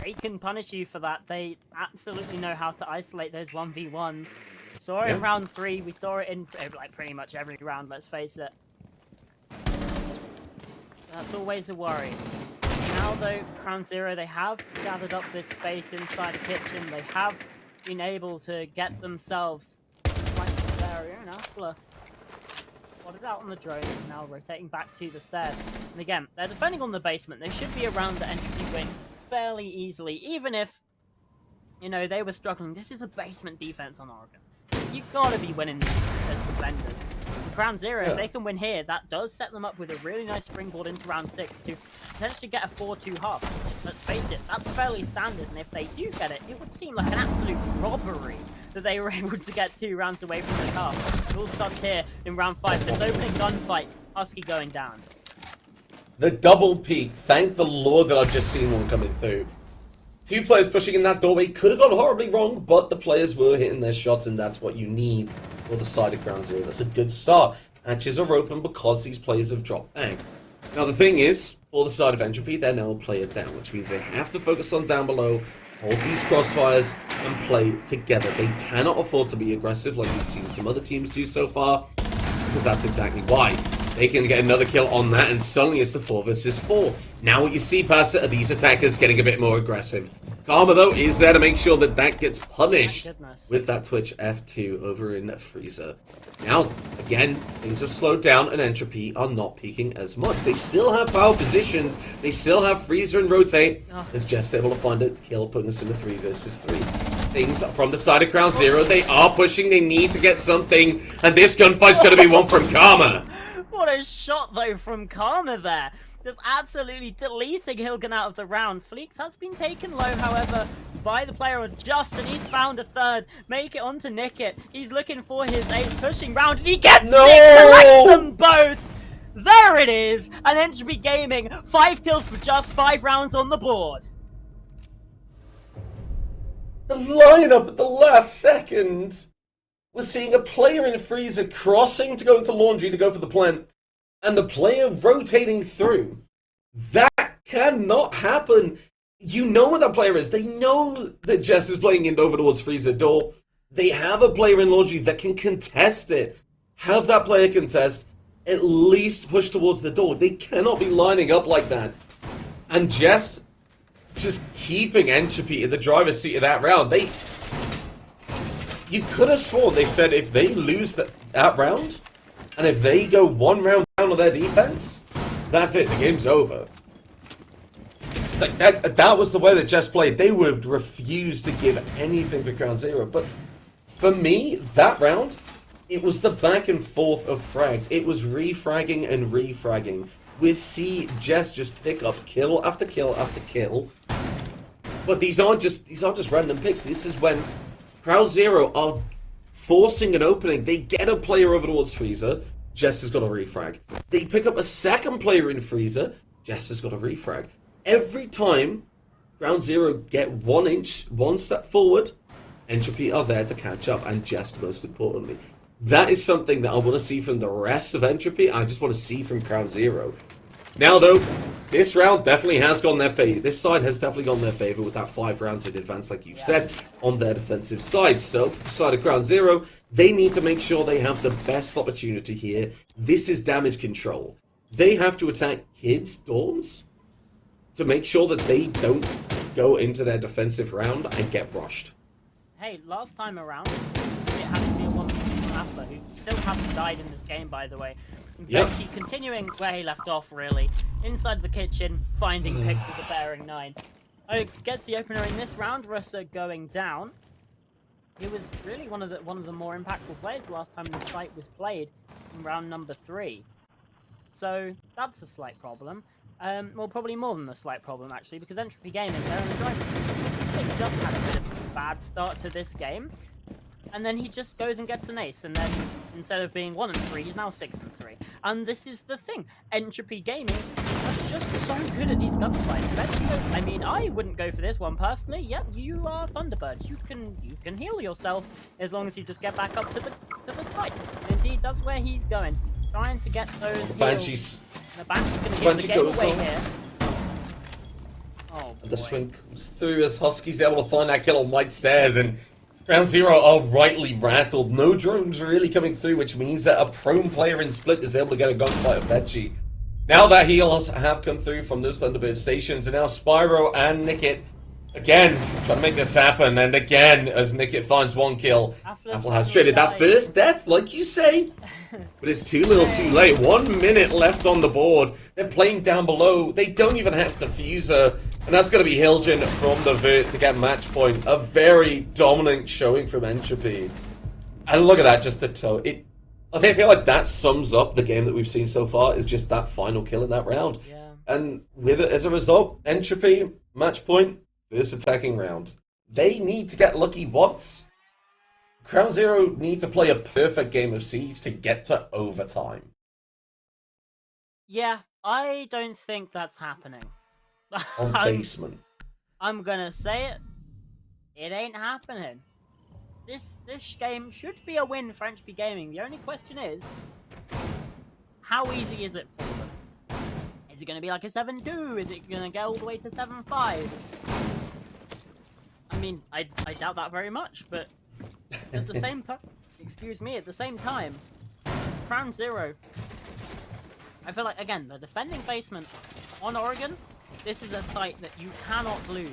they can punish you for that. They absolutely know how to isolate those 1v1s. We saw it in round 3, we saw it in like pretty much every round, let's face it. That's always a worry. Now though, Crown Zero, they have gathered up this space inside the kitchen. They have been able to get themselves quite some area. And Atla spotted out on the drone, now rotating back to the stairs. And again, they're defending on the basement. They should be around the Entropy wing fairly easily, even if, you know, they were struggling. This is a basement defense on Oregon. You've got to be winning these as defenders. Crown Zero, if they can win here, that does set them up with a really nice springboard into round 6 to potentially get a 4-2 half. Let's face it, that's fairly standard, and if they do get it, it would seem like an absolute robbery that they were able to get 2 rounds away from the half. It all starts here in round 5. This opening gunfight, Husky going down. The double peak, thank the Lord that I've just seen one coming through. 2 players pushing in that doorway could have gone horribly wrong, but the players were hitting their shots, and that's what you need for the side of Ground Zero. That's a good start. Hatches are open because these players have dropped back. Now the thing is, for the side of Entropy, they're now a player down, which means they have to focus on down below, hold these crossfires, and play together. They cannot afford to be aggressive like we've seen some other teams do so far, because that's exactly why. They can get another kill on that, and suddenly it's the 4 versus 4. Now what you see past it are these attackers getting a bit more aggressive. Karma, though, is there to make sure that that gets punished with that Twitch F2 over in Freezer. Now, again, things have slowed down, and Entropy are not peaking as much. They still have power positions. They still have Freezer and Rotate. As Jess able to find a kill, putting us in a 3 versus 3. Things from the side of Crown Zero. They are pushing. They need to get something, and this gunfight's going to be one from Karma. What a shot, though, from Karma there. Just absolutely deleting Hilgen out of the round. Fleeks has been taken low, however, by the player on Just, and he's found a third. Make it onto Nickit. He's looking for his ace, pushing round, and he gets it! Collects them both! There it is! And Entropy Gaming, 5 kills for just 5 rounds on the board. The lineup at the last second. We're seeing a player in Freezer crossing to go into Laundry to go for the plant, and the player rotating through. That cannot happen. You know what that player is. They know that Jess is playing in over towards Freezer door. They have a player in Laundry that can contest it. Have that player contest, at least push towards the door. They cannot be lining up like that. And Jess just keeping Entropy in the driver's seat of that round. You could have sworn they said if they lose that round, and if they go 1 round down on their defense, that's it, the game's over. Like that was the way that Jess played. They would refuse to give anything for Ground Zero. But for me, that round, it was the back and forth of frags. It was refragging and refragging. We see Jess just pick up kill after kill after kill. But these aren't just random picks. This is when Crowd Zero are forcing an opening. They get a player over towards Freezer. Jess has got a refrag. They pick up a second player in Freezer. Jess has got a refrag. Every time Ground Zero get 1 step forward, Entropy are there to catch up, and Jess most importantly. That is something that I want to see from the rest of Entropy. I just want to see from Ground Zero. Now though, this round definitely has gone their favor. This side has definitely gone their favor with that 5 rounds in advance, like you've said, on their defensive side. So, for the side of Ground Zero, they need to make sure they have the best opportunity here. This is damage control. They have to attack kids' dorms to make sure that they don't go into their defensive round and get rushed. Hey, last time around, it had to be a 1v2 from Atla, who still hasn't died in this game, by the way. Benji continuing where he left off, really. Inside the kitchen, finding picks with the bearing 9. Oaks gets the opener in this round, Russa going down. He was really one of the more impactful players last time the site was played in round number 3. So that's a slight problem. Well, probably more than a slight problem, actually, because Entropy Gaming, they're in the driver's seat. They just had a bit of a bad start to this game. and then he just goes and gets an ace, and then instead of being 1-3, he's now 6-3. And this is the thing, Entropy Gaming is just so good at these gunfights. I mean, I wouldn't go for this one personally. Yep, you are Thunderbird. You can heal yourself as long as you just get back up to the site. Indeed, that's where he's going, trying to get those heals. Banshee's. The Banshee's going to give the game away here. Oh, and the swing comes through as Husky's able to find that kill on White Stairs, and Ground Zero are rightly rattled. No drones really coming through, which means that a prone player in Split is able to get a gunfight of Veggie. Now that heals have come through from those Thunderbird stations, and now Spyro and Nickit again trying to make this happen, and again as Nickit finds one kill, Affle has traded that first death, like you say, but it's too little too late. 1 minute left on the board. They're playing down below. They don't even have the fuser, and that's going to be Hilgen from the Vert to get match point. A very dominant showing from Entropy. And look at that, just the toe. I feel like that sums up the game that we've seen so far, is just that final kill in that round. Yeah. And with it, as a result, Entropy, match point, first attacking round. They need to get lucky once. Crown Zero need to play a perfect game of Siege to get to overtime. Yeah, I don't think that's happening. On basement. I'm gonna say it. It ain't happening. This game should be a win for Entropy Gaming. The only question is, how easy is it for them? Is it gonna be like a 7-2? Is it gonna get all the way to 7-5? I mean, I doubt that very much, but at the same time, at the same time, Crown Zero, I feel like, again, the defending basement on Oregon, this is a site that you cannot lose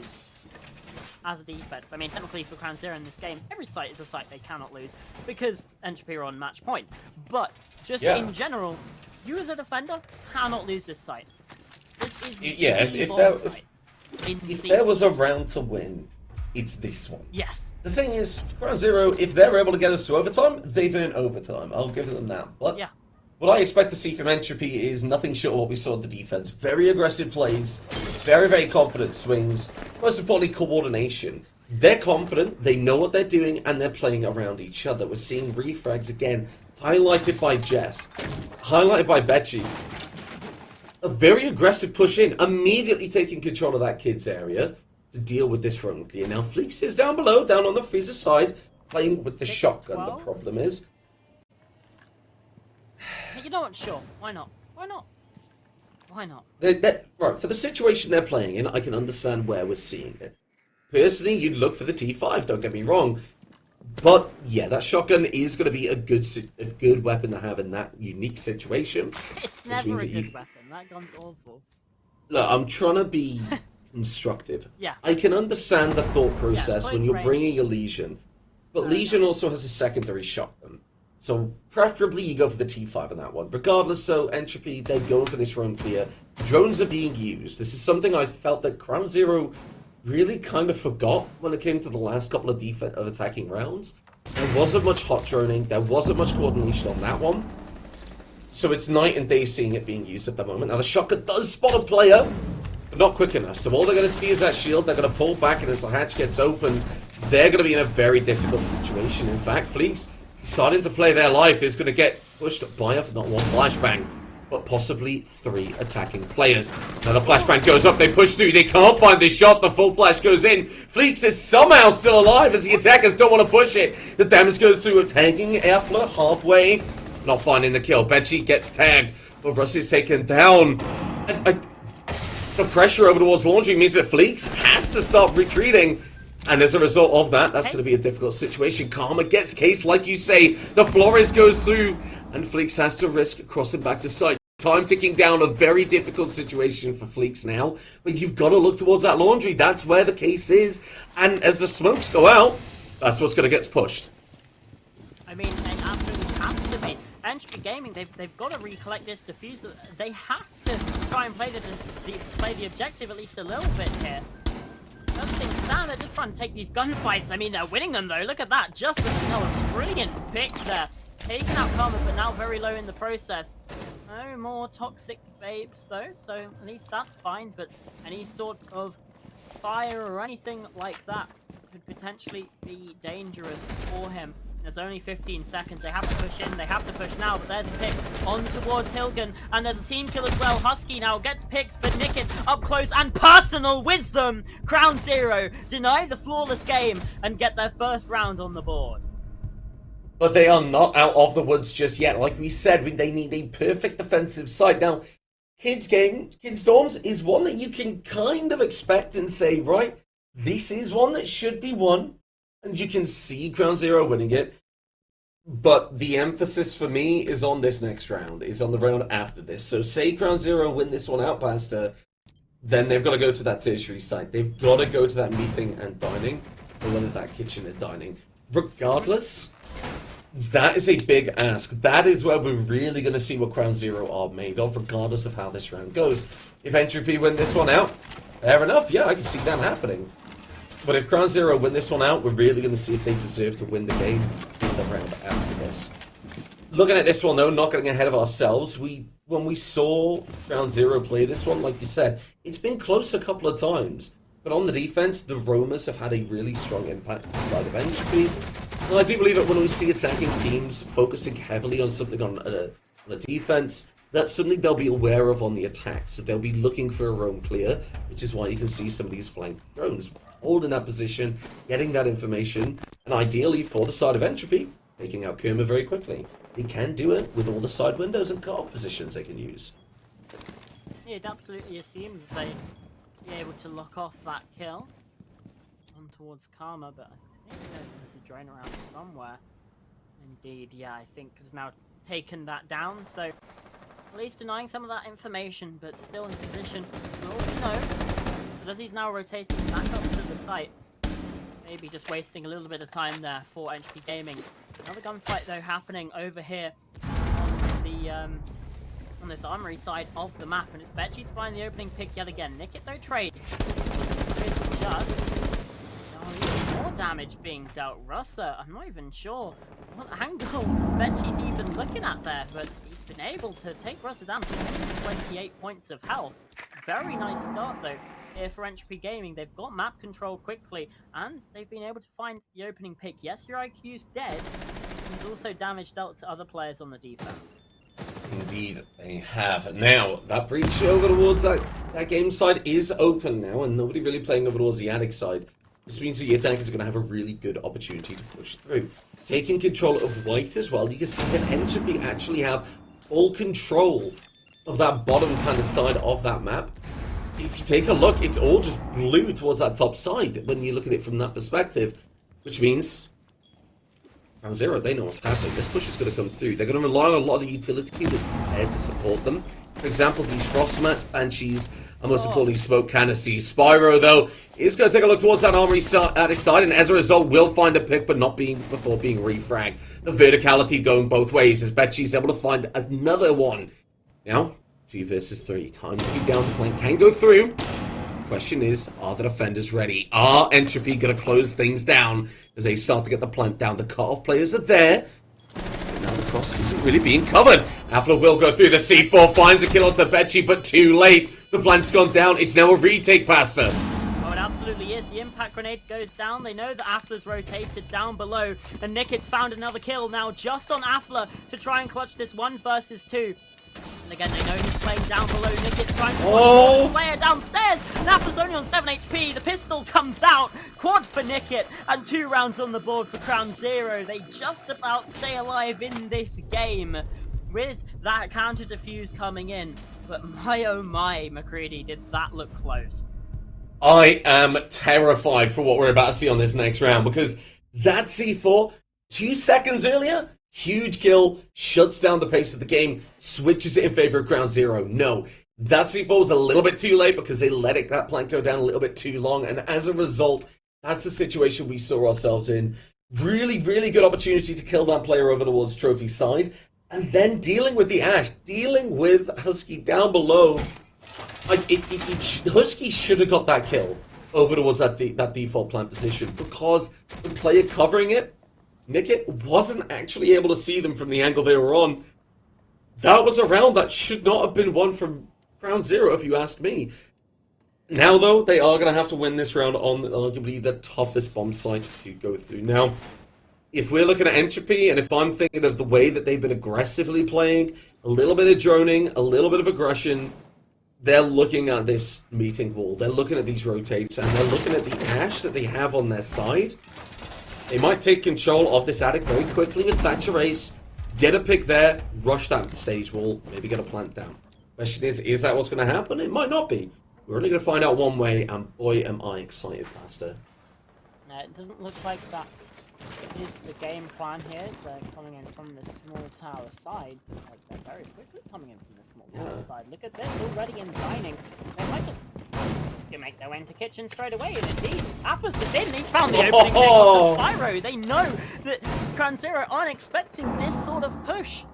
as a defense. I mean, technically for Crown Zero in this game, every site is a site they cannot lose because Entropy are on match point. But just in general, you as a defender cannot lose this site. This is if there was a round to win, it's this one. Yes. The thing is, for Ground Zero, if they're able to get us to overtime, they've earned overtime. I'll give them that. But what I expect to see from Entropy is nothing short of what we saw in the defense. Very aggressive plays, very, very confident swings, most importantly, coordination. They're confident, they know what they're doing, and they're playing around each other. We're seeing refrags again, highlighted by Jess, highlighted by Betchy. A very aggressive push in, immediately taking control of that kid's area to deal with this front clear. Now Fleeks is down below, down on the freezer side, playing with the shotgun. 12? The problem is, You know what? Sure. Why not? Why not? Why not? right, for the situation they're playing in, I can understand where we're seeing it. Personally, you'd look for the T5, don't get me wrong. But, yeah, that shotgun is going to be a good weapon to have in that unique situation. It's never a good weapon. That gun's awful. Look, I'm trying to be constructive. Yeah. I can understand the thought process when you're bringing a Legion. But Legion also has a secondary shotgun. So, preferably you go for the T5 on that one. Regardless, so, Entropy, they're going for this round clear. Drones are being used. This is something I felt that Crown Zero really kind of forgot when it came to the last couple of attacking rounds. There wasn't much hot droning. There wasn't much coordination on that one. So it's night and day seeing it being used at the moment. Now, the shotgun does spot a player, but not quick enough. So all they're going to see is that shield. They're going to pull back, and as the hatch gets open, they're going to be in a very difficult situation. In fact, Fleeks, deciding to play their life, is going to get pushed by not one flashbang, but possibly 3 attacking players. Now the flashbang goes up, they push through, they can't find the shot, the full flash goes in. Fleeks is somehow still alive as the attackers don't want to push it. The damage goes through, tagging Airfler halfway, not finding the kill. Betchy gets tagged, but Russ is taken down. The pressure over towards Laundry means that Fleeks has to start retreating. And as a result of that, that's going to be a difficult situation. Karma gets case, like you say. The Flores goes through, and Fleeks has to risk crossing back to site. Time ticking down, a very difficult situation for Fleeks now. But you've got to look towards that Laundry. That's where the case is. And as the smokes go out, that's what's going to get pushed. I mean, they absolutely have to be. Entropy Gaming, they've got to recollect this diffuser. They have to try and play the objective at least a little bit here. Nothing stand, they're just trying to take these gunfights. I mean, they're winning them though. Look at that, just a brilliant pick there. Taking out Karma, but now very low in the process. No more toxic babes though, so at least that's fine. But any sort of fire or anything like that could potentially be dangerous for him. There's only 15 seconds. They have to push in. They have to push now. But there's a pick on towards Hilgen. And there's a team kill as well. Husky now gets picks, but Nickit up close and personal with them. Crown Zero deny the flawless game and get their first round on the board. But they are not out of the woods just yet. Like we said, they need a perfect defensive side. Now, Kids Storms is one that you can kind of expect and say, right, this is one that should be won. And you can see Ground Zero winning it. But the emphasis for me is on this next round, is on the round after this. So say Ground Zero win this one out, Pastor, then they've got to go to that tertiary site. They've got to go to that meeting and dining, or whether that kitchen and dining. Regardless, that is a big ask. That is where we're really going to see what Ground Zero are made of, regardless of how this round goes. If Entropy win this one out, fair enough, yeah, I can see that happening. But if Ground Zero win this one out, we're really going to see if they deserve to win the game in the round after this. Looking at this one, though, not getting ahead of ourselves, when we saw Ground Zero play this one, like you said, it's been close a couple of times. But on the defense, the Roamers have had a really strong impact on the side of Entropy. And I do believe that when we see attacking teams focusing heavily on something on a defense, that's something they'll be aware of on the attack. So they'll be looking for a roam clear, which is why you can see some of these flank drones holding that position, getting that information, and ideally for the side of Entropy, taking out Kurma very quickly. They can do it with all the side windows and cut-off positions they can use. Yeah, it absolutely assumes they'd be able to lock off that kill on towards Karma, but I think there's a drone around somewhere. Indeed, yeah, I think has now taken that down, so at least denying some of that information, but still in position. Well, you know, but as he's now rotating back up to the site, maybe just wasting a little bit of time there for Entropy Gaming. Another gunfight though happening over here on the on this armory side of the map, and it's Betchy to find the opening pick yet again. Nickit though trade. Just more damage being dealt. Russer, I'm not even sure what angle Betchy's even looking at there, but he's been able to take Russer down to 28 points of health. Very nice start though here for Entropy Gaming. They've got map control quickly, and they've been able to find the opening pick. Yes, your IQ's dead, and there's also damage dealt to other players on the defense. Indeed, they have. Now, that breach over towards that game side is open now, and nobody really playing over towards the attic side. This means the attackers are going to have a really good opportunity to push through. Taking control of white as well, you can see that Entropy actually have full control of that bottom kind of side of that map. If you take a look, it's all just blue towards that top side when you look at it from that perspective, which means Ground Zero, they know what's happening. This push is going to come through. They're going to rely on a lot of the utility that's there to support them. For example, these Frostmats, Banshees, and most importantly, Smoke Canister. Spyro, though, is going to take a look towards that armory attic side, and as a result, will find a pick, but not before being refragged. The verticality going both ways, as Betchy's able to find another one. Now, 2 versus 3. Time to be down the plank. Can go through. Question is, are the defenders ready? Are Entropy going to close things down as they start to get the plant down? The cut-off players are there. But now the cross isn't really being covered. Affler will go through the C4, finds a kill onto Betchy, but too late. The plant's gone down. It's now a retake, Pastor. Oh, it absolutely is. The impact grenade goes down. They know that Affler's rotated down below. And Nickit's found another kill now just on Affler to try and clutch this 1 versus 2. And again, they know he's playing down below. Nickit's trying to push the player downstairs. Nafla's only on 7 HP. The pistol comes out. Quad for Nickit. And 2 rounds on the board for Crown Zero. They just about stay alive in this game with that counter defuse coming in. But my oh my, McCready, did that look close. I am terrified for what we're about to see on this next round, because that C4, 2 seconds earlier, huge kill, shuts down the pace of the game, switches it in favor of Ground Zero. No, that C4 was a little bit too late because they let that plank go down a little bit too long, and as a result, that's the situation we saw ourselves in. Really, really good opportunity to kill that player over towards Trophy side, and then dealing with the Ash, dealing with Husky down below. Husky should have got that kill over towards that default plant position, because the player covering it, Nickit, wasn't actually able to see them from the angle they were on. That was a round that should not have been won from Ground Zero, if you ask me. Now, though, they are going to have to win this round on arguably the toughest bomb site to go through. Now, if we're looking at Entropy, and if I'm thinking of the way that they've been aggressively playing, a little bit of droning, a little bit of aggression, they're looking at this meeting wall, they're looking at these rotates, and they're looking at the Ash that they have on their side. They might take control of this attic very quickly with Thatcher Ace, get a pick there, rush that stage wall, maybe get a plant down. Question is that what's going to happen? It might not be. We're only going to find out one way, and boy am I excited, Pastor. It doesn't look like that is the game plan here. They're coming in from the small tower side. They're very quickly coming in from the small tower side. Look at this, already in dining. They might just make their way into kitchen straight away. And indeed, Apples the Din, he found the opening pick of the Spyro. They know that Crown Zero aren't expecting this sort of push.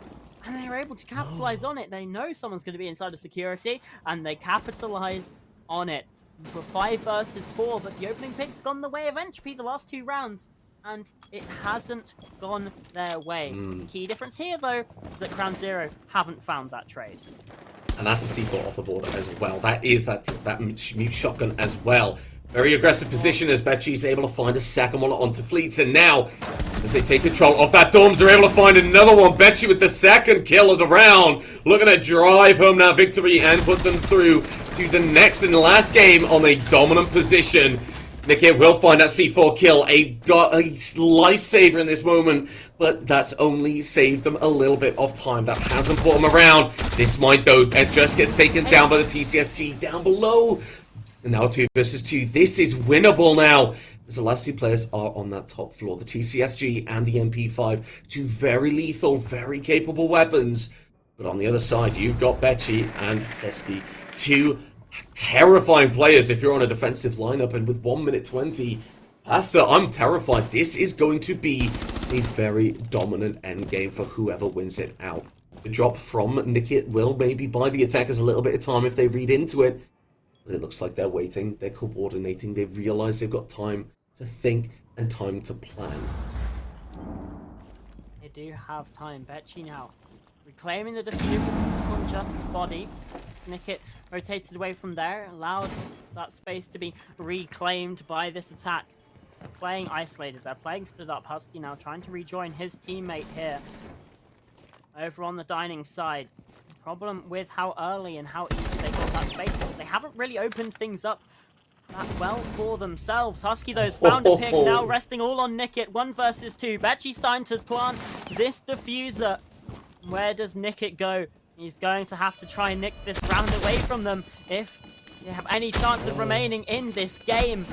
And they were able to capitalize on it. They know someone's going to be inside of security, and they capitalize on it. For 5 versus 4, but the opening pick's gone the way of Entropy the last 2 rounds, and it hasn't gone their way. The key difference here, though, is that Crown Zero haven't found that trade. And that's the C4 off the board as well. That is that mute shotgun as well. Very aggressive position as Betchy's able to find a second one onto Fleets. And now, as they take control of that Dorms, they're able to find another one. Betchy with the second kill of the round. Looking to drive home that victory and put them through to the next and last game on a dominant position. Nickit will find that C4 kill, a lifesaver in this moment, but that's only saved them a little bit of time. That hasn't brought them around. This might, though, it just gets taken down by the TCSG down below. And now 2 versus 2. This is winnable now, as the last 2 players are on that top floor. The TCSG and the MP5, 2 very lethal, very capable weapons. But on the other side, you've got Betchy and Pesky, 2 terrifying players if you're on a defensive lineup. And with 1 minute 20, Pastor, I'm terrified. This is going to be a very dominant endgame for whoever wins it out. The drop from Nickit will maybe buy the attackers a little bit of time if they read into it. But it looks like they're waiting, they're coordinating, they realize they've got time to think and time to plan. They do have time. Betchy now reclaiming the defuse on Just's body. Nickit rotated away from there, allowed that space to be reclaimed by this attack. They're playing isolated, they're playing split up. Husky now trying to rejoin his teammate here. Over on the dining side. Problem with how early and how easy they got that space. They haven't really opened things up that well for themselves. Husky, though, has found a pick, now resting all on Nickit. 1 versus 2. Betchy's time to plant this diffuser. Where does Nickit go? He's going to have to try and nick this round away from them if they have any chance of remaining in this game.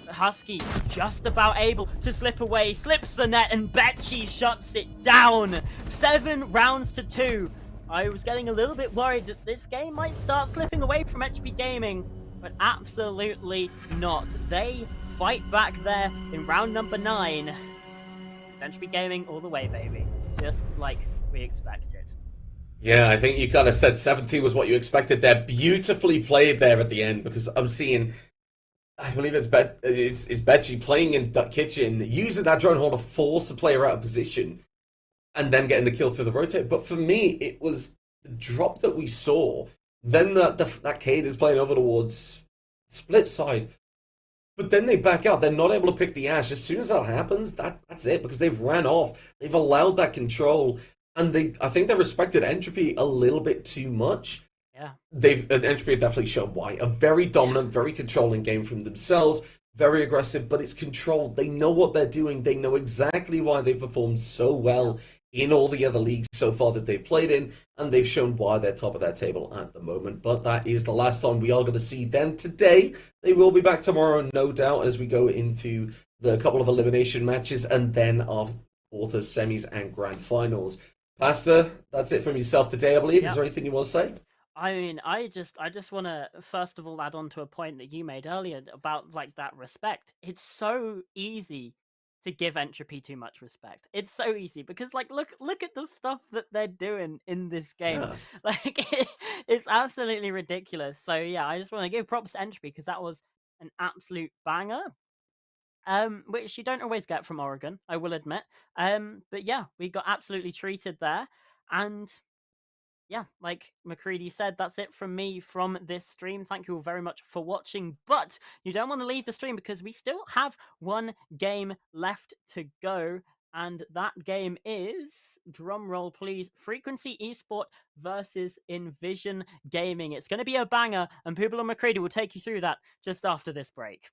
Husky just about able to slip away, slips the net, and Betchy shuts it down. 7 rounds to 2. I was getting a little bit worried that this game might start slipping away from HP Gaming, but absolutely not. They fight back there in round number 9. HP Gaming all the way, baby. Just like we expected. Yeah, I think you kind of said 70 was what you expected there. Beautifully played there at the end, because I'm seeing, I believe it's Betchy playing in that kitchen, using that drone hole to force the player out of position, and then getting the kill through the rotate. But for me, it was the drop that we saw. Then that Cade is playing over towards split side. But then they back out. They're not able to pick the Ash. As soon as that happens, that's it. Because they've ran off. They've allowed that control. And I think they respected Entropy a little bit too much. Yeah. Entropy have definitely shown why. A very dominant, very controlling game from themselves. Very aggressive, but it's controlled. They know what they're doing. They know exactly why they've performed so well in all the other leagues so far that they've played in, and they've shown why they're top of their table at the moment. But that is the last time we are going to see them today. They will be back tomorrow, no doubt, as we go into the couple of elimination matches, and then our quarters, semis, and grand finals. Pastor, that's it from yourself today, I believe. Yep. Is there anything you want to say? I mean, I just want to first of all add on to a point that you made earlier about like that respect. It's so easy to give Entropy too much respect. It's so easy because like look at the stuff that they're doing in this game. Yeah. Like it's absolutely ridiculous. So yeah, I just want to give props to Entropy because that was an absolute banger. Which you don't always get from Oregon, I will admit. But yeah, we got absolutely treated there. And yeah, like McCready said, that's it from me from this stream. Thank you all very much for watching. But you don't want to leave the stream because we still have one game left to go. And that game is, drum roll please, Frequency Esport versus Envision Gaming. It's going to be a banger, and Pubelo McCready will take you through that just after this break.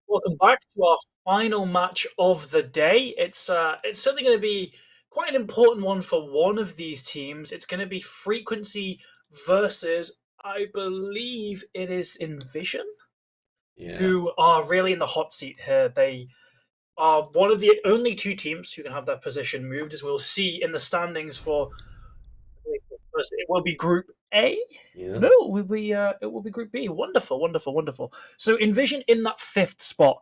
Welcome back to our final match of the day. It's certainly going to be quite an important one for one of these teams. It's going to be Frequency versus, I believe it is Envision, Yeah. who are really in the hot seat here. They are one of the only two teams who can have their position moved, as we'll see in the standings for. It will be Group A. Yeah. No, it will be Group B. Wonderful, wonderful, wonderful. So Envision in that 5th spot.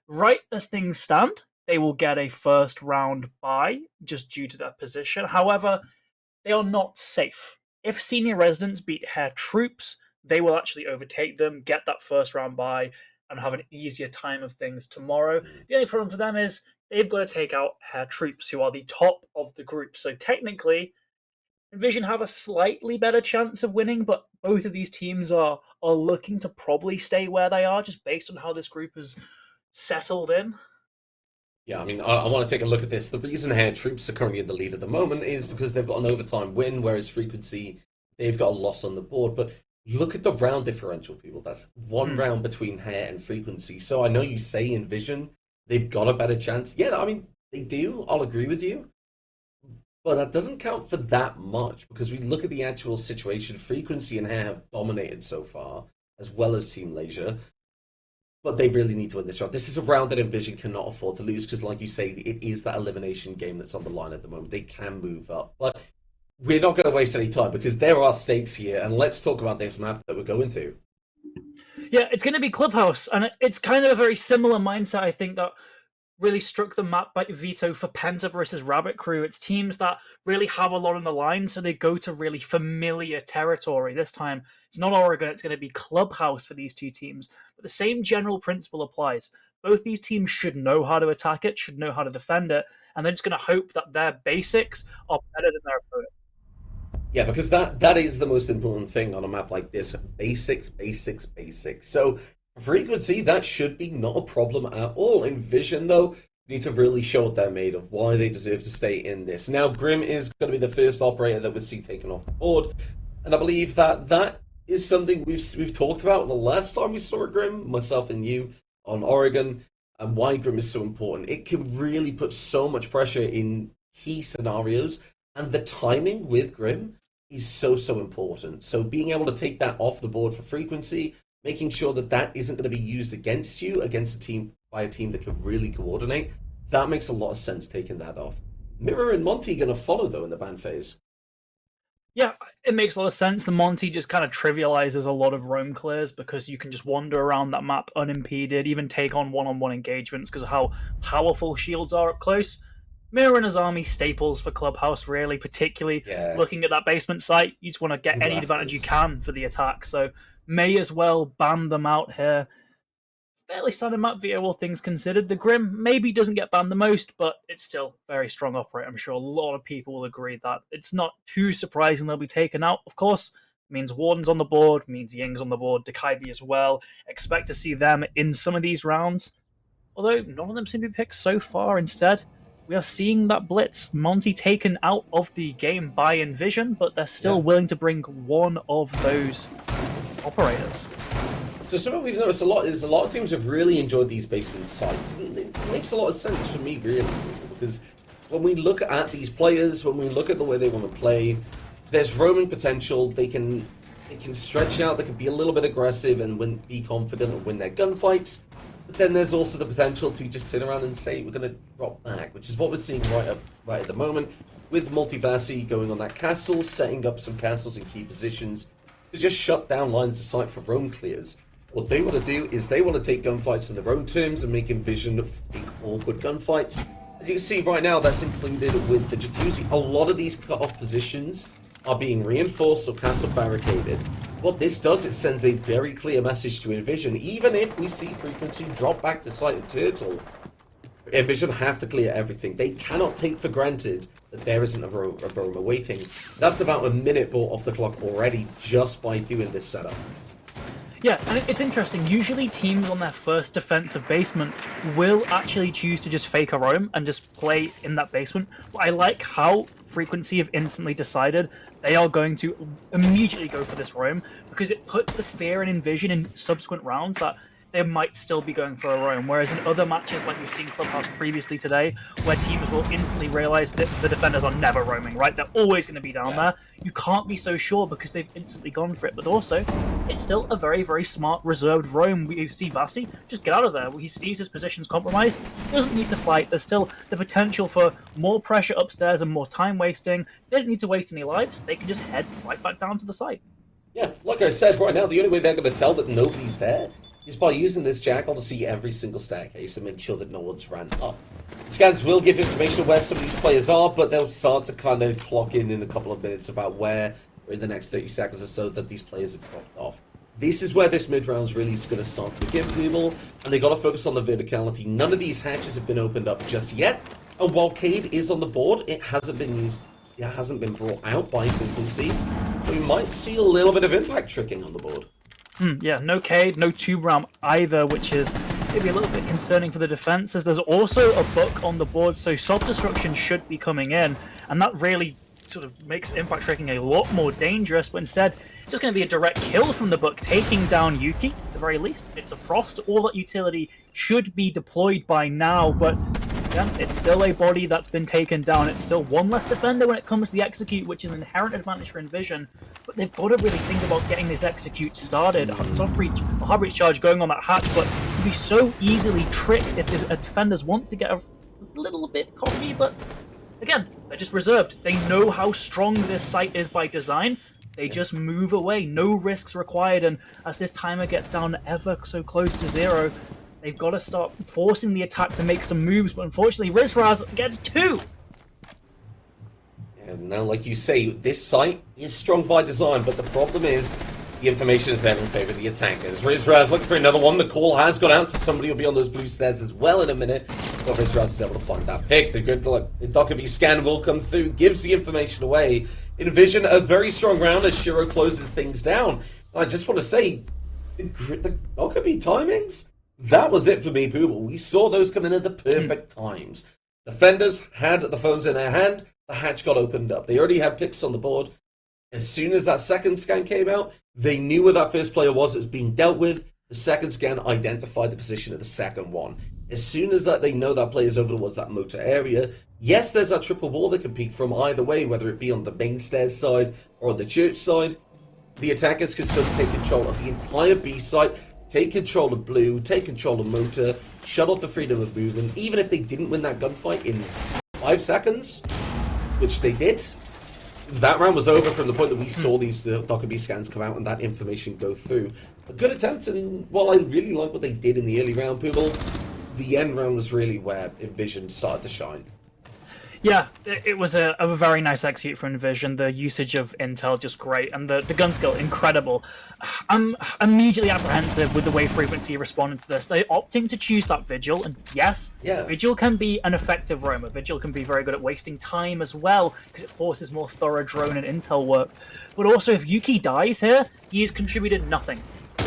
Right as things stand, they will get a first round bye just due to their position. However, they are not safe. If Senior Residents beat Hair Troops, they will actually overtake them, get that first round bye, and have an easier time of things tomorrow. The only problem for them is they've got to take out Hair Troops, who are the top of the group. So technically, Envision have a slightly better chance of winning, but both of these teams are looking to probably stay where they are, just based on how this group has settled in. Yeah, I mean, I want to take a look at this. The reason Hair Troops are currently in the lead at the moment is because they've got an overtime win, whereas Frequency, they've got a loss on the board. But look at the round differential, people. That's one round between Hair and Frequency. So I know you say Envision, they've got a better chance. Yeah, I mean, they do. I'll agree with you. But that doesn't count for that much, because we look at the actual situation. Frequency and Hair have dominated so far, as well as Team Leisure. But they really need to win this round. This is a round that Envision cannot afford to lose, because like you say, it is that elimination game that's on the line at the moment. They can move up. But we're not going to waste any time, because there are stakes here. And let's talk about this map that we're going to. Yeah, it's going to be Clubhouse. And it's kind of a very similar mindset, I think, that really struck the map by Vito for Penta versus Rabbit Crew. It's teams that really have a lot on the line, so they go to really familiar territory. This time, it's not Oregon, it's going to be Clubhouse for these two teams. But the same general principle applies. Both these teams should know how to attack it, should know how to defend it, and they're just going to hope that their basics are better than their opponents. Yeah, because that is the most important thing on a map like this. Basics, basics, basics. So Frequency, that should be not a problem at all. Envision, though, need to really show what they're made of, why they deserve to stay in this. Now, Grim is going to be the first operator that we see taken off the board, and I believe that is something we've talked about the last time we saw a Grim, myself and you, on Oregon, and why Grim is so important. It can really put so much pressure in key scenarios, and the timing with Grim is so important. So being able to take that off the board for Frequency, making sure that that isn't going to be used against you, against a team that can really coordinate, that makes a lot of sense, taking that off. Mirror and Monty going to follow, though, in the ban phase. Yeah, it makes a lot of sense. The Monty just kind of trivializes a lot of roam clears, because you can just wander around that map unimpeded, even take on one-on-one engagements because of how powerful shields are up close. Mirror and his army staples for Clubhouse, really, particularly looking at that basement site. You just want to get any advantage you can for the attack, so may as well ban them out here. Fairly standard map via all things considered. The Grim maybe doesn't get banned the most, but it's still very strong operator. I'm sure a lot of people will agree that it's not too surprising they'll be taken out. Of course, means Warden's on the board, means Ying's on the board, Dekaibi as well. Expect to see them in some of these rounds, although none of them seem to be picked so far. Instead, we are seeing that Blitz, Monty taken out of the game by Envision, but they're still willing to bring one of those operators. So something we've noticed a lot is a lot of teams have really enjoyed these basement sites. And it makes a lot of sense for me, really, because when we look at these players, when we look at the way they want to play, there's roaming potential. They can stretch out, they can be a little bit aggressive and be confident and win their gunfights. But then there's also the potential to just turn around and say, we're going to drop back, which is what we're seeing right at the moment, with Multiversi going on that castle, setting up some castles in key positions to just shut down lines of sight for roam clears. What they want to do is they want to take gunfights in their own terms and make Envision take awkward gunfights. As you can see right now, that's included with the Jacuzzi. A lot of these cut-off positions are being reinforced or castle barricaded. What this does, it sends a very clear message to Envision. Even if we see Frequency drop back to site of Turtle, Envision have to clear everything. They cannot take for granted that there isn't a roam awaiting. That's about a minute bought off the clock already just by doing this setup. Yeah, and it's interesting. Usually teams on their first defensive basement will actually choose to just fake a roam and just play in that basement. But I like how Frequency have instantly decided they are going to immediately go for this roam, because it puts the fear and Envision in subsequent rounds that they might still be going for a roam. Whereas in other matches, like we've seen Clubhouse previously today, where teams will instantly realize that the defenders are never roaming, right? They're always going to be down there. You can't be so sure because they've instantly gone for it. But also, it's still a very, very smart, reserved roam. We see Vasi just get out of there. He sees his position's compromised. He doesn't need to fight. There's still the potential for more pressure upstairs and more time wasting. They don't need to waste any lives. They can just head right back down to the site. Yeah, like I said, right now, the only way they're going to tell that nobody's there is by using this jackal to see every single staircase and make sure that no one's ran up. Scans will give information of where some of these players are, but they'll start to kind of clock in a couple of minutes about where, or in the next 30 seconds or so, that these players have dropped off. This is where this mid-round's really going to start to begin, people, and they got to focus on the verticality. None of these hatches have been opened up just yet, and while Cade is on the board, it hasn't been used. It hasn't been brought out by frequency. We might see a little bit of impact tricking on the board. Yeah, no Cade, no Tube Ram either, which is maybe a little bit concerning for the defenses. There's also a Buck on the board, so self-destruction should be coming in, and that really sort of makes impact tracking a lot more dangerous, but instead it's just going to be a direct kill from the Buck, taking down Yuki at the very least. It's a Frost. All that utility should be deployed by now, but yeah, it's still a body that's been taken down. It's still one less defender when it comes to the execute, which is an inherent advantage for Envision, but they've got to really think about getting this execute started. Soft breach, a hard breach charge going on that hatch, but you'd be so easily tricked if the defenders want to get a little bit cocky, but again, they're just reserved. They know how strong this site is by design. They just move away. No risks required. And as this timer gets down ever so close to zero, they've got to start forcing the attack to make some moves. But unfortunately, Rizraz gets two. And now, like you say, this site is strong by design, but the problem is the information is there in favor of the attackers. Rizraz looking for another one. The call has gone out, so somebody will be on those blue stairs as well in a minute. But Rizraz is able to find that pick. The good luck, the Dokkaebi scan will come through, gives the information away. Envision a very strong round as Shiro closes things down. I just want to say, the Dokkaebi timings, that was it for me, Pooble. We saw those come in at the perfect times. Defenders had the phones in their hand. The hatch got opened up. They already had picks on the board. As soon as that second scan came out, they knew where that first player was. It was being dealt with. The second scan identified the position of the second one. As soon as that they know that player's over towards that motor area, yes, there's that triple wall that can peek from either way, whether it be on the main stairs side or on the church side. The attackers can still take control of the entire B site, take control of blue, take control of motor, shut off the freedom of movement. Even if they didn't win that gunfight in 5 seconds, which they did, that round was over from the point that we saw these Dokkaebi scans come out and that information go through. A good attempt, and while I really like what they did in the early round, Pooble, the end round was really where Envision started to shine. Yeah, it was a very nice execute from Envision. The usage of intel just great, and the gun skill incredible. I'm immediately apprehensive with the way Frequency responded to this. They're opting to choose that Vigil, and yes, Vigil can be an effective roamer. Vigil can be very good at wasting time as well, because it forces more thorough drone and intel work. But also, if Yuki dies here, he has contributed nothing.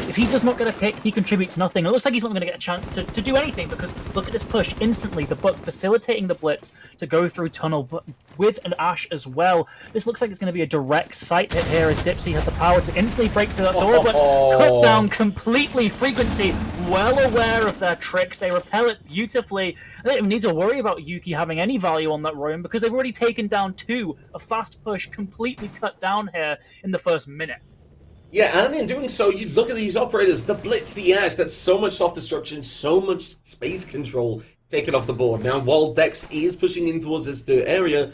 If he does not get a pick, he contributes nothing. It looks like he's not going to get a chance to do anything, because look at this push. Instantly, the Buck facilitating the blitz to go through tunnel, but with an Ash as well. This looks like it's going to be a direct sight hit here, as Dipsy has the power to instantly break through that door, but cut down completely. Frequency, well aware of their tricks. They repel it beautifully. They don't even need to worry about Yuki having any value on that roam, because they've already taken down two. A fast push completely cut down here in the first minute. Yeah, and in doing so, you look at these operators, the Blitz, the Ash, that's so much self-destruction, so much space control taken off the board. Now, while Dex is pushing in towards this dirt area,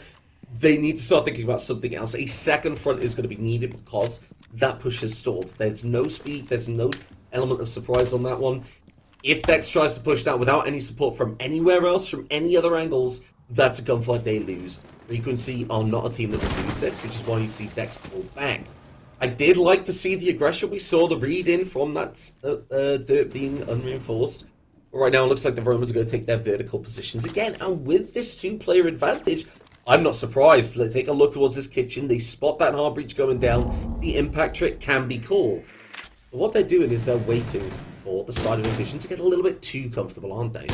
they need to start thinking about something else. A second front is going to be needed because that push has stalled. There's no speed, there's no element of surprise on that one. If Dex tries to push that without any support from anywhere else, from any other angles, that's a gunfight they lose. Frequency are not a team that will lose this, which is why you see Dex pull back. I did like to see the aggression. We saw the read-in from that dirt being unreinforced. But right now, it looks like the Romans are going to take their vertical positions again. And with this two-player advantage, I'm not surprised. Let's take a look towards this kitchen. They spot that hard breach going down. The impact trick can be called. But what they're doing is they're waiting for the side of Envision to get a little bit too comfortable, aren't they?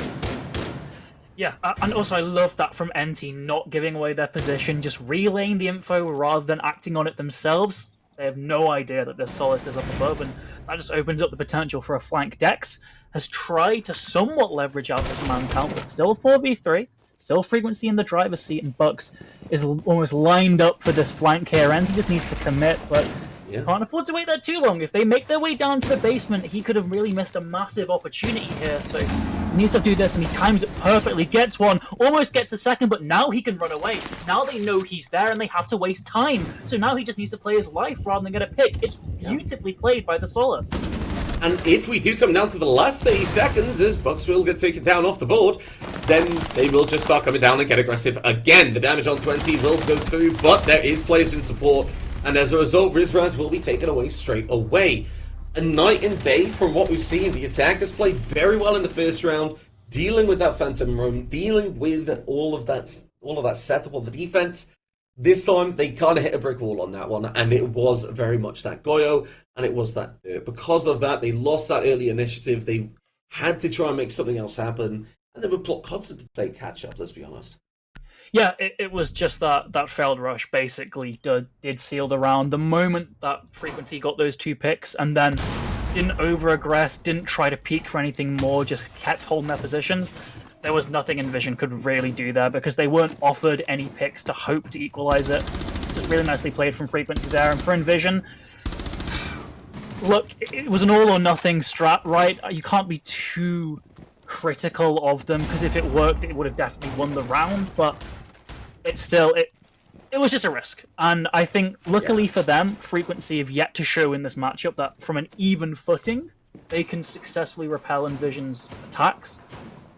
Yeah, and also I love that from NT not giving away their position, just relaying the info rather than acting on it themselves. They have no idea that their Solace is up above, and that just opens up the potential for a flank. Dex has tried to somewhat leverage out this man count, but still 4v3, still frequency in the driver's seat, and Bucks is almost lined up for this flank here, and he just needs to commit, but can't afford to wait there too long. If they make their way down to the basement, he could have really missed a massive opportunity here, so he needs to do this, and he times it perfectly, gets one, almost gets the second, but now he can run away. Now they know he's there, and they have to waste time, so now he just needs to play his life rather than get a pick. It's beautifully played by the Solus. And if we do come down to the last 30 seconds, as Bucks will get taken down off the board, then they will just start coming down and get aggressive again. The damage on 20 will go through, but there is players in support, and as a result, Rizraz will be taken away straight away. A night and day from what we've seen. The attackers played very well in the first round, dealing with that Phantom Roam, dealing with all of that setup on the defense. This time, they kind of hit a brick wall on that one, and it was very much that Goyo, and it was that Dirt. Because of that, they lost that early initiative. They had to try and make something else happen, and they would constantly play catch-up, let's be honest. Yeah, it was just that failed rush basically did seal the round. The moment that Frequency got those 2 picks and then didn't over-aggress, didn't try to peek for anything more, just kept holding their positions, there was nothing Envision could really do there because they weren't offered any picks to hope to equalize it. Just really nicely played from Frequency there. And for Envision, look, it was an all-or-nothing strat, right? You can't be too critical of them because if it worked, it would have definitely won the round, but it's still, it was just a risk. And I think, luckily for them, Frequency have yet to show in this matchup that from an even footing, they can successfully repel Envision's attacks.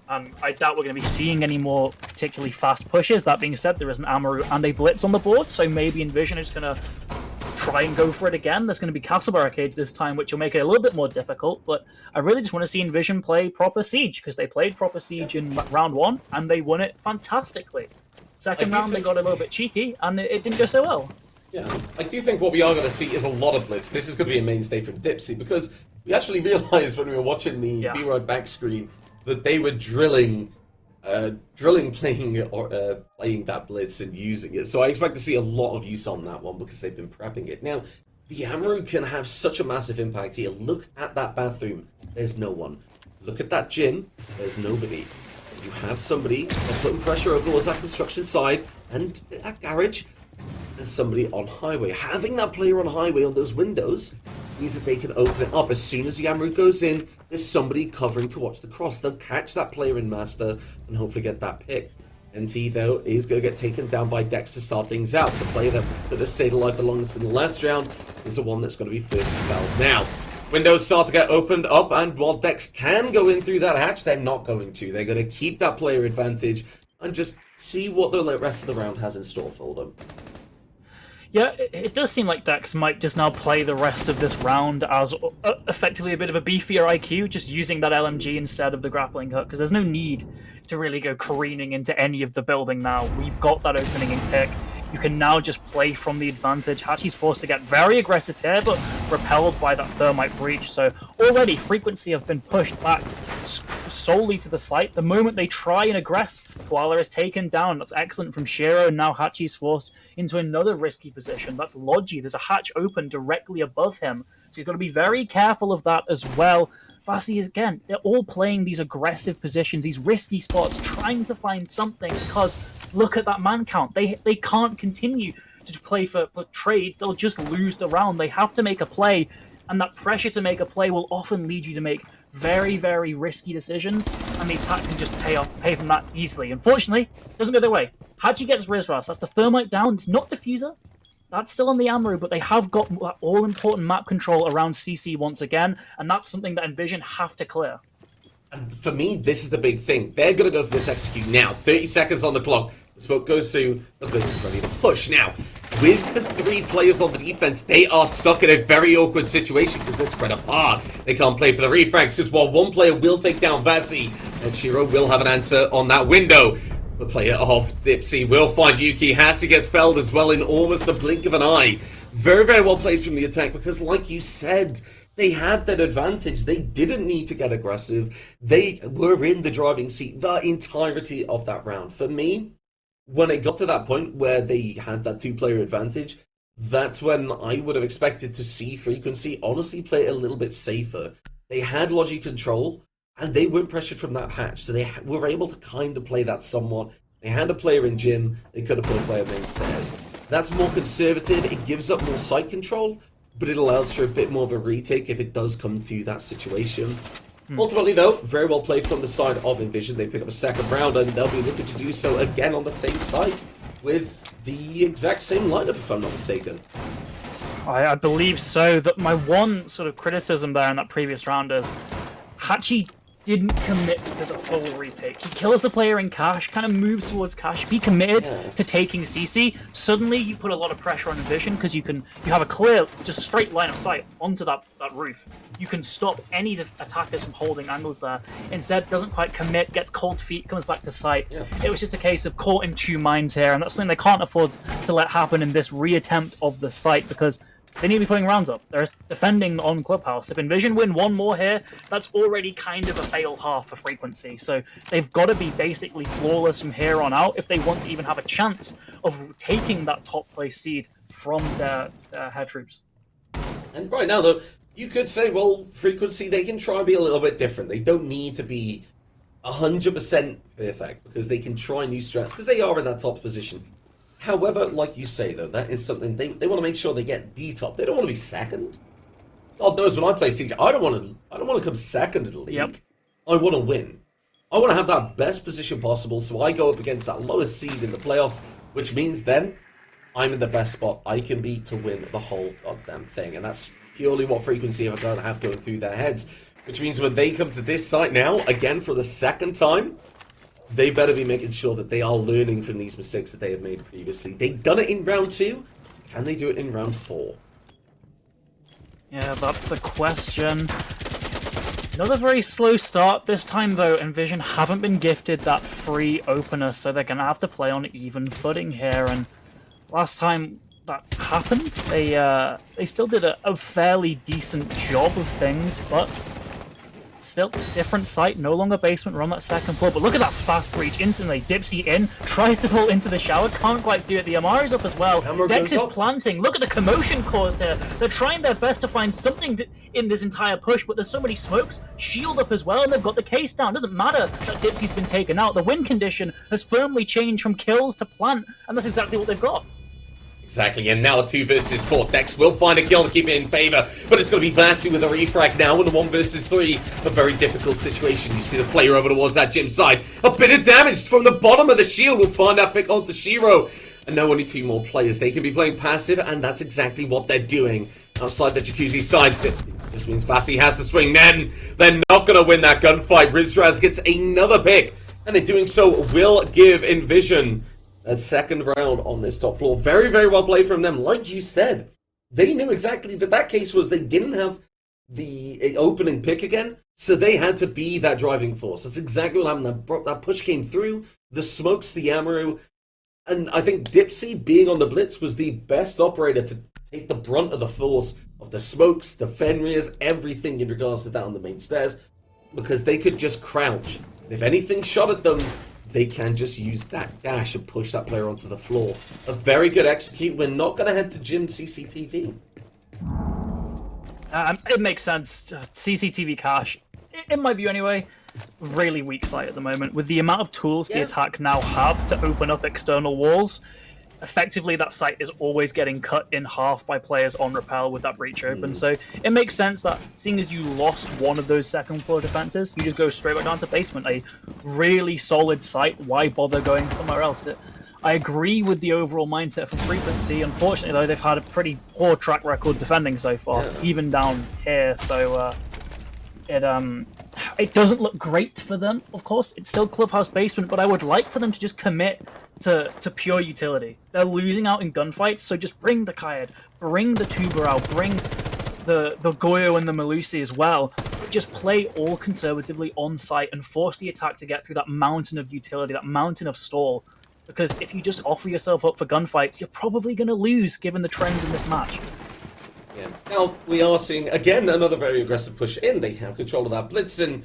I doubt we're going to be seeing any more particularly fast pushes. That being said, there is an Amaru and a Blitz on the board, so maybe Envision is going to try and go for it again. There's going to be castle barricades this time, which will make it a little bit more difficult, but I really just want to see Envision play proper Siege, because they played proper Siege in round 1, and they won it fantastically. Second round, they got a little bit cheeky, and it didn't go so well. Yeah, I do think what we are going to see is a lot of Blitz. This is going to be a mainstay from Dipsy, because we actually realized when we were watching the B-Rod back screen that they were drilling playing that Blitz and using it. So I expect to see a lot of use on that one because they've been prepping it. Now, the Amaru can have such a massive impact here. Look at that bathroom. There's no one. Look at that gym. There's nobody. You have somebody putting pressure over towards that construction side and that garage. There's somebody on highway. Having that player on highway on those windows means that they can open it up. As soon as the Amaru goes in, there's somebody covering to watch the cross. They'll catch that player in Master and hopefully get that pick. NT, though, is going to get taken down by Dex to start things out. The player that has stayed alive the longest in the last round is the one that's going to be first felled now. Windows start to get opened up, and while Dex can go in through that hatch, they're not going to. They're going to keep that player advantage and just see what the rest of the round has in store for them. Yeah, it does seem like Dex might just now play the rest of this round as effectively a bit of a beefier IQ, just using that LMG instead of the grappling hook, because there's no need to really go careening into any of the building now. We've got that opening in pick. You can now just play from the advantage. Hachi's forced to get very aggressive here, but repelled by that thermite breach. So already Frequency have been pushed back solely to the site. The moment they try and aggress, Koala is taken down. That's excellent from Shiro, and now Hachi's forced into another risky position. That's Logi. There's a hatch open directly above him. So you've got to be very careful of that as well. Vasi is, again, they're all playing these aggressive positions, these risky spots, trying to find something, because look at that man count. They can't continue to play for trades. They'll just lose the round. They have to make a play, and that pressure to make a play will often lead you to make very, very risky decisions, and the attack can just pay from that easily. Unfortunately, it doesn't go their way. Hachi gets Rizras. That's the thermite down. It's not Diffuser. That's still on the Amaru, but they have got all-important map control around CC once again, and that's something that Envision have to clear. And for me, this is the big thing. They're going to go for this execute now. 30 seconds on the clock. The smoke goes through. The Blitz is ready to push. Now, with the 3 players on the defense, they are stuck in a very awkward situation because they're spread apart. They can't play for the refrags because while one player will take down Vasi, and Shiro will have an answer on that window. The player of Dipsy will find Yuki. Hasi gets felled as well in almost the blink of an eye. Very, very well played from the attack because, like you said, they had that advantage. They didn't need to get aggressive. They were in the driving seat the entirety of that round. For me, when it got to that point where they had that 2-player advantage, that's when I would have expected to see Frequency honestly play a little bit safer. They had logic control, and they weren't pressured from that hatch, so they were able to kind of play that somewhat. They had a player in gym, they could have put a player main stairs. That's more conservative, it gives up more site control, but it allows for a bit more of a retake if it does come to that situation. Ultimately, though, very well played from the side of Envision. They pick up a second round, and they'll be looking to do so again on the same site with the exact same lineup, if I'm not mistaken. I believe so. That my one sort of criticism there in that previous round is Hachi didn't commit to the full retake. He kills the player in cash, kind of moves towards cash. If he committed to taking CC, suddenly you put a lot of pressure on Envision because you have a clear, just straight line of sight onto that roof. You can stop any attackers from holding angles there. Instead, doesn't quite commit, gets cold feet, comes back to sight. It was just a case of caught in two minds here, and that's something they can't afford to let happen in this reattempt of the site because they need to be putting rounds up. They're defending on Clubhouse. If Envision win one more here, that's already kind of a failed half for Frequency. So they've got to be basically flawless from here on out if they want to even have a chance of taking that top place seed from their head troops. And right now, though, you could say, well, Frequency, they can try and be a little bit different. They don't need to be 100% perfect because they can try new strats because they are in that top position. However, like you say, though, that is something they want to make sure they get the top. They don't want to be second. God knows when I play Siege, I don't want to come second in the league. Yep. I want to win. I want to have that best position possible, so I go up against that lowest seed in the playoffs, which means then I'm in the best spot I can be to win the whole goddamn thing. And that's purely what Frequency are going to have going through their heads. Which means when they come to this site now, again for the second time, they better be making sure that they are learning from these mistakes that they have made previously. They've done it in round 2. Can they do it in round 4? Yeah, that's the question. Another very slow start. This time, though, Envision haven't been gifted that free opener, so they're going to have to play on even footing here. And last time that happened, they still did a fairly decent job of things, but still, different site, no longer basement, we're on that second floor. But look at that fast breach instantly. Dipsy in, tries to fall into the shower, can't quite do it. The Amari's up as well. Dex is planting. Look at the commotion caused here. They're trying their best to find something in this entire push, but there's so many smokes. Shield up as well, and they've got the case down. Doesn't matter that Dipsy's been taken out. The win condition has firmly changed from kills to plant, and that's exactly what they've got. Exactly, and now a 2 versus 4. Dex will find a kill to keep it in favor, but it's going to be Vasi with a refrag now in a 1 versus 3. A very difficult situation. You see the player over towards that gym side. A bit of damage from the bottom of the shield. We'll find that pick onto Shiro. And now only 2 more players. They can be playing passive, and that's exactly what they're doing. Outside the Jacuzzi side, this means Vasi has to swing. Then they're not going to win that gunfight. Rizraz gets another pick, and in doing so will give Envision a second round on this top floor. Very, very well played from them. Like you said, they knew exactly that case was they didn't have the opening pick again, so they had to be that driving force. That's exactly what happened. That push came through, the smokes, the Amaru, and I think Dipsy being on the blitz was the best operator to take the brunt of the force of the smokes, the Fenriers, everything in regards to that on the main stairs, because they could just crouch. And if anything shot at them, they can just use that dash and push that player onto the floor. A very good execute. We're not going to head to gym CCTV. It makes sense. CCTV cache, in my view anyway, really weak site at the moment. With the amount of tools the attack now have to open up external walls, effectively that site is always getting cut in half by players on rappel with that breach open. So it makes sense that seeing as you lost one of those second floor defenses, you just go straight back down to basement. A really solid site. Why bother going somewhere else? I agree with the overall mindset from Frequency. Unfortunately, though, they've had a pretty poor track record defending so far, even down here. So it doesn't look great for them, of course. It's still Clubhouse Basement, but I would like for them to just commit to pure utility. They're losing out in gunfights, so just bring the Kayad, bring the Tubarao, bring the Goyo and the Melusi as well. But just play all conservatively on site and force the attack to get through that mountain of utility, that mountain of stall. Because if you just offer yourself up for gunfights, you're probably going to lose, given the trends in this match. Yeah. Now, we are seeing, again, another very aggressive push in. They have control of that blitz, and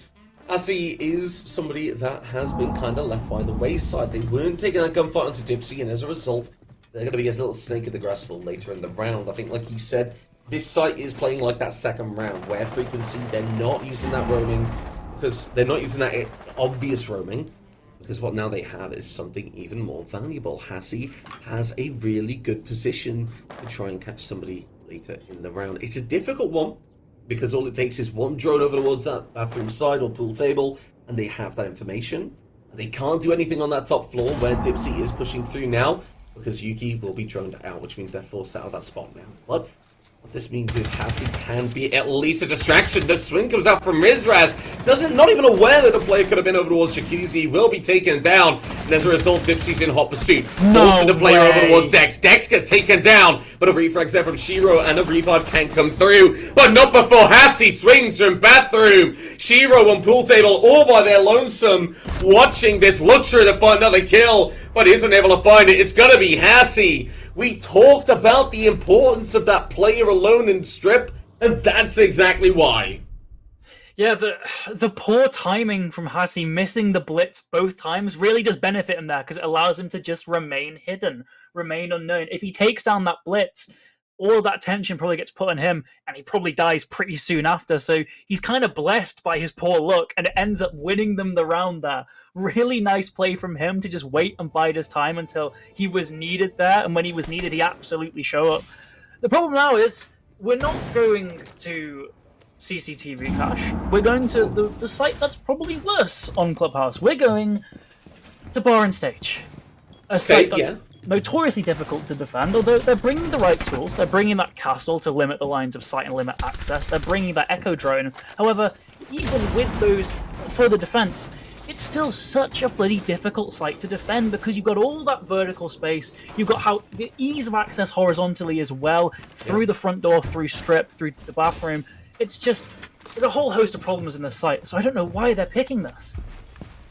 Asi is somebody that has been kind of left by the wayside. They weren't taking that gunfight onto Dipsy, and as a result, they're going to be a little snake in the grass for later in the round. I think, like you said, this site is playing like that second round, where frequency, they're not using that roaming, because they're not using that obvious roaming, because what now they have is something even more valuable. Hassie has a really good position to try and catch somebody later in the round. It's a difficult one, because all it takes is one drone over towards that bathroom side or pool table, and they have that information. They can't do anything on that top floor where Dipsy is pushing through now, because Yuki will be droned out, which means they're forced out of that spot now. But what this means is Hassie can be at least a distraction. The swing comes out from Rizraz. Not even aware that the player could have been over towards Jacuzzi. Will be taken down. And as a result, Dipsy's in hot pursuit. Forcing the player over towards Dex. Dex gets taken down. But a refrag's there from Shiro. And a revive can come through. But not before Hassie swings from bathroom. Shiro on pool table all by their lonesome. Watching this. Looks for to find another kill. But isn't able to find it. It's going to be Hassie. We talked about the importance of that player alone in strip, and that's exactly why. Yeah, the poor timing from Hassie missing the blitz both times really does benefit him there, because it allows him to just remain hidden, remain unknown. If he takes down that blitz, all of that tension probably gets put on him, and he probably dies pretty soon after. So he's kind of blessed by his poor luck, and it ends up winning them the round there. Really nice play from him to just wait and bide his time until he was needed there, and when he was needed, he absolutely showed up. The problem now is, we're not going to CCTV cache. We're going to the site that's probably worse on Clubhouse. We're going to Bar and Stage. A site that's notoriously difficult to defend, although they're bringing the right tools. They're bringing that castle to limit the lines of sight and limit access. They're bringing that echo drone. However, even with those further defense, it's still such a bloody difficult site to defend, because you've got all that vertical space. You've got how the ease of access horizontally as well, through the front door, through strip, through the bathroom. It's just, there's a whole host of problems in this site, so I don't know why they're picking this.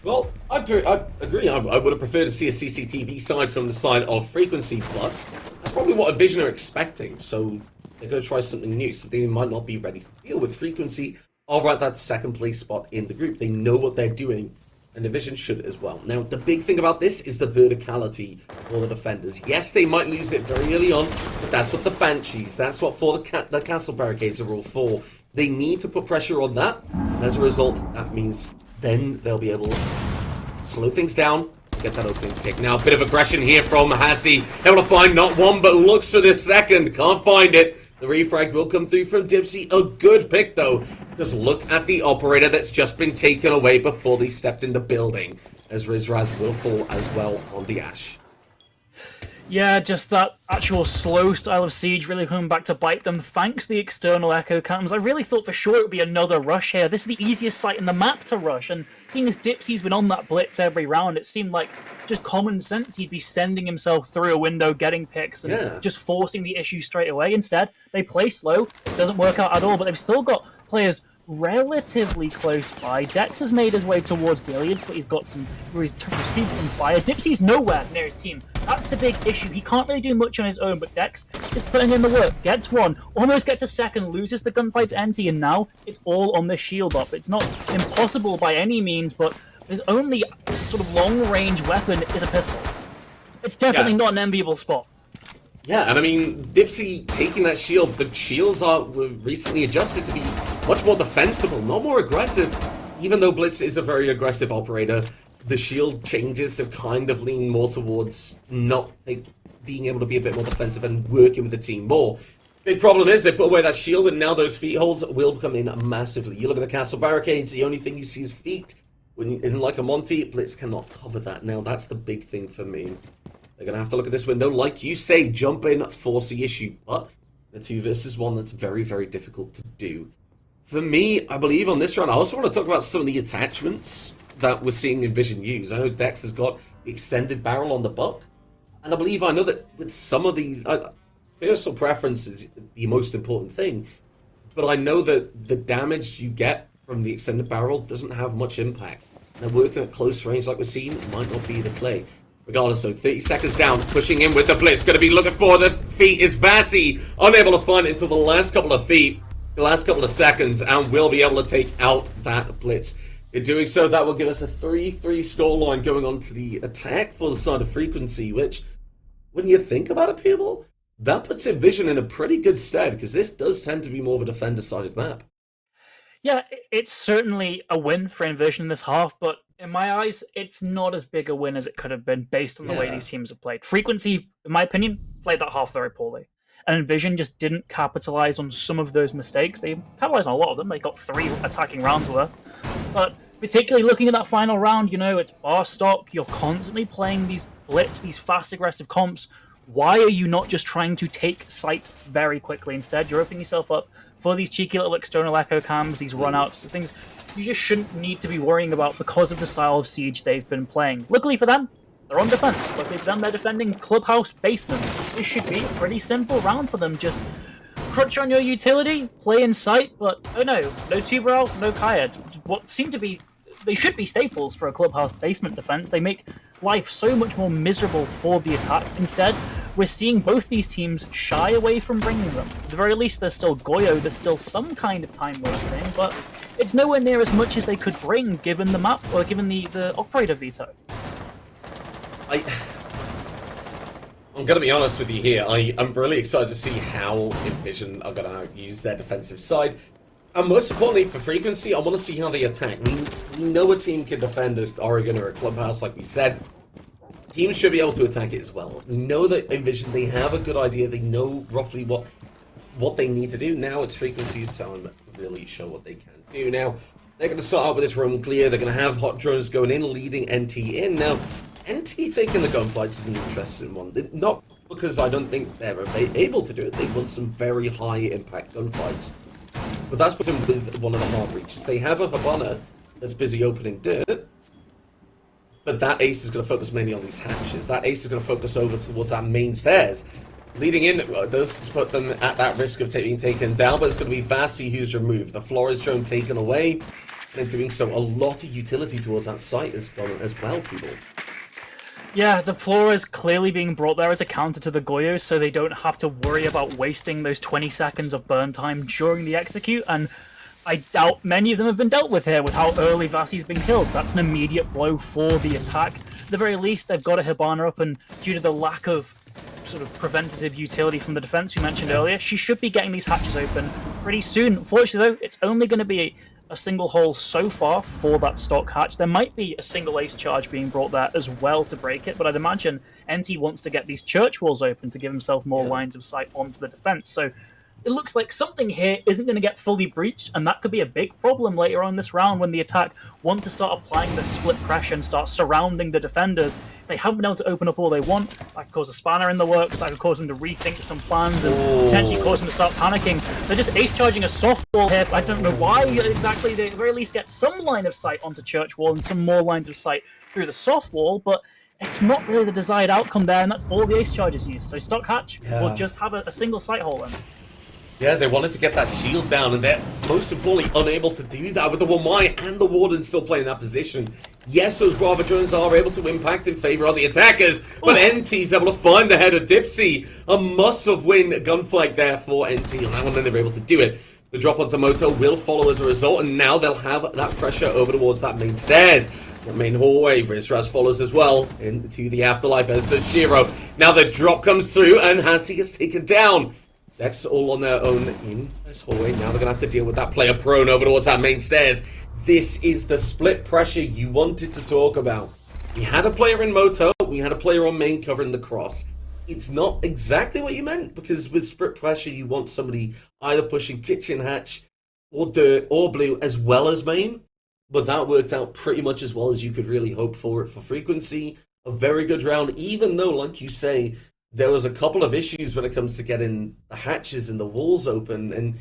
Well, I agree. I would have preferred to see a CCTV side from the side of Frequency, but that's probably what a Vision are expecting. So they're going to try something new. So they might not be ready to deal with Frequency. All right, that's second place spot in the group. They know what they're doing, and the Vision should as well. Now, the big thing about this is the verticality for the defenders. Yes, they might lose it very early on, but that's what the Banshees, that's what for the castle barricades are all for. They need to put pressure on that, and as a result, that means then they'll be able to slow things down, get that opening kick. Now, a bit of aggression here from Hassie. Able to find not one, but looks for this second. Can't find it. The refrag will come through from Dipsy. A good pick, though. Just look at the operator that's just been taken away before they stepped in the building, as Rizraz will fall as well on the Ash. Yeah, just that actual slow style of siege really coming back to bite them, thanks to the external echo cams. I really thought for sure it would be another rush here. This is the easiest site in the map to rush, and seeing as Dipsy's been on that blitz every round, it seemed like just common sense he'd be sending himself through a window, getting picks, and just forcing the issue straight away. Instead, they play slow. It doesn't work out at all, but they've still got players relatively close by. Dex has made his way towards Billiards, but he's received some fire. Dipsy's nowhere near his team. That's the big issue. He can't really do much on his own, but Dex is putting in the work. Gets one, almost gets a second, loses the gunfight to NT, and now it's all on the shield up. It's not impossible by any means, but his only sort of long-range weapon is a pistol. It's definitely not an enviable spot. Yeah, and I mean, Dipsy taking that shield, the shields were recently adjusted to be much more defensible, not more aggressive. Even though Blitz is a very aggressive operator, the shield changes have kind of leaned more towards not being able to be a bit more defensive and working with the team more. Big problem is they put away that shield, and now those feet holds will come in massively. You look at the castle barricades, the only thing you see is feet. When in like a Monty, Blitz cannot cover that. Now that's the big thing for me. They're going to have to look at this window, like you say, jump in, force the issue. But the 2 versus 1, that's very, very difficult to do. For me, I believe on this round, I also want to talk about some of the attachments that we're seeing in Vision use. I know Dex has got the extended barrel on the buck. And I know that with some of these, personal preference is the most important thing. But I know that the damage you get from the extended barrel doesn't have much impact. And working at close range like we're seeing might not be the play. Regardless, though, 30 seconds down, pushing in with the blitz. Going to be looking for the feet is Vassie. Unable to find it until the last couple of feet, the last couple of seconds, and will be able to take out that blitz. In doing so, that will give us a 3-3 scoreline going on to the attack for the side of Frequency, which when you think about it, people, that puts Envision in a pretty good stead, because this does tend to be more of a defender-sided map. Yeah, it's certainly a win for Envision in this half, but in my eyes, it's not as big a win as it could have been based on the way Yeah. these teams have played. Frequency, in my opinion, played that half very poorly. And Envision just didn't capitalize on some of those mistakes. They capitalized on a lot of them. They got 3 attacking rounds worth. But particularly looking at that final round, it's bar stock. You're constantly playing these blitz, these fast, aggressive comps. Why are you not just trying to take sight very quickly? Instead, you're opening yourself up for these cheeky little external echo cams, these runouts, things you just shouldn't need to be worrying about because of the style of Siege they've been playing. Luckily for them, they're on defense. Luckily for them, they're defending Clubhouse Basement. This should be a pretty simple round for them. Just crunch on your utility, play in sight, but oh no Tuberal, no Kayad. What seem to be, they should be staples for a Clubhouse Basement defense. They make life so much more miserable for the attack. Instead, we're seeing both these teams shy away from bringing them. At the very least, there's still Goyo, there's still some kind of time wasting, but it's nowhere near as much as they could bring given the map, or given the operator veto. I'm going to be honest with you here. I'm really excited to see how Envision are going to use their defensive side. And most importantly, for Frequency, I want to see how they attack. We know a team can defend an Oregon or a Clubhouse, like we said. Teams should be able to attack it as well. We know that Envision, they have a good idea. They know roughly what they need to do. Now it's Frequency's time to really show what they can do. Now, they're going to start out with this roam clear. They're going to have hot drones going in, leading NT in. Now, NT taking the gunfights is an interesting one. Not because I don't think they're able to do it. They want some very high impact gunfights. But that's put them with one of the hard reaches. They have a Habana that's busy opening dirt. But that ace is going to focus mainly on these hatches. That ace is going to focus over towards that main stairs. Leading in does put them at that risk of being taken down, but it's going to be Vasi who's removed. The Flores drone taken away. And in doing so, a lot of utility towards that site is gone as well, people. Yeah, the floor is clearly being brought there as a counter to the Goyo, so they don't have to worry about wasting those 20 seconds of burn time during the execute, and I doubt many of them have been dealt with here with how early Vasi's been killed. That's an immediate blow for the attack. At the very least, they've got a Hibana up, and due to the lack of sort of preventative utility from the defense we mentioned earlier, she should be getting these hatches open pretty soon. Unfortunately, though, it's only going to be a single hole so far for that stock hatch. There might be a single ace charge being brought there as well to break it, but I'd imagine NT wants to get these church walls open to give himself more lines of sight onto the defense. So it looks like something here isn't going to get fully breached, and that could be a big problem later on this round when the attack want to start applying the split pressure and start surrounding the defenders. If they haven't been able to open up all they want, that could cause a spanner in the works, that could cause them to rethink some plans and potentially cause them to start panicking. They're just ace charging a soft wall here. I don't know why exactly. They at the very least get some line of sight onto church wall and some more lines of sight through the soft wall, but it's not really the desired outcome there, and that's all the ace charges used. So stock hatch will just have a single sight hole then. Yeah, they wanted to get that shield down, and they're most importantly unable to do that with the Wamai and the Warden still playing that position. Yes, those Bravo drones are able to impact in favor of the attackers, but NT's able to find the head of Dipsy. A must-have win gunfight there for NT on that one, and they're able to do it. The drop onto Moto will follow as a result, and now they'll have that pressure over towards that main stairs. The main hallway, Rizraz follows as well into the afterlife, as does Shiro. Now the drop comes through, and Hasi is taken down. That's all on their own in this hallway. Now they're going to have to deal with that player prone over towards that main stairs. This is the split pressure you wanted to talk about. We had a player in Moto, we had a player on main covering the cross. It's not exactly what you meant, because with split pressure you want somebody either pushing kitchen hatch or dirt or blue as well as main. But that worked out pretty much as well as you could really hope for it for Frequency. A very good round, even though, like you say, there was a couple of issues when it comes to getting the hatches and the walls open, and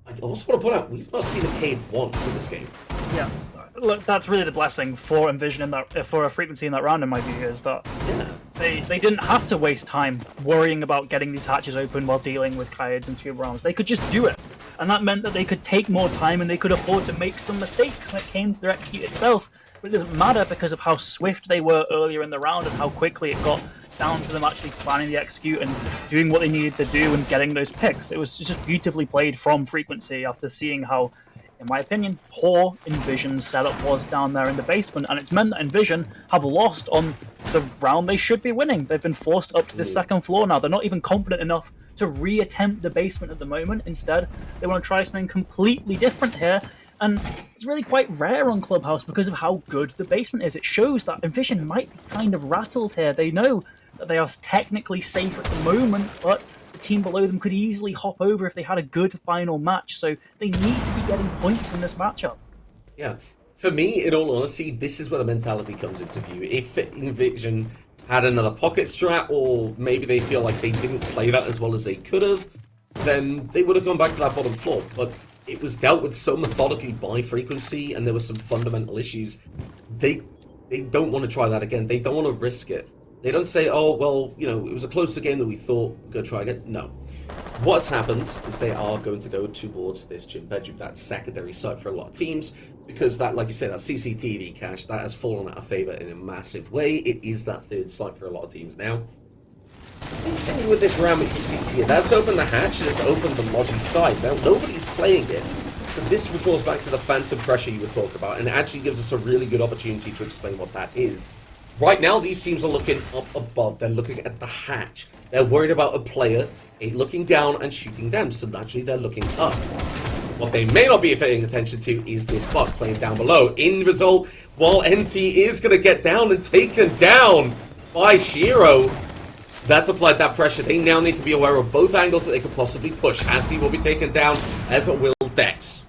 I also want to point out, we've not seen a cave once in this game. Yeah, look, that's really the blessing for Envision in that, for a Frequency in that round, in my view, is that they didn't have to waste time worrying about getting these hatches open while dealing with Kayeds and Tube rounds. They could just do it, and that meant that they could take more time and they could afford to make some mistakes when it came to their execute itself. But it doesn't matter because of how swift they were earlier in the round and how quickly it got down to them actually planning the execute and doing what they needed to do and getting those picks. It was just beautifully played from Frequency after seeing how, in my opinion, poor Envision's setup was down there in the basement, and it's meant that Envision have lost on the round they should be winning. They've been forced up to the second floor now. They're not even confident enough to re-attempt the basement at the moment. Instead, they want to try something completely different here. And it's really quite rare on Clubhouse because of how good the basement is. It shows that Envision might be kind of rattled here. They know that they are technically safe at the moment, but the team below them could easily hop over if they had a good final match. So they need to be getting points in this matchup. Yeah. For me, in all honesty, this is where the mentality comes into view. If Envision had another pocket strat, or maybe they feel like they didn't play that as well as they could have, then they would have gone back to that bottom floor. But it was dealt with so methodically by Frequency, and there were some fundamental issues. They don't want to try that again. They don't want to risk it. They don't say, oh, well, you know, it was a closer game than we thought. We're going to try again. No. What's happened is they are going to go towards this gym bedroom, that secondary site for a lot of teams, because that, like you said, that CCTV cache, that has fallen out of favor in a massive way. It is that third site for a lot of teams now. The thing with this round that you see here, that's opened the hatch, it's opened the Logi side. Now, nobody's playing it, but this draws back to the phantom pressure you were talking about, and it actually gives us a really good opportunity to explain what that is. Right now, these teams are looking up above. They're looking at the hatch. They're worried about a player looking down and shooting them, so naturally they're looking up. What they may not be paying attention to is this bot playing down below. Invisible, while NT is going to get down and taken down by Shiro. That's applied that pressure. They now need to be aware of both angles that they could possibly push. Hasi will be taken down, as will Dex.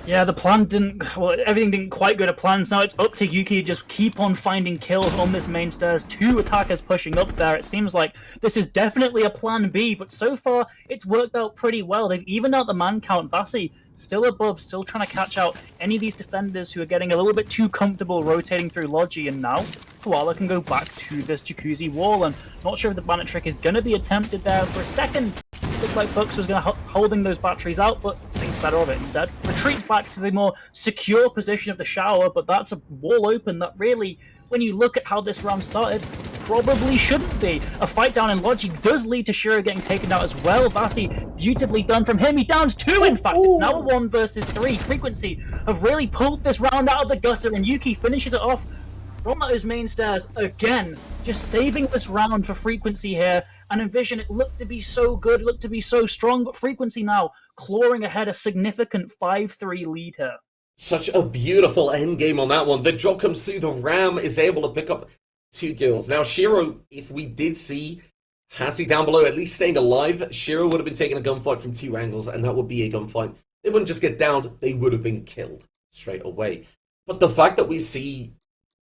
Yeah, the plan didn't... Well, everything didn't quite go to plans. Now it's up to Yuki to just keep on finding kills on this main stairs. 2 attackers pushing up there. It seems like this is definitely a plan B, but so far it's worked out pretty well. They've evened out the man count. Vasi still above, still trying to catch out any of these defenders who are getting a little bit too comfortable rotating through Logi, and now Koala can go back to this Jacuzzi wall, and not sure if the bandit trick is going to be attempted there. For a second, it looked like Bucks was going to holding those batteries out, but thinks better of it instead. Retreats back to the more secure position of the shower, but that's a wall open that really, when you look at how this round started, probably shouldn't be. A fight down in Logi does lead to Shiro getting taken out as well. Vasi, beautifully done from him. He downs 2, in fact. It's now a 1 versus 3. Frequency have really pulled this round out of the gutter, and Yuki finishes it off from those main stairs again, just saving this round for Frequency here. And Envision, it looked to be so good, looked to be so strong, but Frequency now clawing ahead a significant 5-3 lead here. Such a beautiful end game on that one. The drop comes through, the Ram is able to pick up 2 kills. Now, Shiro, if we did see Hasi down below at least staying alive, Shiro would have been taking a gunfight from 2 angles, and that would be a gunfight. They wouldn't just get downed, they would have been killed straight away. But the fact that we see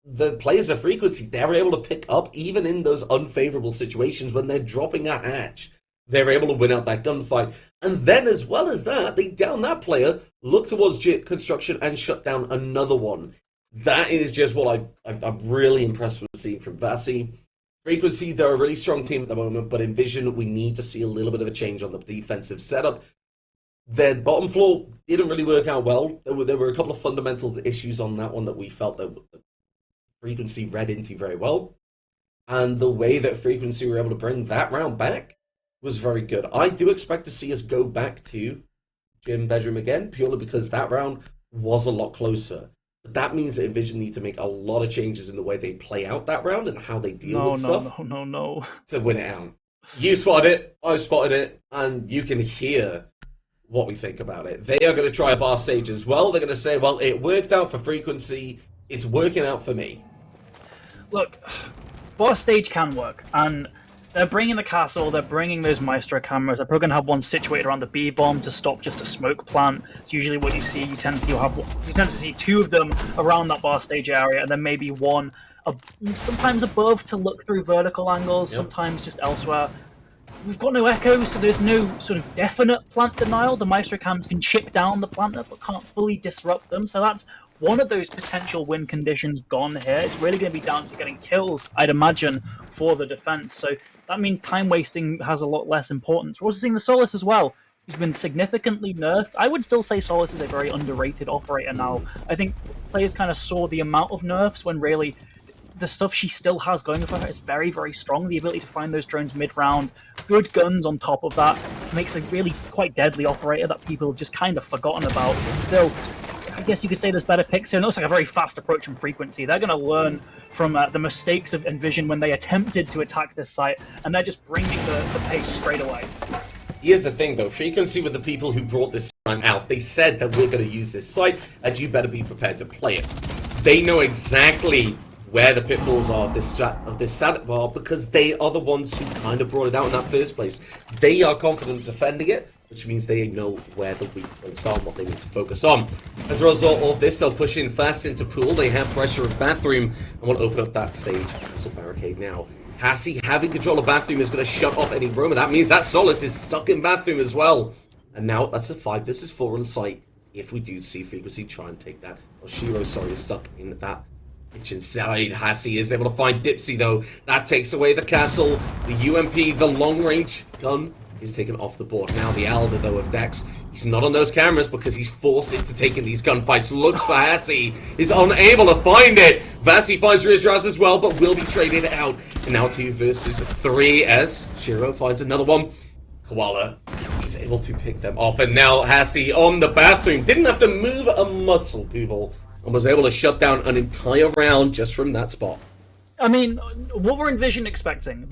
the players of Frequency, they're able to pick up even in those unfavorable situations when they're dropping a hatch. They're able to win out that gunfight. And then, as well as that, they down that player, look towards construction, and shut down another one. That is just what I'm really impressed with seeing from Vasi. Frequency, they're a really strong team at the moment, but in Vision, we need to see a little bit of a change on the defensive setup. Their bottom floor didn't really work out well. There were a couple of fundamental issues on that one that we felt that Frequency read into very well. And the way that Frequency were able to bring that round back was very good. I do expect to see us go back to Gym Bedroom again, purely because that round was a lot closer. But that means that Envision need to make a lot of changes in the way they play out that round and how they deal with stuff to win it out. You spotted it, I spotted it, and you can hear what we think about it. They are going to try a bar stage as well. They're going to say, well, it worked out for Frequency, it's working out for me. Look, bar stage can work, and they're bringing the castle, they're bringing those Maestro cameras, they're probably going to have one situated around the B-bomb to stop just a smoke plant. It's usually what you see. You tend to see 2 of them around that bar stage area, and then maybe 1 sometimes above to look through vertical angles, sometimes just elsewhere. We've got no echoes, so there's no sort of definite plant denial. The Maestro cams can chip down the plant but can't fully disrupt them, so that's one of those potential win conditions gone here. It's really going to be down to getting kills, I'd imagine, for the defense. So that means time wasting has a lot less importance. We're also seeing the Solus as well, who's been significantly nerfed. I would still say Solus is a very underrated operator now. I think players kind of saw the amount of nerfs when really the stuff she still has going for her is very, very strong. The ability to find those drones mid-round, good guns on top of that, makes a really quite deadly operator that people have just kind of forgotten about. But still, I guess you could say there's better picks here. It looks like a very fast approach from Frequency. They're going to learn from the mistakes of Envision when they attempted to attack this site, and they're just bringing the pace straight away. Here's the thing, though. Frequency were the people who brought this time out. They said that we're going to use this site, and you better be prepared to play it. They know exactly where the pitfalls are of this strat bar because they are the ones who kind of brought it out in that first place. They are confident defending it, which means they know where the weak points are and what they need to focus on. As a result of this, they'll push in fast into pool. They have pressure of bathroom and will open up that stage. So barricade now. Hassie having control of bathroom is going to shut off any room, and that means that Solace is stuck in bathroom as well. And now that's a 5 versus 4 on site. If we do see Frequency try and take that. Well, Shiro, sorry, is stuck in that kitchen side. Hassie is able to find Dipsy, though. That takes away the castle. The UMP, the long-range gun, is taken off the board. Now the Alder, though, of Dex. He's not on those cameras because he's forced into taking these gunfights. Looks for Hassie. Is unable to find it. Vasi finds Rizraz as well, but will be traded out. And now 2 versus 3 as Shiro finds another one. Koala is able to pick them off. And now Hassie on the bathroom. Didn't have to move a muscle, people. And was able to shut down an entire round just from that spot. I mean, what were Envision expecting?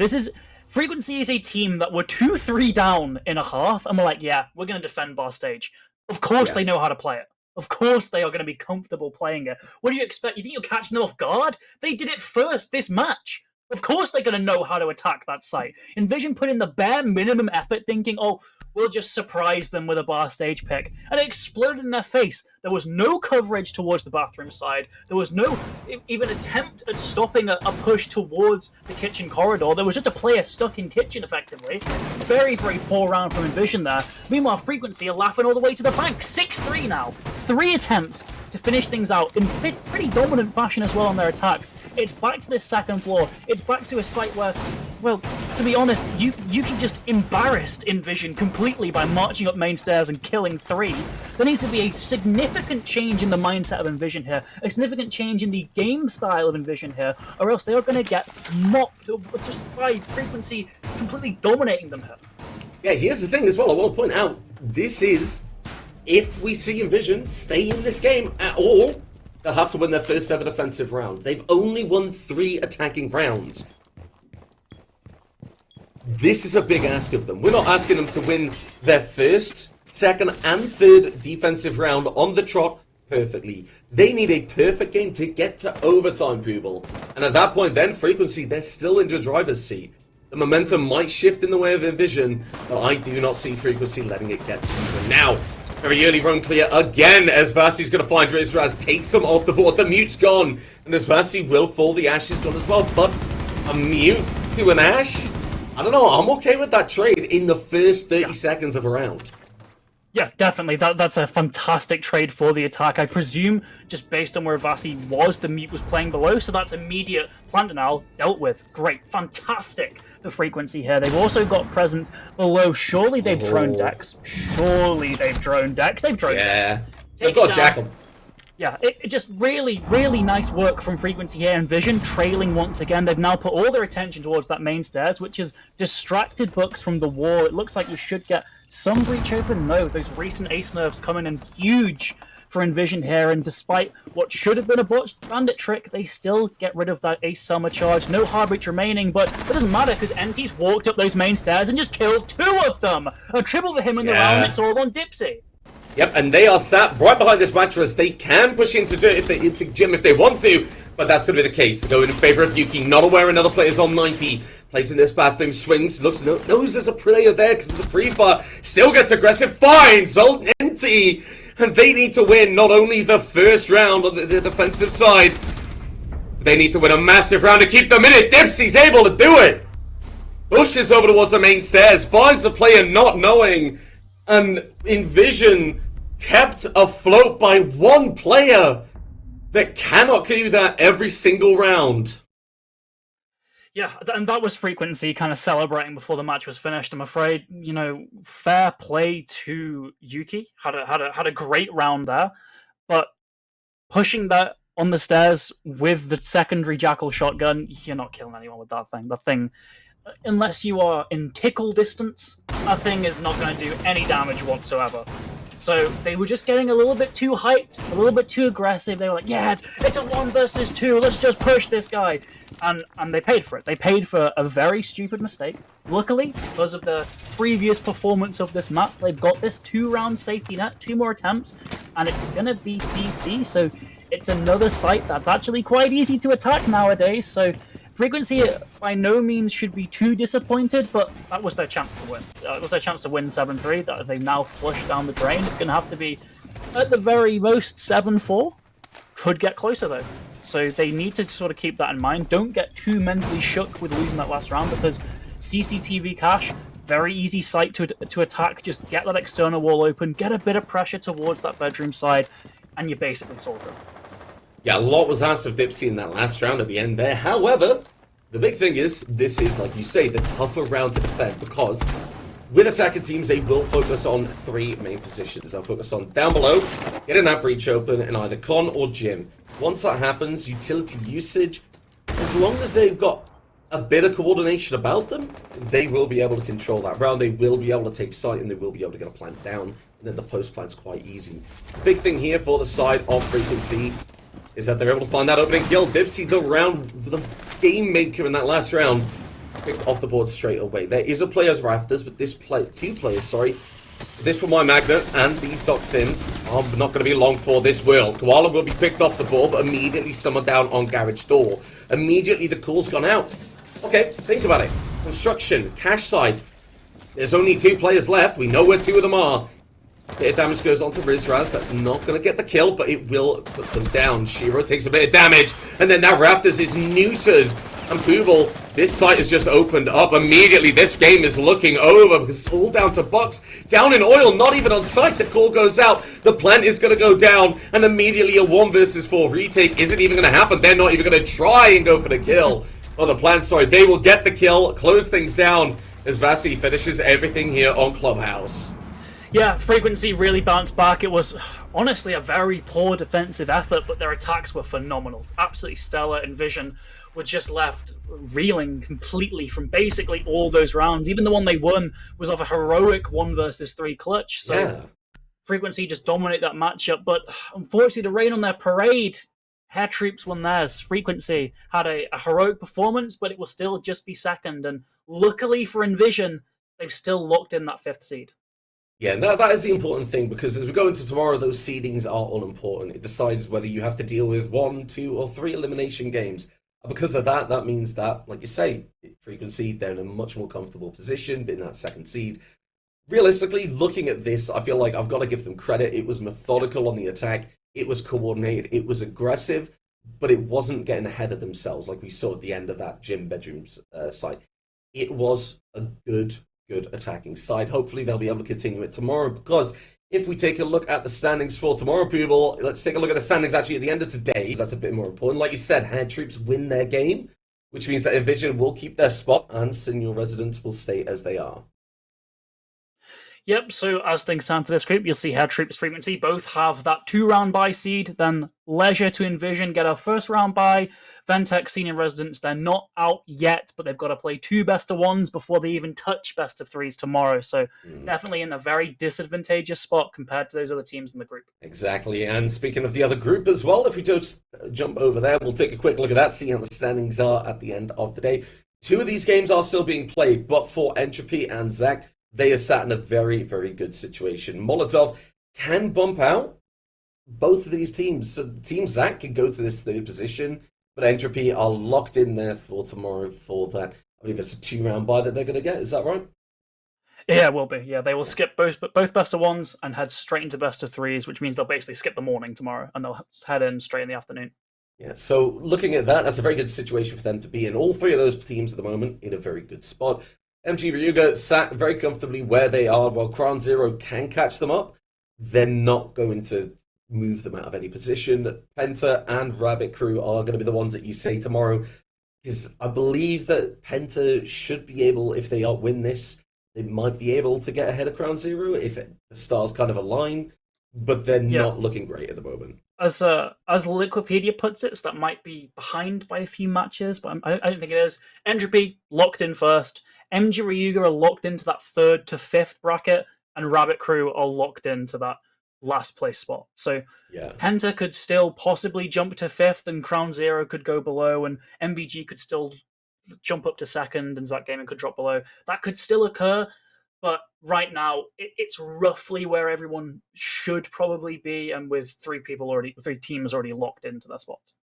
Frequency is a team that were 2-3 down in a half, and we're like, yeah, we're going to defend bar stage. Of course they know how to play it. Of course they are going to be comfortable playing it. What do you expect? You think you're catching them off guard? They did it first this match. Of course they're going to know how to attack that site. Envision put in the bare minimum effort thinking, oh, we'll just surprise them with a bar stage pick. And it exploded in their face. There was no coverage towards the bathroom side. There was no even attempt at stopping a push towards the kitchen corridor. There was just a player stuck in kitchen, effectively. Very, very poor round from Envision there. Meanwhile, Frequency are laughing all the way to the bank. 6-3 now. 3 attempts to finish things out in pretty dominant fashion as well on their attacks. It's back to this second floor. It's back to a site where, well, to be honest, you can just embarrass Envision completely by marching up main stairs and killing 3. There needs to be a significant change in the mindset of Envision here, a significant change in the game style of Envision here, or else they are going to get mopped just by Frequency completely dominating them here. Yeah, here's the thing as well. I want to point out, this is, if we see Envision stay in this game at all, they'll have to win their first ever defensive round. They've only won 3 attacking rounds. This is a big ask of them. We're not asking them to win their first, second, and third defensive round on the trot perfectly. They need a perfect game to get to overtime, people. And at that point, then, Frequency, they're still in the driver's seat. The momentum might shift in the way of Envision, but I do not see Frequency letting it get to them. Now, very early run clear again as Vasi's going to find Rizraz, takes him off the board. The mute's gone, and as Vasi will fall, the Ash is gone as well. But a mute to an Ash? I don't know, I'm okay with that trade in the first 30 seconds of a round. Yeah, definitely. That's a fantastic trade for the attack. I presume, just based on where Vasi was, the mute was playing below, so that's immediate plant denial dealt with. Great. Fantastic, the Frequency here. They've also got presence below. Surely they've drone decks. Surely they've drone decks. They've drone decks. They've got Jackal. Yeah, it just really, really nice work from Frequency here. And Vision trailing once again. They've now put all their attention towards that main stairs, which has distracted Bucks from the wall. It looks like we should get some breach open. No, those recent ace nerfs coming in huge for Envision here. And despite what should have been a botched bandit trick, they still get rid of that ace summer charge. No hard breach remaining, but it doesn't matter because NT's walked up those main stairs and just killed 2 of them. A triple for him in the round. It's all on Dipsy. Yep, and they are sat right behind this mattress. They can push into Jim if they want to, but that's going to be the case. Going in favor of Yuki, not aware another player's on 90. Plays in this bathroom, swings, looks, knows there's a player there because of the pre-fire. Still gets aggressive, finds, well, empty. And they need to win not only the first round on the defensive side, they need to win a massive round to keep them in it. Dipsy's able to do it. Pushes over towards the main stairs, finds the player not knowing. And Envision kept afloat by 1 player that cannot do that every single round. Yeah, and that was Frequency kind of celebrating before the match was finished. I'm afraid, fair play to Yuki. Had a great round there, but pushing that on the stairs with the secondary Jackal shotgun, you're not killing anyone with that thing. The thing, unless you are in tickle distance, that thing is not going to do any damage whatsoever. So they were just getting a little bit too hyped, a little bit too aggressive. They were like, yeah, it's a 1 versus 2, let's just push this guy. And they paid for it. They paid for a very stupid mistake. Luckily, because of the previous performance of this map, they've got this 2-round safety net, 2 more attempts, and it's going to be CC. So it's another site that's actually quite easy to attack nowadays. So Frequency by no means should be too disappointed, but that was their chance to win. It was their chance to win 7-3. That they've now flushed down the drain. It's going to have to be, at the very most, 7-4. Could get closer, though. So they need to sort of keep that in mind. Don't get too mentally shook with losing that last round, because CCTV cache, very easy site to attack. Just get that external wall open, get a bit of pressure towards that bedroom side, and you're basically sorted. Yeah, a lot was asked of Dipsy in that last round at the end there. However, the big thing is, this is, like you say, the tougher round to defend, because with attacking teams, they will focus on 3 main positions. They'll focus on down below, getting that breach open in either Con or Gym. Once that happens, utility usage, as long as they've got a bit of coordination about them, they will be able to control that round. They will be able to take site, and they will be able to get a plant down. And then the post plant's quite easy. The big thing here for the side of Frequency is that they're able to find that opening kill. Dipsy, the game maker in that last round, picked off the board straight away. There is a player's rafters, but two players, this for my Magnet and these Doc Sims are not going to be long for this world. Koala will be picked off the board, but immediately someone down on Garage Door. Immediately the call's gone out. Okay, think about it. Construction, cash side. There's only 2 players left. We know where 2 of them are. Bit of damage goes on to Rizraz. That's not going to get the kill, but it will put them down. Shiro takes a bit of damage, and then that Raptors is neutered. And Poobel, this site has just opened up. Immediately, this game is looking over, because it's all down to Bucks. Down in oil, not even on site. The call goes out. The plant is going to go down, and immediately a 1 versus 4 retake isn't even going to happen. They're not even going to try and go for the kill. Oh, the plant, they will get the kill, close things down, as Vasi finishes everything here on Clubhouse. Yeah, Frequency really bounced back. It was honestly a very poor defensive effort, but their attacks were phenomenal. Absolutely stellar, and Vision was just left reeling completely from basically all those rounds. Even the one they won was of a heroic 1 versus 3 clutch. So yeah. Frequency just dominated that matchup, but unfortunately to rain on their parade, Hair Troops won theirs. Frequency had a heroic performance, but it will still just be second, and luckily for Envision, they've still locked in that 5th seed. Yeah, that is the important thing, because as we go into tomorrow, those seedings are all important. It decides whether you have to deal with 1, 2, or 3 elimination games. And because of that, that means that, like you say, Frequency, they're in a much more comfortable position, being that 2nd seed. Realistically, looking at this, I feel like I've got to give them credit. It was methodical on the attack. It was coordinated. It was aggressive, but it wasn't getting ahead of themselves like we saw at the end of that Gym Bedrooms site. It was a good attacking side. Hopefully they'll be able to continue it tomorrow, because if we take a look at the standings for tomorrow, people, let's take a look at the standings actually at the end of today. That's a bit more important. Like you said, Hair Troops win their game, which means that Envision will keep their spot and Senior Residents will stay as they are. Yep, so as things stand for this group, you'll see Hair Troops, Frequency both have that 2-round bye seed, then Leisure to Envision get a 1st round bye. Ventec, Senior Residents, they're not out yet, but they've got to play 2 best-of-1s before they even touch best-of-3s tomorrow, so definitely in a very disadvantageous spot compared to those other teams in the group. Exactly, and speaking of the other group as well, if we just jump over there, we'll take a quick look at that, see how the standings are at the end of the day. 2 of these games are still being played, but for Entropy and Zach, they are sat in a very, very good situation. Molotov can bump out both of these teams. So Team Zach can go to this 3rd position, but Entropy are locked in there for tomorrow for that. I believe it's a 2-round bye that they're going to get. Is that right? Yeah, it will be. Yeah, they will skip both best-of-1s and head straight into best-of-3s, which means they'll basically skip the morning tomorrow, and they'll head in straight in the afternoon. Yeah, so looking at that, that's a very good situation for them to be in. All 3 of those teams at the moment in a very good spot. MG Ryuga sat very comfortably where they are, while Crown Zero can catch them up. They're not going to move them out of any position. Penta and Rabbit Crew are going to be the ones that you say tomorrow, because I believe that Penta should be able, if they win this, they might be able to get ahead of Crown Zero if the stars kind of align, but they're not looking great at the moment. As Liquipedia puts it, so that might be behind by a few matches, but I don't think it is. Entropy locked in 1st. MG Ryuga are locked into that 3rd to 5th bracket, and Rabbit Crew are locked into that last place spot. So Yeah. Penta could still possibly jump to 5th, and Crown Zero could go below, and MVG could still jump up to 2nd, and Zach Gaming could drop below. That could still occur, but right now it's roughly where everyone should probably be, and with 3 teams already locked into their spots.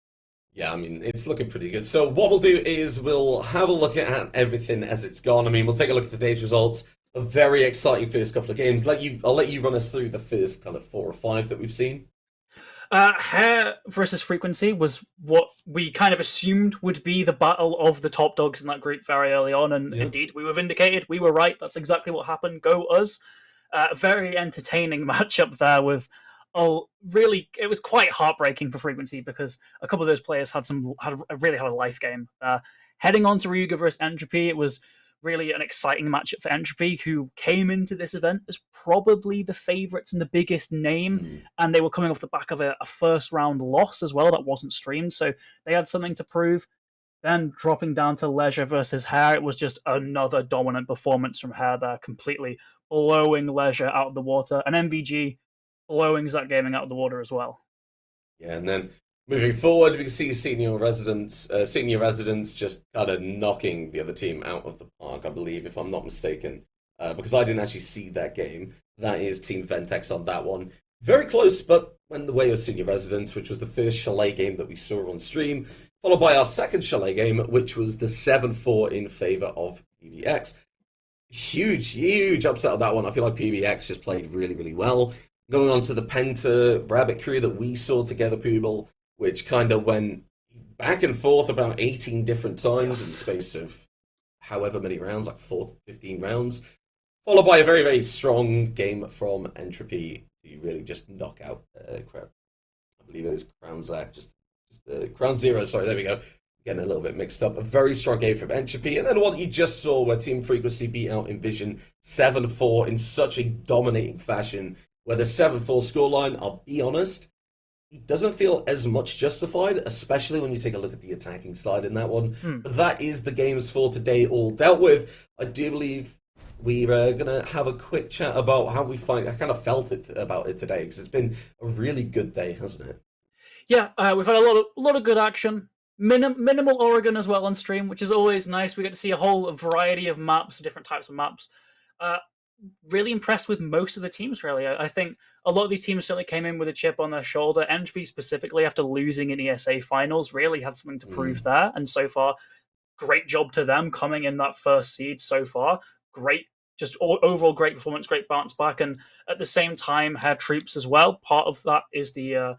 Yeah, I mean, it's looking pretty good. So what we'll do is we'll have a look at everything as it's gone. I mean, we'll take a look at today's results. A very exciting first couple of games. I'll let you run us through the first kind of 4 or 5 that we've seen. Hair versus Frequency was what we kind of assumed would be the battle of the top dogs in that group very early on, and indeed, we were vindicated. We were right. That's exactly what happened. Go us. Very entertaining matchup there with... really, it was quite heartbreaking for Frequency because a couple of those players really had a life game. Heading on to Ryuga versus Entropy, it was really an exciting matchup for Entropy, who came into this event as probably the favourites and the biggest name, and they were coming off the back of a first round loss as well that wasn't streamed, so they had something to prove. Then dropping down to Leisure versus Hair, it was just another dominant performance from Hair there, completely blowing Leisure out of the water, and MVG blowing Zach Gaming out of the water as well. Yeah, and then moving forward, we can see senior residents just kind of knocking the other team out of the park, I believe, if I'm not mistaken, because I didn't actually see that game. That is Team Ventex on that one. Very close, but went the way of senior residents, which was the first Chalet game that we saw on stream, followed by our second Chalet game, which was the 7-4 in favor of PBX. Huge upset on that one. I feel like PBX just played really, really well. Going on to the Penta Rabbit crew that we saw together, Pooble, which kind of went back and forth about 18 different times in the space of however many rounds, like 4 to 15 rounds, followed by a very, very strong game from Entropy to really just knock out Crown. I believe it was Crown Zach, Crown Zero, sorry, there we go. Getting a little bit mixed up. A very strong game from Entropy. And then what you just saw where Team Frequency beat out Envision 7-4 in such a dominating fashion, where the 7-4 scoreline, I'll be honest, it doesn't feel as much justified, especially when you take a look at the attacking side in that one. But that is the games for today all dealt with. I do believe we're going to have a quick chat about how I kind of felt about it today, because it's been a really good day, hasn't it? Yeah, we've had a lot of good action. Minimal Oregon as well on stream, which is always nice. We get to see a whole variety of maps, different types of maps. Really impressed with most of the teams, really. I think a lot of these teams certainly came in with a chip on their shoulder. Entropy specifically, after losing in ESA finals, really had something to prove there. And so far, great job to them coming in that first seed so far. Great, just overall great performance, great bounce back. And at the same time, Hair Troops as well. Part of that is the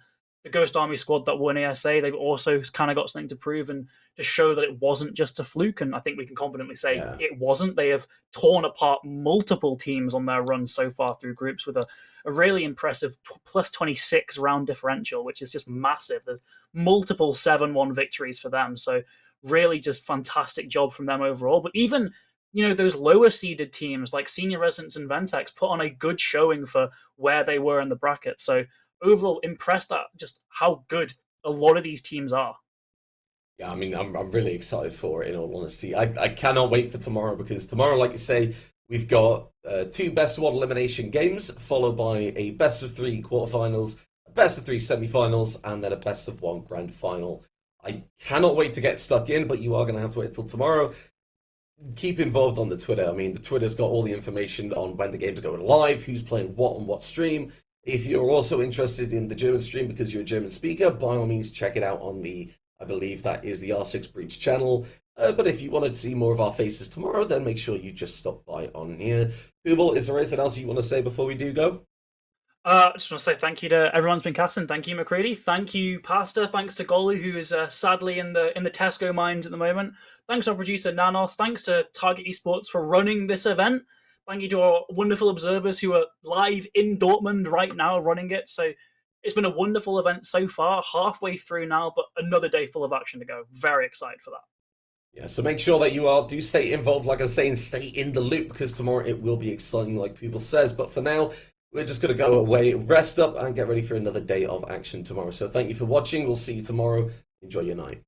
Ghost Army squad that won ESA. They've also kind of got something to prove and to show that it wasn't just a fluke. And I think we can confidently say it wasn't. They have torn apart multiple teams on their run so far through groups with a really impressive plus 26 round differential, which is just massive. There's multiple 7-1 victories for them. So really just fantastic job from them overall. But even, those lower seeded teams like Senior Residents and Ventex put on a good showing for where they were in the bracket. So overall impressed at just how good a lot of these teams are. Yeah, I mean, I'm really excited for it, in all honesty. I cannot wait for tomorrow, because tomorrow, like you say, we've got 2 best-of-1 elimination games, followed by a best-of-3 quarterfinals, a best-of-3 semi-finals, and then a best-of-1 grand final. I cannot wait to get stuck in, but you are going to have to wait until tomorrow. Keep involved on the Twitter. I mean, the Twitter's got all the information on when the games are going live, who's playing what on what stream. If you're also interested in the German stream because you're a German speaker, by all means, check it out on I believe that is the R6 Breach channel. But if you wanted to see more of our faces tomorrow, then make sure you just stop by on here. Booble, is there anything else you want to say before we do go? I just want to say thank you to everyone's been casting. Thank you, McCready. Thank you, Pastor. Thanks to Golu, who is sadly in the Tesco mines at the moment. Thanks to our producer, Nanos. Thanks to Target Esports for running this event. Thank you to our wonderful observers who are live in Dortmund right now running it. So it's been a wonderful event so far, halfway through now, but another day full of action to go. Very excited for that. Yeah, so make sure that you do stay involved, like I was saying, stay in the loop, because tomorrow it will be exciting, like people says. But for now, we're just going to go away, rest up, and get ready for another day of action tomorrow. So thank you for watching. We'll see you tomorrow. Enjoy your night.